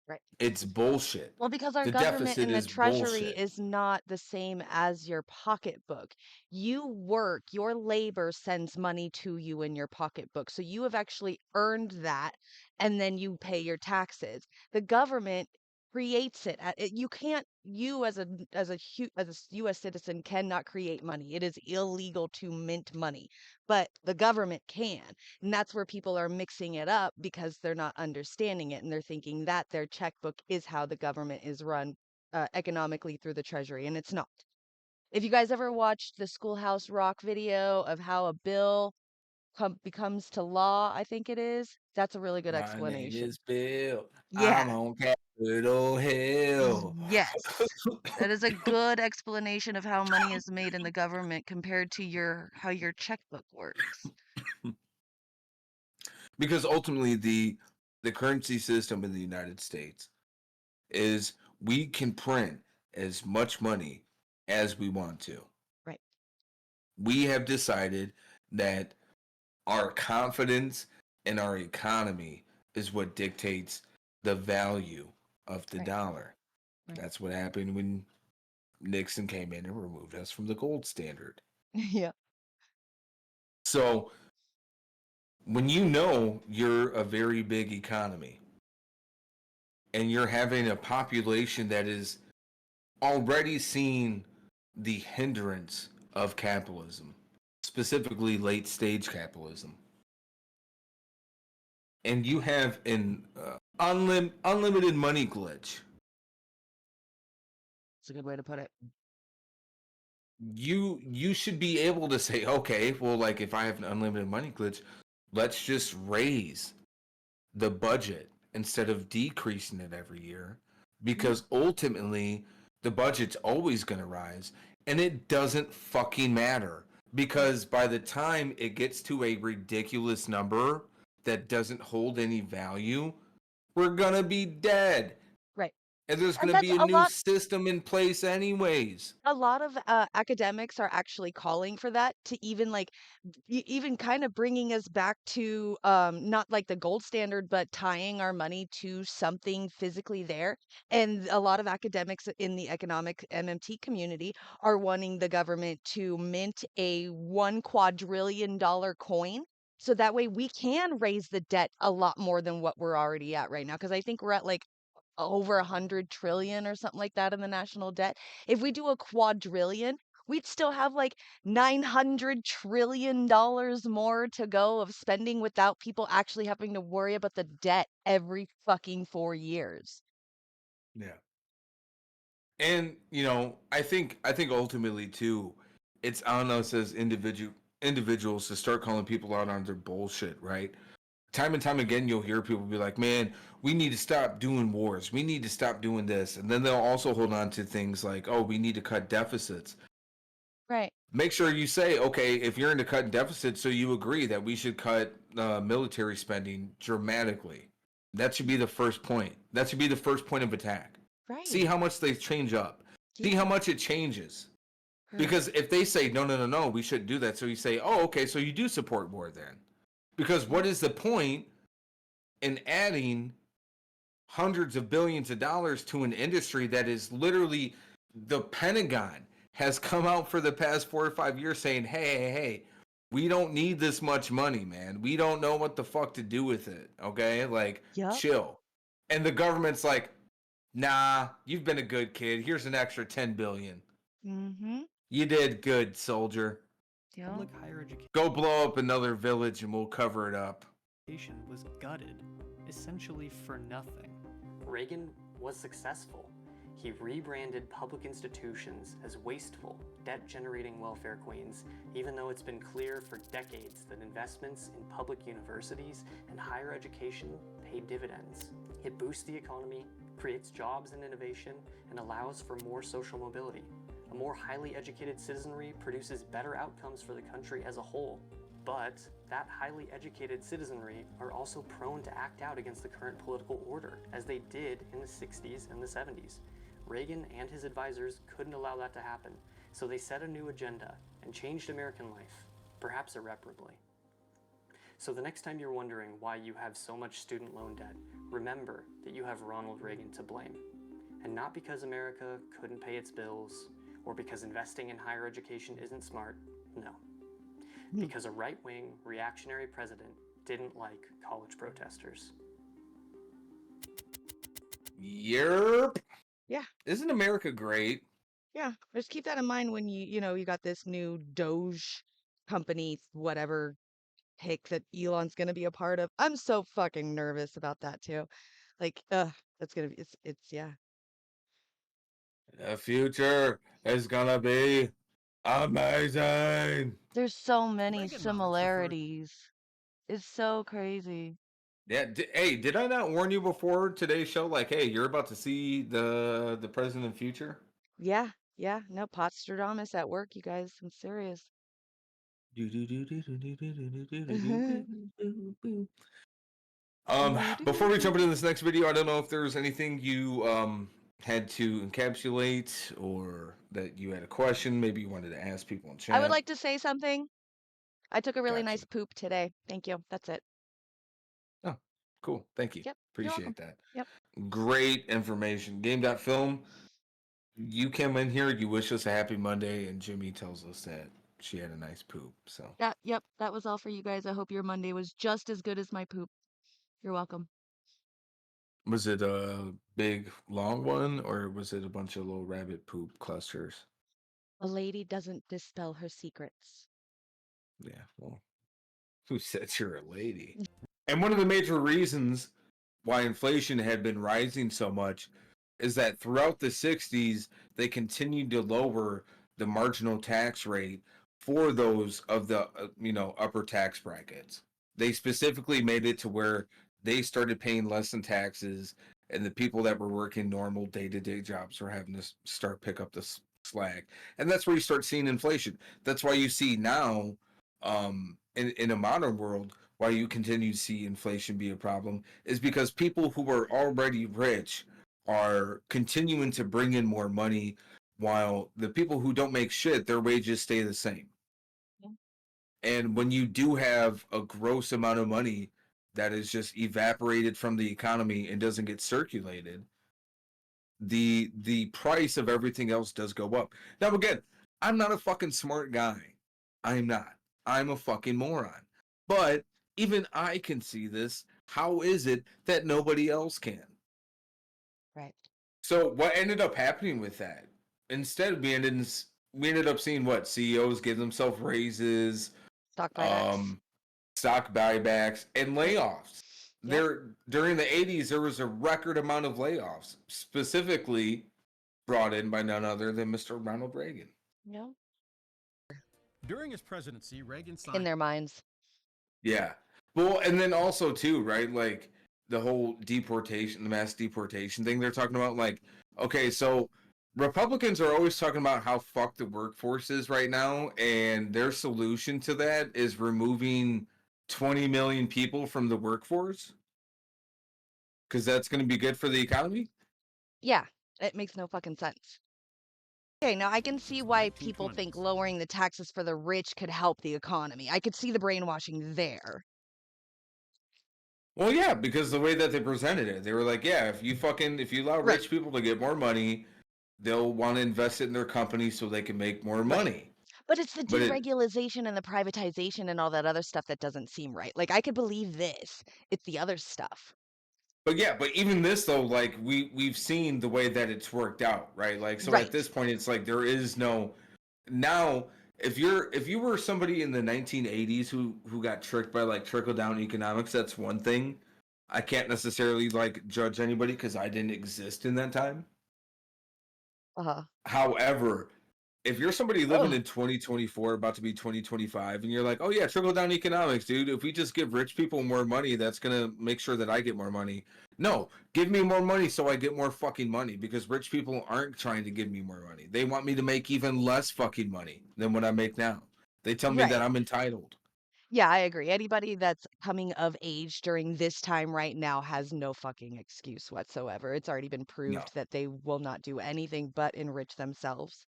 Right. It's bullshit. Well, because our The government deficit and the is treasury bullshit. is not the same as your pocketbook. You work, your labor sends money to you in your pocketbook. So you have actually earned that, and then you pay your taxes. The government creates it. You can't, you as a US citizen cannot create money. It is illegal to mint money, but the government can. And that's where people are mixing it up because they're not understanding it, and they're thinking that their checkbook is how the government is run economically through the treasury, and it's not. If you guys ever watched the Schoolhouse Rock video of how a bill becomes to law, I think it is, that's a really good My name explanation. is Bill. Yeah. I'm on Capitol Hill. Yes. That is a good explanation of how money is made in the government compared to how your checkbook works. Because ultimately the currency system in the United States is we can print as much money as we want to. Right. We have decided that our confidence in our economy is what dictates the value of the dollar. Right. That's what happened when Nixon came in and removed us from the gold standard. Yeah. So when you know you're a very big economy and you're having a population that is already seeing the hindrance of capitalism, specifically late stage capitalism, and you have an unlimited money glitch, That's a good way to put it. you should be able to say, okay, well, like if I have an unlimited money glitch, let's just raise the budget instead of decreasing it every year, because ultimately the budget's always going to rise, and it doesn't fucking matter, because by the time it gets to a ridiculous number that doesn't hold any value, we're going to be dead. Right. And there's And going to that's be a a new lot. system in place anyways. A lot of academics are actually calling for that, to even like even kind of bringing us back to not like the gold standard, but tying our money to something physically there. And a lot of academics in the economic MMT community are wanting the government to mint a $1 quadrillion coin, so that way we can raise the debt a lot more than what we're already at right now, because I think we're at like over 100 trillion or something like that in the national debt. If we do a quadrillion, we'd still have like $900 trillion more to go of spending without people actually having to worry about the debt every fucking 4 years. Yeah. And I think ultimately too, it's on us as individuals to start calling people out on their bullshit, right? Time and time again, you'll hear people be like, "Man, we need to stop doing wars. We need to stop doing this," and then they'll also hold on to things like, "Oh, we need to cut deficits." Right. Make sure you say, okay, if you're into cutting deficits, so you agree that we should cut military spending dramatically. That should be the first point. That should be the first point of attack. See Right. how much they change up. See how Yeah. much it changes. Right. Because if they say, no, no, no, no, we shouldn't do that. So you say, oh, okay, so you do support war then. Because what is the point in adding hundreds of billions of dollars to an industry that is literally, the Pentagon has come out for the past 4 or 5 years saying, hey, we don't need this much money, man. We don't know what the fuck to do with it. Okay? Like, chill. And the government's like, nah, you've been a good kid. Here's an extra 10 billion. Mm-hmm. You did good, soldier. Yeah. Public higher education Go blow up another village and we'll cover it up. was gutted, essentially for nothing. Reagan was successful. He rebranded public institutions as wasteful, debt-generating welfare queens, even though it's been clear for decades that investments in public universities and higher education pay dividends. It boosts the economy, creates jobs and innovation, and allows for more social mobility. A more highly educated citizenry produces better outcomes for the country as a whole. But that highly educated citizenry are also prone to act out against the current political order, as they did in the 60s and the 70s. Reagan and his advisors couldn't allow that to happen, so they set a new agenda and changed American life, perhaps irreparably. So the next time you're wondering why you have so much student loan debt, remember that you have Ronald Reagan to blame. And not because America couldn't pay its bills, or because investing in higher education isn't smart, no. Because a right-wing, reactionary president didn't like college protesters. Yerp. Yeah. Isn't America great? Yeah. Just keep that in mind when you got this new Doge company, whatever pick that Elon's gonna be a part of. I'm so fucking nervous about that too. Like, that's gonna be it's yeah. The future is gonna be amazing. There's so many similarities. It's so crazy. Yeah. Hey, did I not warn you before today's show? Like, hey, you're about to see the present and future. Yeah, yeah. No, Potstradamus at work, you guys. I'm serious. Before we jump into this next video, I don't know if there's anything you had to encapsulate or that you had a question. Maybe you wanted to ask people in chat. I would like to say something. I took a really Gotcha. nice poop today. Thank you. That's it. Oh, cool. Thank you. Yep. You're welcome. Appreciate that. Yep. Great information. Game.film. You came in here, you wish us a happy Monday, and Jimmy tells us that she had a nice poop. So Yeah, yep. That was all for you guys. I hope your Monday was just as good as my poop. You're welcome. was it a big long one or was it a bunch of little rabbit poop clusters? A lady doesn't dispel her secrets. Yeah, well, who said you're a lady? And one of the major reasons why inflation had been rising so much is that throughout the 60s, they continued to lower the marginal tax rate for those of the upper tax brackets. They specifically made it to where they started paying less in taxes, and the people that were working normal day-to-day jobs were having to start pick up the slack. And that's where you start seeing inflation. That's why you see now, in a modern world, why you continue to see inflation be a problem is because people who are already rich are continuing to bring in more money, while the people who don't make shit, their wages stay the same. Yeah. And when you do have a gross amount of money that is just evaporated from the economy and doesn't get circulated, the price of everything else does go up. Now again, I'm not a fucking smart guy. I'm not. I'm a fucking moron. But even I can see this. How is it that nobody else can? Right. So what ended up happening with that? Instead, we ended up seeing what CEOs give themselves raises, Stock buybacks, stock buybacks, and layoffs. Yep. During the 80s, there was a record amount of layoffs, specifically brought in by none other than Mr. Ronald Reagan. No. During his presidency, Reagan signed In their minds. Yeah. Well, and then also too, right? Like the whole deportation, the mass deportation thing they're talking about. Like, okay, so Republicans are always talking about how fucked the workforce is right now, and their solution to that is removing 20 million people from the workforce because that's going to be good for the economy. Yeah, it makes no fucking sense. Okay, now I can see why people think lowering the taxes for the rich could help the economy. I could see the brainwashing there. Well, yeah, because the way that they presented it, they were like, yeah, if you allow rich people to get more money, they'll want to invest it in their company so they can make more money. But it's the deregulation and the privatization and all that other stuff that doesn't seem right. Like, I could believe this. It's the other stuff. But yeah, but even this though, like we've seen the way that it's worked out, right? Like so at this point it's like there is no now if you were somebody in the 1980s who got tricked by like trickle down economics, that's one thing. I can't necessarily like judge anybody because I didn't exist in that time. Uh-huh. However, if you're somebody living in 2024, about to be 2025, and you're like, oh yeah, trickle down economics, dude. If we just give rich people more money, that's gonna make sure that I get more money. No, give me more money so I get more fucking money, because rich people aren't trying to give me more money. They want me to make even less fucking money than what I make now. They tell me that I'm entitled. Yeah, I agree. Anybody that's coming of age during this time right now has no fucking excuse whatsoever. It's already been proved that they will not do anything but enrich themselves.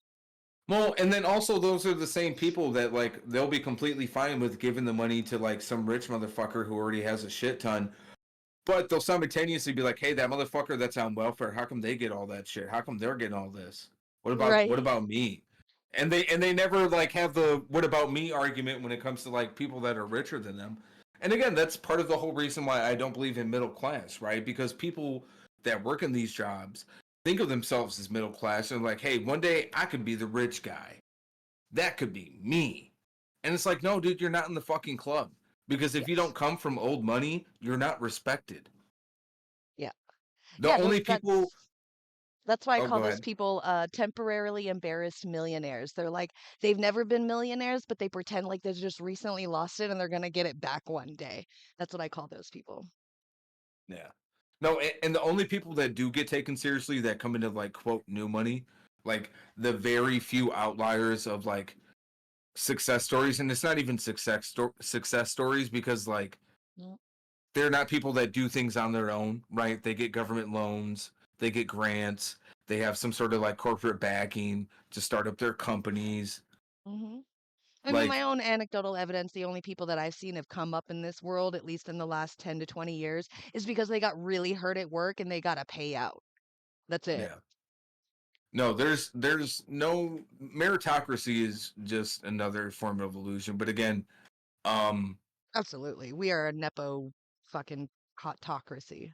Well, and then also those are the same people that like they'll be completely fine with giving the money to like some rich motherfucker who already has a shit ton, but they'll simultaneously be like, "Hey, that motherfucker that's on welfare, how come they get all that shit? How come they're getting all this? What about me?" And they never like have the "what about me" argument when it comes to like people that are richer than them. And again, that's part of the whole reason why I don't believe in middle class, right? Because people that work in these jobs think of themselves as middle class and like, hey, one day I could be the rich guy. That could be me. And it's like, no, dude, you're not in the fucking club. Because if you don't come from old money, you're not respected. Yeah. The only people That's why I Oh, call go those ahead. people temporarily embarrassed millionaires. They're like, they've never been millionaires, but they pretend like they just recently lost it and they're going to get it back one day. That's what I call those people. Yeah. No, and the only people that do get taken seriously that come into like quote new money, like the very few outliers of like success stories, and it's not even success stories because like Mm. they're not people that do things on their own, right? They get government loans, they get grants, they have some sort of like corporate backing to start up their companies. Hmm. I mean, my Like, own anecdotal evidence, the only people that I've seen have come up in this world, at least in the last 10 to 20 years, is because they got really hurt at work and they got a payout. That's it. yeah. No, there's no meritocracy is just another form of illusion. But again, um, Absolutely. We are a Nepo fucking autocracy.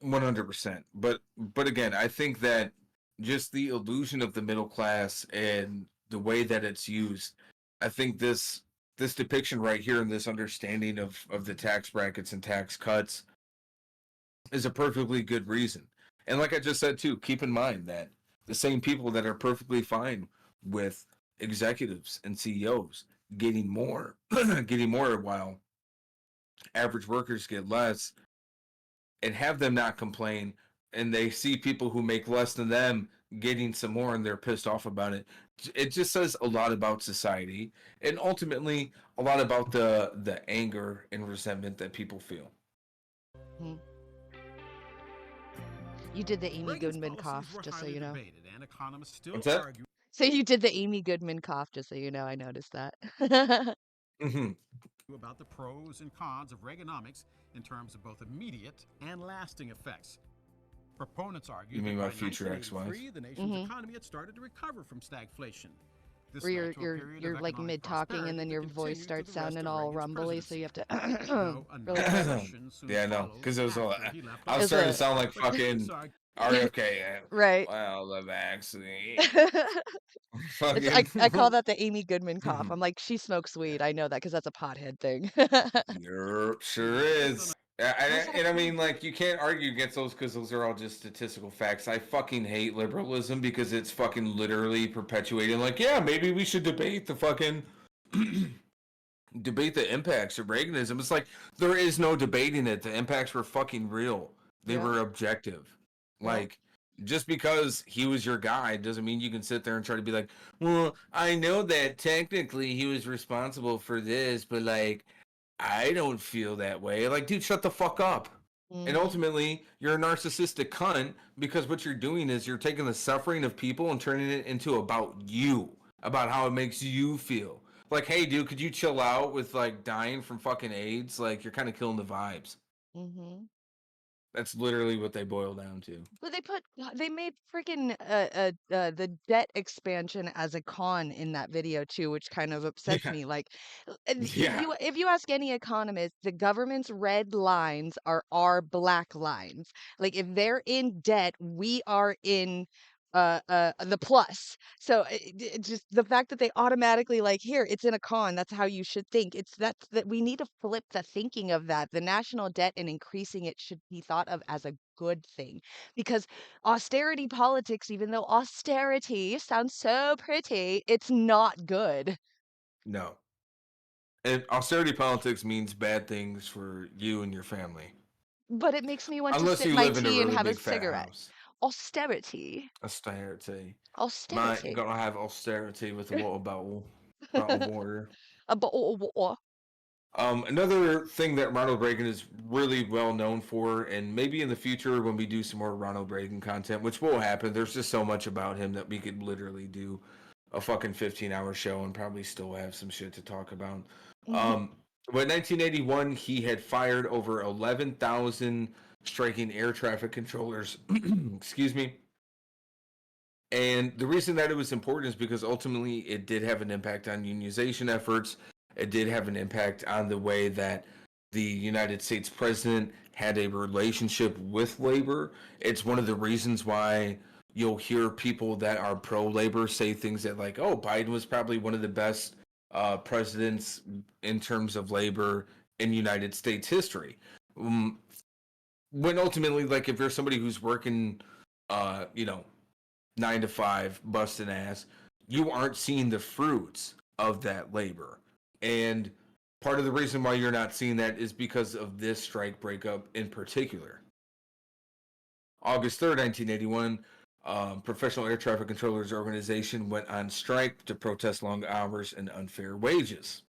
100%. But again, I think that just the illusion of the middle class and the way that it's used, I think this depiction right here and this understanding of the tax brackets and tax cuts is a perfectly good reason. And like I just said too, keep in mind that the same people that are perfectly fine with executives and CEOs getting more getting more while average workers get less and have them not complain and they see people who make less than them getting some more and they're pissed off about it. It just says a lot about society and ultimately a lot about the anger and resentment that people feel. Hmm. You did the Amy Reagan's Goodman policies cough, were just so highly you know. debated, and economists still What's that? argue So you did the Amy Goodman cough, just so you know. I noticed that. Mm-hmm. about the pros and cons of Reaganomics in terms of both immediate and lasting effects. Proponents You argued mean that my by future ex-wife? 1983, the nation's Hmm. economy had started to recover from stagflation. This Where led to a period of like economic mid talking and prosperity then that your voice continued through starts the rest sounding of all Reagan's rumbly, so you presidency. have to Though really another quick. recession soon Yeah, I know, followed because it was all after he left I was Is starting to office. a sound like But critics fucking argue RFK. right. Well, the vaccine. I Fucking. I call that the Amy Goodman cough. I'm like, she smokes weed. I know that because that's a pothead thing. Yerp, sure is. How's that a And I con? mean, like, you can't argue against those because those are all just statistical facts. I fucking hate liberalism because it's fucking literally perpetuating, like, yeah, maybe we should debate the fucking debate the impacts of Reaganism. It's like there is no debating it. The impacts were fucking real. They Yeah. were objective. Yeah. Like just because he was your guy doesn't mean you can sit there and try to be like, well, I know that technically he was responsible for this, but like I don't feel that way. Like, dude, shut the fuck up. And Hmm. ultimately, you're a narcissistic cunt because what you're doing is you're taking the suffering of people and turning it into about you, about how it makes you feel. Like, hey, dude, could you chill out with like dying from fucking AIDS? Like, you're kind of killing the vibes. Hmm. That's literally what they boil down to. But they made freaking the debt expansion as a con in that video too, which kind of upsets Yeah. me. Like, if Yeah. you ask any economist, the government's red lines are our black lines. Like, if they're in debt, we are in the plus. So just the fact that they automatically like here it's in a con, that's how you should think. That's that we need to flip the thinking of that. The national debt and increasing it should be thought of as a good thing because austerity politics, even though austerity sounds so pretty, it's not good. No. And austerity politics means bad things for you and your family. But it makes me want to Unless sip you my live in a tea and really have a big fat cigarette. house. Austerity. Austerity. Might Austerity. gonna have austerity with a water bottle. Bottle of water. A bottle of water. Another thing that Ronald Reagan is really well known for, and maybe in the future when we do some more Ronald Reagan content, which will happen, there's just so much about him that we could literally do a fucking 15-hour show and probably still have some shit to talk about. Mhm. But in 1981, he had fired over 11,000 striking air traffic controllers. Excuse me. And the reason that it was important is because ultimately it did have an impact on unionization efforts. It did have an impact on the way that the United States president had a relationship with labor. It's one of the reasons why you'll hear people that are pro labor say things that, like, oh, Biden was probably one of the best presidents in terms of labor in United States history. When ultimately, like, if you're somebody who's working you know, 9 to 5, busting ass, you aren't seeing the fruits of that labor. And part of the reason why you're not seeing that is because of this strike breakup in particular. August 3rd, 1981, Professional Air Traffic Controllers Organization went on strike to protest long hours and unfair wages.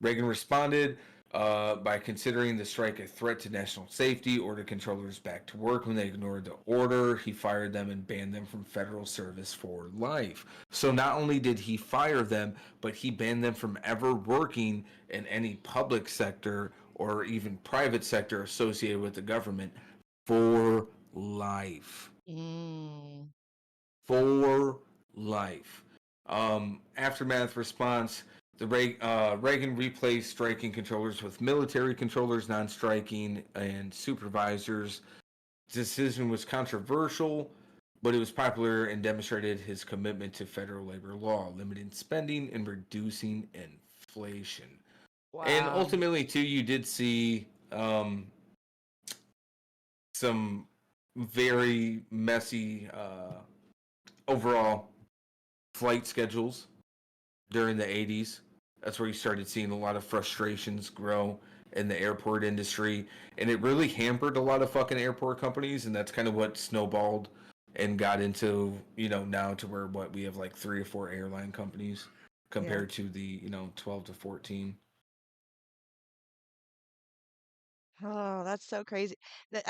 Reagan responded by considering the strike a threat to national safety, ordered controllers back to work. When they ignored the order, he fired them and banned them from federal service for life. So not only did he fire them, but he banned them from ever working in any public sector or even private sector associated with the government for life. For life. Aftermath response. Reagan replaced striking controllers with military controllers, non-striking, and supervisors. The decision was controversial, but it was popular and demonstrated his commitment to federal labor law, limiting spending and reducing inflation. And Wow. ultimately, too, you did see some very messy overall flight schedules during the 80s. That's where you started seeing a lot of frustrations grow in the airport industry. And it really hampered a lot of fucking airport companies. And that's kind of what snowballed and got into, now to where we have like 3 or 4 airline companies compared to the, 12 to 14. Oh, that's so crazy.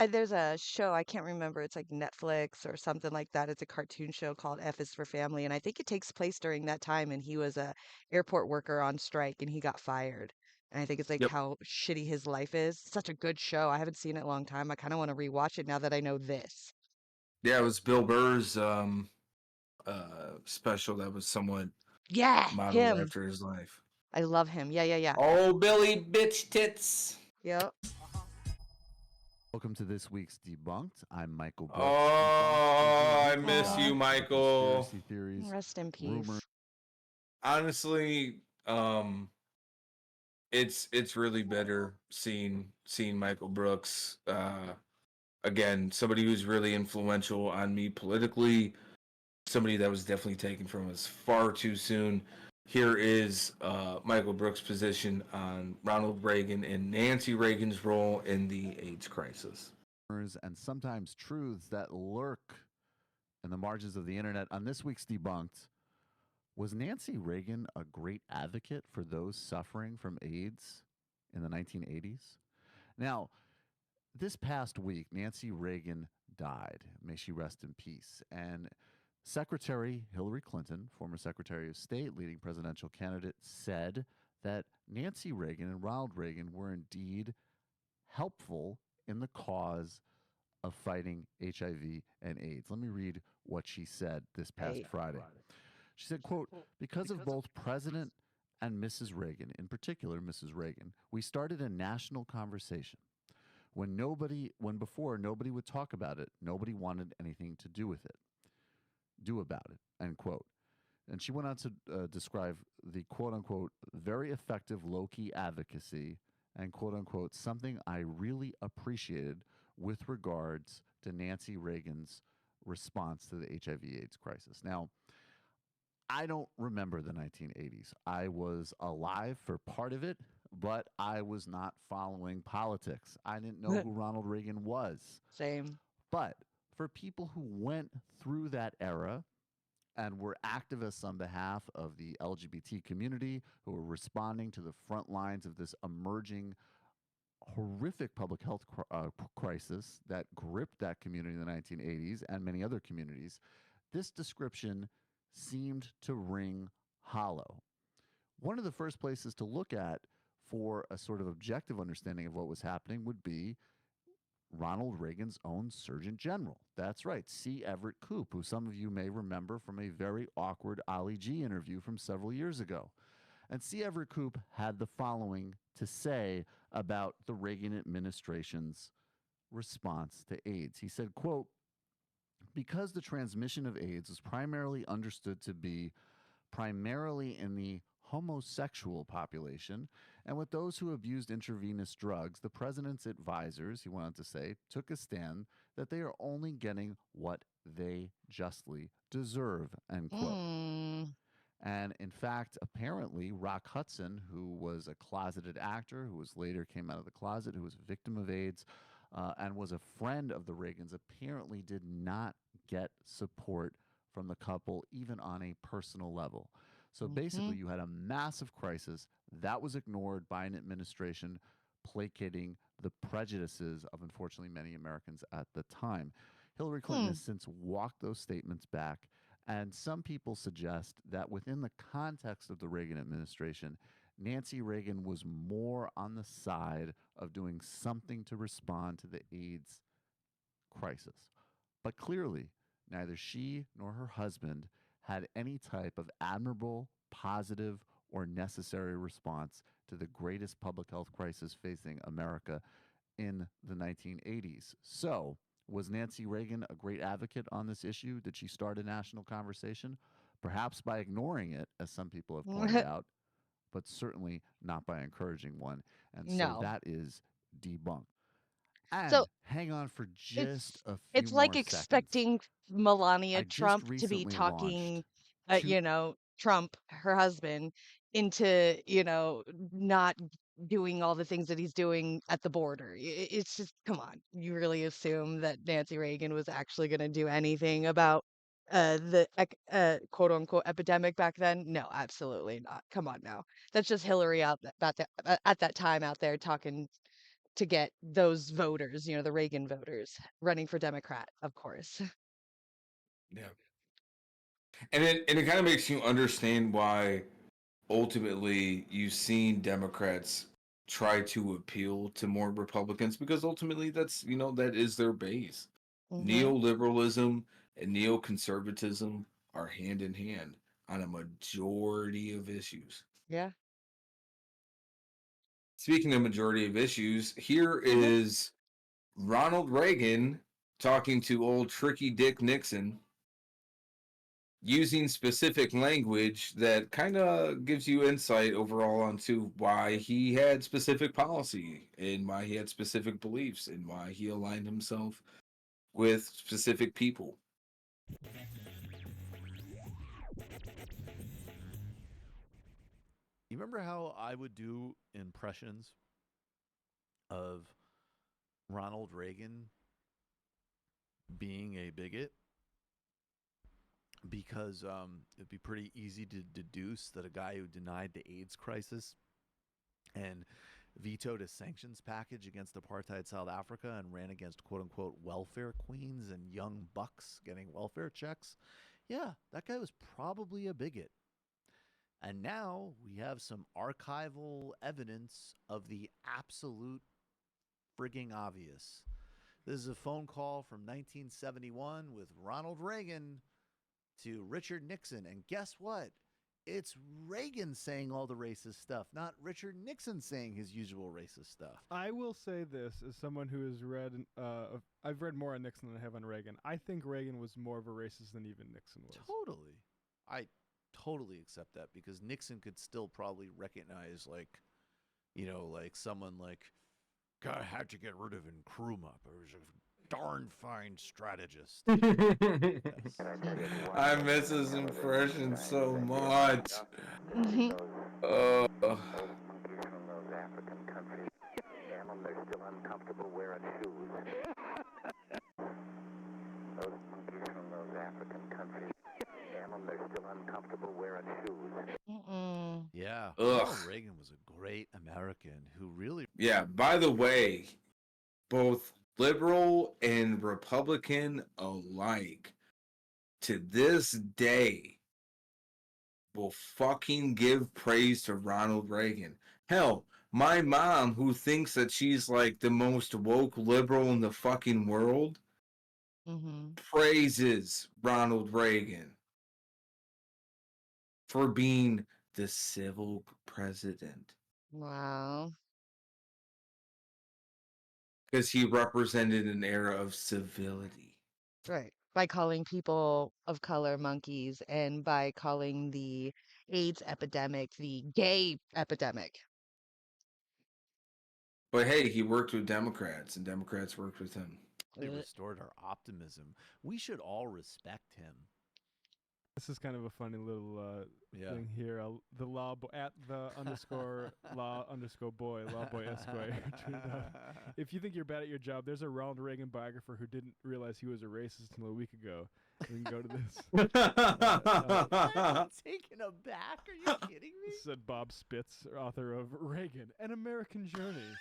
There's a show, I can't remember, it's like Netflix or something like that. It's a cartoon show called F is for Family, and I think it takes place during that time, and he was a airport worker on strike and he got fired. And I think it's like Yep. how shitty his life is. Such a good show. I haven't seen it in a long time. I kind of want to rewatch it now that I know this. Yeah, it was Bill Burr's special that was somewhat Yeah, modeled him. after his life. I love him. Yeah. Oh, Billy bitch tits. Yep. Welcome to this week's Debunked. I'm Michael Brooks. Oh, I miss you, Michael. Conspiracy theories, Rest in peace. rumors. Honestly, it's really better seeing Michael Brooks. Again, somebody who's really influential on me politically. Somebody that was definitely taken from us far too soon. Here is Michael Brooks' position on Ronald Reagan and Nancy Reagan's role in the AIDS crisis. And sometimes truths that lurk in the margins of the internet. On this week's Debunked, was Nancy Reagan a great advocate for those suffering from AIDS in the 1980s? Now, this past week, Nancy Reagan died. May she rest in peace. And Secretary Hillary Clinton, former Secretary of State, leading presidential candidate, said that Nancy Reagan and Ronald Reagan were indeed helpful in the cause of fighting HIV and AIDS. Let me read what she said this past Friday. She said, quote, because of both President and Mrs. Reagan, in particular Mrs. Reagan, we started a national conversation. When before nobody would talk about it, nobody wanted anything to do with it. Do about it, end quote. And she went on to describe the quote-unquote very effective low-key advocacy and quote-unquote something I really appreciated with regards to Nancy Reagan's response to the HIV/AIDS crisis. Now, I don't remember the 1980s. I was alive for part of it, but I was not following politics. I didn't know who Ronald Reagan was. Same. But for people who went through that era and were activists on behalf of the LGBT community, who were responding to the front lines of this emerging horrific public health crisis that gripped that community in the 1980s and many other communities, this description seemed to ring hollow. One of the first places to look at for a sort of objective understanding of what was happening would be Ronald Reagan's own Surgeon General. That's right, C. Everett Koop, who some of you may remember from a very awkward Ali G interview from several years ago. And C. Everett Koop had the following to say about the Reagan administration's response to AIDS. He said, quote, because the transmission of AIDS is primarily understood to be primarily in the homosexual population. And with those who abused intravenous drugs, the president's advisors, he went on to say, took a stand that they are only getting what they justly deserve, end quote. And in fact, apparently, Rock Hudson, who was a closeted actor, who was later came out of the closet, who was a victim of AIDS, and was a friend of the Reagans, apparently did not get support from the couple, even on a personal level. So basically, you had a massive crisis that was ignored by an administration placating the prejudices of, unfortunately, many Americans at the time. Hillary Clinton has since walked those statements back. And some people suggest that within the context of the Reagan administration, Nancy Reagan was more on the side of doing something to respond to the AIDS crisis. But clearly, neither she nor her husband had any type of admirable, positive, or necessary response to the greatest public health crisis facing America in the 1980s. So, was Nancy Reagan a great advocate on this issue? Did she start a national conversation? Perhaps by ignoring it, as some people have pointed out, but certainly not by encouraging one. And so No. that is debunked. And So hang on for just a few it's more like seconds. expecting Melania I just Trump to be recently talking, launched you know, Trump, her husband, into, you know, not doing all the things that he's doing at the border. It's just, come on. You really assume that Nancy Reagan was actually going to do anything about the quote unquote epidemic back then? No, absolutely not. Come on now. That's just Hillary at that time out there talking to get those voters, you know, the Reagan voters running for Democrat, of course. Yeah. And it kind of makes you understand why ultimately you've seen Democrats try to appeal to more Republicans, because ultimately that's, that is their base. Neoliberalism and neoconservatism are hand in hand on a majority of issues. Yeah. Speaking of majority of issues, here is Ronald Reagan talking to old tricky Dick Nixon, using specific language that kind of gives you insight overall onto why he had specific policy and why he had specific beliefs and why he aligned himself with specific people. You remember how I would do impressions of Ronald Reagan being a bigot? Because it'd be pretty easy to deduce that a guy who denied the AIDS crisis and vetoed a sanctions package against apartheid South Africa and ran against quote-unquote welfare queens and young bucks getting welfare checks, yeah, that guy was probably a bigot. And now we have some archival evidence of the absolute frigging obvious. This is a phone call from 1971 with Ronald Reagan to Richard Nixon. And guess what? It's Reagan saying all the racist stuff, not Richard Nixon saying his usual racist stuff. I will say this as someone who has read, I've read more on Nixon than I have on Reagan. I think Reagan was more of a racist than even Nixon was. Totally. I totally accept that, because Nixon could still probably recognize, like, like someone like, God, how'd you get rid of Nkrumah? It was a darn fine strategist. I miss his impression so much. Yeah. Ugh. Ronald Reagan was a great American who really... Yeah, by the way, both liberal and Republican alike, to this day, will fucking give praise to Ronald Reagan. Hell, my mom, who thinks that she's like the most woke liberal in the fucking world, praises Ronald Reagan for being the civil president. Wow. Because he represented an era of civility. Right. By calling people of color monkeys and by calling the AIDS epidemic, the gay epidemic. But hey, he worked with Democrats, and Democrats worked with him. They restored our optimism. We should all respect him. This is kind of a funny little thing here. The law at the underscore law underscore boy, law boy Esquire. If you think you're bad at your job, there's a Ronald Reagan biographer who didn't realize he was a racist until a week ago. We can go to this. I'm taken aback. Are you kidding me? Said Bob Spitz, author of Reagan, An American Journey.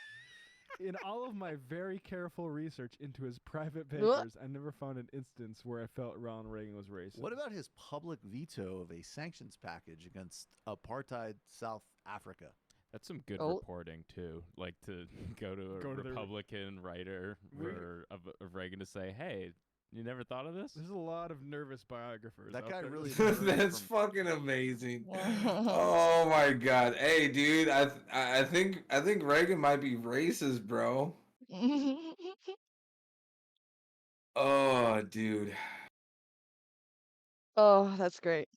In all of my very careful research into his private papers, I never found an instance where I felt Ronald Reagan was racist. What about his public veto of a sanctions package against apartheid South Africa? That's some good reporting too. Like to go to a Republican writer of Reagan to say, "Hey, you never thought of this?" There's a lot of nervous biographers. That guy really. That's fucking amazing. Oh my god. Hey, dude, I think Reagan might be racist, bro. Oh, dude. Oh, that's great.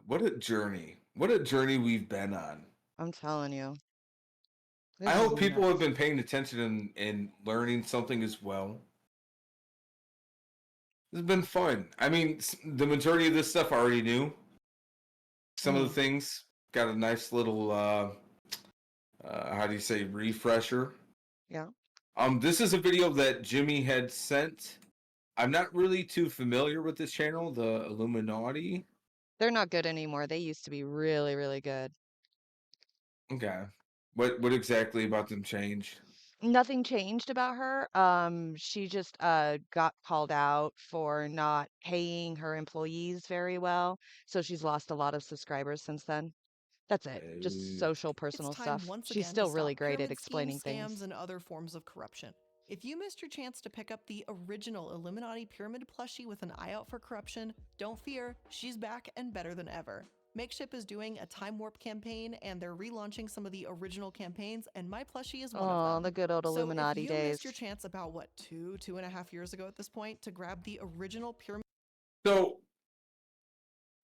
What a journey. What a journey we've been on. I'm telling you. I hope people have been paying attention and learning something as well. It's been fun. I mean, the majority of this stuff I already knew. Some of the things got a nice little, how do you say, refresher. Yeah. This is a video that Jimmy had sent. I'm not really too familiar with this channel, the Illuminati. They're not good anymore. They used to be really, really good. Okay. What exactly about them changed? Nothing changed about her. She just got called out for not paying her employees very well, so she's lost a lot of subscribers since then. That's it. Just social, personal It's time stuff. once She's again still to really stop great at pyramid explaining schemes, things. scams, and other forms of corruption. If you missed your chance to pick up the original Illuminati pyramid plushie with an eye out for corruption, don't fear, she's back and better than ever. Makeship is doing a time warp campaign, and they're relaunching some of the original campaigns, and my plushie is one of Oh, them. the good old Illuminati so if you days. missed your chance about, what, 2.5 years ago at this point, to grab the original pyramid... So,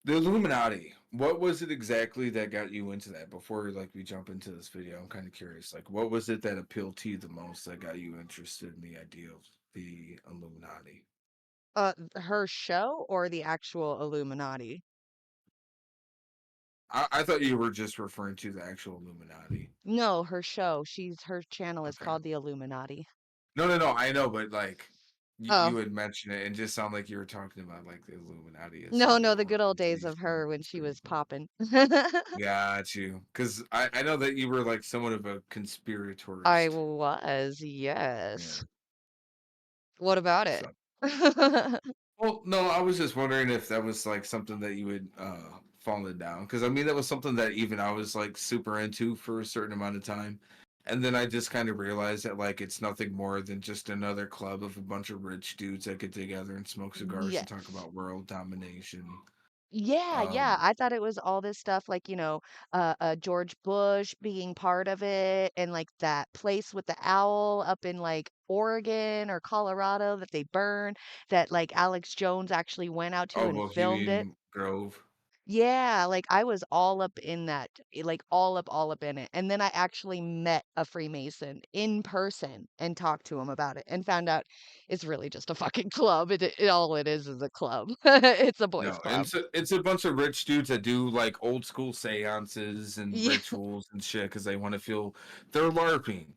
the Illuminati, what was it exactly that got you into that? Before we jump into this video, I'm kind of curious. Like, what was it that appealed to you the most that got you interested in the idea of the Illuminati? Her show or the actual Illuminati? I thought you were just referring to the actual Illuminati. No, her show. Her channel is Okay. called the Illuminati. No, I know, but Oh. you had mentioned it and just sound like you were talking about the Illuminati. No, the good old days of her when she was popping. Got you. Because I know that you were somewhat of a conspiratorist. I was, yes. What about it? Well, no, I was just wondering if that was something that you had fallen down. Because I mean, that was something that even I was super into for a certain amount of time. And then I just kind of realized that it's nothing more than just another club of a bunch of rich dudes that get together and smoke cigars and talk Yes. about world domination. Yeah. I thought it was all this stuff George Bush being part of it, and that place with the owl up in Oregon or Colorado that they burned, that Alex Jones actually went out to Oh, and filmed it. Bohemian Grove. Yeah, I was all up in that, all up in it. And then I actually met a Freemason in person and talked to him about it and found out it's really just a fucking club. All it is a club. It's a boys' No, and club. it's a bunch of rich dudes that do old school seances and Yeah. rituals and shit because they want to feel they're LARPing.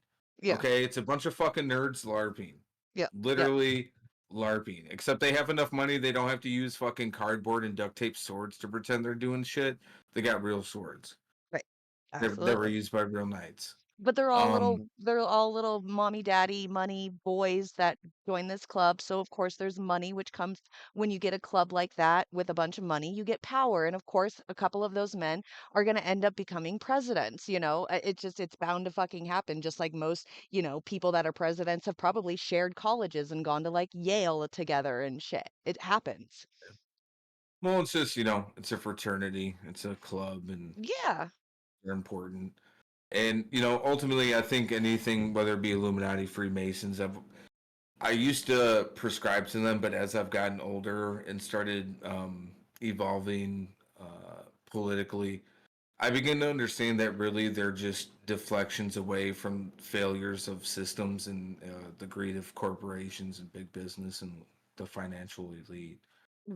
Yeah. Okay, it's a bunch of fucking nerds LARPing. Yeah. Literally LARPing. Except they have enough money they don't have to use fucking cardboard and duct tape swords to pretend they're doing shit. They got real swords. Right. That were Absolutely. used by real knights. But they're all little mommy daddy money boys that join this club. So of course there's money, which comes when you get a club like that with a bunch of money, you get power. And of course a couple of those men are going to end up becoming presidents. It's bound to fucking happen. Just like most, people that are presidents have probably shared colleges and gone to Yale together and shit. It happens. Well, it's just, it's a fraternity, it's a club, and Yeah. they're important. And, ultimately, I think anything, whether it be Illuminati, Freemasons, I used to prescribe to them, but as I've gotten older and started evolving politically, I begin to understand that really they're just deflections away from failures of systems and the greed of corporations and big business and the financial elite.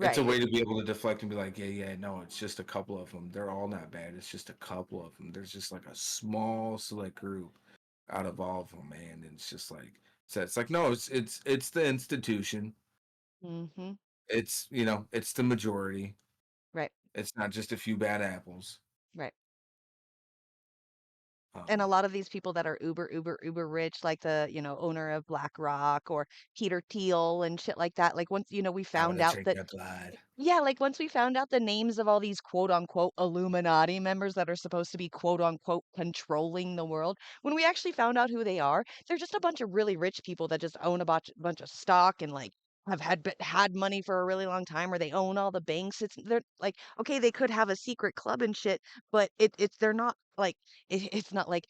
It's a Right. way to be able to deflect and be like, yeah, no, it's just a couple of them. They're all not bad. It's just a couple of them. There's just like a small select group out of all of them, man. And it's just like, so it's like, no, it's the institution. Mm-hmm. It's it's the majority. Right. It's not just a few bad apples. Right. And a Um, lot of these people that are uber rich, like the, owner of BlackRock or Peter Thiel and shit like that. Like once, we I want found to out drink that, that blood. yeah, like once we found out the names of all these quote unquote Illuminati members that are supposed to be quote unquote controlling the world, when we actually found out who they are, they're just a bunch of really rich people that just own a bunch of stock and like have had money for a really long time, or they own all the banks. They're like, okay, they could have a secret club and shit, but they're not like it's not like,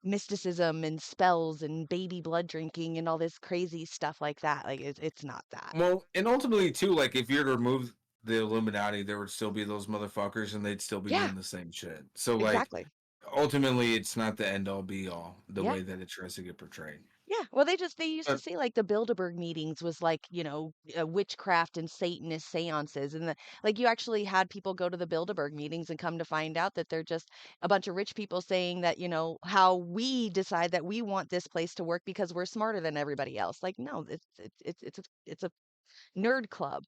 mysticism and spells and baby blood drinking and all this crazy stuff like that. Like it's not that. Well, and ultimately too, like if you're to remove the Illuminati, there would still be those motherfuckers, and they'd still be Yeah, doing the same shit. So like, exactly. ultimately, it's not the end all be all the Yeah. way that it tries to get portrayed. Yeah, well, they used to But say like the Bilderberg meetings was like, witchcraft and Satanist seances, and like you actually had people go to the Bilderberg meetings and come to find out that they're just a bunch of rich people saying that, how we decide that we want this place to work because we're smarter than everybody else. Like, no, it's a nerd club.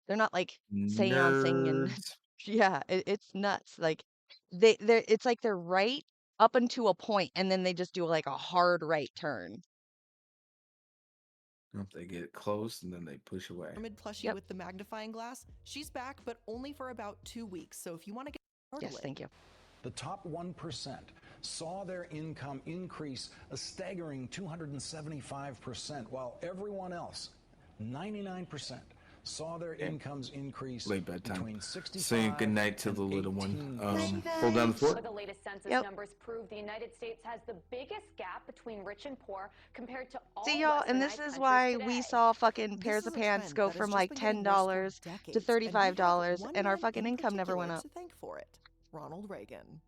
They're not like seancing and nerds. yeah, it's nuts. Like it's like they're right up until a point, and then they just do like a hard right turn. They get close and then they push away. Pyramid plushie Yep. with the magnifying glass. She's back, but only for about 2 weeks. So if you want to get started, Yes, thank you. The top 1% saw their income increase a staggering 275%, while everyone else, 99%, saw their incomes increase Late bedtime. between 65 Saying goodnight to and the little one. 18%. Hold down the fort. The latest census Yep. numbers prove the United States has the biggest gap between rich and poor compared to all See y'all, and this westernized is countries why today. we saw fucking This pairs is of a pants trend go that has from just like been getting worse for $10 to decades, and we have $35, one and our man fucking in income never went particular up. to thank for it, Ronald Reagan.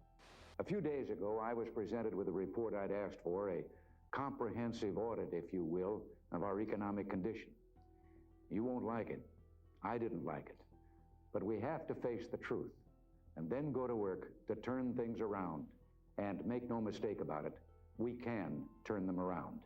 A few days ago, I was presented with a report I'd asked for, a comprehensive audit, if you will, of our economic condition. You won't like it. I didn't like it. But we have to face the truth and then go to work to turn things around. And make no mistake about it, we can turn them around.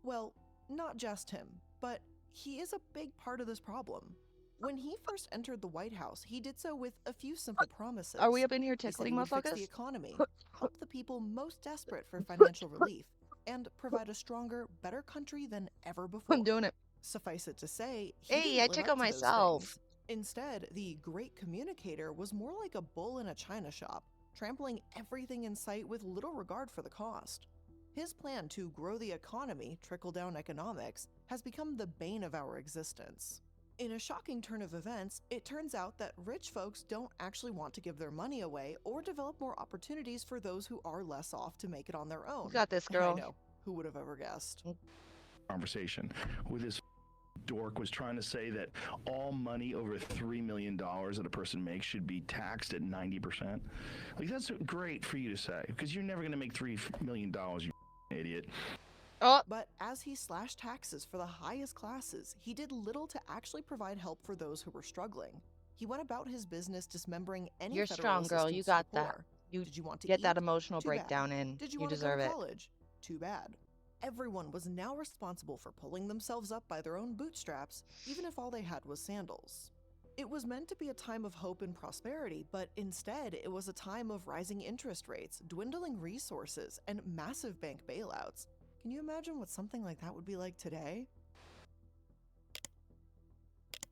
Well, not just him, but he is a big part of this problem. When he first entered the White House, he did so with a few simple promises. Are we up in here He said tickling he would fix the motherfuckers? economy, help the people most desperate for financial relief, and provide a stronger, better country than ever before. I'm doing it. Suffice it to say, he Hey, didn't I live tickle up to those myself. things. Instead, the great communicator was more like a bull in a china shop, trampling everything in sight with little regard for the cost. His plan to grow the economy, trickle-down economics, has become the bane of our existence. In a shocking turn of events, it turns out that rich folks don't actually want to give their money away or develop more opportunities for those who are less off to make it on their own. You got this, And girl. I know, who would have ever guessed? Conversation with this dork was trying to say that all money over $3 million that a person makes should be taxed at 90%. Like, that's great for you to say, because you're never going to make $3 million, you idiot. But as he slashed taxes for the highest classes, he did little to actually provide help for those who were struggling. He went about his business dismembering any You're federal strong, girl. You assistance to got the that. poor. You Did you want to get eat? that emotional Too bad. breakdown in. Did you You want to deserve go to it. college? Too bad. Everyone was now responsible for pulling themselves up by their own bootstraps, even if all they had was sandals. It was meant to be a time of hope and prosperity, but instead it was a time of rising interest rates, dwindling resources, and massive bank bailouts. Can you imagine what something like that would be like today?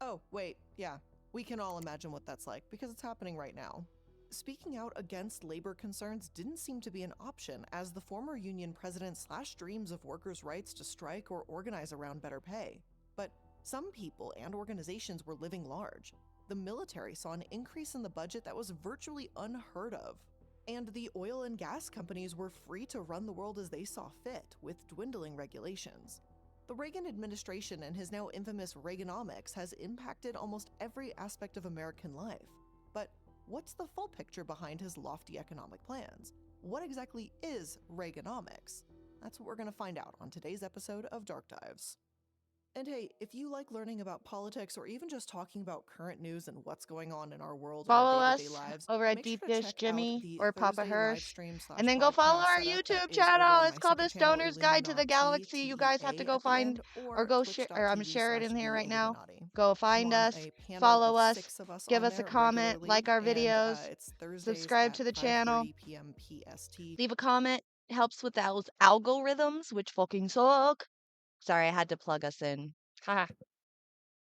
Oh, wait, yeah. We can all imagine what that's like, because it's happening right now. Speaking out against labor concerns didn't seem to be an option, as the former union president slashed dreams of workers' rights to strike or organize around better pay. But some people and organizations were living large. The military saw an increase in the budget that was virtually unheard of. And the oil and gas companies were free to run the world as they saw fit, with dwindling regulations. The Reagan administration and his now infamous Reaganomics has impacted almost every aspect of American life. But what's the full picture behind his lofty economic plans? What exactly is Reaganomics? That's what we're going to find out on today's episode of Dark Dives. And hey, if you like learning about politics or even just talking about current news and what's going on in our world and Follow our day-to-day us lives, over at make Deep sure to Dish check Jimmy out the or Papa Thursday Hirsch. livestream And then go follow /podcast our setup that YouTube is over channel. on It's my called The second channel, Stoner's Guide to the Galaxy. You guys have to Illuminati, go at the find end, or go share. Or I'm sharing in here right now. Illuminati. Go find I'm on us, a panel follow of us, 6 of us give on us a there comment, like our regularly, and videos, it's Thursdays subscribe at to the channel, 5:30 p.m. PST. leave a comment. It helps with those algorithms, which fucking suck. Sorry, I had to plug us in. Haha.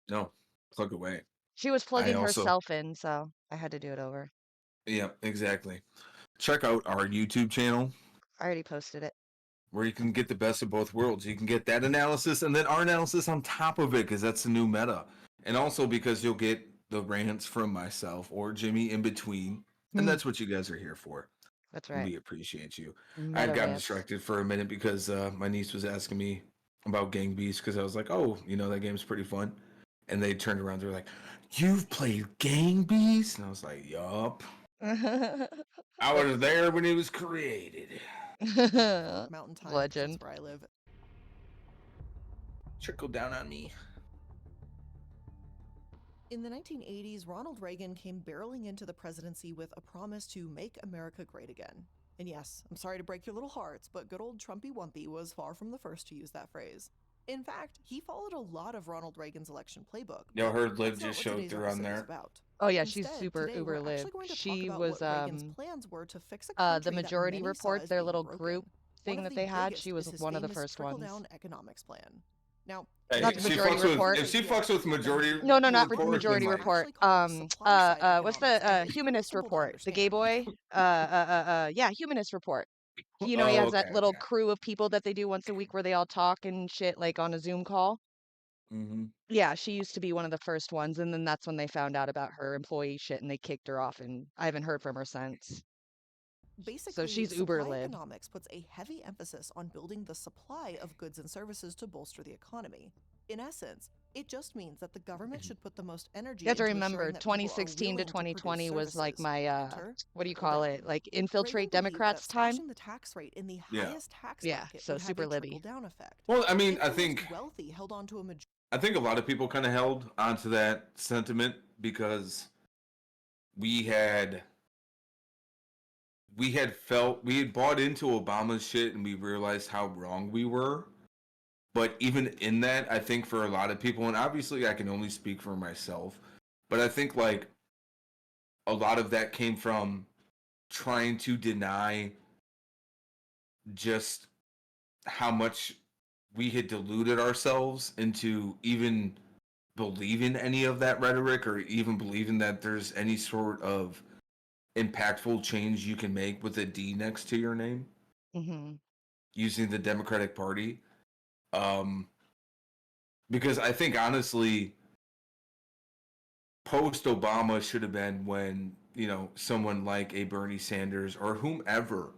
No, plug away. She was I plugging also, herself in, so I had to do it over. yeah, exactly. Check out our YouTube channel I already posted it. where you can get the best of both worlds. You can get that analysis and then our analysis on top of it because that's the new meta. And also because you'll get the rants from myself or Jimmy in between. And that's what you guys are here for. That's And right. we appreciate you. I Meta had gotten rants. distracted for a minute because my niece was asking me about Gang Beasts because I was like, oh, you know, that game's pretty fun. And they turned around, they were like, you've played Gang Beasts? And I was like, yup. I was there when it was created. Mountain time, Legend. that's where I live. Trickle down on me. In the 1980s, Ronald Reagan came barreling into the presidency with a promise to make America great again. And yes, I'm sorry to break your little hearts, but good old Trumpy Wumpy was far from the first to use that phrase. In fact, he followed a lot of Ronald Reagan's election playbook. Yo, her Liv That's not just what showed today's through on episode is there. about. Oh yeah, Instead, she's super today uber we're live. actually going to She talk about was what Reagan's plans were to fix a the country Majority that many Report, saw as their being little broken. group One thing of that the they had. biggest She was is his one of the famous first ones. trickle-down economics plan. Now, Hey, not the she Majority fucks Report. with, if she fucks with Majority No, not Report, Majority then like, Report. What's the Humanist Report? The gay boy? Yeah, Humanist Report. You know, he has that little crew of people that they do once a week where they all talk and shit, like on a Zoom call. Mm-hmm. Yeah, she used to be one of the first ones, and then that's when they found out about her employee shit and they kicked her off, and I haven't heard from her since. Basically, So she's uber supply lib. economics puts a heavy emphasis on building the supply of goods and services to bolster the economy. In essence, it just means that the government should put the most energy You have to into remember, ensuring that people are 2016 to willing to produce 2020 was like services. my, Enter, what do you trickle call down. it? Like infiltrate Reagan believed Democrats that time? slashing the tax rate in the Yeah. highest tax Yeah, bracket so would have super a libby. trickle-down effect. Well, I mean, If I the think most wealthy held on to a majority. I think a lot of people kind of held onto that sentiment because we had bought into Obama's shit and we realized how wrong we were. But even in that, I think for a lot of people, and obviously I can only speak for myself, but I think like a lot of that came from trying to deny just how much we had deluded ourselves into even believing any of that rhetoric or even believing that there's any sort of impactful change you can make with a D next to your name using the Democratic Party. Because I think honestly, post Obama should have been when, you know, someone like a Bernie Sanders or whomever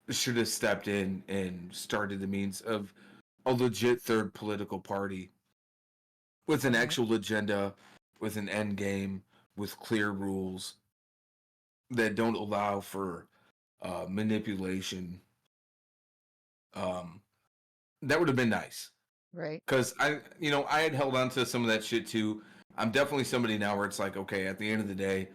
should have stepped in and started the means of a legit third political party with an actual agenda, with an end game, with clear rules that don't allow for manipulation. That would have been nice. Right. Because I had held on to some of that shit too. I'm definitely somebody now where it's like, okay, at the end of the day,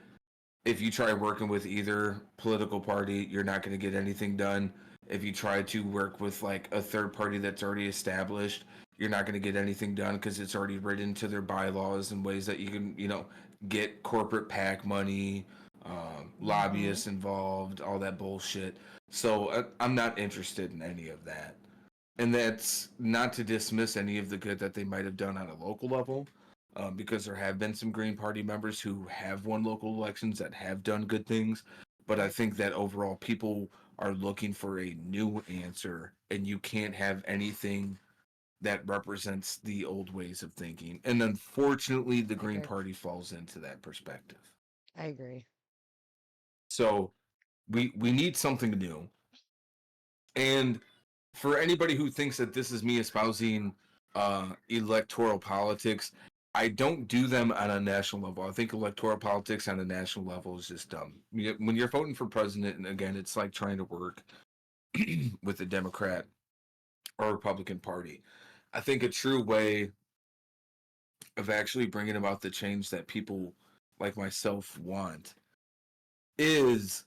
if you try working with either political party, you're not going to get anything done. If you try to work with like a third party that's already established, you're not going to get anything done because it's already written to their bylaws in ways that you can, you know, get corporate PAC money, lobbyists involved, all that bullshit. So I'm not interested in any of that. And that's not to dismiss any of the good that they might have done on a local level, because there have been some Green Party members who have won local elections that have done good things. But I think that overall people are looking for a new answer, and you can't have anything that represents the old ways of thinking. And unfortunately, the Green Party falls into that perspective. I agree. So we need something new. And for anybody who thinks that this is me espousing electoral politics, I don't do them on a national level. I think electoral politics on a national level is just dumb. When you're voting for president, and again, it's like trying to work with the Democrat or Republican Party. I think a true way of actually bringing about the change that people like myself want is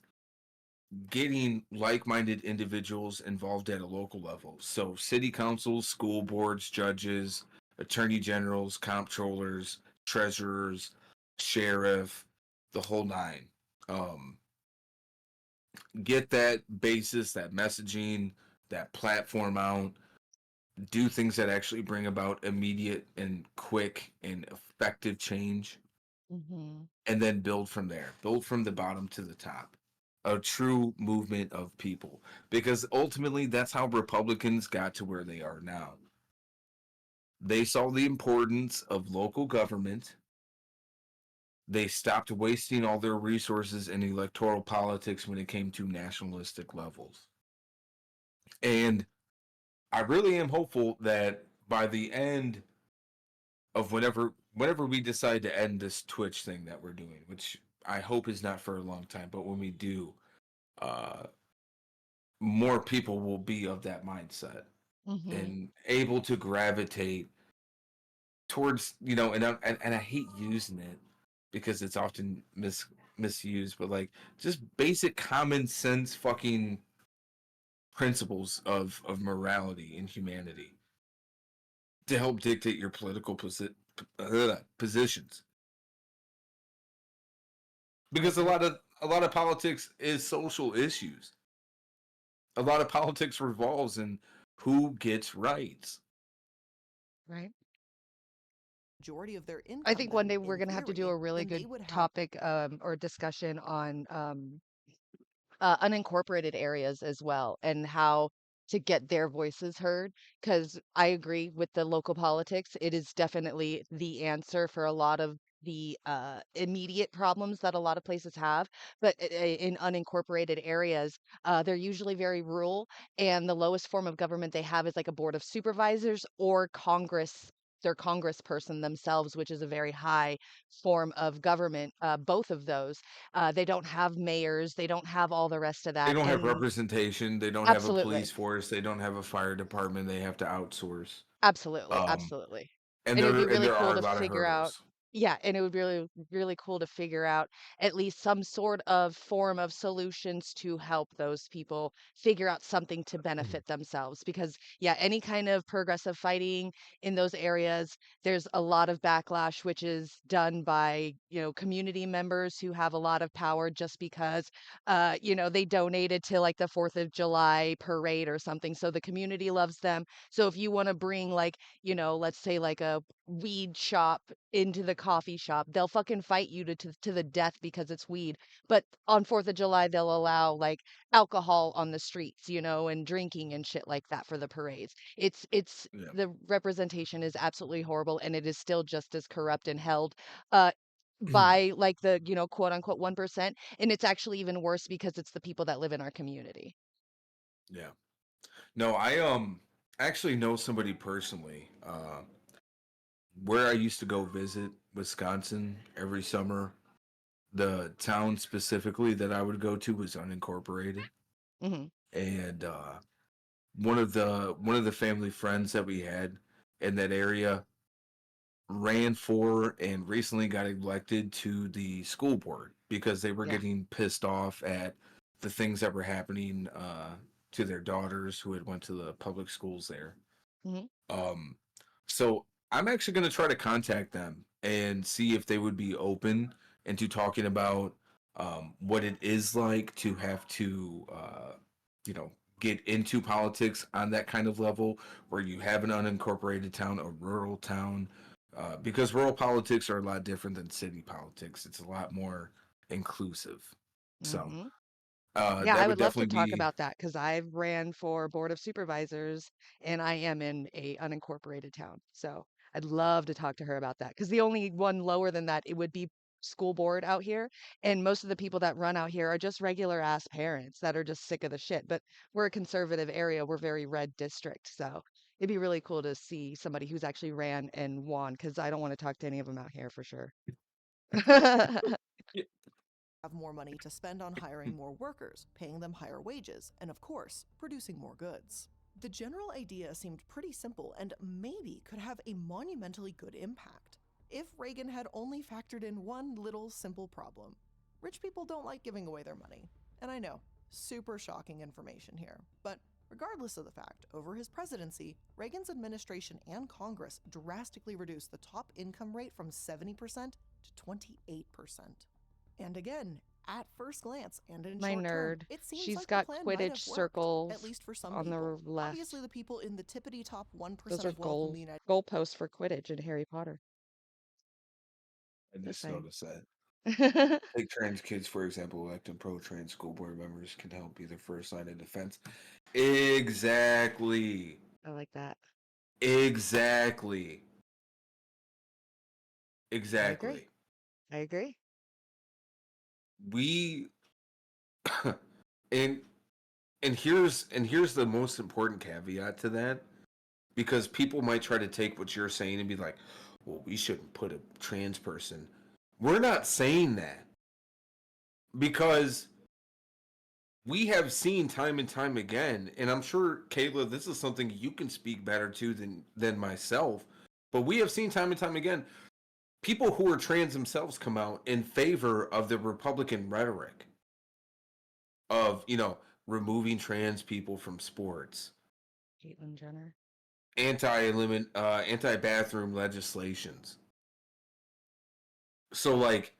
getting like-minded individuals involved at a local level. So city councils, school boards, judges, attorney generals, comptrollers, treasurers, sheriff, the whole nine. Get that basis, that messaging, that platform out, do things that actually bring about immediate and quick and effective change, and then build from there. Build from the bottom to the top. A true movement of people. Because ultimately, that's how Republicans got to where they are now. They saw the importance of local government. They stopped wasting all their resources in electoral politics when it came to nationalistic levels. And I really am hopeful that by the end of whenever we decide to end this Twitch thing that we're doing, which I hope is not for a long time, but when we do, more people will be of that mindset and able to gravitate towards, and I hate using it because it's often misused, but like just basic common sense fucking principles of morality and humanity to help dictate your political positions. Because a lot of politics is social issues. A lot of politics revolves in who gets rights. Right. Majority of their income. I think one day then, we're in going to have to do theory, a really then they good would have topic or discussion on unincorporated areas as well and how to get their voices heard. Because I agree with the local politics. It is definitely the answer for a lot of the immediate problems that a lot of places have. But in unincorporated areas, they're usually very rural, and the lowest form of government they have is like a board of supervisors or Congress. Their congressperson themselves, which is a very high form of government, both of those. They don't have mayors. They don't have all the rest of They that. don't have And representation. They don't have a absolutely, police force. They don't have a fire department. They have to outsource. absolutely, Um, absolutely. and And it would be really there cool are a to lot of figure out. hurdles. Yeah, and it would be really, really cool to figure out at least some sort of form of solutions to help those people figure out something to benefit themselves. Because, yeah, any kind of progressive fighting in those areas, there's a lot of backlash, which is done by, community members who have a lot of power just because, they donated to like the 4th of July parade or something. So the community loves them. So if you want to bring like, let's say like a weed shop into the coffee shop, they'll fucking fight you to the death because it's weed. But on 4th of July, they'll allow like alcohol on the streets, and drinking and shit like that for the parades. It's Yeah. the representation is absolutely horrible, and it is still just as corrupt and held uh by like the, quote unquote 1%. And it's actually even worse because it's the people that live in our community. Yeah. No, I actually know somebody personally where I used to go visit Wisconsin every summer. The town specifically that I would go to was unincorporated. And one of the family friends that we had in that area ran for and recently got elected to the school board because they were Yeah. getting pissed off at the things that were happening to their daughters who had went to the public schools there. Um, so I'm actually going to try to contact them and see if they would be open into talking about what it is like to have to, you know, get into politics on that kind of level where you have an unincorporated town, a rural town, because rural politics are a lot different than city politics. It's a lot more inclusive. So Yeah, that I would would love to definitely talk be, about that because I've ran for board of supervisors and I am in a unincorporated town. So I'd love to talk to her about that because the only one lower than that, it would be school board out here, and most of the people that run out here are just regular ass parents that are just sick of the shit. But we're a conservative area. We're very red district, so it'd be really cool to see somebody who's actually ran and won, because I don't want to talk to any of them out here for sure. Have more money to spend on hiring more workers, paying them higher wages, and of course, producing more goods. The general idea seemed pretty simple and maybe could have a monumentally good impact if Reagan had only factored in one little simple problem. Rich people don't like giving away their money. And I know, super shocking information here, but regardless of the fact, over his presidency, Reagan's administration and Congress drastically reduced the top income rate from 70% to 28%. And again, at first glance and in My short term, nerd. it seems She's like got the plan might have Quidditch worked, circles at least for some on people. the left. Obviously, the people in the tippity top 1% Those are of wealth in the United goalposts for Quidditch in Harry Potter. I Just just saying. noticed that. Take trans kids, for example, electing pro-trans school board members can help be the first line of defense. Exactly. I like that. Exactly. Exactly. I agree. We and here's the most important caveat to that, because people might try to take what you're saying and be like, well, we shouldn't put a trans person. We're not saying that, because we have seen time and time again, and I'm sure, Kayla, this is something you can speak better to than myself, but we have seen time and time again people who are trans themselves come out in favor of the Republican rhetoric of, removing trans people from sports, Caitlyn Jenner. anti-bathroom legislations. So, like,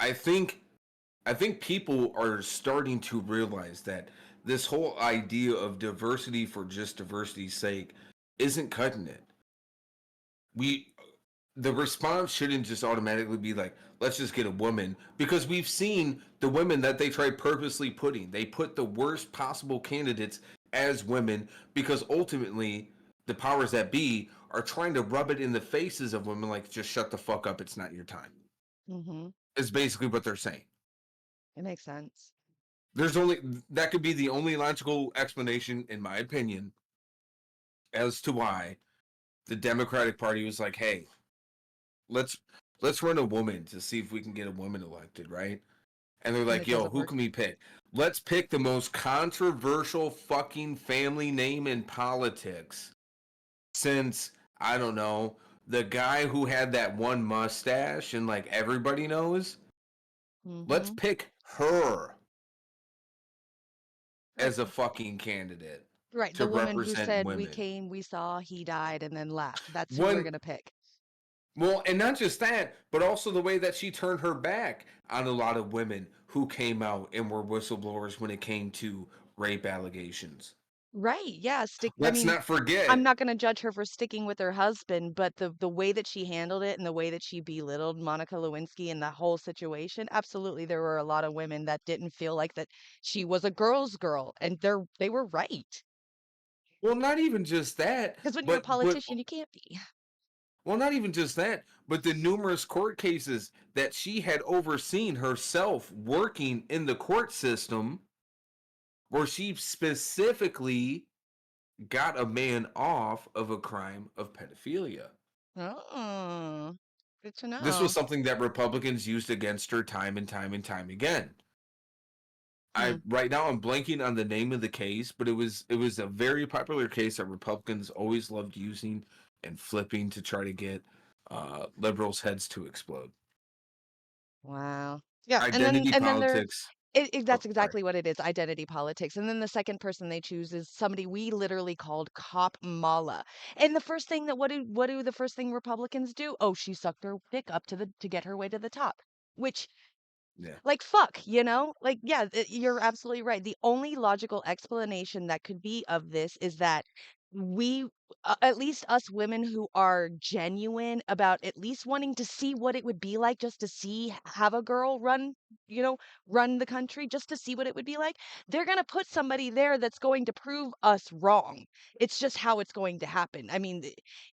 I think people are starting to realize that this whole idea of diversity for just diversity's sake isn't cutting it. The response shouldn't just automatically be like, let's just get a woman, because we've seen the women that they try purposely putting. They put the worst possible candidates as women because ultimately the powers that be are trying to rub it in the faces of women like, just shut the fuck up, it's not your time. Mm-hmm. Is basically what they're saying. It makes sense. That could be the only logical explanation, in my opinion, as to why the Democratic Party was like, hey, let's run a woman to see if we can get a woman elected, right? And they're like, yo, who can we pick? Let's pick the most controversial fucking family name in politics since, I don't know, the guy who had that one mustache and like everybody knows. Mm-hmm. Let's pick her as a fucking candidate. Right, the woman who said women. We came, we saw, he died, and then left. That's who we're gonna pick. Well, and not just that, but also the way that she turned her back on a lot of women who came out and were whistleblowers when it came to rape allegations. Right, yeah. Let's not forget. I'm not going to judge her for sticking with her husband, but the way that she handled it and the way that she belittled Monica Lewinsky and that whole situation, absolutely, there were a lot of women that didn't feel like that she was a girl's girl, and they were right. Well, not even just that. Because when you're a politician, you can't be. Well, not even just that, but the numerous court cases that she had overseen herself working in the court system, where she specifically got a man off of a crime of pedophilia. Oh, good to know. This was something that Republicans used against her time and time and time again. Right now I'm blanking on the name of the case, but it was a very popular case that Republicans always loved using and flipping to try to get liberals' heads to explode. Wow. Yeah, Identity politics. That's exactly what it is, identity politics. And then the second person they choose is somebody we literally called Cop Mala. And the first thing that what do the first thing Republicans do? Oh, she sucked her dick up to get her way to the top. Which, yeah, like, fuck, like, yeah, you're absolutely right. The only logical explanation that could be of this is that we at least us women who are genuine about at least wanting to see what it would be like just to see have a girl run, run the country just to see what it would be like. They're going to put somebody there that's going to prove us wrong. It's just how it's going to happen. I mean,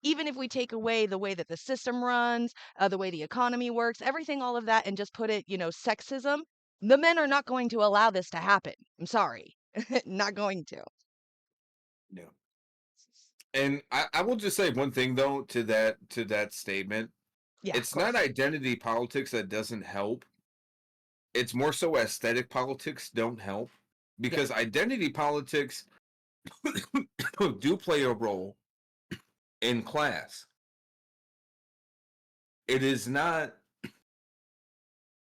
even if we take away the way that the system runs, the way the economy works, everything, all of that, and just put it, sexism, the men are not going to allow this to happen. I'm sorry. Not going to. Yeah. And I will just say one thing though to that statement. Yeah, It's not identity politics that doesn't help. It's more so aesthetic politics don't help because identity politics do play a role in class. It is not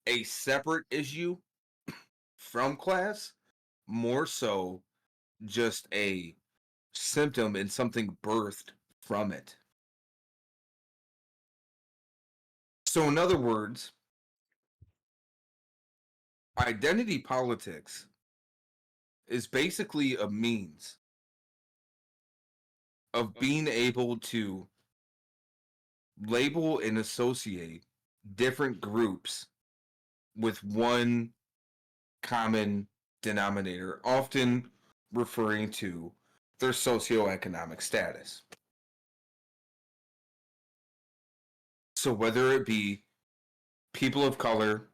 a separate issue from class, more so just a symptom and something birthed from it. So, in other words, identity politics is basically a means of being able to label and associate different groups with one common denominator, often referring to their socioeconomic status. So whether it be people of color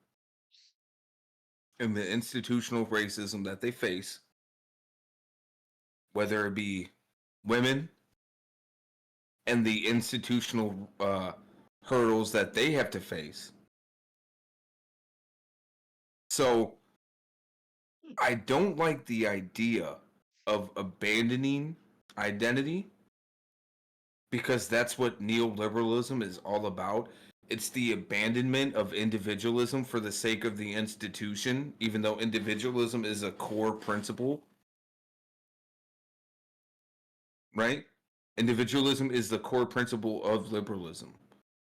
and the institutional racism that they face, whether it be women and the institutional hurdles that they have to face. So I don't like the idea of abandoning identity because that's what neoliberalism is all about. It's the abandonment of individualism for the sake of the institution, even though individualism is a core principle. Right? Individualism is the core principle of liberalism.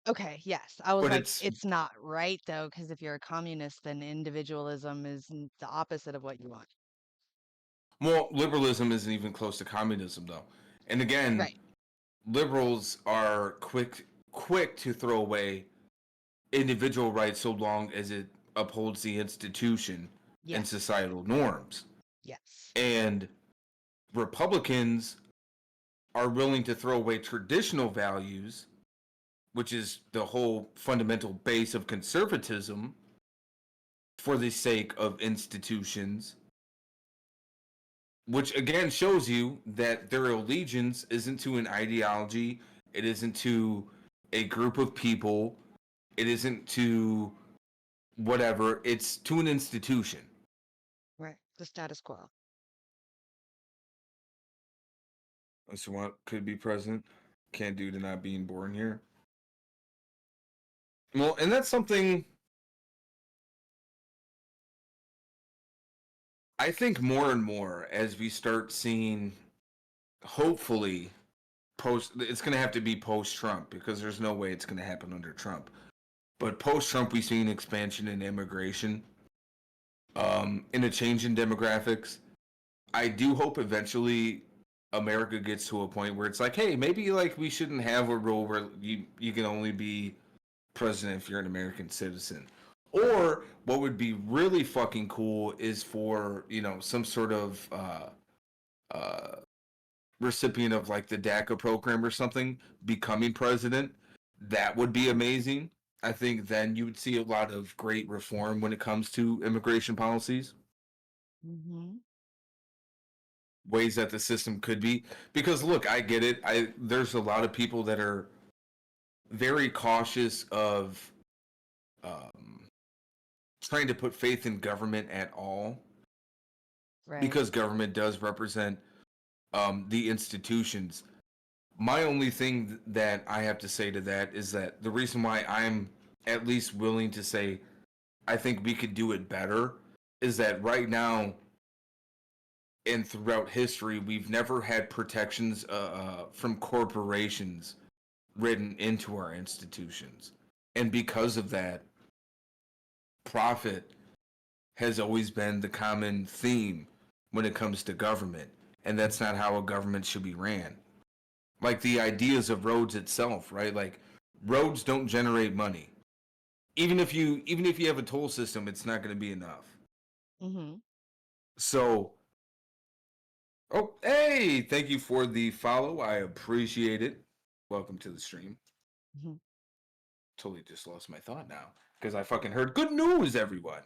Okay, yes. I was But like, it's not right though, because if you're a communist, then individualism is the opposite of what you want. Well, liberalism isn't even close to communism, though. And again, Right. liberals are quick to throw away individual rights so long as it upholds the institution and Yes. societal norms. Yes. And Republicans are willing to throw away traditional values, which is the whole fundamental base of conservatism, for the sake of institutions, which again shows you that their allegiance isn't to an ideology, it isn't to a group of people, it isn't to whatever, it's to an institution. Right. The status quo. So what could be president? Can't do to not being born here. Well, and that's something I think more and more as we start seeing, hopefully, it's going to have to be post-Trump because there's no way it's going to happen under Trump. But post-Trump, we see an expansion in immigration, in a change in demographics. I do hope eventually America gets to a point where it's like, hey, maybe like we shouldn't have a rule where you can only be president if you're an American citizen. Or what would be really fucking cool is for, some sort of recipient of like the DACA program or something becoming president. That would be amazing. I think then you would see a lot of great reform when it comes to immigration policies. Mm-hmm. Ways that the system could be, because look, I get it. There's a lot of people that are very cautious of trying to put faith in government at all, Right. because government does represent the institutions. My only thing that I have to say to that is that the reason why I'm at least willing to say I think we could do it better is that right now and throughout history, we've never had protections from corporations written into our institutions. And because of that, profit has always been the common theme when it comes to government. And that's not how a government should be ran. like the ideas of roads itself, right? Like roads don't generate money. Even if you have a toll system, it's not going to be enough. Mm-hmm. So, oh, hey, thank you for the follow. I appreciate it. Welcome to the stream. Mm-hmm. Totally just lost my thought now because I fucking heard good news, everyone.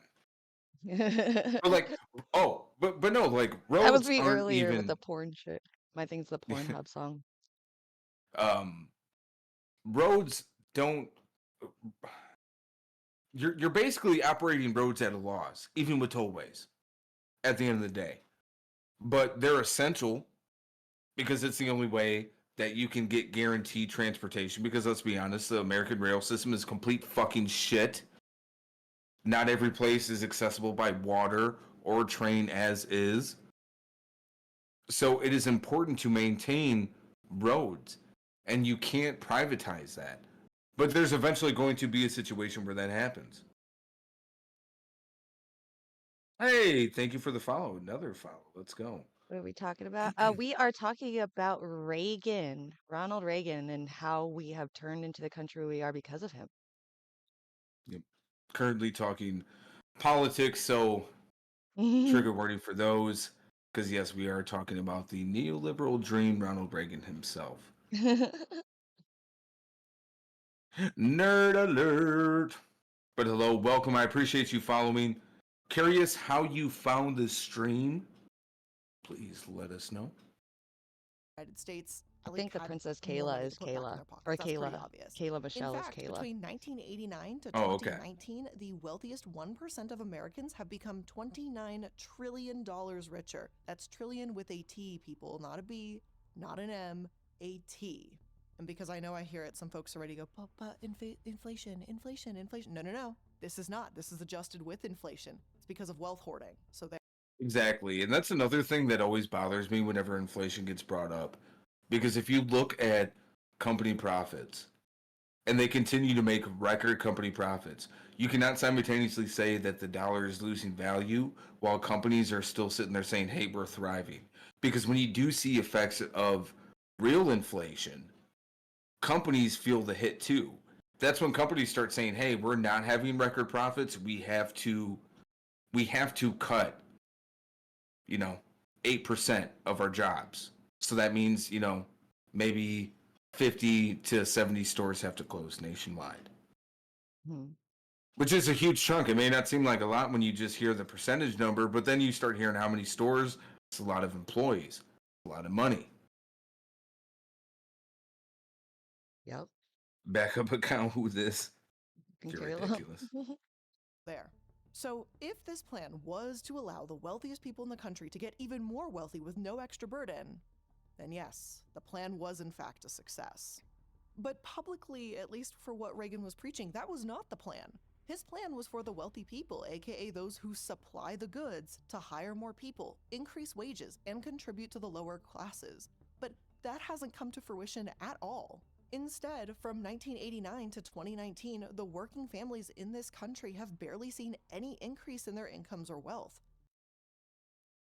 But like, oh, but no, like roads That was me aren't earlier with even. the porn shit. My thing's the Pornhub song. Roads don't. You're basically operating roads at a loss, even with tollways. At the end of the day, but they're essential because it's the only way that you can get guaranteed transportation. Because let's be honest, the American rail system is complete fucking shit. Not every place is accessible by water or train as is. So it is important to maintain roads, and you can't privatize that. But there's eventually going to be a situation where that happens. Hey, thank you for the follow. Another follow. Let's go. What are we talking about? We are talking about Reagan, Ronald Reagan, and how we have turned into the country we are because of him. Yep. Currently talking politics, so trigger warning for those, because yes, we are talking about the neoliberal dream, Ronald Reagan himself. Nerd alert! But hello, welcome. I appreciate you following. Curious how you found the stream? Please let us know. United States. I think the Princess Kayla is Kayla. Or Kayla. Kayla Michelle is Kayla. Between 1989 to Oh, okay. 2019, the wealthiest 1% of Americans have become $29 trillion richer. That's trillion with a T, people, not a B, not an M, a T. And because I know I hear it, some folks already go, but inflation. No. This is not. This is adjusted with inflation. It's because of wealth hoarding. So there. Exactly. And that's another thing that always bothers me whenever inflation gets brought up. Because if you look at company profits, and they continue to make record company profits, you cannot simultaneously say that the dollar is losing value while companies are still sitting there saying, hey, we're thriving. Because when you do see effects of real inflation, companies feel the hit too. That's when companies start saying, hey, we're not having record profits. We have to cut, 8% of our jobs. So that means, maybe 50 to 70 stores have to close nationwide. Which is a huge chunk. It may not seem like a lot when you just hear the percentage number, but then you start hearing how many stores. It's a lot of employees, a lot of money. Yep. Backup account, who this? You're ridiculous. There. So, if this plan was to allow the wealthiest people in the country to get even more wealthy with no extra burden, then yes, the plan was in fact a success. But publicly, at least for what Reagan was preaching, that was not the plan. His plan was for the wealthy people, aka those who supply the goods, to hire more people, increase wages, and contribute to the lower classes. But that hasn't come to fruition at all. Instead, from 1989 to 2019, the working families in this country have barely seen any increase in their incomes or wealth.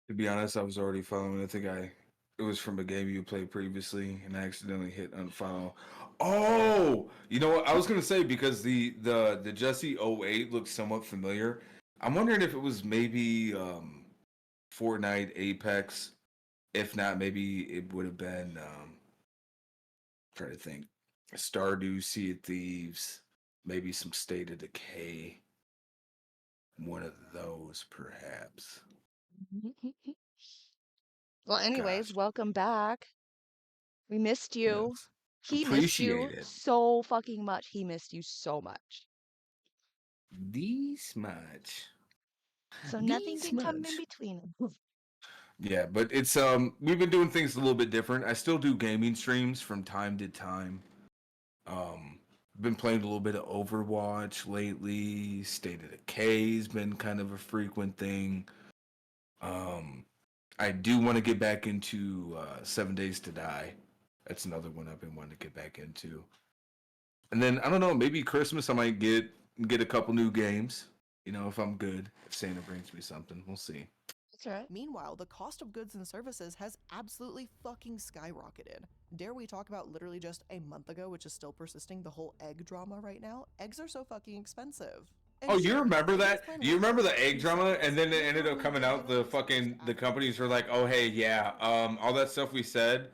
To be honest, I was already following. I think it was from a game you played previously, and I accidentally hit unfollow. Oh, you know what? I was gonna say because the Jesse 08 looks somewhat familiar. I'm wondering if it was maybe Fortnite, Apex. If not, maybe it would have been. Trying to think. Stardew, Sea of Thieves, maybe some State of Decay. One of those, perhaps. Well, anyways, welcome back. We missed you. Yes. He missed you Appreciate it. so fucking much. He missed you so much. This much. So nothing can come in between. Yeah, but it's we've been doing things a little bit different. I still do gaming streams from time to time. Been playing a little bit of Overwatch lately. State of Decay's been kind of a frequent thing. I do want to get back into 7 Days to Die. That's another one I've been wanting to get back into. And then I don't know, maybe Christmas I might get a couple new games. If I'm good, if Santa brings me something, we'll see. That's right. Meanwhile, the cost of goods and services has absolutely fucking skyrocketed. Dare we talk about literally just a month ago, which is still persisting, the whole egg drama right now? Eggs are so fucking expensive. And Oh, you sure, remember Reagan's that? plan You worked remember for the a egg few drama, seconds. and then it We ended up firmly coming did out. The companies were like, "Oh, hey, yeah, all that stuff we said,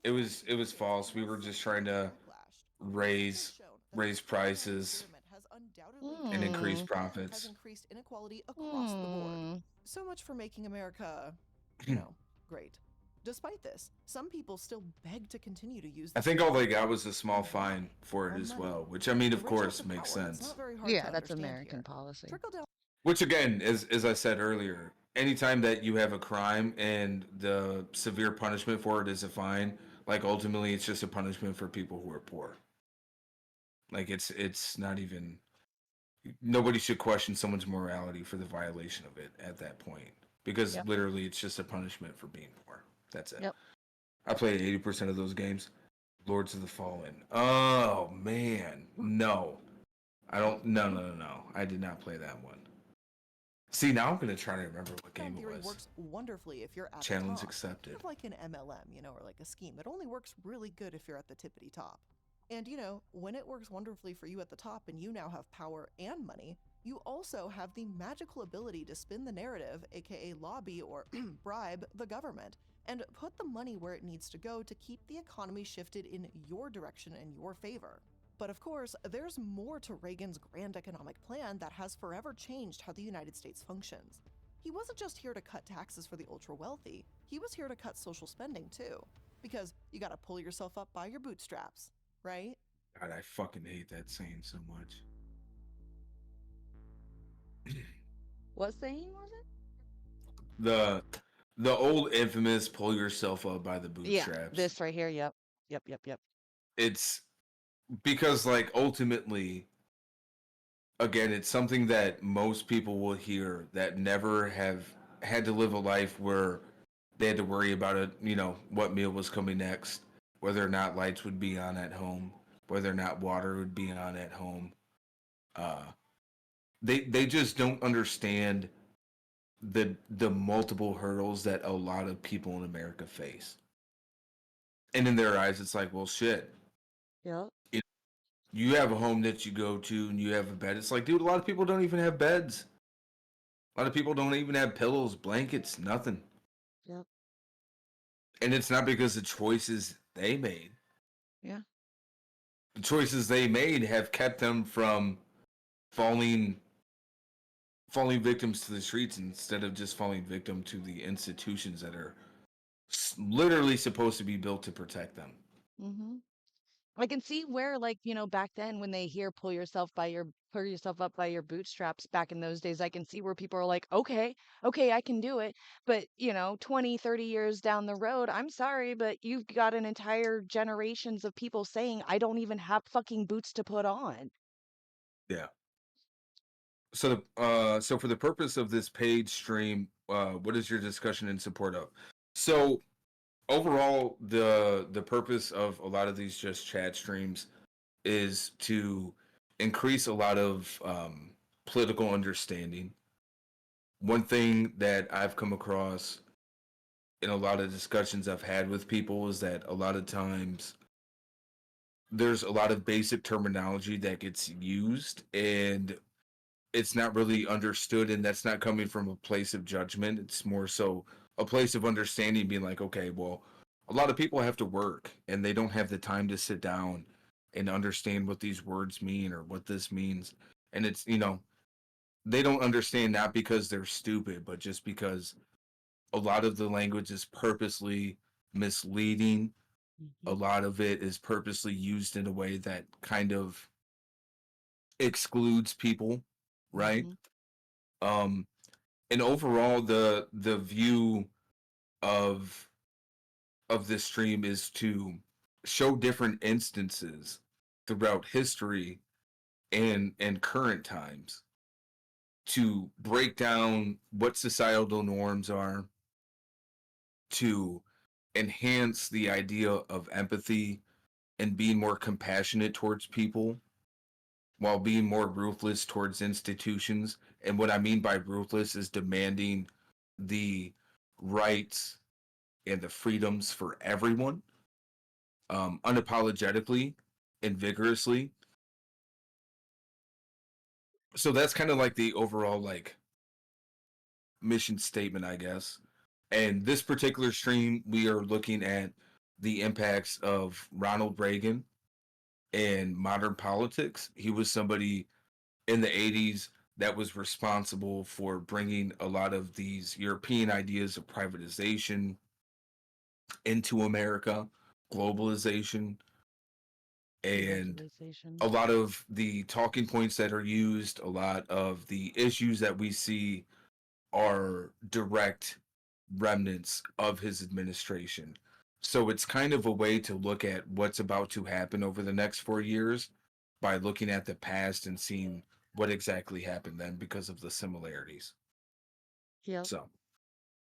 it was false. We were just trying to raise prices and increase has profits." increased inequality across the board. So much for making America, great. Despite this, some people still beg to continue to use. I think all they got was a small fine for it as well, which I mean, of course, makes sense. Yeah, that's American policy. Which again, as I said earlier, anytime that you have a crime and the severe punishment for it is a fine, like ultimately it's just a punishment for people who are poor. Like it's not even, nobody should question someone's morality for the violation of it at that point, because literally it's just a punishment for being poor. That's it. Yep. I played 80% of those games. Lords of the Fallen. Oh man, no. I don't. No. I did not play that one. See, now I'm gonna try to remember what game it was. Works wonderfully if you're at Challenge the top. accepted. Kind of like an MLM, or like a scheme. It only works really good if you're at the tippity top. And when it works wonderfully for you at the top and you now have power and money, you also have the magical ability to spin the narrative, aka lobby or bribe the government, and put the money where it needs to go to keep the economy shifted in your direction and your favor. But of course, there's more to Reagan's grand economic plan that has forever changed how the United States functions. He wasn't just here to cut taxes for the ultra-wealthy, he was here to cut social spending too. Because you gotta pull yourself up by your bootstraps, right? God, I fucking hate that saying so much. What saying was it? The old infamous "pull yourself up by the Yeah, bootstraps." this right here. Yep. It's because, like, ultimately, again, it's something that most people will hear that never have had to live a life where they had to worry about it. What meal was coming next, whether or not lights would be on at home, whether or not water would be on at home. They just don't understand the multiple hurdles that a lot of people in America face. And in their eyes, it's like, well, shit. Yeah. You have a home that you go to and you have a bed. It's like, dude, a lot of people don't even have beds. A lot of people don't even have pillows, blankets, nothing. Yep. And it's not because of choices they made. Yeah. The choices they made have kept them from falling victims to the streets instead of just falling victim to the institutions that are literally supposed to be built to protect them. Mm-hmm. I can see where, like, back then when they hear pull yourself up by your bootstraps back in those days, I can see where people are like, okay, I can do it. But, 20, 30 years down the road, I'm sorry, but you've got an entire generations of people saying, I don't even have fucking boots to put on. Yeah. So, so for the purpose of this paid stream, what is your discussion in support of? So, overall, the purpose of a lot of these just chat streams is to increase a lot of political understanding. One thing that I've come across in a lot of discussions I've had with people is that a lot of times there's a lot of basic terminology that gets used and it's not really understood, and that's not coming from a place of judgment. It's more so a place of understanding, being like, okay, well, a lot of people have to work and they don't have the time to sit down and understand what these words mean or what this means. And it's, they don't understand not because they're stupid, but just because a lot of the language is purposely misleading. A lot of it is purposely used in a way that kind of excludes people, right? And overall, the view of this stream is to show different instances throughout history and current times to break down what societal norms are, to enhance the idea of empathy and being more compassionate towards people while being more ruthless towards institutions. And what I mean by ruthless is demanding the rights and the freedoms for everyone unapologetically and vigorously. So that's kind of like the overall like mission statement, I guess. And this particular stream, we are looking at the impacts of Ronald Reagan in modern politics. He was somebody in the 80s that was responsible for bringing a lot of these European ideas of privatization into America, globalization, and a lot of the talking points that are used, a lot of the issues that we see are direct remnants of his administration. So it's kind of a way to look at what's about to happen over the next 4 years by looking at the past and seeing what exactly happened then because of the similarities. Yeah. So,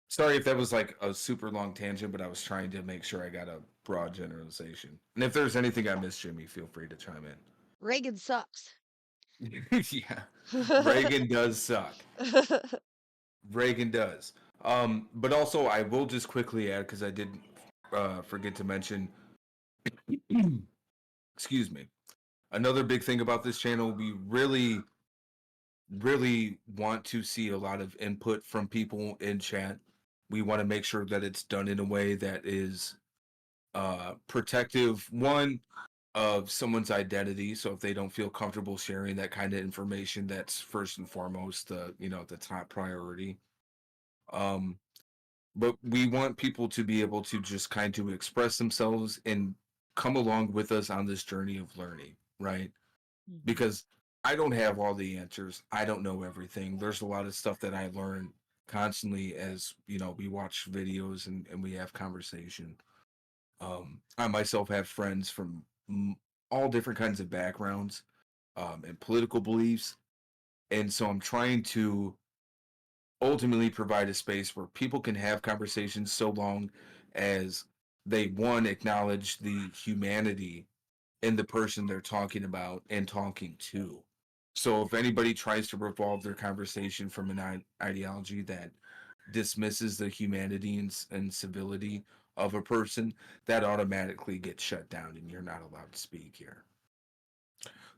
sorry if that was like a super long tangent, but I was trying to make sure I got a broad generalization. And if there's anything I missed, Jimmy, feel free to chime in. Reagan sucks. Yeah, Reagan does suck. Reagan does. But also, I will just quickly add, because I did forget to mention, excuse me, another big thing about this channel, we really, really want to see a lot of input from people in chat. We want to make sure that it's done in a way that is protective, one, of someone's identity. So if they don't feel comfortable sharing that kind of information, that's first and foremost the top priority. But we want people to be able to just kind of express themselves and come along with us on this journey of learning, right? Because I don't have all the answers. I don't know everything. There's a lot of stuff that I learn constantly as, we watch videos and we have conversation. I myself have friends from all different kinds of backgrounds and political beliefs. And so I'm trying to ultimately provide a space where people can have conversations so long as they, one, acknowledge the humanity in the person they're talking about and talking to. So if anybody tries to revolve their conversation from an ideology that dismisses the humanity and civility of a person, that automatically gets shut down and you're not allowed to speak here.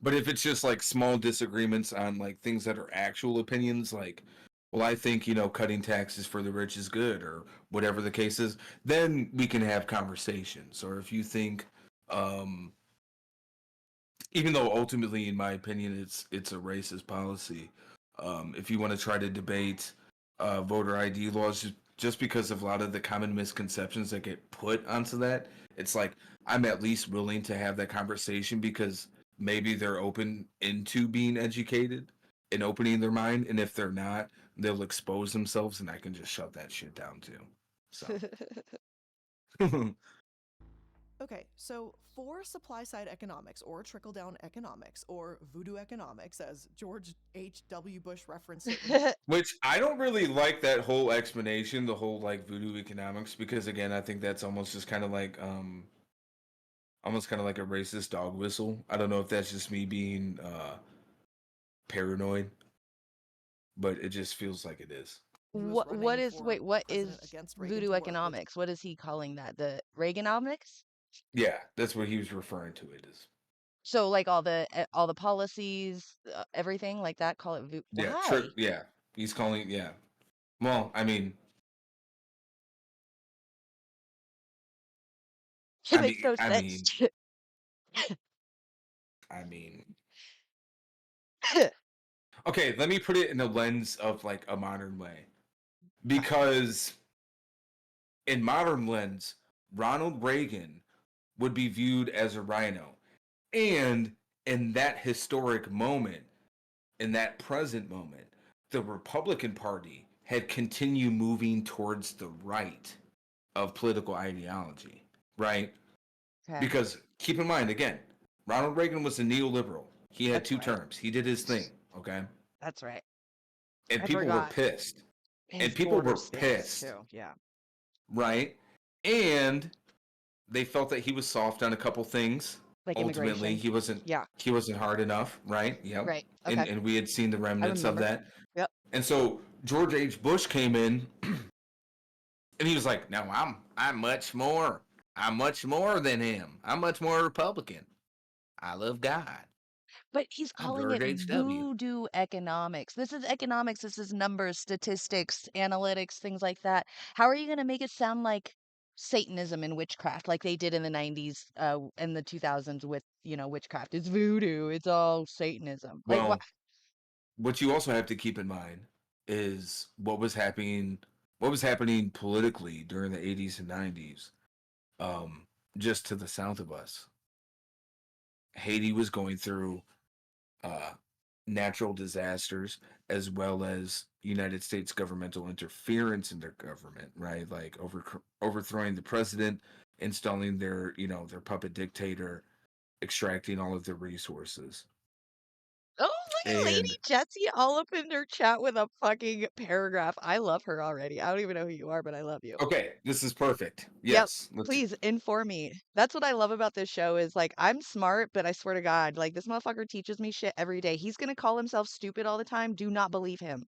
But if it's just like small disagreements on like things that are actual opinions, like, well, I think, cutting taxes for the rich is good or whatever the case is, then we can have conversations. Or if you think, even though ultimately, in my opinion, it's a racist policy, if you want to try to debate voter ID laws, just because of a lot of the common misconceptions that get put onto that, it's like I'm at least willing to have that conversation because maybe they're open into being educated and opening their mind, and if they're not, they'll expose themselves, and I can just shut that shit down too. So. Okay, so for supply side economics or trickle down economics or voodoo economics, as George H.W. Bush referenced it. Which I don't really like that whole explanation, the whole like voodoo economics, because again, I think that's almost just kind of like a racist dog whistle. I don't know if that's just me being paranoid, but it just feels like it is. What is voodoo economics? What is he calling that? The Reaganomics? Yeah, that's what he was referring to it as. So like all the policies, everything like that, call it Yeah, why? yeah. He's calling, yeah. Well, I mean, It makes no sense. I mean, okay, let me put it in the lens of like a modern way. Because in modern lens, Ronald Reagan would be viewed as a rhino. And in that historic moment, in that present moment, the Republican Party had continued moving towards the right of political ideology, right? Okay. Because keep in mind, again, Ronald Reagan was a neoliberal. He had two terms. He did his thing, okay? That's right. And people were pissed. And people were pissed. Too. Yeah. Right? And they felt that he was soft on a couple things. Like ultimately, he wasn't hard enough, right? Yeah. Right. Okay. And we had seen the remnants of that. Yep. And so George H. Bush came in and he was like, "No, I'm much more. I'm much more than him. I'm much more Republican. I love God. But he's I'm calling George it H.W. voodoo economics. This is economics. This is numbers, statistics, analytics, things like that. How are you going to make it sound like Satanism and witchcraft, like they did in the 90s and the 2000s with, witchcraft? It's voodoo. It's all Satanism. Like, what? Well, what you also have to keep in mind is what was happening politically during the 80s and 90s, um, just to the south of us. Haiti was going through uh, natural disasters as well as United States governmental interference in their government, right? Like overthrowing the president, installing their puppet dictator, extracting all of their resources. Oh, look at Lady And Jessie all up in her chat with a fucking paragraph. I love her already. I don't even know who you are, but I love you. okay, this is perfect. Yep. Yes, let's. Please inform me. That's what I love about this show is like I'm smart, but I swear to God, like this motherfucker teaches me shit every day. He's gonna call himself stupid all the time. Do not believe him.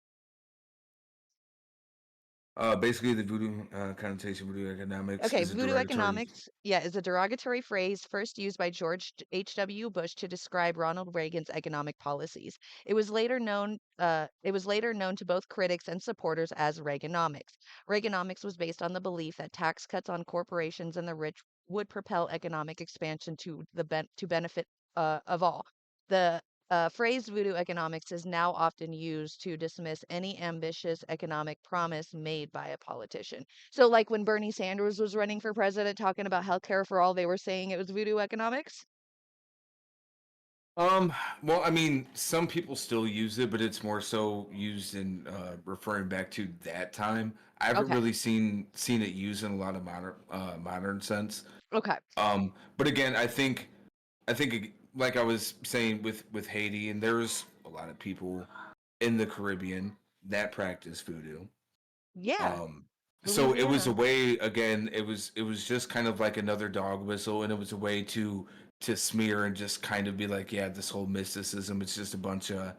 Basically, the voodoo connotation, voodoo economics Okay, is a voodoo derogatory. economics, yeah, is a derogatory phrase first used by George H.W. Bush to describe Ronald Reagan's economic policies. It was later known to both critics and supporters as Reaganomics. Reaganomics was based on the belief that tax cuts on corporations and the rich would propel economic expansion to benefit of all. The phrase voodoo economics is now often used to dismiss any ambitious economic promise made by a politician. So, like when Bernie Sanders was running for president talking about healthcare for all, they were saying it was voodoo economics? Well, I mean, some people still use it, but it's more so used in referring back to that time. I haven't Okay. really seen it used in a lot of modern sense. Okay. But again, I think like I was saying with Haiti, and there's a lot of people in the Caribbean that practice voodoo. Yeah. Um, so it was a Louisiana. way, again, it was just kind of like another dog whistle, and it was a way to smear and just kind of be like, yeah, this whole mysticism, it's just a bunch of,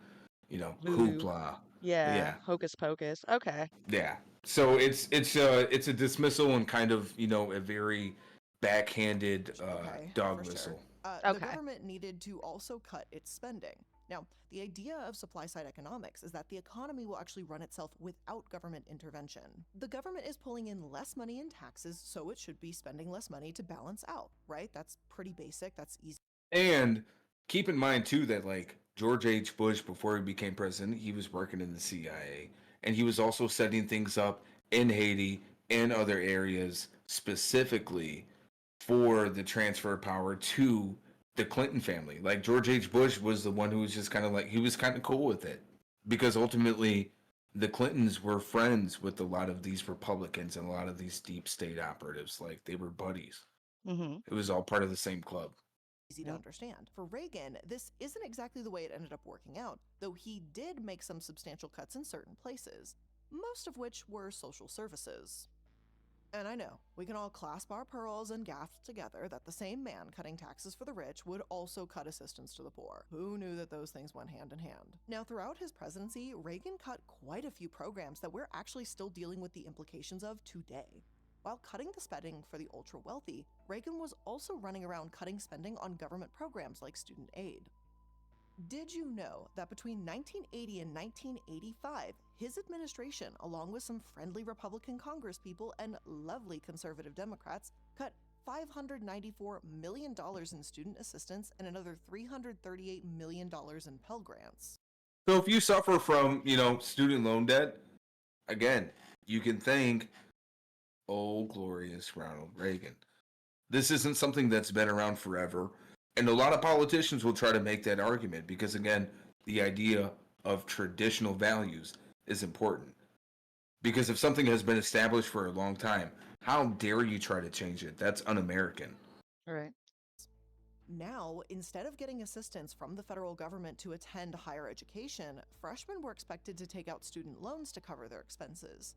Voodoo. hoopla. Yeah. Yeah, Hocus pocus. Okay. yeah. So it's a dismissal and kind of, a very backhanded Okay, dog for sure. whistle. The Okay. government needed to also cut its spending. Now, the idea of supply side economics is that the economy will actually run itself without government intervention. The government is pulling in less money in taxes, so it should be spending less money to balance out, right? That's pretty basic. That's easy. And keep in mind too that like George H. Bush, before he became president, he was working in the CIA, and he was also setting things up in Haiti and other areas specifically for the transfer of power to the Clinton family. Like George H. Bush was the one who was just kind of like he was kind of cool with it because ultimately the Clintons were friends with a lot of these Republicans and a lot of these deep state operatives. Like they were buddies. Mm-hmm. It was all part of the same club. Easy to understand. For Reagan, this isn't exactly the way it ended up working out, though he did make some substantial cuts in certain places, most of which were social services. And I know, we can all clasp our pearls and gasp together that the same man cutting taxes for the rich would also cut assistance to the poor. Who knew that those things went hand in hand? Now, throughout his presidency, Reagan cut quite a few programs that we're actually still dealing with the implications of today. While cutting the spending for the ultra-wealthy, Reagan was also running around cutting spending on government programs like student aid. Did you know that between 1980 and 1985, his administration, along with some friendly Republican congresspeople and lovely conservative Democrats, cut $594 million in student assistance and another $338 million in Pell Grants? So if you suffer from, student loan debt, again, you can thank old glorious Ronald Reagan. This isn't something that's been around forever. And a lot of politicians will try to make that argument because, again, the idea of traditional values is important. Because if something has been established for a long time, how dare you try to change it? That's un American. All right. Now, instead of getting assistance from the federal government to attend higher education, freshmen were expected to take out student loans to cover their expenses.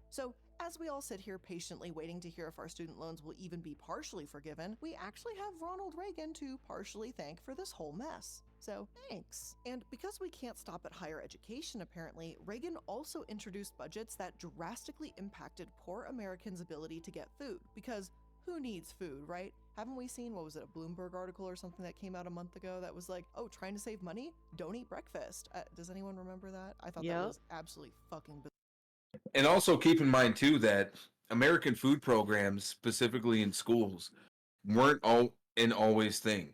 So, as we all sit here patiently waiting to hear if our student loans will even be partially forgiven, we actually have Ronald Reagan to partially thank for this whole mess. So, thanks. And because we can't stop at higher education, apparently, Reagan also introduced budgets that drastically impacted poor Americans' ability to get food, because Who needs food, right? Haven't we seen, what was it, a Bloomberg article or something that came out a month ago that was like, oh, trying to save money? Don't eat breakfast. Does anyone remember that? I thought that was absolutely fucking bizarre. And also keep in mind, too, that American food programs, specifically in schools, weren't an always thing.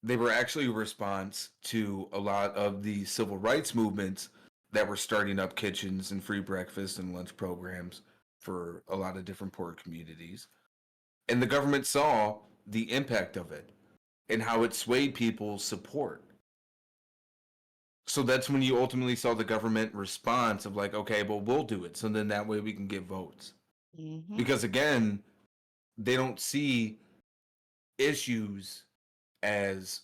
They were actually a response to a lot of the civil rights movements that were starting up kitchens and free breakfast and lunch programs for a lot of different poor communities. And the government saw the impact of it and how it swayed people's support. So that's when you ultimately saw the government response of like, okay, well, we'll do it. So then that way we can get votes. Mm-hmm. Because again, they don't see issues as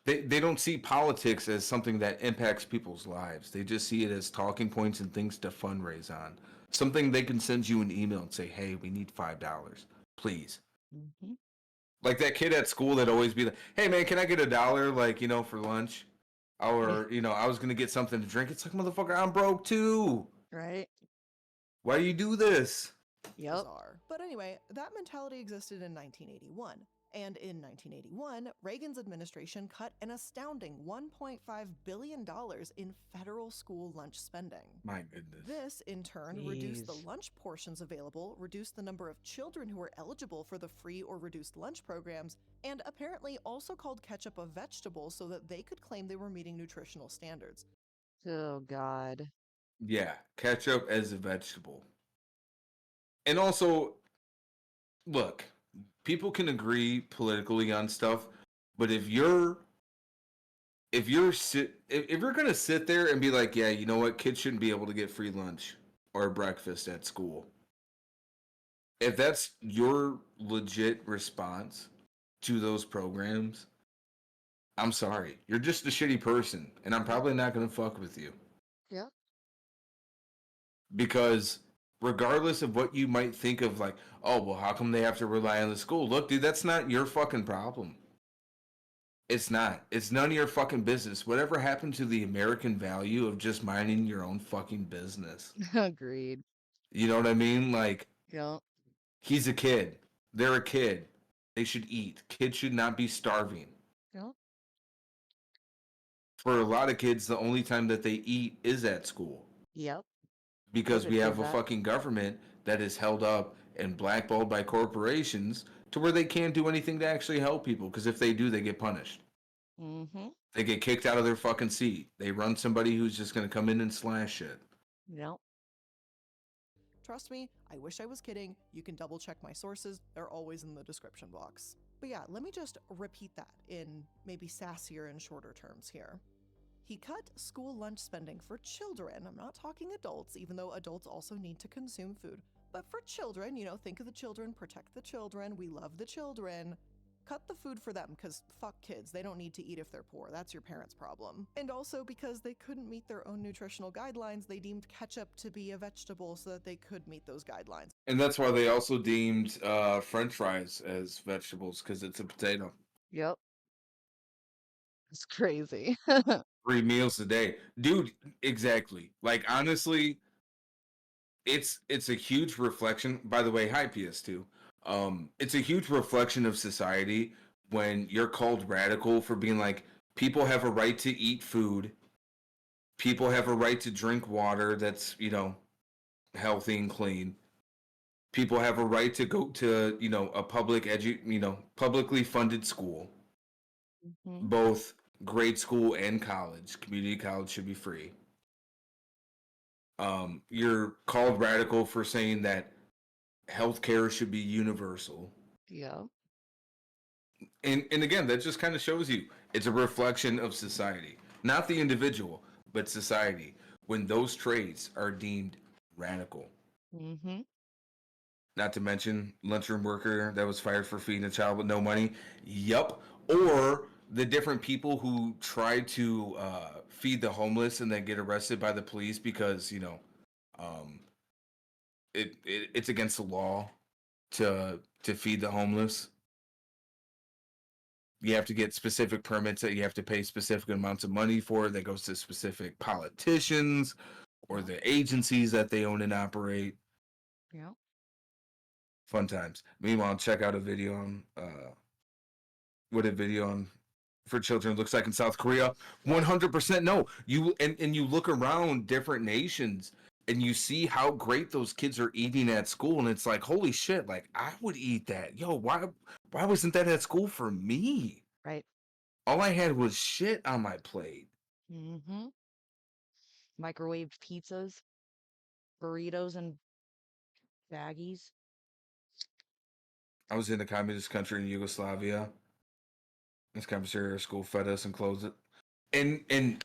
they don't see politics as something that impacts people's lives. They just see it as talking points and things to fundraise on. Something they can send you an email and say, hey, we need $5, please. Mm-hmm. Like that kid at school that always be like, hey man, can I get $1, like, for lunch? Or, I was gonna get something to drink. It's like, motherfucker, I'm broke too. Right. Why do you do this? Yep. Bizarre. But anyway, that mentality existed in 1981. And in 1981, Reagan's administration cut an astounding $1.5 billion in federal school lunch spending. My goodness. This, in turn, reduced the lunch portions available, reduced the number of children who were eligible for the free or reduced lunch programs, and apparently also called ketchup a vegetable so that they could claim they were meeting nutritional standards. Oh, God. Yeah, ketchup as a vegetable. And also, look, people can agree politically on stuff, but if you're gonna sit there and be like, yeah, you know what, kids shouldn't be able to get free lunch or breakfast at school. If that's your legit response to those programs, I'm sorry. You're just a shitty person, and I'm probably not gonna fuck with you. Yeah. Because regardless of what you might think of, like, oh, well, how come they have to rely on the school? Look, dude, that's not your fucking problem. It's not. It's none of your fucking business. Whatever happened to the American value of just minding your own fucking business? Agreed. You know what I mean? Like, yeah. He's a kid. They're a kid. They should eat. Kids should not be starving. Yeah. For a lot of kids, the only time that they eat is at school. Yep. Because we have a fucking government that is held up and blackballed by corporations to where they can't do anything to actually help people. Because if they do, they get punished. Mm-hmm. They get kicked out of their fucking seat. They run somebody who's just going to come in and slash shit. Yep. Trust me, I wish I was kidding. You can double check my sources. They're always in the description box. But yeah, let me just repeat that in maybe sassier and shorter terms here. He cut school lunch spending for children. I'm not talking adults, even though adults also need to consume food. But for children, think of the children, protect the children, we love the children. Cut the food for them, because fuck kids, they don't need to eat if they're poor. That's your parents' problem. And also because they couldn't meet their own nutritional guidelines, they deemed ketchup to be a vegetable so that they could meet those guidelines. And that's why they also deemed French fries as vegetables, because it's a potato. Yep. It's crazy. 3 meals a day. Dude, exactly. Like, honestly, it's a huge reflection. By the way, hi PS2. It's a huge reflection of society when you're called radical for being like, people have a right to eat food. People have a right to drink water that's, healthy and clean. People have a right to go to, a publicly funded school. Mm-hmm. Both grade school and college. Community college should be free. You're called radical for saying that healthcare should be universal. Yeah. And again, that just kind of shows you it's a reflection of society. Not the individual, but society. When those traits are deemed radical. Mm-hmm. Not to mention lunchroom worker that was fired for feeding a child with no money. Yup. Or the different people who try to feed the homeless and then get arrested by the police because, it's against the law to feed the homeless. You have to get specific permits that you have to pay specific amounts of money for that goes to specific politicians or the agencies that they own and operate. Yeah. Fun times. Meanwhile, check out a video on what a video on for children looks like in South Korea. 100% no. And you look around different nations and you see how great those kids are eating at school, and it's like, holy shit, like I would eat that. Yo, why wasn't that at school for me? Right. All I had was shit on my plate. Mm-hmm. Microwaved pizzas, burritos, and baggies. I was in a communist country in Yugoslavia. This cafeteria school fed us and closed it. And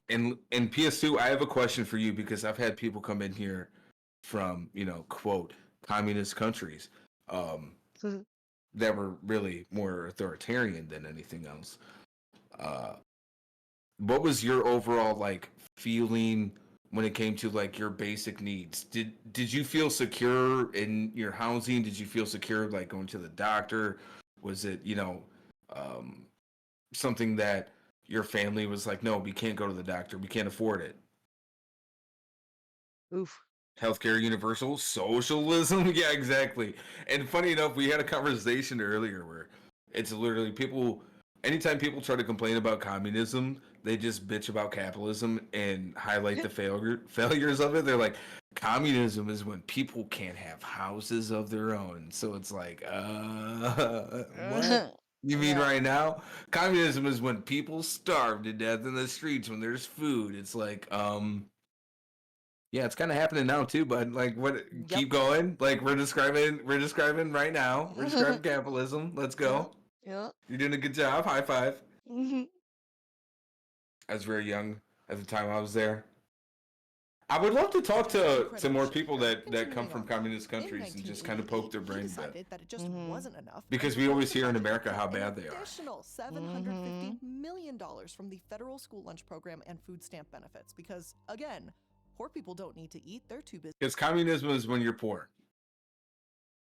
PS2, I have a question for you because I've had people come in here from, quote, communist countries that were really more authoritarian than anything else. What was your overall like feeling when it came to like your basic needs? Did you feel secure in your housing? Did you feel secure like going to the doctor? Was it, something that your family was like, no, we can't go to the doctor, we can't afford it? Oof. Healthcare universal socialism. Yeah, exactly. And funny enough, we had a conversation earlier where it's literally people, anytime people try to complain about communism, they just bitch about capitalism and highlight the failures of it. They're like, communism is when people can't have houses of their own. So it's like, what? You mean right now? Communism is when people starve to death in the streets when there's food. It's like, yeah, it's kind of happening now too, but like, what? Yep. Keep going. Like we're describing right now. We're describing capitalism. Let's go. Yeah. You're doing a good job. High five. Mm-hmm. I was very young at the time I was there. I would love to talk to more people that come from communist countries and just kind of poke their brains out. That it just wasn't enough. Because we always hear in America how bad they are. Additional $750 million from the federal school lunch program and food stamp benefits. Because again, poor people don't need to eat; they're too busy. Because communism is when you're poor.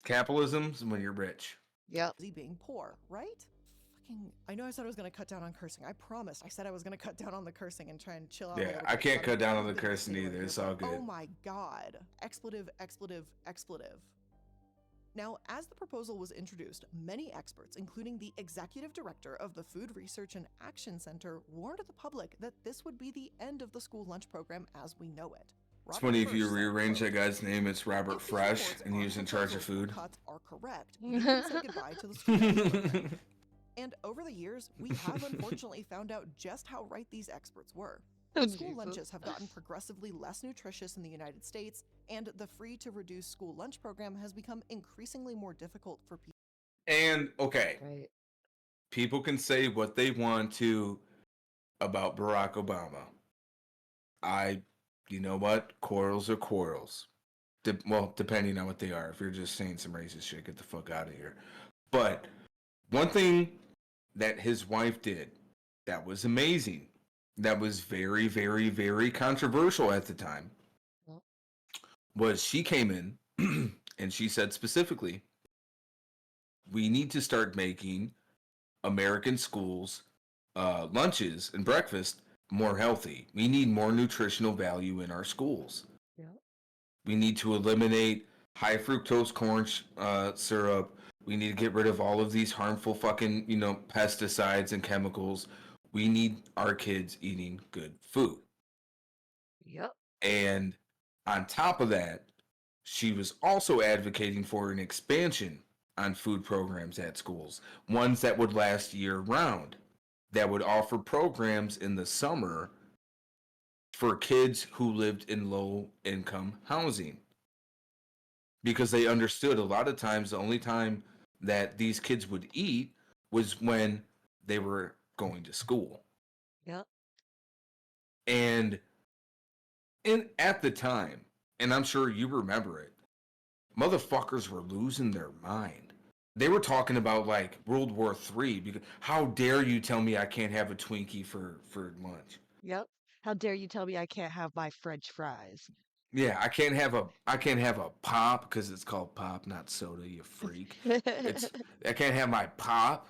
Capitalism is when you're rich. Yep. Being poor, right? I know I said I was going to cut down on cursing. I promised. I said I was going to cut down on the cursing and try and chill out. Yeah, I can't cut down on the cursing either. It's all good. Oh my God. Expletive, expletive, expletive. Now, as the proposal was introduced, many experts, including the executive director of the Food Research and Action Center, warned the public that this would be the end of the school lunch program as we know it. It's funny if you rearrange that guy's name, it's Robert Fresh, and he was in charge of food. Cuts are correct. You can say goodbye to the school lunch program. And over the years, we have unfortunately found out just how right these experts were. School lunches have gotten progressively less nutritious in the United States, and the free to reduce school lunch program has become increasingly more difficult for people. And okay, people can say what they want to about Barack Obama. You know what? Quarrels are quarrels. Well, depending on what they are. If you're just saying some racist shit, get the fuck out of here. But one thing that his wife did that was amazing, that was very, very, very controversial at the time, was she came in and she said specifically, we need to start making American schools lunches and breakfast more healthy. We need more nutritional value in our schools. Yeah. We need to eliminate high fructose corn syrup. We need to get rid of all of these harmful fucking, pesticides and chemicals. We need our kids eating good food. Yep. And on top of that, she was also advocating for an expansion on food programs at schools, ones that would last year round, that would offer programs in the summer for kids who lived in low income housing. Because they understood a lot of times the only time that these kids would eat was when they were going to school. Yep. And at the time, and I'm sure you remember it, motherfuckers were losing their mind. They were talking about like World War III because how dare you tell me I can't have a Twinkie for lunch? Yep. How dare you tell me I can't have my French fries? Yeah, I can't have a pop because it's called pop, not soda, you freak. I can't have my pop.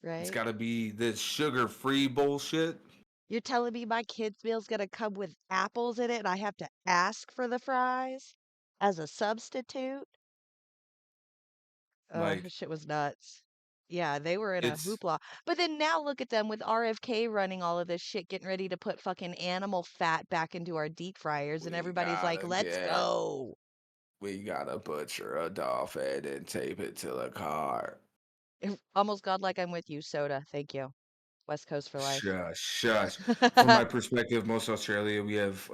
Right. It's got to be this sugar-free bullshit. You're telling me my kid's meal's gonna come with apples in it and I have to ask for the fries as a substitute? Like shit was nuts. Yeah, they were in a it's hoopla. But then now look at them with RFK running all of this shit, getting ready to put fucking animal fat back into our deep fryers, and we everybody's like, gotta let's get go. we gotta butcher a dolphin and tape it to the car. Almost godlike, I'm with you, soda. Thank you. West Coast for life. Shush, shush. From my perspective, most Australia, we have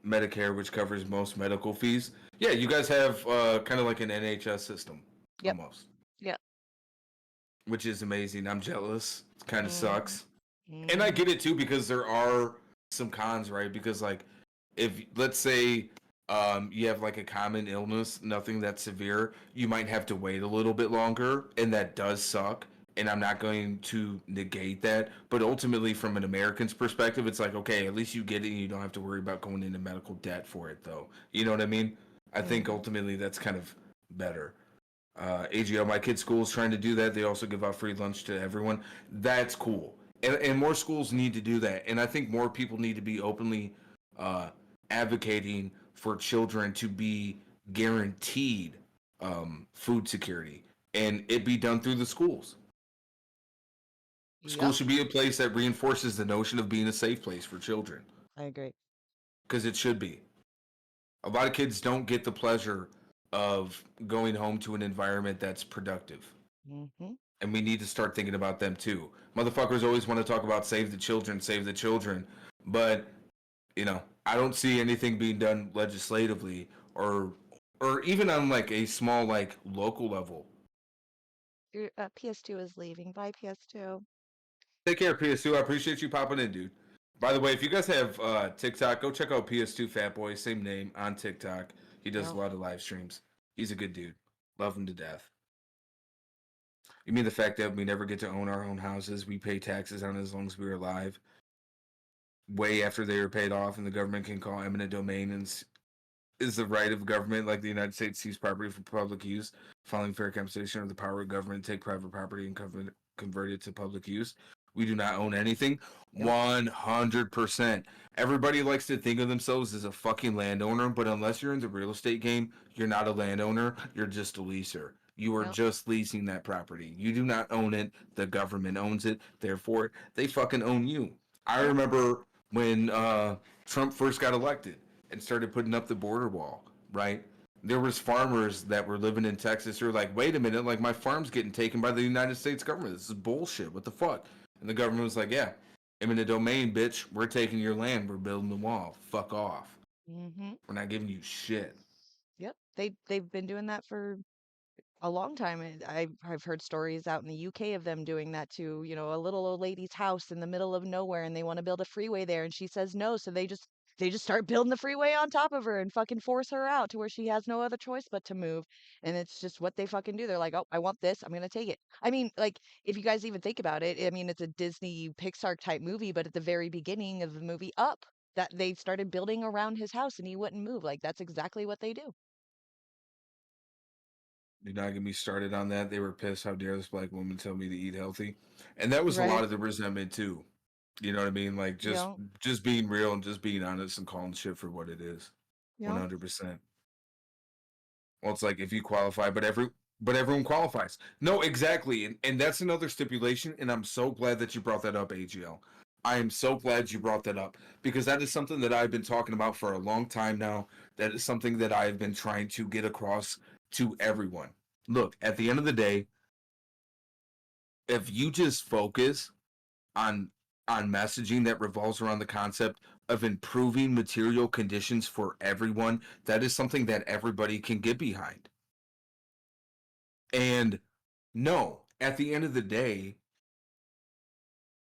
Medicare, which covers most medical fees. Yeah, you guys have kind of like an NHS system, Yep. almost, Yep. which is amazing. I'm jealous. It kind of Mhm. sucks. And I get it too because there are some cons, right? Because like if let's say you have like a common illness, nothing that severe, you might have to wait a little bit longer, and that does suck. And I'm not going to negate that, but ultimately, from an American's perspective, it's like okay, at least you get it, and you don't have to worry about going into medical debt for it, though. You know what I mean? I think ultimately that's kind of better. AGO, my kid's school is trying to do that. They also give out free lunch to everyone. That's cool. And more schools need to do that. And I think more people need to be openly advocating for children to be guaranteed food security and it be done through the schools. School Yep. should be a place that reinforces the notion of being a safe place for children I agree. because it should be. A lot of kids don't get the pleasure of going home to an environment that's productive. Mm-hmm. And we need to start thinking about them too. Motherfuckers always want to talk about save the children, but you know, I don't see anything being done legislatively or even on like a small like local level. Your PS2 is leaving. Bye, PS2. Take care, PS2. I appreciate you popping in, dude. By the way, if you guys have TikTok, go check out PS2 Fat Boy, same name on TikTok. He does a Yep. lot of live streams. He's a good dude. Love him to death. You mean the fact that we never get to own our own houses? We pay taxes on it as long as we're alive. Way after they are paid off, and the government can call eminent domain and is the right of government, like the United States, seize property for public use, following fair compensation of the power of government to take private property and convert it to public use. We do not own anything. 100%. Everybody likes to think of themselves as a fucking landowner, but unless you're in the real estate game, you're not a landowner. You're just a leaser. You are just leasing that property. You do not own it. The government owns it. Therefore, they fucking own you. I remember when Trump first got elected and started putting up the border wall, right? There was farmers that were living in Texas who were like, wait a minute, like my farm's getting taken by the United States government. This is bullshit. What the fuck? And the government was like, yeah, eminent domain, bitch. We're taking your land. We're building the wall. Fuck off. Mm-hmm. We're not giving you shit. Yep. They've been doing that for a long time. And I've heard stories out in the UK of them doing that to, you know, a little old lady's house in the middle of nowhere and they want to build a freeway there and she says no, so they just start building the freeway on top of her and fucking force her out to where she has no other choice but to move. And it's just what they fucking do. They're like, "Oh, I want this. I'm going to take it." I mean, like if you guys even think about it, I mean, it's a Disney Pixar type movie, but at the very beginning of the movie Up, that they started building around his house and he wouldn't move. Like that's exactly what they do. Do not get me started on that. They were pissed. How dare this black woman tell me to eat healthy? And that was a lot Right? of the resentment too. You know what I mean? Like Yeah. just being real and just being honest and calling shit for what it is. Yeah. 100%. Well, it's like if you qualify, but everyone qualifies. No, exactly, and that's another stipulation. And I'm so glad that you brought that up, AGL. I am so glad you brought that up because that is something that I've been talking about for a long time now. That is something that I've been trying to get across to everyone. Look, at the end of the day, if you just focus on messaging that revolves around the concept of improving material conditions for everyone, that is something that everybody can get behind. And no, at the end of the day,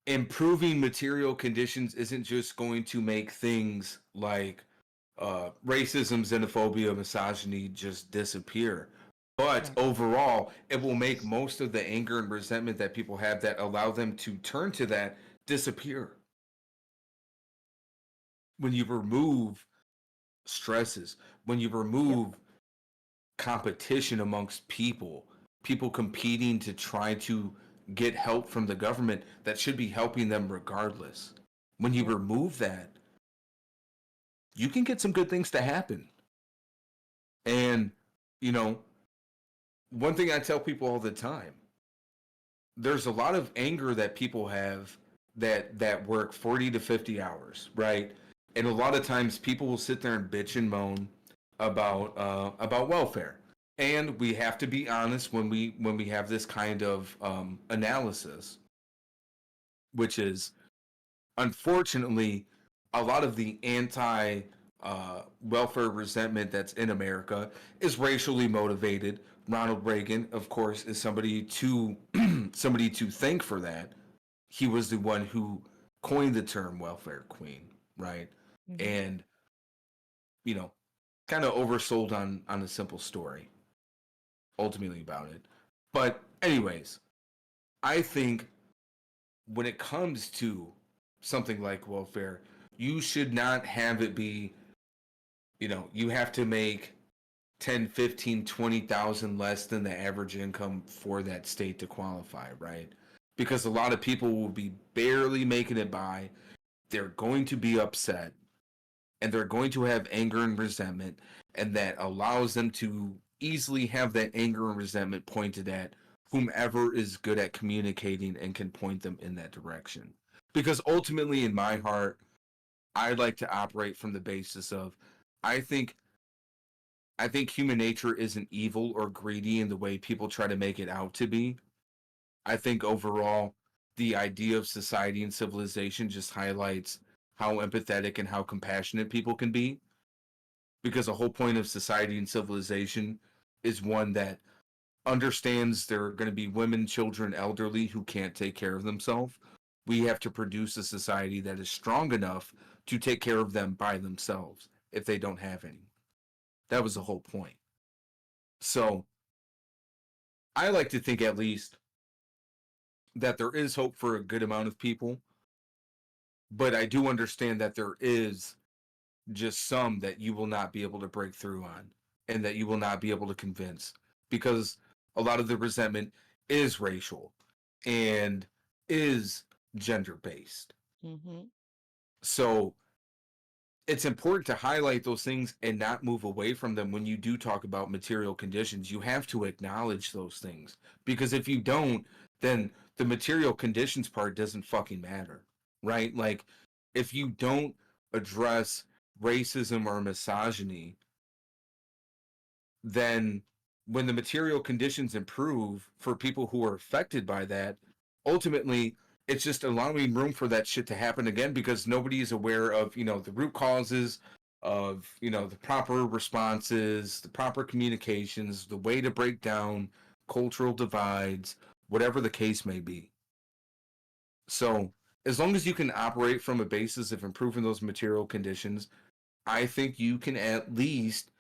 improving material conditions isn't just going to make things like racism, xenophobia, misogyny just disappear. But overall, it will make most of the anger and resentment that people have that allow them to turn to that disappear. When you remove stresses, when you remove competition amongst people competing to try to get help from the government that should be helping them regardless. When you remove that, you can get some good things to happen. And, you know, one thing I tell people all the time, there's a lot of anger that people have that work 40 to 50 hours, right? And a lot of times people will sit there and bitch and moan about welfare. And we have to be honest when we have this kind of analysis, which is unfortunately a lot of the anti welfare resentment that's in America is racially motivated. Ronald Reagan, of course, is somebody to somebody to thank for that. He was the one who coined the term welfare queen, right? Mm-hmm. And kind of oversold on a simple story ultimately about it. But anyways, I think when it comes to something like welfare, you should not have it be, you have to make 10, 15, 20,000 less than the average income for that state to qualify, right? Because a lot of people will be barely making it by. They're going to be upset and they're going to have anger and resentment, and that allows them to easily have that anger and resentment pointed at whomever is good at communicating and can point them in that direction. Because ultimately, in my heart, I like to operate from the basis of I think human nature isn't evil or greedy in the way people try to make it out to be. I think overall, the idea of society and civilization just highlights how empathetic and how compassionate people can be. Because the whole point of society and civilization is one that understands there are going to be women, children, elderly who can't take care of themselves. We have to produce a society that is strong enough to take care of them by themselves if they don't have any. That was the whole point. So I like to think at least that there is hope for a good amount of people, but I do understand that there is just some that you will not be able to break through on and that you will not be able to convince, because a lot of the resentment is racial and is gender based. Mm-hmm. So it's important to highlight those things and not move away from them. When you do talk about material conditions, you have to acknowledge those things, because if you don't, then the material conditions part doesn't fucking matter, right? Like, if you don't address racism or misogyny, then when the material conditions improve for people who are affected by that, ultimately it's just allowing room for that shit to happen again, because nobody is aware of, the root causes of, the proper responses, the proper communications, the way to break down cultural divides, whatever the case may be. So as long as you can operate from a basis of improving those material conditions, I think you can at least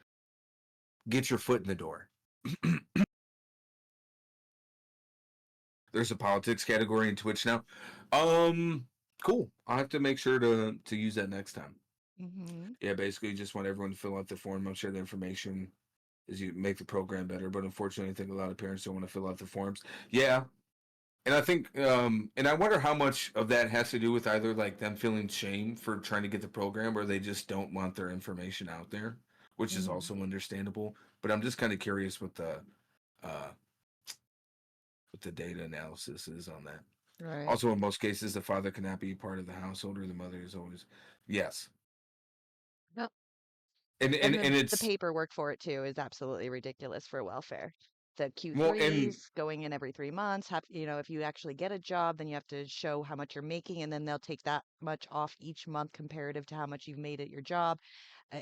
get your foot in the door. There's a politics category in Twitch now. Cool. I'll have to make sure to use that next time. Mm-hmm. Yeah, basically just want everyone to fill out the form. I'll share the information as you make the program better. But unfortunately, I think a lot of parents don't want to fill out the forms. Yeah. And I think, and I wonder how much of that has to do with either like them feeling shame for trying to get the program, or they just don't want their information out there, which is also understandable. But I'm just kind of curious what the data analysis is on that. Right. Also, in most cases, the father cannot be part of the household, or the mother is always yes. Yep. And the it's paperwork for it too is absolutely ridiculous for welfare. The well, and Q3s going in every 3 months. If you actually get a job, then you have to show how much you're making, and then they'll take that much off each month comparative to how much you've made at your job.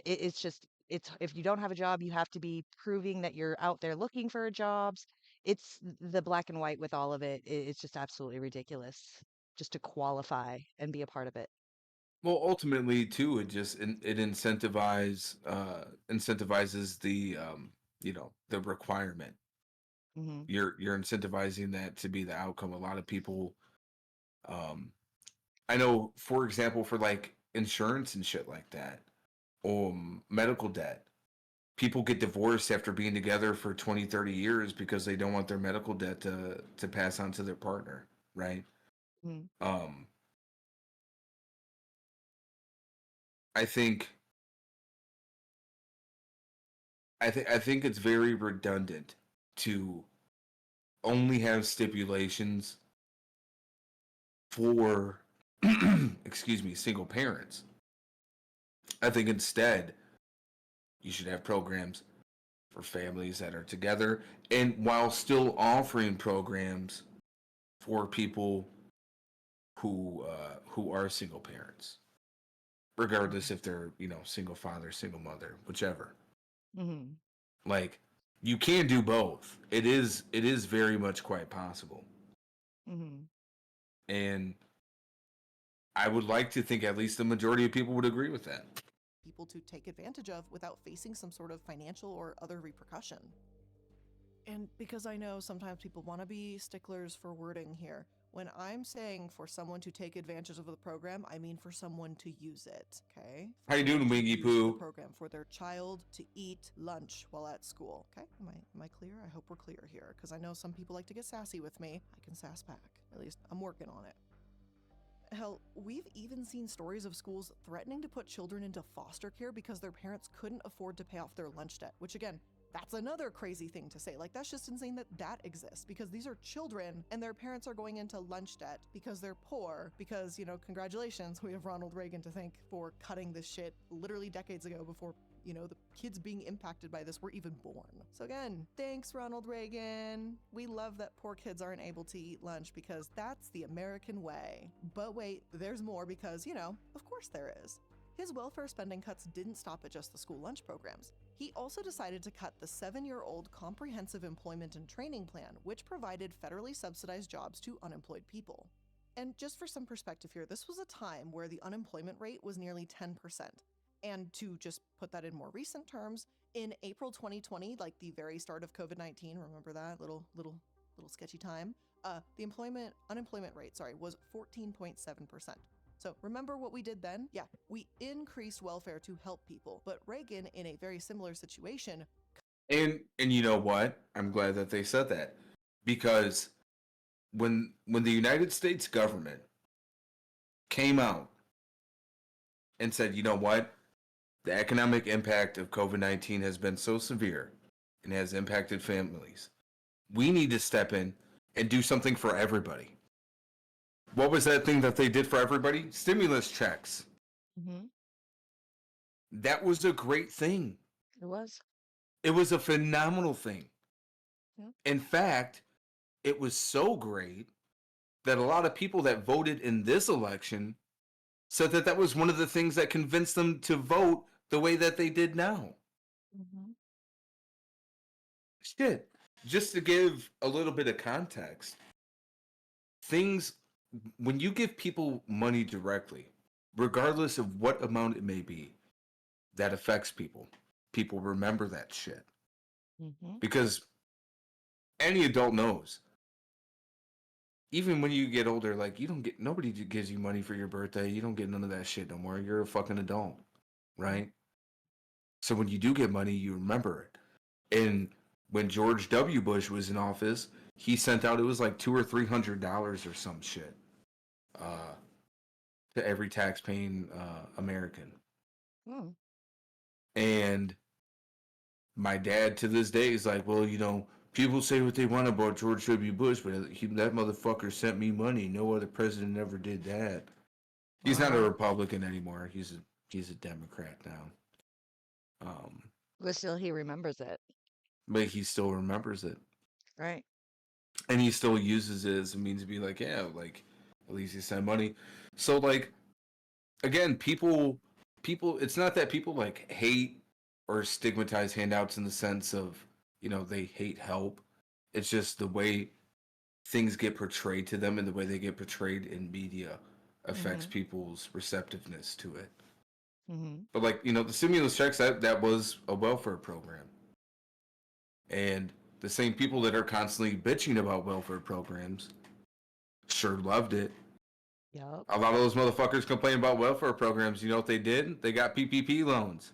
It's just, if you don't have a job, you have to be proving that you're out there looking for jobs. It's the black and white with all of it. It's just absolutely ridiculous just to qualify and be a part of it. well, ultimately too, it just it incentivizes the the requirement. Mm-hmm. You're incentivizing that to be the outcome. A lot of people, I know, for example, for like insurance and shit like that, medical debt. People get divorced after being together for 20, 30 years because they don't want their medical debt to pass on to their partner, right? Mm-hmm. I think I think it's very redundant to only have stipulations for, excuse me, single parents. I think instead, you should have programs for families that are together, and while still offering programs for people who are single parents, regardless if they're single father, single mother, whichever. Mm-hmm. Like, you can do both. It is very much quite possible. Mm-hmm. And I would like to think at least the majority of people would agree with that. People to take advantage of without facing some sort of financial or other repercussion. And because I know sometimes people want to be sticklers for wording here, when I'm saying for someone to take advantage of the program, I mean for someone to use it, okay? How you doing, Wingy Poo? The program for their child to eat lunch while at school, okay? Am I clear? I hope we're clear here, because I know some people like to get sassy with me. I can sass back. At least I'm working on it. Hell, we've even seen stories of schools threatening to put children into foster care because their parents couldn't afford to pay off their lunch debt, which again, that's another crazy thing to say. Like, that's just insane that that exists, because these are children and their parents are going into lunch debt because they're poor, because, congratulations, we have Ronald Reagan to thank for cutting this shit literally decades ago before the kids being impacted by this were even born. So again, thanks, Ronald Reagan. We love that poor kids aren't able to eat lunch because that's the American way. But wait, there's more, because, of course there is. His welfare spending cuts didn't stop at just the school lunch programs. He also decided to cut the 7-year-old Comprehensive Employment and Training Plan, which provided federally subsidized jobs to unemployed people. And just for some perspective here, this was a time where the unemployment rate was nearly 10%. And to just put that in more recent terms, in April 2020, like the very start of COVID-19, remember that little sketchy time? The unemployment rate, was 14.7%. So remember what we did then? Yeah, we increased welfare to help people, but Reagan, in a very similar situation. And you know what? I'm glad that they said that, because when the United States government came out and said, you know what? The economic impact of COVID-19 has been so severe and has impacted families. We need to step in and do something for everybody. What was that thing that they did for everybody? Stimulus checks. Mm-hmm. That was a great thing. It was. It was a phenomenal thing. Yeah. In fact, it was so great that a lot of people that voted in this election said that that was one of the things that convinced them to vote the way that they did now. Mm-hmm. Shit. Just to give a little bit of context, when you give people money directly, regardless of what amount it may be, that affects people. People remember that shit. Mm-hmm. Because any adult knows, even when you get older, like, nobody gives you money for your birthday. You don't get none of that shit no more. You're a fucking adult, right? So when you do get money, you remember it. And when George W. Bush was in office, he sent out, it was like $200 or $300 or some shit to every tax-paying American. Oh. And my dad to this day is like, well, people say what they want about George W. Bush, but that motherfucker sent me money. No other president ever did that. He's not a Republican anymore. He's a Democrat now. But still, he remembers it. But he still remembers it. Right. And he still uses it as a means to be like, yeah, like, at least he sent money. So, like, again, people, it's not that people, like, hate or stigmatize handouts in the sense of, they hate help. It's just the way things get portrayed to them and the way they get portrayed in media affects people's receptiveness to it. Mm-hmm. But, like, the stimulus checks, that was a welfare program. And the same people that are constantly bitching about welfare programs sure loved it. Yep. A lot of those motherfuckers complain about welfare programs. You know what they did? They got PPP loans.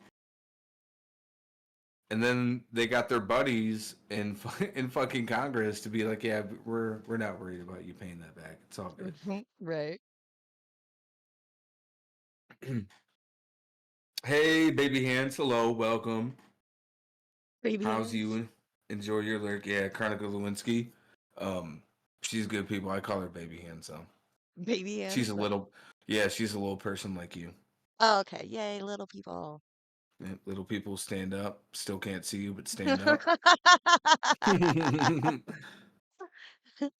And then they got their buddies in fucking Congress to be like, yeah, we're not worried about you paying that back. It's all good. Right. Hey, baby hands. Hello, welcome. Baby How's hands. you? Enjoy your lyric. Yeah, Chronica Lewinsky. She's good people. I call her Baby Hands though. Baby She's hands. a little, yeah, she's a little person like you. Oh, okay. Yay, little people. Yeah, little people stand up. Still can't see you, but stand up.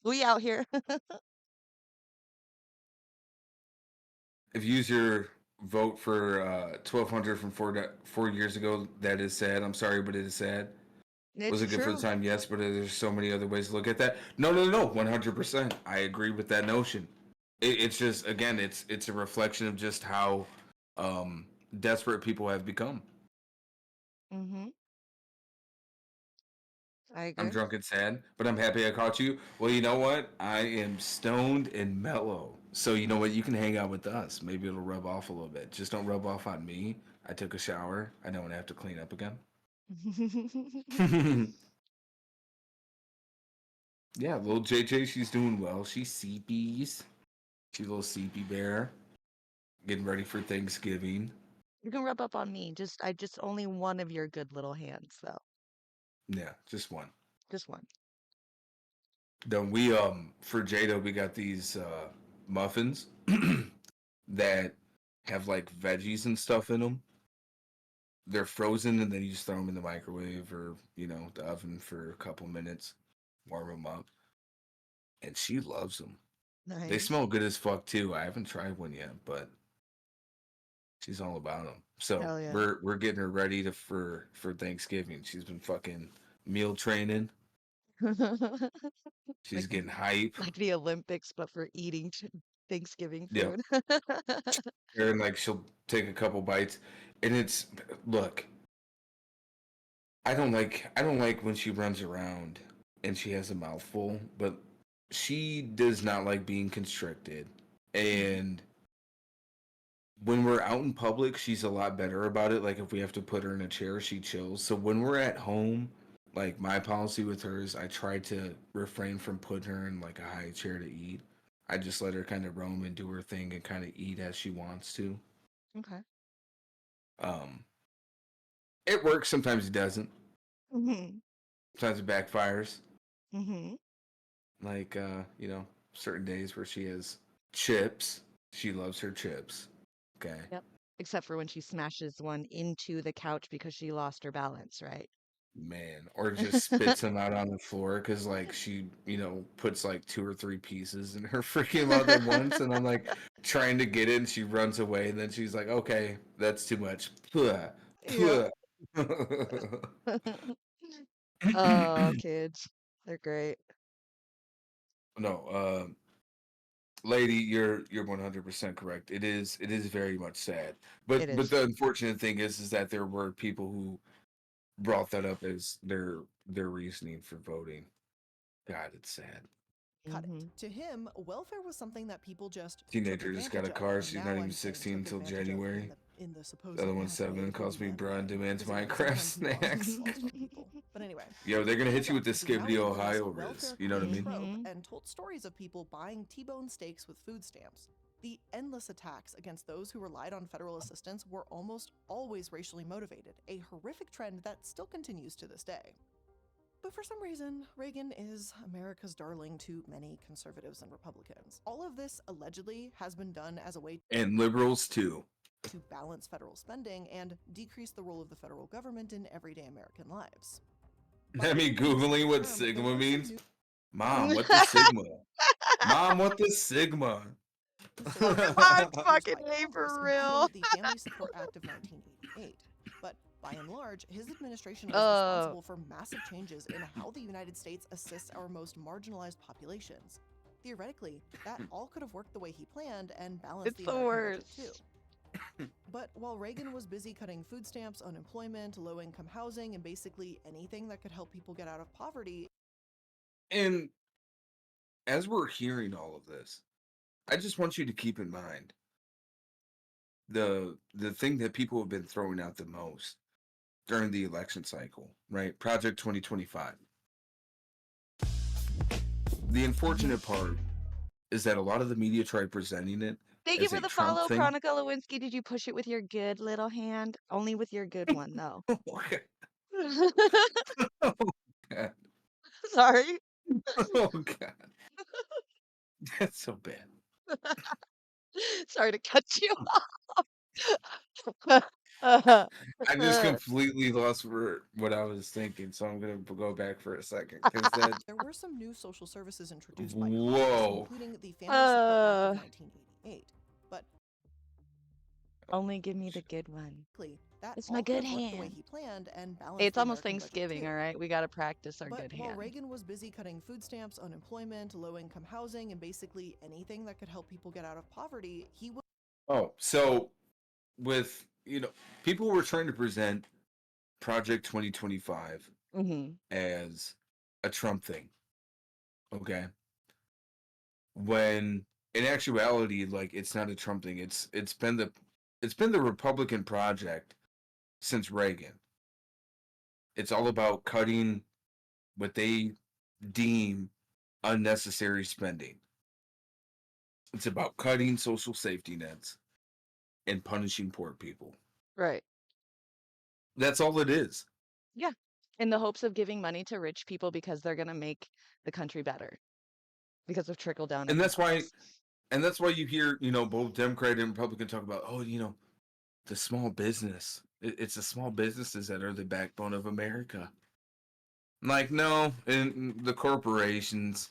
We out here. If you use your vote for 1200 from 4 years ago, that is sad. I'm sorry, but it is sad. Was It's it good for the true. time? Yes, but there's so many other ways to look at that. No. 100%. I agree with that notion. It's just again, it's a reflection of just how desperate people have become. Mm-hmm. I I'm agree. drunk and sad, but I'm happy I caught you. Well, you know what? I am stoned and mellow. So you know what? You can hang out with us. Maybe it'll rub off a little bit. Just don't rub off on me. I took a shower. I don't have to clean up again. Yeah, little JJ, she's doing well. She's seepies. She's a little seepy bear. Getting ready for Thanksgiving. You can rub up on me. I just only one of your good little hands, though. Yeah, just one. Just one. Then we for Jada we got these muffins that have like veggies and stuff in them. They're frozen and then you just throw them in the microwave or the oven for a couple minutes, warm them up, and she loves them. They Nice. smell good as fuck too. I haven't tried one yet, but she's all about them. So Hell yeah. we're getting her ready for Thanksgiving. She's been fucking meal training. She's getting hype. Like the Olympics, but for eating Thanksgiving Yep. food. And like she'll take a couple bites, and look. I don't like when she runs around and she has a mouthful, but she does not like being constricted. And when we're out in public, she's a lot better about it. Like if we have to put her in a chair, she chills. So when we're at home, like my policy with her is I try to refrain from putting her in like a high chair to eat. I just let her kind of roam and do her thing and kind of eat as she wants to. Okay. It works, sometimes it doesn't. Mm-hmm. Sometimes it backfires. Mm-hmm. Like certain days where she has chips. She loves her chips. Okay. Yep. Except for when she smashes one into the couch because she lost her balance, right? Man, or just spits them out on the floor because like she puts like 2 or 3 pieces in her freaking mouth at once, and I'm like trying to get it and she runs away, and then she's like, okay, that's too much. Yeah. Oh, kids. They're great. No, lady, you're 100% correct. It is very much sad. But the unfortunate thing is that there were people who brought that up as their reasoning for voting. God, it's sad. Cut it. To him, welfare was something that people just Teenager just got a car. She's not even 16 until January. The other one's 7 and calls me bruh and demands Minecraft snacks. But anyway. Yo, they're gonna hit you with the Skibidi Ohio riz. You know what I mean? And told stories of people buying T-bone steaks with food stamps. The endless attacks against those who relied on federal assistance were almost always racially motivated, a horrific trend that still continues to this day. But for some reason, Reagan is America's darling to many conservatives and Republicans. All of this allegedly has been done as a way and liberals too, to balance federal spending and decrease the role of the federal government in everyday American lives. I mean, Googling what Sigma means? Mom, what the Sigma? Mom, what the Sigma? I'm fucking A for real. The Family Support Act of 1988. But by and large, his administration was responsible for massive changes in how the United States assists our most marginalized populations. Theoretically, that all could have worked the way he planned and balanced the American budget too. But while Reagan was busy cutting food stamps, unemployment, low-income housing, and basically anything that could help people get out of poverty. And as we're hearing all of this, I just want you to keep in mind the thing that people have been throwing out the most during the election cycle, right? Project 2025. The unfortunate part is that a lot of the media tried presenting it. Thank you for the follow, Chronica Lewinsky. Did you push it with your good little hand? Only with your good one, though. Okay. Sorry. Oh God, that's so bad. Sorry to cut you off. I just completely lost what I was thinking, so I'm gonna go back for a second because that. There were some new social services introduced by Congress, Whoa. including the Family Support Act of 1988. But only give me the good one. that It's all my could good have worked the way hand. he planned and balanced Hey, it's the almost American budget, Thanksgiving, too. all right? We got to practice our But good while hand. Reagan was busy cutting food stamps, unemployment, low-income housing, and basically anything that could help people get out of poverty, he was... Oh, so with people were trying to present Project 2025 as a Trump thing. Okay. When in actuality, like it's not a Trump thing. It's been the Republican project since Reagan. It's all about cutting what they deem unnecessary spending. It's about cutting social safety nets and punishing poor people. Right. That's all it is. Yeah. In the hopes of giving money to rich people because they're going to make the country better because of trickle down And that's economics. why you hear, both Democrat and Republican talk about, the small business. It's the small businesses that are the backbone of America. Like, no, and the corporations,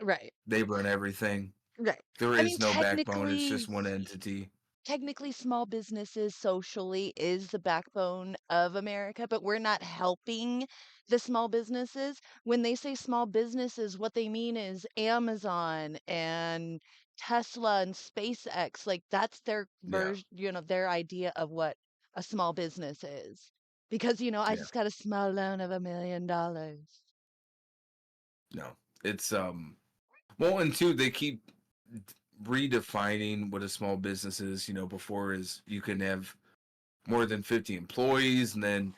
Right. they run everything. Right. There I is mean, no backbone. It's just one entity. technically small businesses socially is the backbone of America, but we're not helping the small businesses. When they say small businesses, what they mean is Amazon and Tesla and SpaceX. Like that's their Yeah. version, their idea of what a small business is. Because, I Yeah. just got a small loan of $1 million. No. It's well, and two, they keep redefining what a small business is. Before is you can have more than 50 employees, and then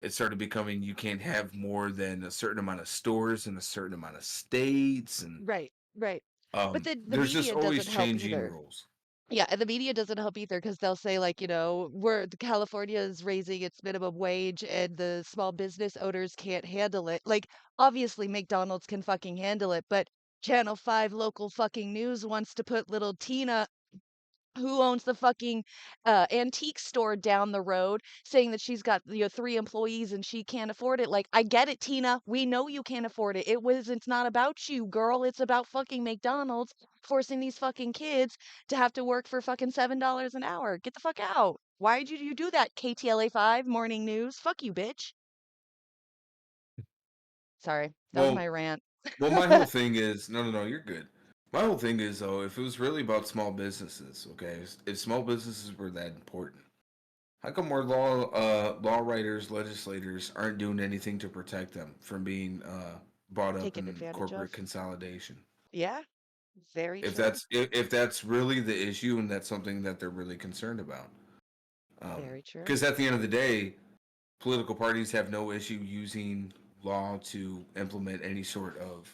it started becoming you can't have more than a certain amount of stores in a certain amount of states, and Right, right. But the there's just media always doesn't help changing either. rules. Yeah, and the media doesn't help either because they'll say like, California is raising its minimum wage and the small business owners can't handle it. Like, obviously McDonald's can fucking handle it, but Channel 5 local fucking news wants to put little Tina who owns the fucking antique store down the road saying that she's got 3 employees and she can't afford it. Like, I get it, Tina, we know you can't afford it. It's not about you, girl. It's about fucking McDonald's forcing these fucking kids to have to work for fucking $7 an hour. Get the fuck out. Why did you do that, KTLA 5 morning news? Fuck you, bitch. Sorry, that was my rant. Well, my whole thing is no, you're good. My whole thing is though, if it was really about small businesses, okay, if small businesses were that important, how come more law writers, legislators aren't doing anything to protect them from being brought up Taken in advantage corporate of. consolidation? Yeah, very If true. that's really the issue and that's something that they're really concerned about, Very true. because at the end of the day, political parties have no issue using law to implement any sort of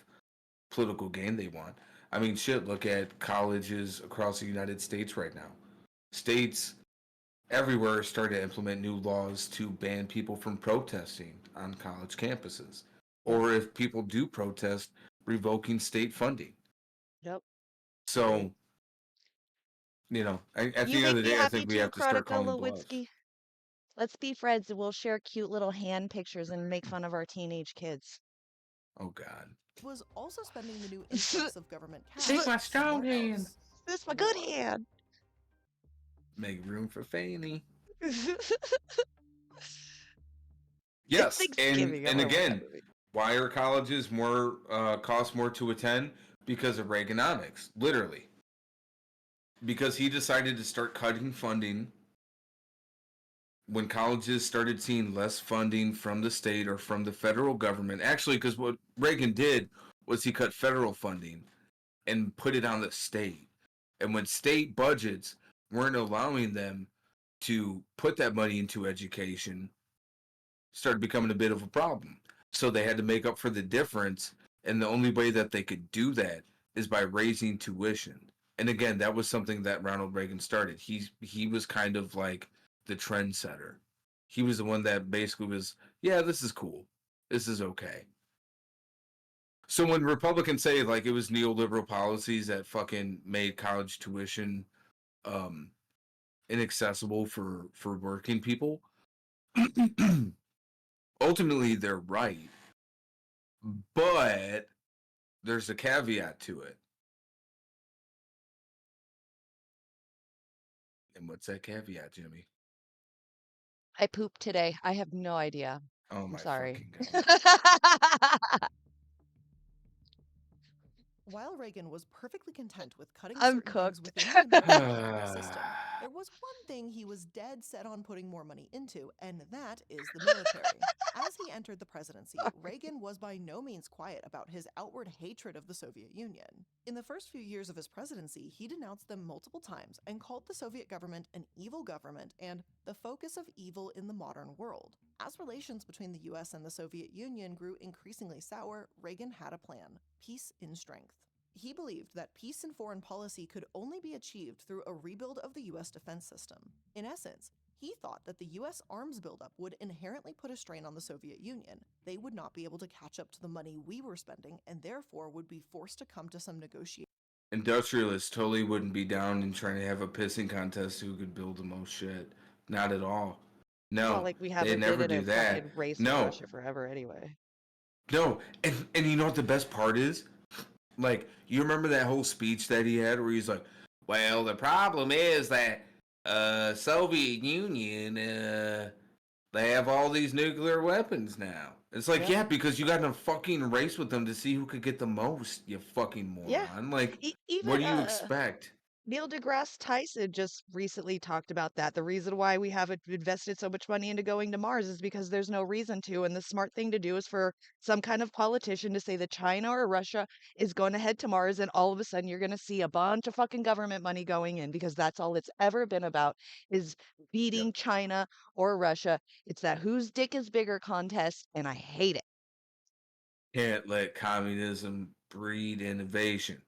political gain they want. I mean, shit, look at colleges across the United States right now. States everywhere are starting to implement new laws to ban people from protesting on college campuses. Or if people do protest, revoking state funding. Yep. So, at You the end of make the me day, I happy think we too, have to start Chronica calling bluffs. Lewinsky. Let's be friends and we'll share cute little hand pictures and make fun of our teenage kids. Oh, God. Was also spending the new influx of government cash. Take my strong hand. This is my good hand. Make room for Fanny. It's Yes, and Thanksgiving. and Everyone again, happy. why are colleges more cost more to attend? Because of Reaganomics, literally. Because he decided to start cutting funding when colleges started seeing less funding from the state or from the federal government. Actually, because what Reagan did was he cut federal funding and put it on the state. And when state budgets weren't allowing them to put that money into education, started becoming a bit of a problem. So they had to make up for the difference, and the only way that they could do that is by raising tuition. And again, that was something that Ronald Reagan started. He was kind of like the trendsetter. He was the one that basically was, yeah, this is cool. This is okay. So when Republicans say like it was neoliberal policies that fucking made college tuition inaccessible for working people, ultimately they're right. But there's a caveat to it. And what's that caveat, Jimmy? I pooped today. I have no idea. Oh I'm my sorry. fucking God. While Reagan was perfectly content with cutting I'm certain things cooked. within the American healthcare system, there was one thing he was dead set on putting more money into, and that is the military. As he entered the presidency, Reagan was by no means quiet about his outward hatred of the Soviet Union. In the first few years of his presidency, he denounced them multiple times and called the Soviet government an evil government and the focus of evil in the modern world. As relations between the US and the Soviet Union grew increasingly sour, Reagan had a plan: peace in strength. He believed that peace and foreign policy could only be achieved through a rebuild of the US defense system. In essence, he thought that the US arms buildup would inherently put a strain on the Soviet Union. They would not be able to catch up to the money we were spending and therefore would be forced to come to some negotiation. Industrialists totally wouldn't be down in trying to have a pissing contest who could build the most shit. Not at all. Well, No, like we they haven't been never in do a that. fucking race with No, Russia forever anyway. no. And you know what the best part is? Like, you remember that whole speech that he had where he's like, well, the problem is that Soviet Union, they have all these nuclear weapons now. It's like, Yep. yeah, because you got in a fucking race with them to see who could get the most, you fucking moron. Yeah. Like, Even what do you expect? Neil deGrasse Tyson just recently talked about that. The reason why we haven't invested so much money into going to Mars is because there's no reason to. And the smart thing to do is for some kind of politician to say that China or Russia is going to head to Mars. And all of a sudden, you're going to see a bunch of fucking government money going in because that's all it's ever been about is beating China or Russia. It's that whose dick is bigger contest. And I hate it. Can't let communism breed innovation.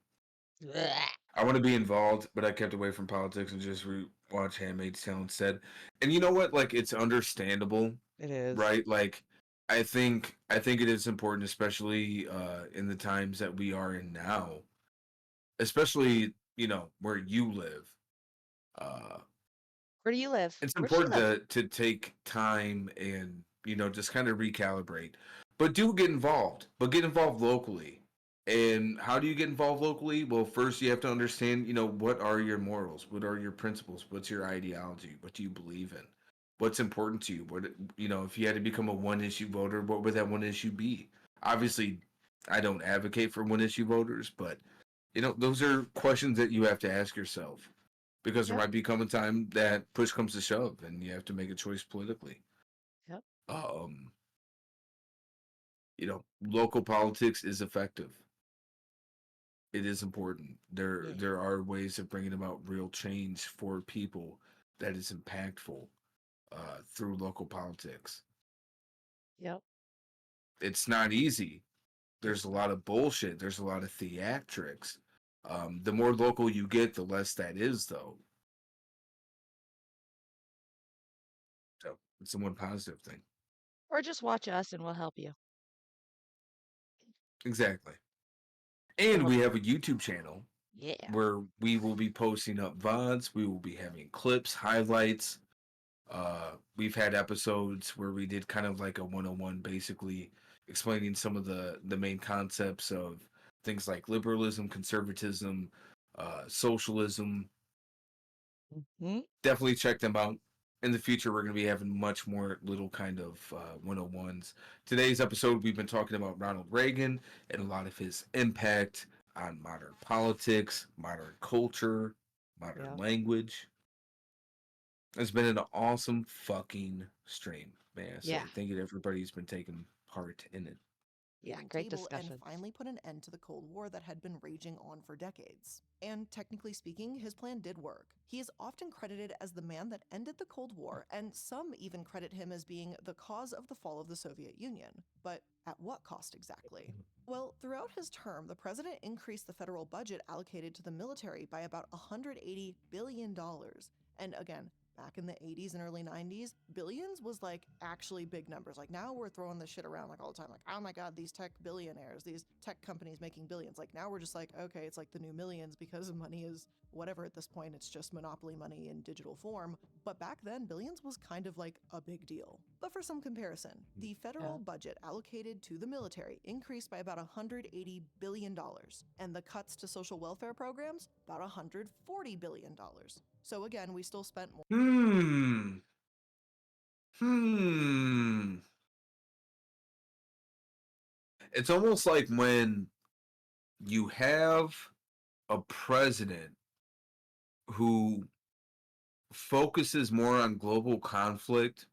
Blech. I want to be involved, but I kept away from politics and just watch Handmaid's Tale instead. And you know what? Like, it's understandable. It is. Right? Like, I think it is important, especially in the times that we are in now, especially, you know, where you live. Where do you live? It's Where does she important live? to take time and, you know, just kind of recalibrate. But do get involved, but get involved locally. And how do you get involved locally? Well, first you have to understand, you know, what are your morals? What are your principles? What's your ideology? What do you believe in? What's important to you? What, you know, if you had to become a one issue voter, what would that one issue be? Obviously, I don't advocate for one issue voters, but you know, those are questions that you have to ask yourself because there Yep. might become a time that push comes to shove and you have to make a choice politically. Yep. You know, local politics is effective. It is important. There are ways of bringing about real change for people that is impactful through local politics. Yep. It's not easy. There's a lot of bullshit. There's a lot of theatrics. The more local you get, the less that is, though. So it's the one positive thing. Or just watch us and we'll help you. Exactly. And we have a YouTube channel. Yeah. Where we will be posting up VODs. We will be having clips, highlights. We've had episodes where we did kind of like a 101, basically explaining some of the main concepts of things like liberalism, conservatism, socialism. Mm-hmm. Definitely check them out. In the future, we're going to be having much more little kind of 101s. Today's episode, we've been talking about Ronald Reagan and a lot of his impact on modern politics, modern culture, modern language. It's been an awesome fucking stream, man. So Yeah. thank you to everybody who's been taking part in it. Yeah, great table discussion. and finally put an end to the Cold War that had been raging on for decades. And technically speaking, his plan did work. He is often credited as the man that ended the Cold War, and some even credit him as being the cause of the fall of the Soviet Union. But at what cost exactly? Well, throughout his term, the president increased the federal budget allocated to the military by about $180 billion. And again, Back in the 80s and early 90s, billions was like actually big numbers. Like now we're throwing this shit around like all the time. Like, oh my God, these tech billionaires, these tech companies making billions. Like now we're just like, okay, it's like the new millions because money is whatever at this point. It's just monopoly money in digital form. But back then, billions was kind of like a big deal. But for some comparison, the federal budget allocated to the military increased by about $180 billion, and the cuts to social welfare programs, about $140 billion. So again, we still spent more. It's almost like when you have a president who focuses more on global conflict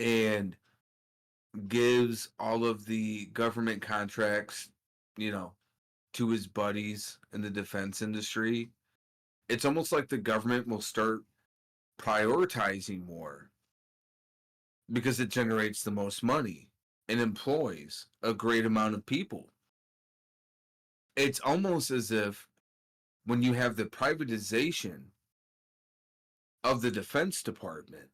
and gives all of the government contracts, to his buddies in the defense industry. It's almost like the government will start prioritizing more because it generates the most money and employs a great amount of people. It's almost as if when you have the privatization of the Defense Department,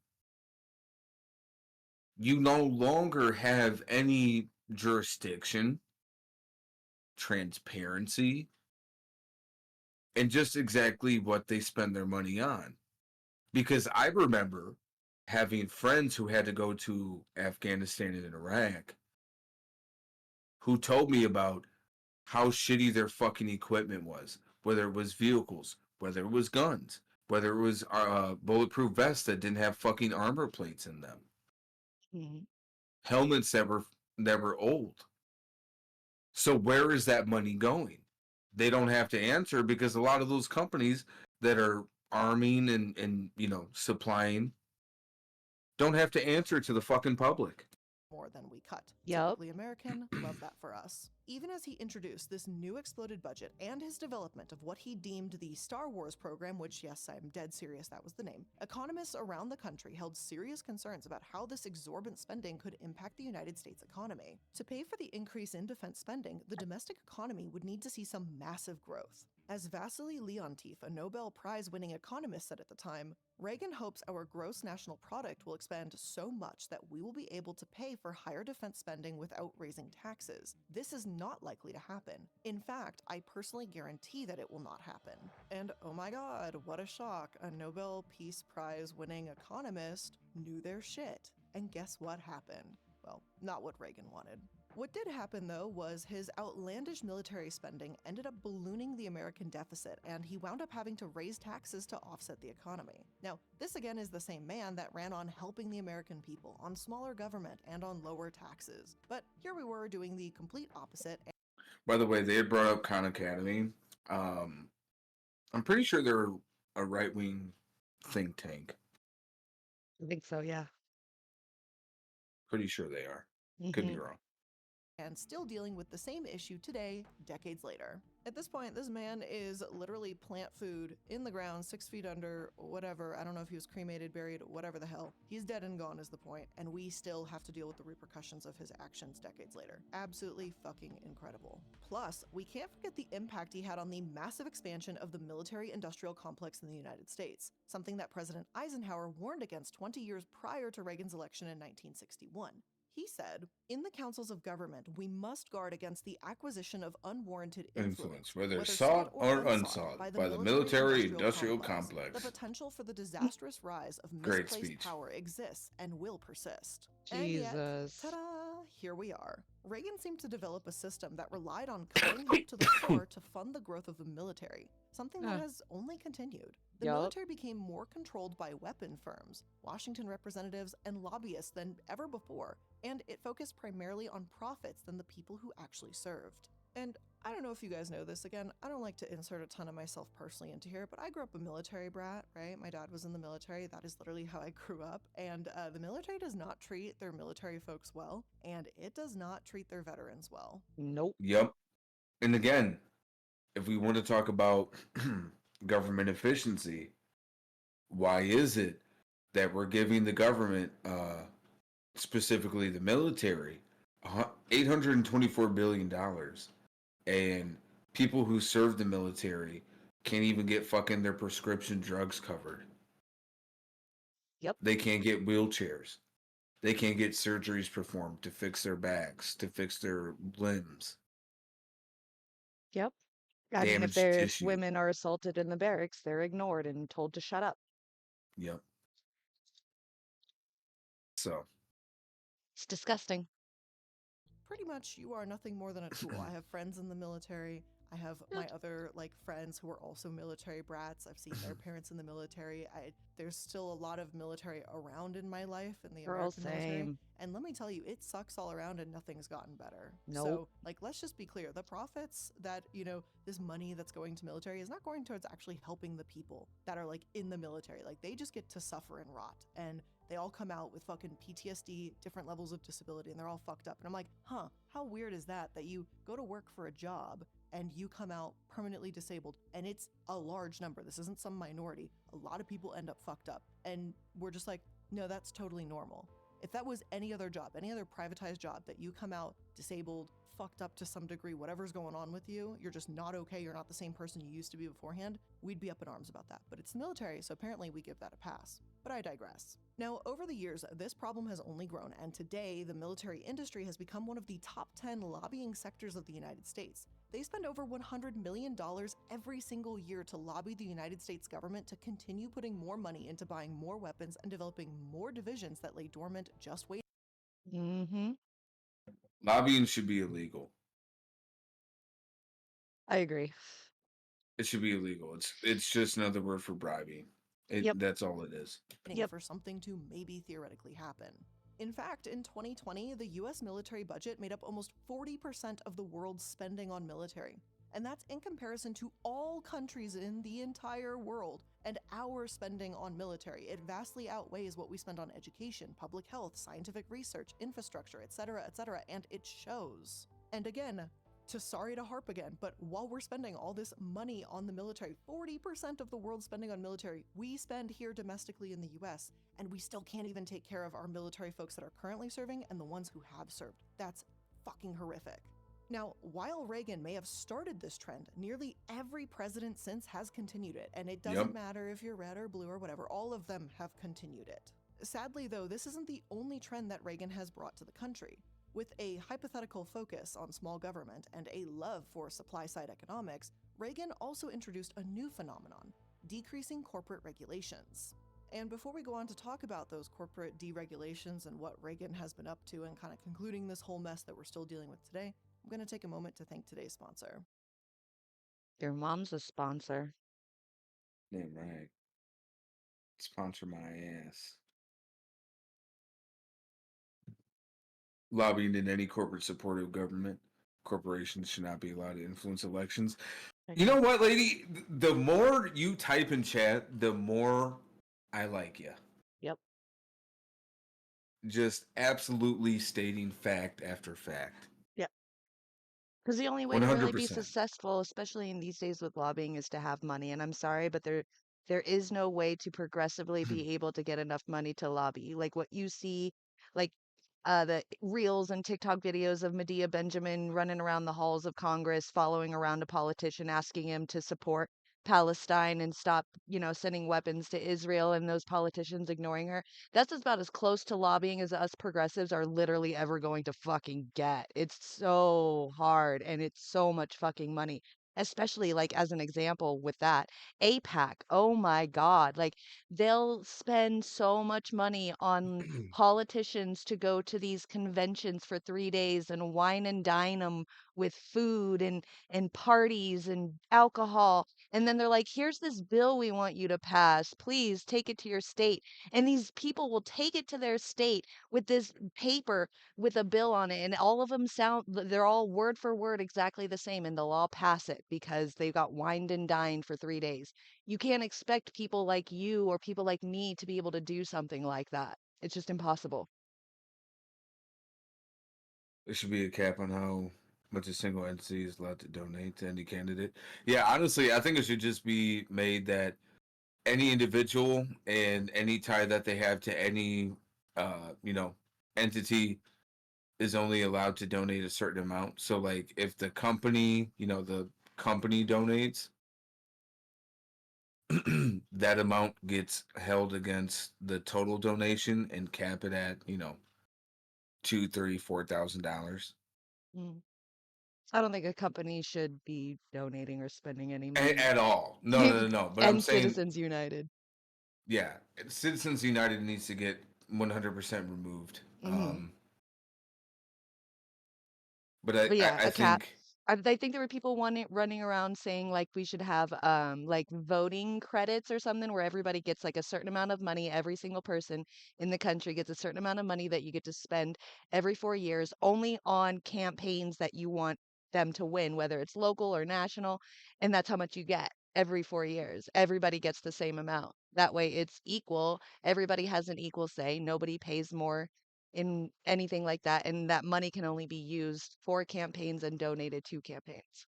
you no longer have any jurisdiction, transparency, and just exactly what they spend their money on. Because I remember having friends who had to go to Afghanistan and Iraq who told me about how shitty their fucking equipment was, whether it was vehicles, whether it was guns, whether it was bulletproof vests that didn't have fucking armor plates in them, helmets that were old. So where is that money going? They don't have to answer because a lot of those companies that are arming and supplying don't have to answer to the fucking public. More than we cut. Yep. Typically American, love that for us. Even as he introduced this new exploded budget and his development of what he deemed the Star Wars program, which yes, I'm dead serious, that was the name, economists around the country held serious concerns about how this exorbitant spending could impact the United States economy. To pay for the increase in defense spending, the domestic economy would need to see some massive growth. As Vasily Leontief, a Nobel Prize-winning economist, said at the time, Reagan hopes our gross national product will expand so much that we will be able to pay for higher defense spending without raising taxes. This is not likely to happen. In fact, I personally guarantee that it will not happen. And oh my God, what a shock. A Nobel Peace Prize-winning economist knew their shit. And guess what happened? Well, not what Reagan wanted. What did happen, though, was his outlandish military spending ended up ballooning the American deficit, and he wound up having to raise taxes to offset the economy. Now, this again is the same man that ran on helping the American people, on smaller government, and on lower taxes. But here we were doing the complete opposite. By the way, they had brought up Khan Academy. I'm pretty sure they're a right-wing think tank. I think so, yeah. Pretty sure they are. Could be wrong. And still dealing with the same issue today, decades later. At this point, this man is literally plant food in the ground, 6 feet under, whatever. I don't know if he was cremated, buried, whatever the hell. He's dead and gone is the point, and we still have to deal with the repercussions of his actions decades later. Absolutely fucking incredible. Plus, we can't forget the impact he had on the massive expansion of the military-industrial complex in the United States, something that President Eisenhower warned against 20 years prior to Reagan's election in 1961. He said, "In the councils of government, we must guard against the acquisition of unwarranted influence, whether sought or unsought, by the military-industrial complex. The potential for the disastrous rise of misplaced power exists and will persist." Jesus. And yet, ta-da, here we are. Reagan seemed to develop a system that relied on cutting help to the poor to fund the growth of the military, something that has only continued. The military became more controlled by weapon firms, Washington representatives, and lobbyists than ever before, and it focused primarily on profits than the people who actually served. And I don't know if you guys know this, again, I don't like to insert a ton of myself personally into here, but I grew up a military brat, right? My dad was in the military. That is literally how I grew up. And the military does not treat their military folks well, and it does not treat their veterans well. Nope. Yep. And again, if we want to talk about government efficiency, why is it that we're giving the government, specifically the military, $824 billion, and people who serve the military can't even get fucking their prescription drugs covered? Yep. They can't get wheelchairs. They can't get surgeries performed to fix their backs, to fix their limbs. Yep. I mean, Damaged if tissue. women are assaulted in the barracks, they're ignored and told to shut up. Yep. So. It's disgusting. Pretty much, you are nothing more than a tool. I have friends in the military. I have my other friends who are also military brats. I've seen their parents in the military. There's still a lot of military around in my life in the Girl, American military. same. And let me tell you, it sucks all around and nothing's gotten better. Nope. So, let's just be clear. The profits that, this money that's going to military is not going towards actually helping the people that are in the military. They just get to suffer and rot. And they all come out with fucking PTSD, different levels of disability, and they're all fucked up. And I'm like, how weird is that you go to work for a job and you come out permanently disabled, and it's a large number. This isn't some minority. A lot of people end up fucked up. And we're just like, no, that's totally normal. If that was any other job, any other privatized job, that you come out disabled, fucked up to some degree, whatever's going on with you, you're just not okay, you're not the same person you used to be beforehand, we'd be up in arms about that. But it's the military, so apparently we give that a pass. But I digress. Now, over the years, this problem has only grown, and today, the military industry has become one of the top 10 lobbying sectors of the United States. They spend over $100 million every single year to lobby the United States government to continue putting more money into buying more weapons and developing more divisions that lay dormant just waiting. Mm-hmm. Lobbying should be illegal. I agree. It should be illegal. It's just another word for bribing. That's all it is. For something to maybe theoretically happen. In fact, in 2020, the US military budget made up almost 40% of the world's spending on military. And that's in comparison to all countries in the entire world. And our spending on military, it vastly outweighs what we spend on education, public health, scientific research, infrastructure, etc., and it shows. And again, sorry to harp again, but while we're spending all this money on the military, 40% of the world's spending on military, we spend here domestically in the US, and we still can't even take care of our military folks that are currently serving and the ones who have served. That's fucking horrific. Now, while Reagan may have started this trend, nearly every president since has continued it, and it doesn't matter if you're red or blue or whatever, all of them have continued it. Sadly, though, this isn't the only trend that Reagan has brought to the country. With a hypothetical focus on small government and a love for supply-side economics, Reagan also introduced a new phenomenon, decreasing corporate regulations. And before we go on to talk about those corporate deregulations and what Reagan has been up to and kind of concluding this whole mess that we're still dealing with today, I'm going to take a moment to thank today's sponsor. Your mom's a sponsor. Damn right. Sponsor my ass. Lobbying in any corporate supportive government. Corporations should not be allowed to influence elections. You know what, lady? The more you type in chat, the more I like you. Yep. Just absolutely stating fact after fact. Yep. Because the only way to really be successful, especially in these days with lobbying, is to have money. And I'm sorry, but there is no way to progressively be able to get enough money to lobby. Like what you see, like the reels and TikTok videos of Medea Benjamin running around the halls of Congress, following around a politician, asking him to support Palestine and stop, sending weapons to Israel, and those politicians ignoring her. That's about as close to lobbying as us progressives are literally ever going to fucking get. It's so hard and it's so much fucking money. Especially as an example with that, APAC. Oh my God. They'll spend so much money on politicians to go to these conventions for 3 days and wine and dine them with food and parties and alcohol. And then they're like, here's this bill we want you to pass. Please take it to your state. And these people will take it to their state with this paper with a bill on it. And all of them they're all word for word exactly the same. And they'll all pass it because they got wined and dined for 3 days. You can't expect people like you or people like me to be able to do something like that. It's just impossible. There should be a cap on how much a single entity is allowed to donate to any candidate. Yeah, honestly, I think it should just be made that any individual and any tie that they have to any, entity is only allowed to donate a certain amount. So, if the company, the company donates, that amount gets held against the total donation and cap it at, $2, $3, $4,000. Mm. I don't think a company should be donating or spending any money. At all. No. But I'm And saying, Citizens United. yeah, Citizens United needs to get 100% removed. Mhm. But But yeah, I a cap. think I think there were people running around saying like we should have like voting credits or something where everybody gets like a certain amount of money. Every single person in the country gets a certain amount of money that you get to spend every 4 years only on campaigns that you want them to win, whether it's local or national, and that's how much you get every 4 years. Everybody gets the same amount. That way it's equal. Everybody has an equal say. Nobody pays more in anything like that, and that money can only be used for campaigns and donated to campaigns.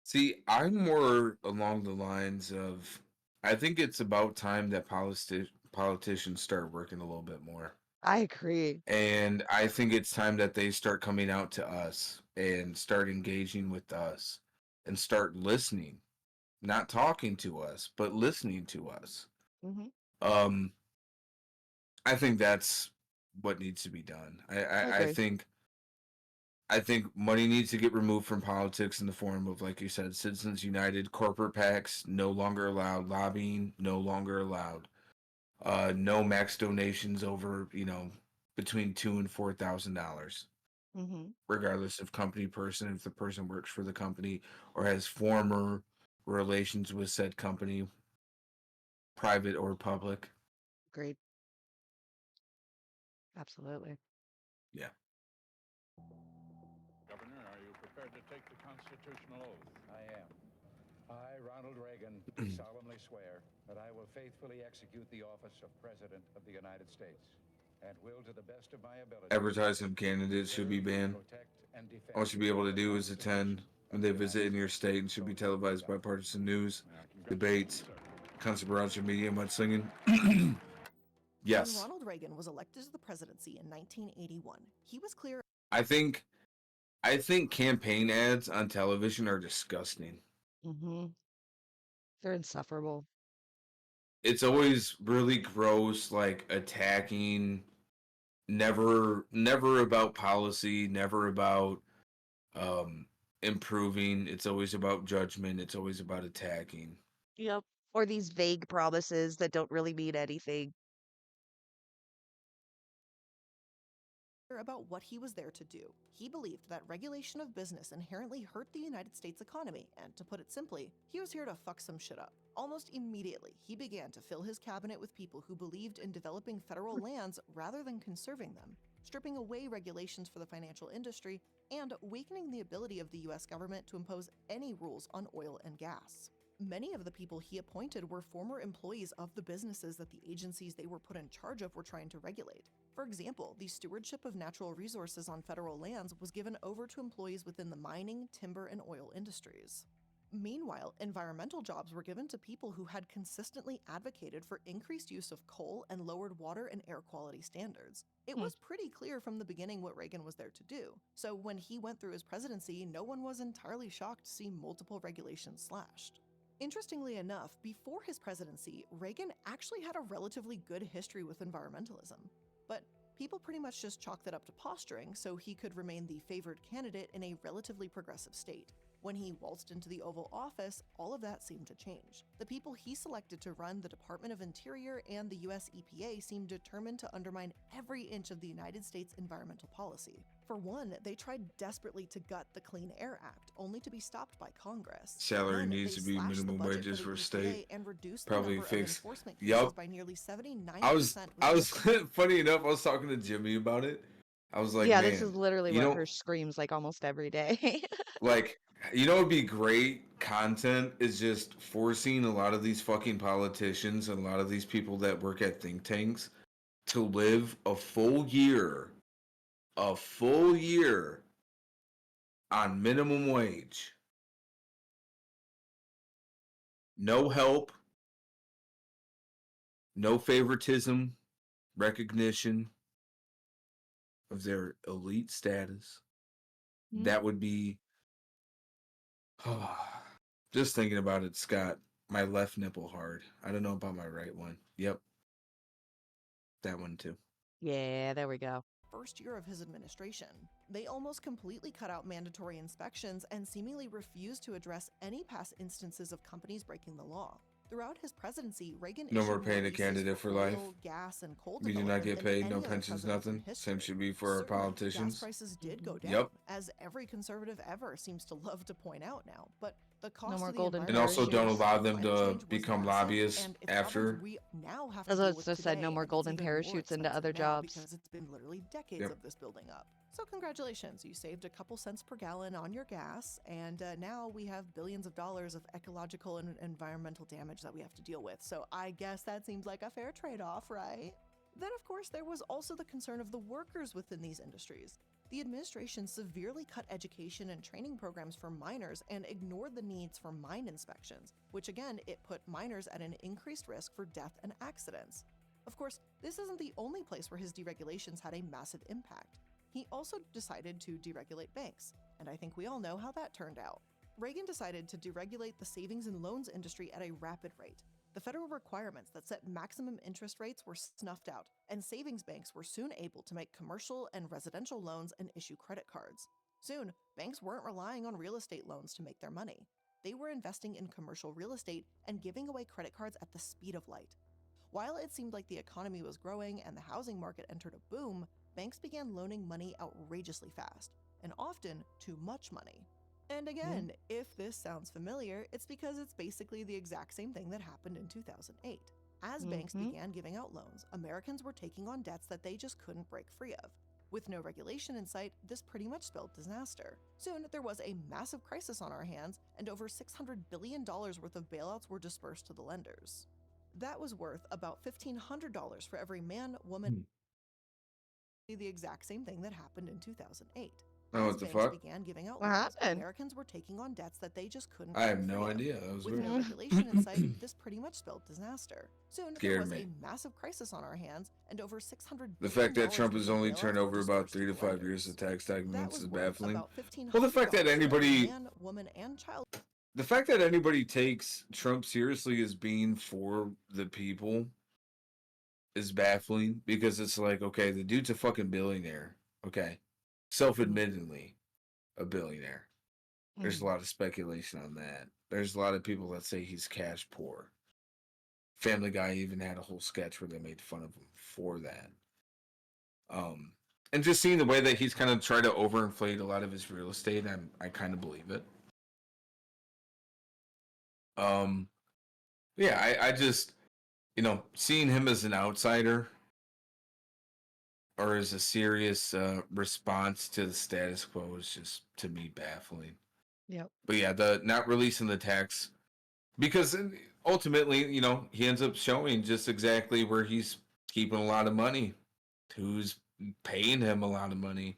See, I'm more along the lines of I think it's about time that politicians start working a little bit more. I agree. And I think it's time that they start coming out to us and start engaging with us and start listening, not talking to us, but listening to us. Hmm. Um, I think that's what needs to be done. I I agree. think money needs to get removed from politics in the form of, like you said, Citizens United, corporate PACs no longer allowed, lobbying no longer allowed. No max donations over, between $2,000 and $4,000, Hmm. regardless of company person, if the person works for the company or has former relations with said company, private or public. Agreed. Absolutely. Yeah. Governor, are you prepared to take the constitutional oath? I am. I, Ronald Reagan, do solemnly swear that I will faithfully execute the office of President of the United States and will, to the best of my ability, Advertising candidates should be banned. All you should be able to do is attend when they visit in your state and should be televised by partisan news, debates, constant barrage of media, mudslinging. When Yes. Ronald Reagan was elected to the presidency in 1981, he was clear. I think campaign ads on television are disgusting. Hmm. They're insufferable. It's always really gross, like attacking, never about policy, never about improving. It's always about judgment. It's always about attacking. Yep. Or these vague promises that don't really mean anything. About what he was there to do. He believed that regulation of business inherently hurt the United States economy, and to put it simply, he was here to fuck some shit up. Almost immediately, he began to fill his cabinet with people who believed in developing federal lands rather than conserving them, stripping away regulations for the financial industry, and weakening the ability of the US government to impose any rules on oil and gas. Many of the people he appointed were former employees of the businesses that the agencies they were put in charge of were trying to regulate. For example, the stewardship of natural resources on federal lands was given over to employees within the mining, timber, and oil industries. Meanwhile, environmental jobs were given to people who had consistently advocated for increased use of coal and lowered water and air quality standards. It was pretty clear from the beginning what Reagan was there to do, so when he went through his presidency, no one was entirely shocked to see multiple regulations slashed. Interestingly enough, before his presidency, Reagan actually had a relatively good history with environmentalism. But people pretty much just chalked that up to posturing so he could remain the favored candidate in a relatively progressive state. When he waltzed into the Oval Office, all of that seemed to change. The people he selected to run the Department of Interior and the US EPA seemed determined to undermine every inch of the United States environmental policy. For one, they tried desperately to gut the Clean Air Act, only to be stopped by Congress. Salary Then needs they to be slashed the minimum budget wages for for the state. EPA and reduced the Probably number of fix. enforcement cases Yup. by nearly 79%. I was funny enough. I was talking to Jimmy about it. I was like, Yeah, this man, is literally you what know, her screams like almost every day. like, it'd be great content is just forcing a lot of these fucking politicians and a lot of these people that work at think tanks to live a full year on minimum wage. No help, no favoritism, recognition of their elite status. That would be just thinking about it, Scott, my left nipple hard. I don't know about my right one. Yep. That one too. Yeah, there we go. First year of his administration. They almost completely cut out mandatory inspections and seemingly refused to address any past instances of companies breaking the law. Throughout his presidency, Reagan No issued more paying a releases candidate for life. oil, gas, and coal We do not development get than paid, no any other pensions, president in nothing. history. Same should be for our Certainly, politicians. gas prices did go down, Yep. as every conservative ever seems to love to point out now. But the cost No more of the golden And also don't parachutes. allow them to become lobbyists and it's after. problems we now have As to I deal with just said, no today, more and it's golden even more parachutes into expensive other now jobs. because it's been literally decades Yep. of this building up. So congratulations, you saved a couple cents per gallon on your gas, and now we have billions of dollars of ecological and environmental damage that we have to deal with. So I guess that seems like a fair trade-off, right? Then, of course, there was also the concern of the workers within these industries. The administration severely cut education and training programs for miners and ignored the needs for mine inspections, which again, it put miners at an increased risk for death and accidents. Of course, this isn't the only place where his deregulations had a massive impact. He also decided to deregulate banks, and I think we all know how that turned out. Reagan decided to deregulate the savings and loans industry at a rapid rate. The federal requirements that set maximum interest rates were snuffed out, and savings banks were soon able to make commercial and residential loans and issue credit cards. Soon, banks weren't relying on real estate loans to make their money. They were investing in commercial real estate and giving away credit cards at the speed of light. While it seemed like the economy was growing and the housing market entered a boom, banks began loaning money outrageously fast, and often too much money. And again, if this sounds familiar, it's because it's basically the exact same thing that happened in 2008. As banks began giving out loans, Americans were taking on debts that they just couldn't break free of. With no regulation in sight, this pretty much spelled disaster. Soon, there was a massive crisis on our hands, and over $600 billion worth of bailouts were dispersed to the lenders. That was worth about $1,500 for every man, woman. The exact same thing that happened in 2008. Oh, As what the banks fuck? began giving out What loans, happened? Americans were taking on debts that they just couldn't I have break no free of. idea. That was With weird. no regulation in sight, this pretty much spelled disaster. Soon, there Scared was me. a massive crisis on our hands, and over $600 The fact that billion Trump has worth of only bailouts turned were over about dispersed to 3 to the 5 years lenders. of tax That documents was is worth baffling. about Well, the fact that $1,500 for every anybody, man, woman, and child. the fact that anybody takes Trump seriously as being for the people is baffling, because it's like, okay, the dude's a fucking billionaire. Okay. Self-admittedly a billionaire. There's a lot of speculation on that. There's a lot of people that say he's cash poor. Family Guy even had a whole sketch where they made fun of him for that. And just seeing the way that he's kind of tried to overinflate a lot of his real estate, I kind of believe it. Yeah, I just, seeing him as an outsider or as a serious response to the status quo is just, to me, baffling. Yep. But yeah, the not releasing the tax, because ultimately, he ends up showing just exactly where he's keeping a lot of money, who's paying him a lot of money,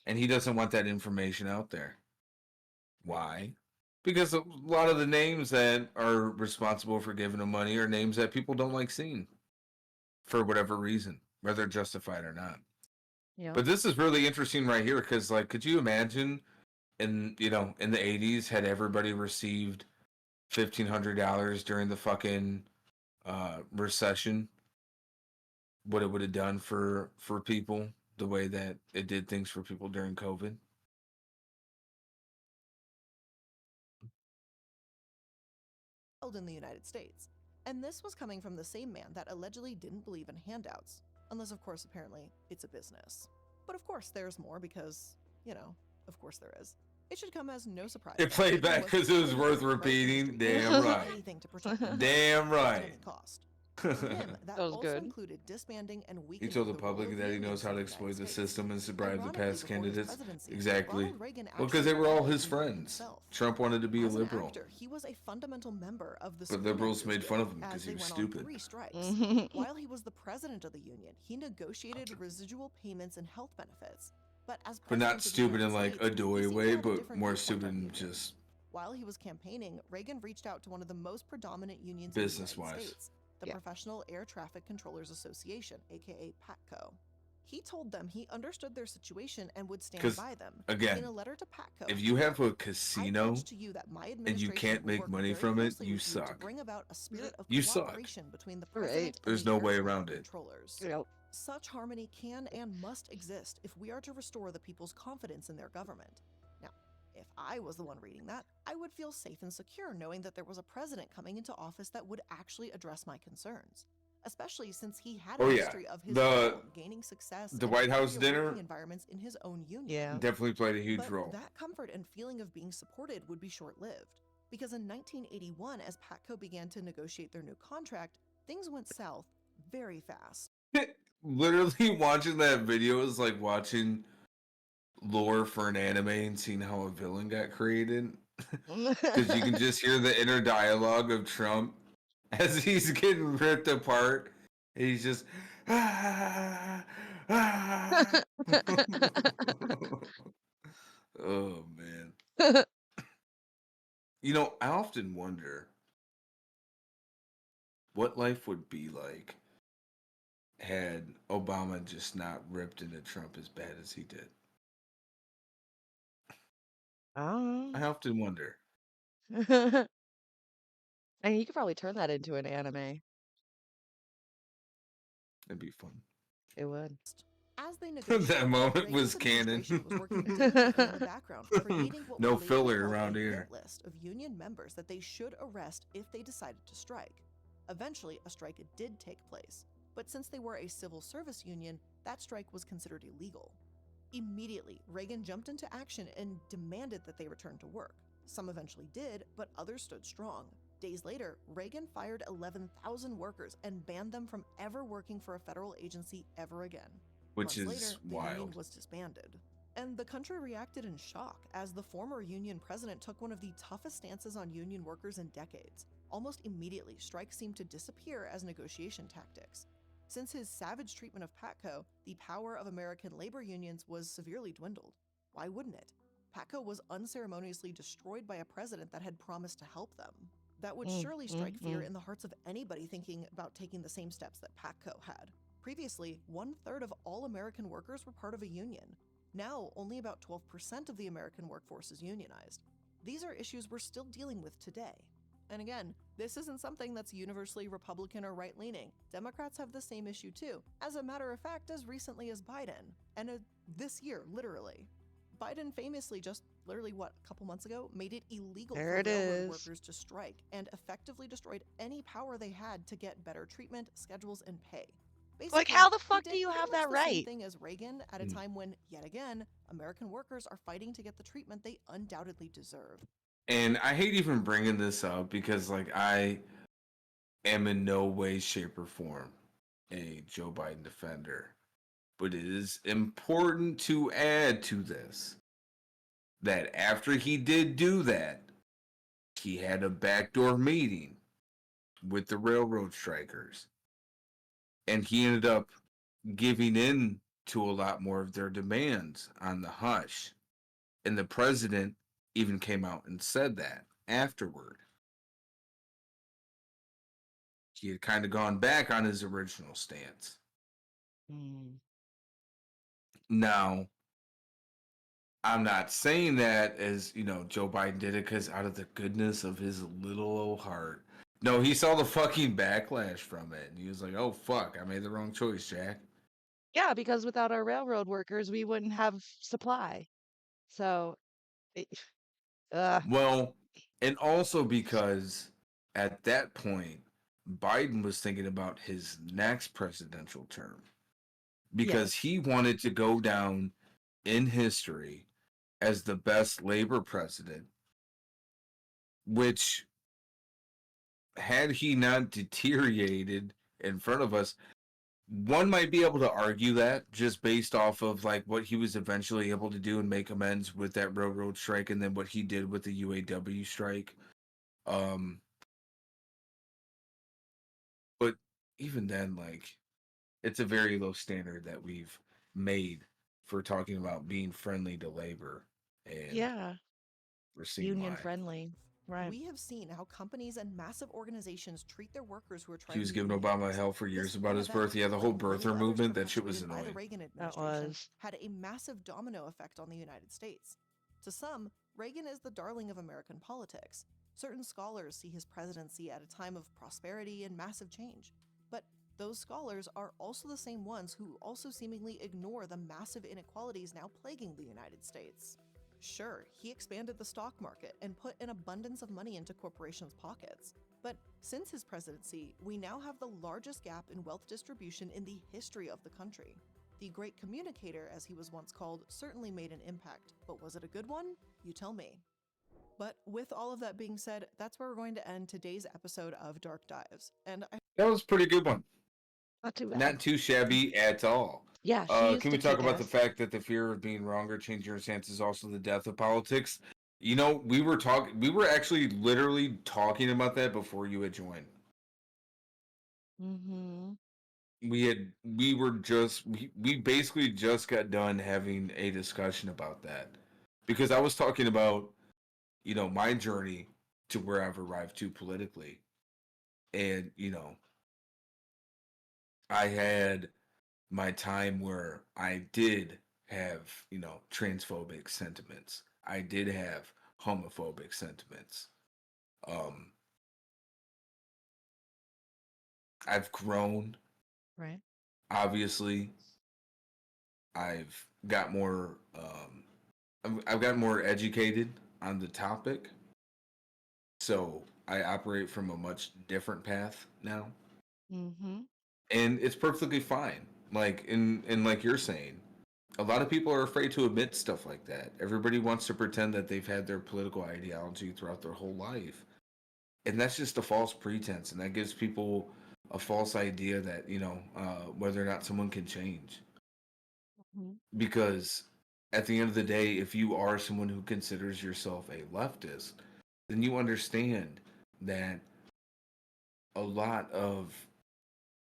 and he doesn't want that information out there. Why? Because a lot of the names that are responsible for giving him money are names that people don't like seeing for whatever reason, whether justified or not. Yeah. But this is really interesting right here, because, like, could you imagine in the 80s, had everybody received $1,500 during the fucking recession, what it would have done for people, the way that it did things for people during COVID? In the United States. And this was coming from the same man that allegedly didn't believe in handouts. Unless, of course, apparently, it's a business. But of course, there's more because, of course there is. It should come as no surprise. It played back because it was worth repeating. Damn right. Damn right. That was also good. included disbanding and He weakening told the the role public of that he unions knows how in to the exploit United the States. system and to bribe the Ironically, past before his candidates. presidency, Exactly. Ronald Reagan Well, because they actually were all led his the union friends. himself. Trump wanted to be a As an liberal. actor, he was a fundamental member of the But Screen liberals Actors made fun Guild of him as because he they was went stupid. on 3 strikes. While he was the president of the union, he negotiated residual payments and health benefits. But as But not president of the stupid in United like a States, he doy seemed to way, have a but different more viewpoint stupid on in unions. just While he was campaigning, Reagan reached out to one of the most predominant unions in the United business-wise. States, the Professional Air Traffic Controllers Association, aka PATCO. He told them he understood their situation and would stand by them. Again, in a letter to Patco, if you have a I casino pledge to you that my and you administration can't will make work money very from it, closely you with you to suck. bring about a spirit of You suck. cooperation between the president and There's the no air way traffic around it. controllers. Such harmony can and must exist if we are to restore the people's confidence in their government. Now, if I was the one reading that, I would feel safe and secure knowing that there was a president coming into office that would actually address my concerns. Especially since he had a history of his people gaining success the and White House healthier dinner working environments in his own union. definitely played a huge But role. that comfort and feeling of being supported would be short-lived, because in 1981, as Patco began to negotiate their new contract, things went south very fast. Literally watching that video is like watching lore for an anime and seeing how a villain got created. Because you can just hear the inner dialogue of Trump as he's getting ripped apart. And he's just oh man. You know, I often wonder what life would be like had Obama just not ripped into Trump as bad as he did. I often wonder. And you could probably turn that into an anime. It'd be fun. It would. As they negotiated, That moment Reagan's was canon. administration was working diligently in the background, creating what No would later filler be called around a here. hit list of union members that they should arrest if they decided to strike. Eventually, a strike did take place, but since they were a civil service union, that strike was considered illegal. Immediately, Reagan jumped into action and demanded that they return to work. Some eventually did, but others stood strong. Days later, Reagan fired 11,000 workers and banned them from ever working for a federal agency ever again. Which Months is later, the wild. union was disbanded. And the country reacted in shock as the former union president took one of the toughest stances on union workers in decades. Almost immediately, strikes seemed to disappear as negotiation tactics. Since his savage treatment of Patco, the power of American labor unions was severely dwindled. Why wouldn't it? Patco was unceremoniously destroyed by a president that had promised to help them. That would surely strike fear in the hearts of anybody thinking about taking the same steps that Patco had. Previously, 1/3 of all American workers were part of a union. Now, only about 12% of the American workforce is unionized. These are issues we're still dealing with today. And again, this isn't something that's universally Republican or right-leaning. Democrats have the same issue too, as a matter of fact, as recently as Biden. And this year, literally. Biden famously just literally, a couple months ago, made it illegal for railroad workers to strike and effectively destroyed any power they had to get better treatment, schedules, and pay. Basically, Like, how the he fuck did do you pretty have much that the same right? thing as Reagan at a time when, yet again, American workers are fighting to get the treatment they undoubtedly deserve. And I hate even bringing this up because, like, I am in no way, shape, or form a Joe Biden defender. But it is important to add to this that after he did do that, he had a backdoor meeting with the railroad strikers. And he ended up giving in to a lot more of their demands on the hush. And the president even came out and said that afterward. He had kind of gone back on his original stance. Now, I'm not saying that as, you know, Joe Biden did it because out of the goodness of his little old heart. No, he saw the fucking backlash from it. And he was like, oh, fuck, I made the wrong choice, Jack. Yeah, because without our railroad workers, we wouldn't have supply. So, Well, and also because at that point, Biden was thinking about his next presidential term because he wanted to go down in history as the best labor president, which had he not deteriorated in front of us, one might be able to argue that just based off of like what he was eventually able to do and make amends with that railroad strike and then what he did with the UAW strike. But even then, like, it's a very low standard that we've made for talking about being friendly to labor. And yeah, we're seeing union why. friendly. Right. We have seen how companies and massive organizations treat their workers who are trying He was to giving Obama hell for years about his birth. Yeah, the whole birther movement, that shit was by the annoying. Reagan administration had a massive domino effect on the United States. To some, Reagan is the darling of American politics. Certain scholars see his presidency at a time of prosperity and massive change. But those scholars are also the same ones who also seemingly ignore the massive inequalities now plaguing the United States. Sure, he expanded the stock market and put an abundance of money into corporations' pockets. But since his presidency, we now have the largest gap in wealth distribution in the history of the country. The great communicator, as he was once called, certainly made an impact, but was it a good one? You tell me. But with all of that being said, that's where we're going to end today's episode of Dark Dives. And That was a pretty good one. Not too bad. Not too shabby at all. Yeah, she used can to we talk kick about the ass. fact that the fear of being wrong or changing your stance is also the death of politics? You know, we were actually literally talking about that before you had joined. Mm-hmm. We basically just got done having a discussion about that. Because I was talking about, you know, my journey to where I've arrived to politically. And, you know, I had my time where I did have, you know, transphobic sentiments. I did have homophobic sentiments. I've grown. Right. Obviously, I've got more. I've gotten more educated on the topic, so I operate from a much different path now, Mm-hmm. and it's perfectly fine. Like in like you're saying, a lot of people are afraid to admit stuff like that. Everybody wants to pretend that they've had their political ideology throughout their whole life. And that's just a false pretense. And that gives people a false idea that, you know, whether or not someone can change. Mm-hmm. Because at the end of the day, if you are someone who considers yourself a leftist, then you understand that a lot of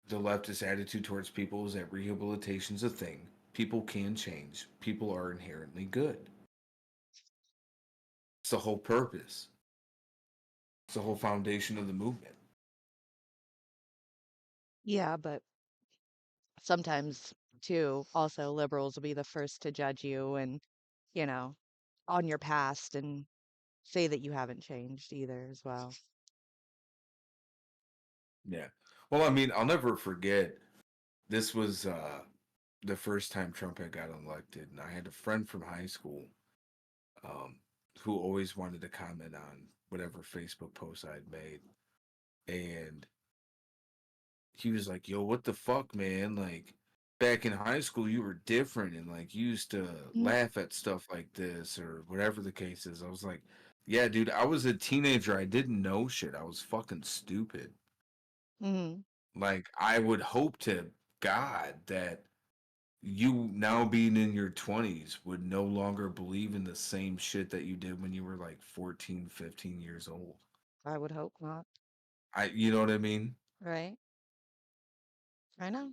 the leftist attitude towards people is that rehabilitation's a thing. People can change. People are inherently good. It's the whole purpose. It's the whole foundation of the movement. Yeah, but sometimes too, also liberals will be the first to judge you and, you know, on your past and say that you haven't changed either as well. Yeah. Well, I mean, I'll never forget. This was the first time Trump had got elected, and I had a friend from high school um, who always wanted to comment on whatever Facebook post I'd made, and he was like, "Yo, what the fuck, man? Like, back in high school, you were different, and like you used to laugh at stuff like this or whatever the case is." I was like, "Yeah, dude, I was a teenager. I didn't know shit. I was fucking stupid." Mm-hmm. Like, I would hope to God that you now being in your 20s would no longer believe in the same shit that you did when you were like 14, 15 years old. I would hope not. You know what I mean? Right? I know.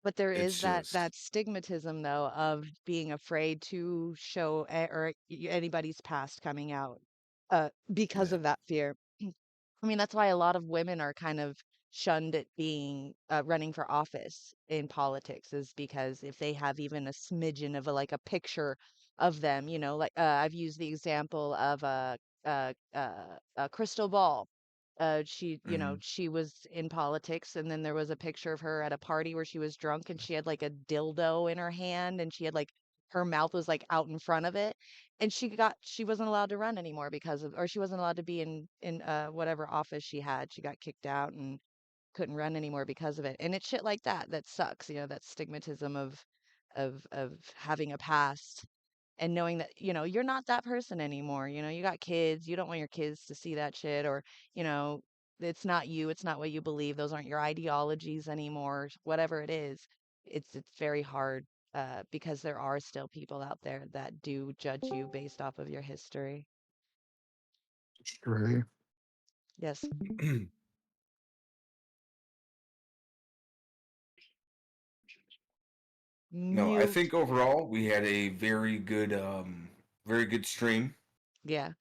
But there It's is that just, stigmatism though of being afraid to show anybody's past coming out because yeah. of that fear. I mean, that's why a lot of women are kind of shunned at being running for office in politics is because if they have even a smidgen of like a picture of them, you know, like I've used the example of a crystal ball. She, you know, Mhm. she was in politics, and then there was a picture of her at a party where she was drunk and she had like a dildo in her hand and she had like her mouth was like out in front of it and she wasn't allowed to run anymore because of or she wasn't allowed to be in whatever office she had. She got kicked out and couldn't run anymore because of it. And it's shit like that that sucks, you know, that stigmatism of having a past and knowing that, you know, you're not that person anymore. You know, you got kids, you don't want your kids to see that shit or, you know, it's not you, it's not what you believe, those aren't your ideologies anymore, whatever it is. It's very hard because there are still people out there that do judge you based off of your history. Right. Yes. No, I Mute. think overall we had a very good stream. Yeah,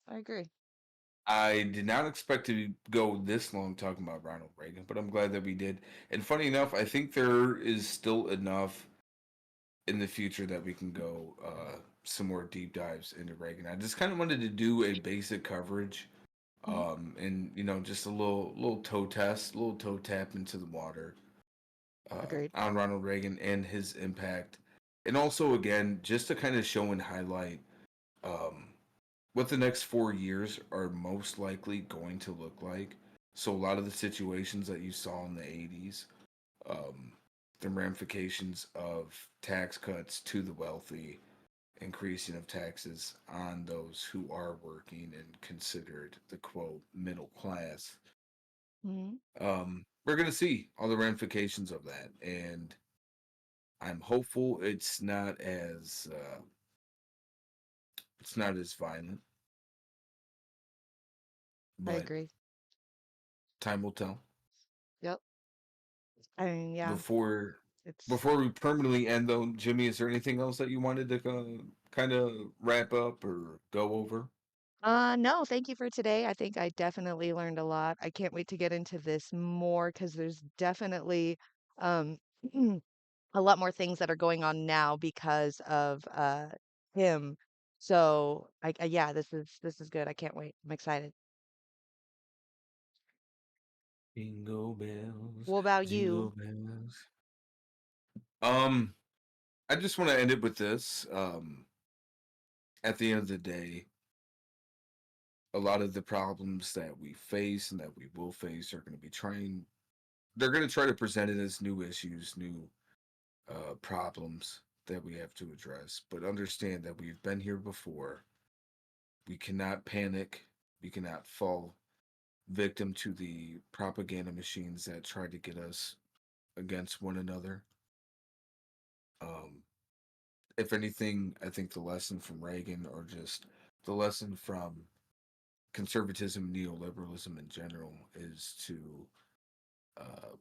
I agree. I did not expect to go this long talking about Ronald Reagan, but I'm glad that we did. And funny enough, I think there is still enough in the future that we can go some more deep dives into Reagan. I just kind of wanted to do a basic coverage, and just a little toe test, a little toe tap into the water Agreed. on Ronald Reagan and his impact, and also again just to kind of show and highlight um, what the next 4 years are most likely going to look like. So a lot of the situations that you saw in the 80s, the ramifications of tax cuts to the wealthy, increasing of taxes on those who are working and considered the quote middle class. Mhm. We're going to see all the ramifications of that. And I'm hopeful it's not as violent, I but agree. time will tell. Yep. I mean, yeah, Before it's before we permanently end, though, Jimmy, is there anything else that you wanted to kind of wrap up or go over? no, thank you for today. I think I definitely learned a lot. I can't wait to get into this more because there's definitely um a lot more things that are going on now because of him. So yeah, this is good. I can't wait. I'm excited. Jingle bells, What about jingle you? bells. Um, I just want to end it with this. At the end of the day, a lot of the problems that we face and that we will face are going to be trying. They're going to try to present it as new issues, new problems that we have to address. But understand that we've been here before. We cannot panic. We cannot fall victim to the propaganda machines that try to get us against one another. Um, if anything, I think the lesson from Reagan, or just the lesson from conservatism, neoliberalism in general, is to uh,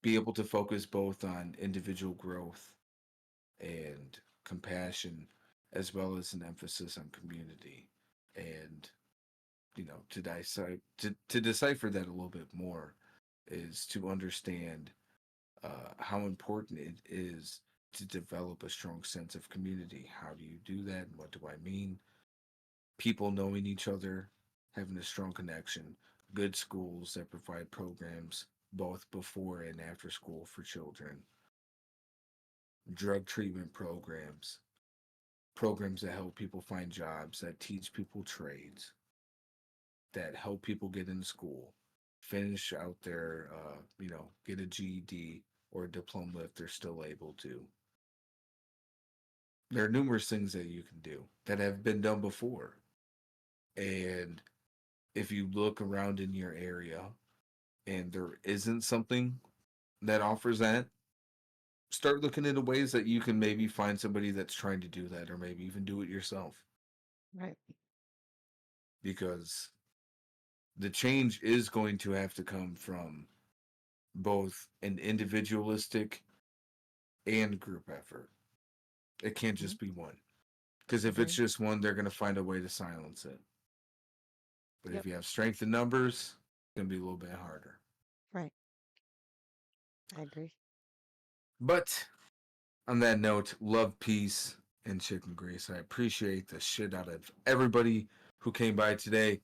be able to focus both on individual growth and compassion, as well as an emphasis on community. And to decipher that a little bit more is to understand how important it is to develop a strong sense of community. How do you do that? And what do I mean? People knowing each other, having a strong connection, good schools that provide programs both before and after school for children, drug treatment programs, programs that help people find jobs, that teach people trades, that help people get into school, finish out their, get a GED or a diploma if they're still able to. There are numerous things that you can do that have been done before. And if you look around in your area and there isn't something that offers that, start looking into ways that you can maybe find somebody that's trying to do that, or maybe even do it yourself. Right. Because the change is going to have to come from both an individualistic and group effort. It can't Mhm. just be one. Because if it's Agreed. just one, they're going to find a way to silence it. But Yep. if you have strength in numbers, it's going to be a little bit harder. Right. I agree. But on that note, love, peace, and chicken grease. I appreciate the shit out of everybody who came by today.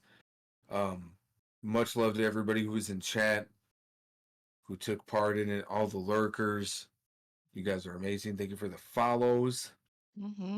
Um, much love to everybody who was in chat, who took part in it, all the lurkers. You guys are amazing. Thank you for the follows. Mm-hmm.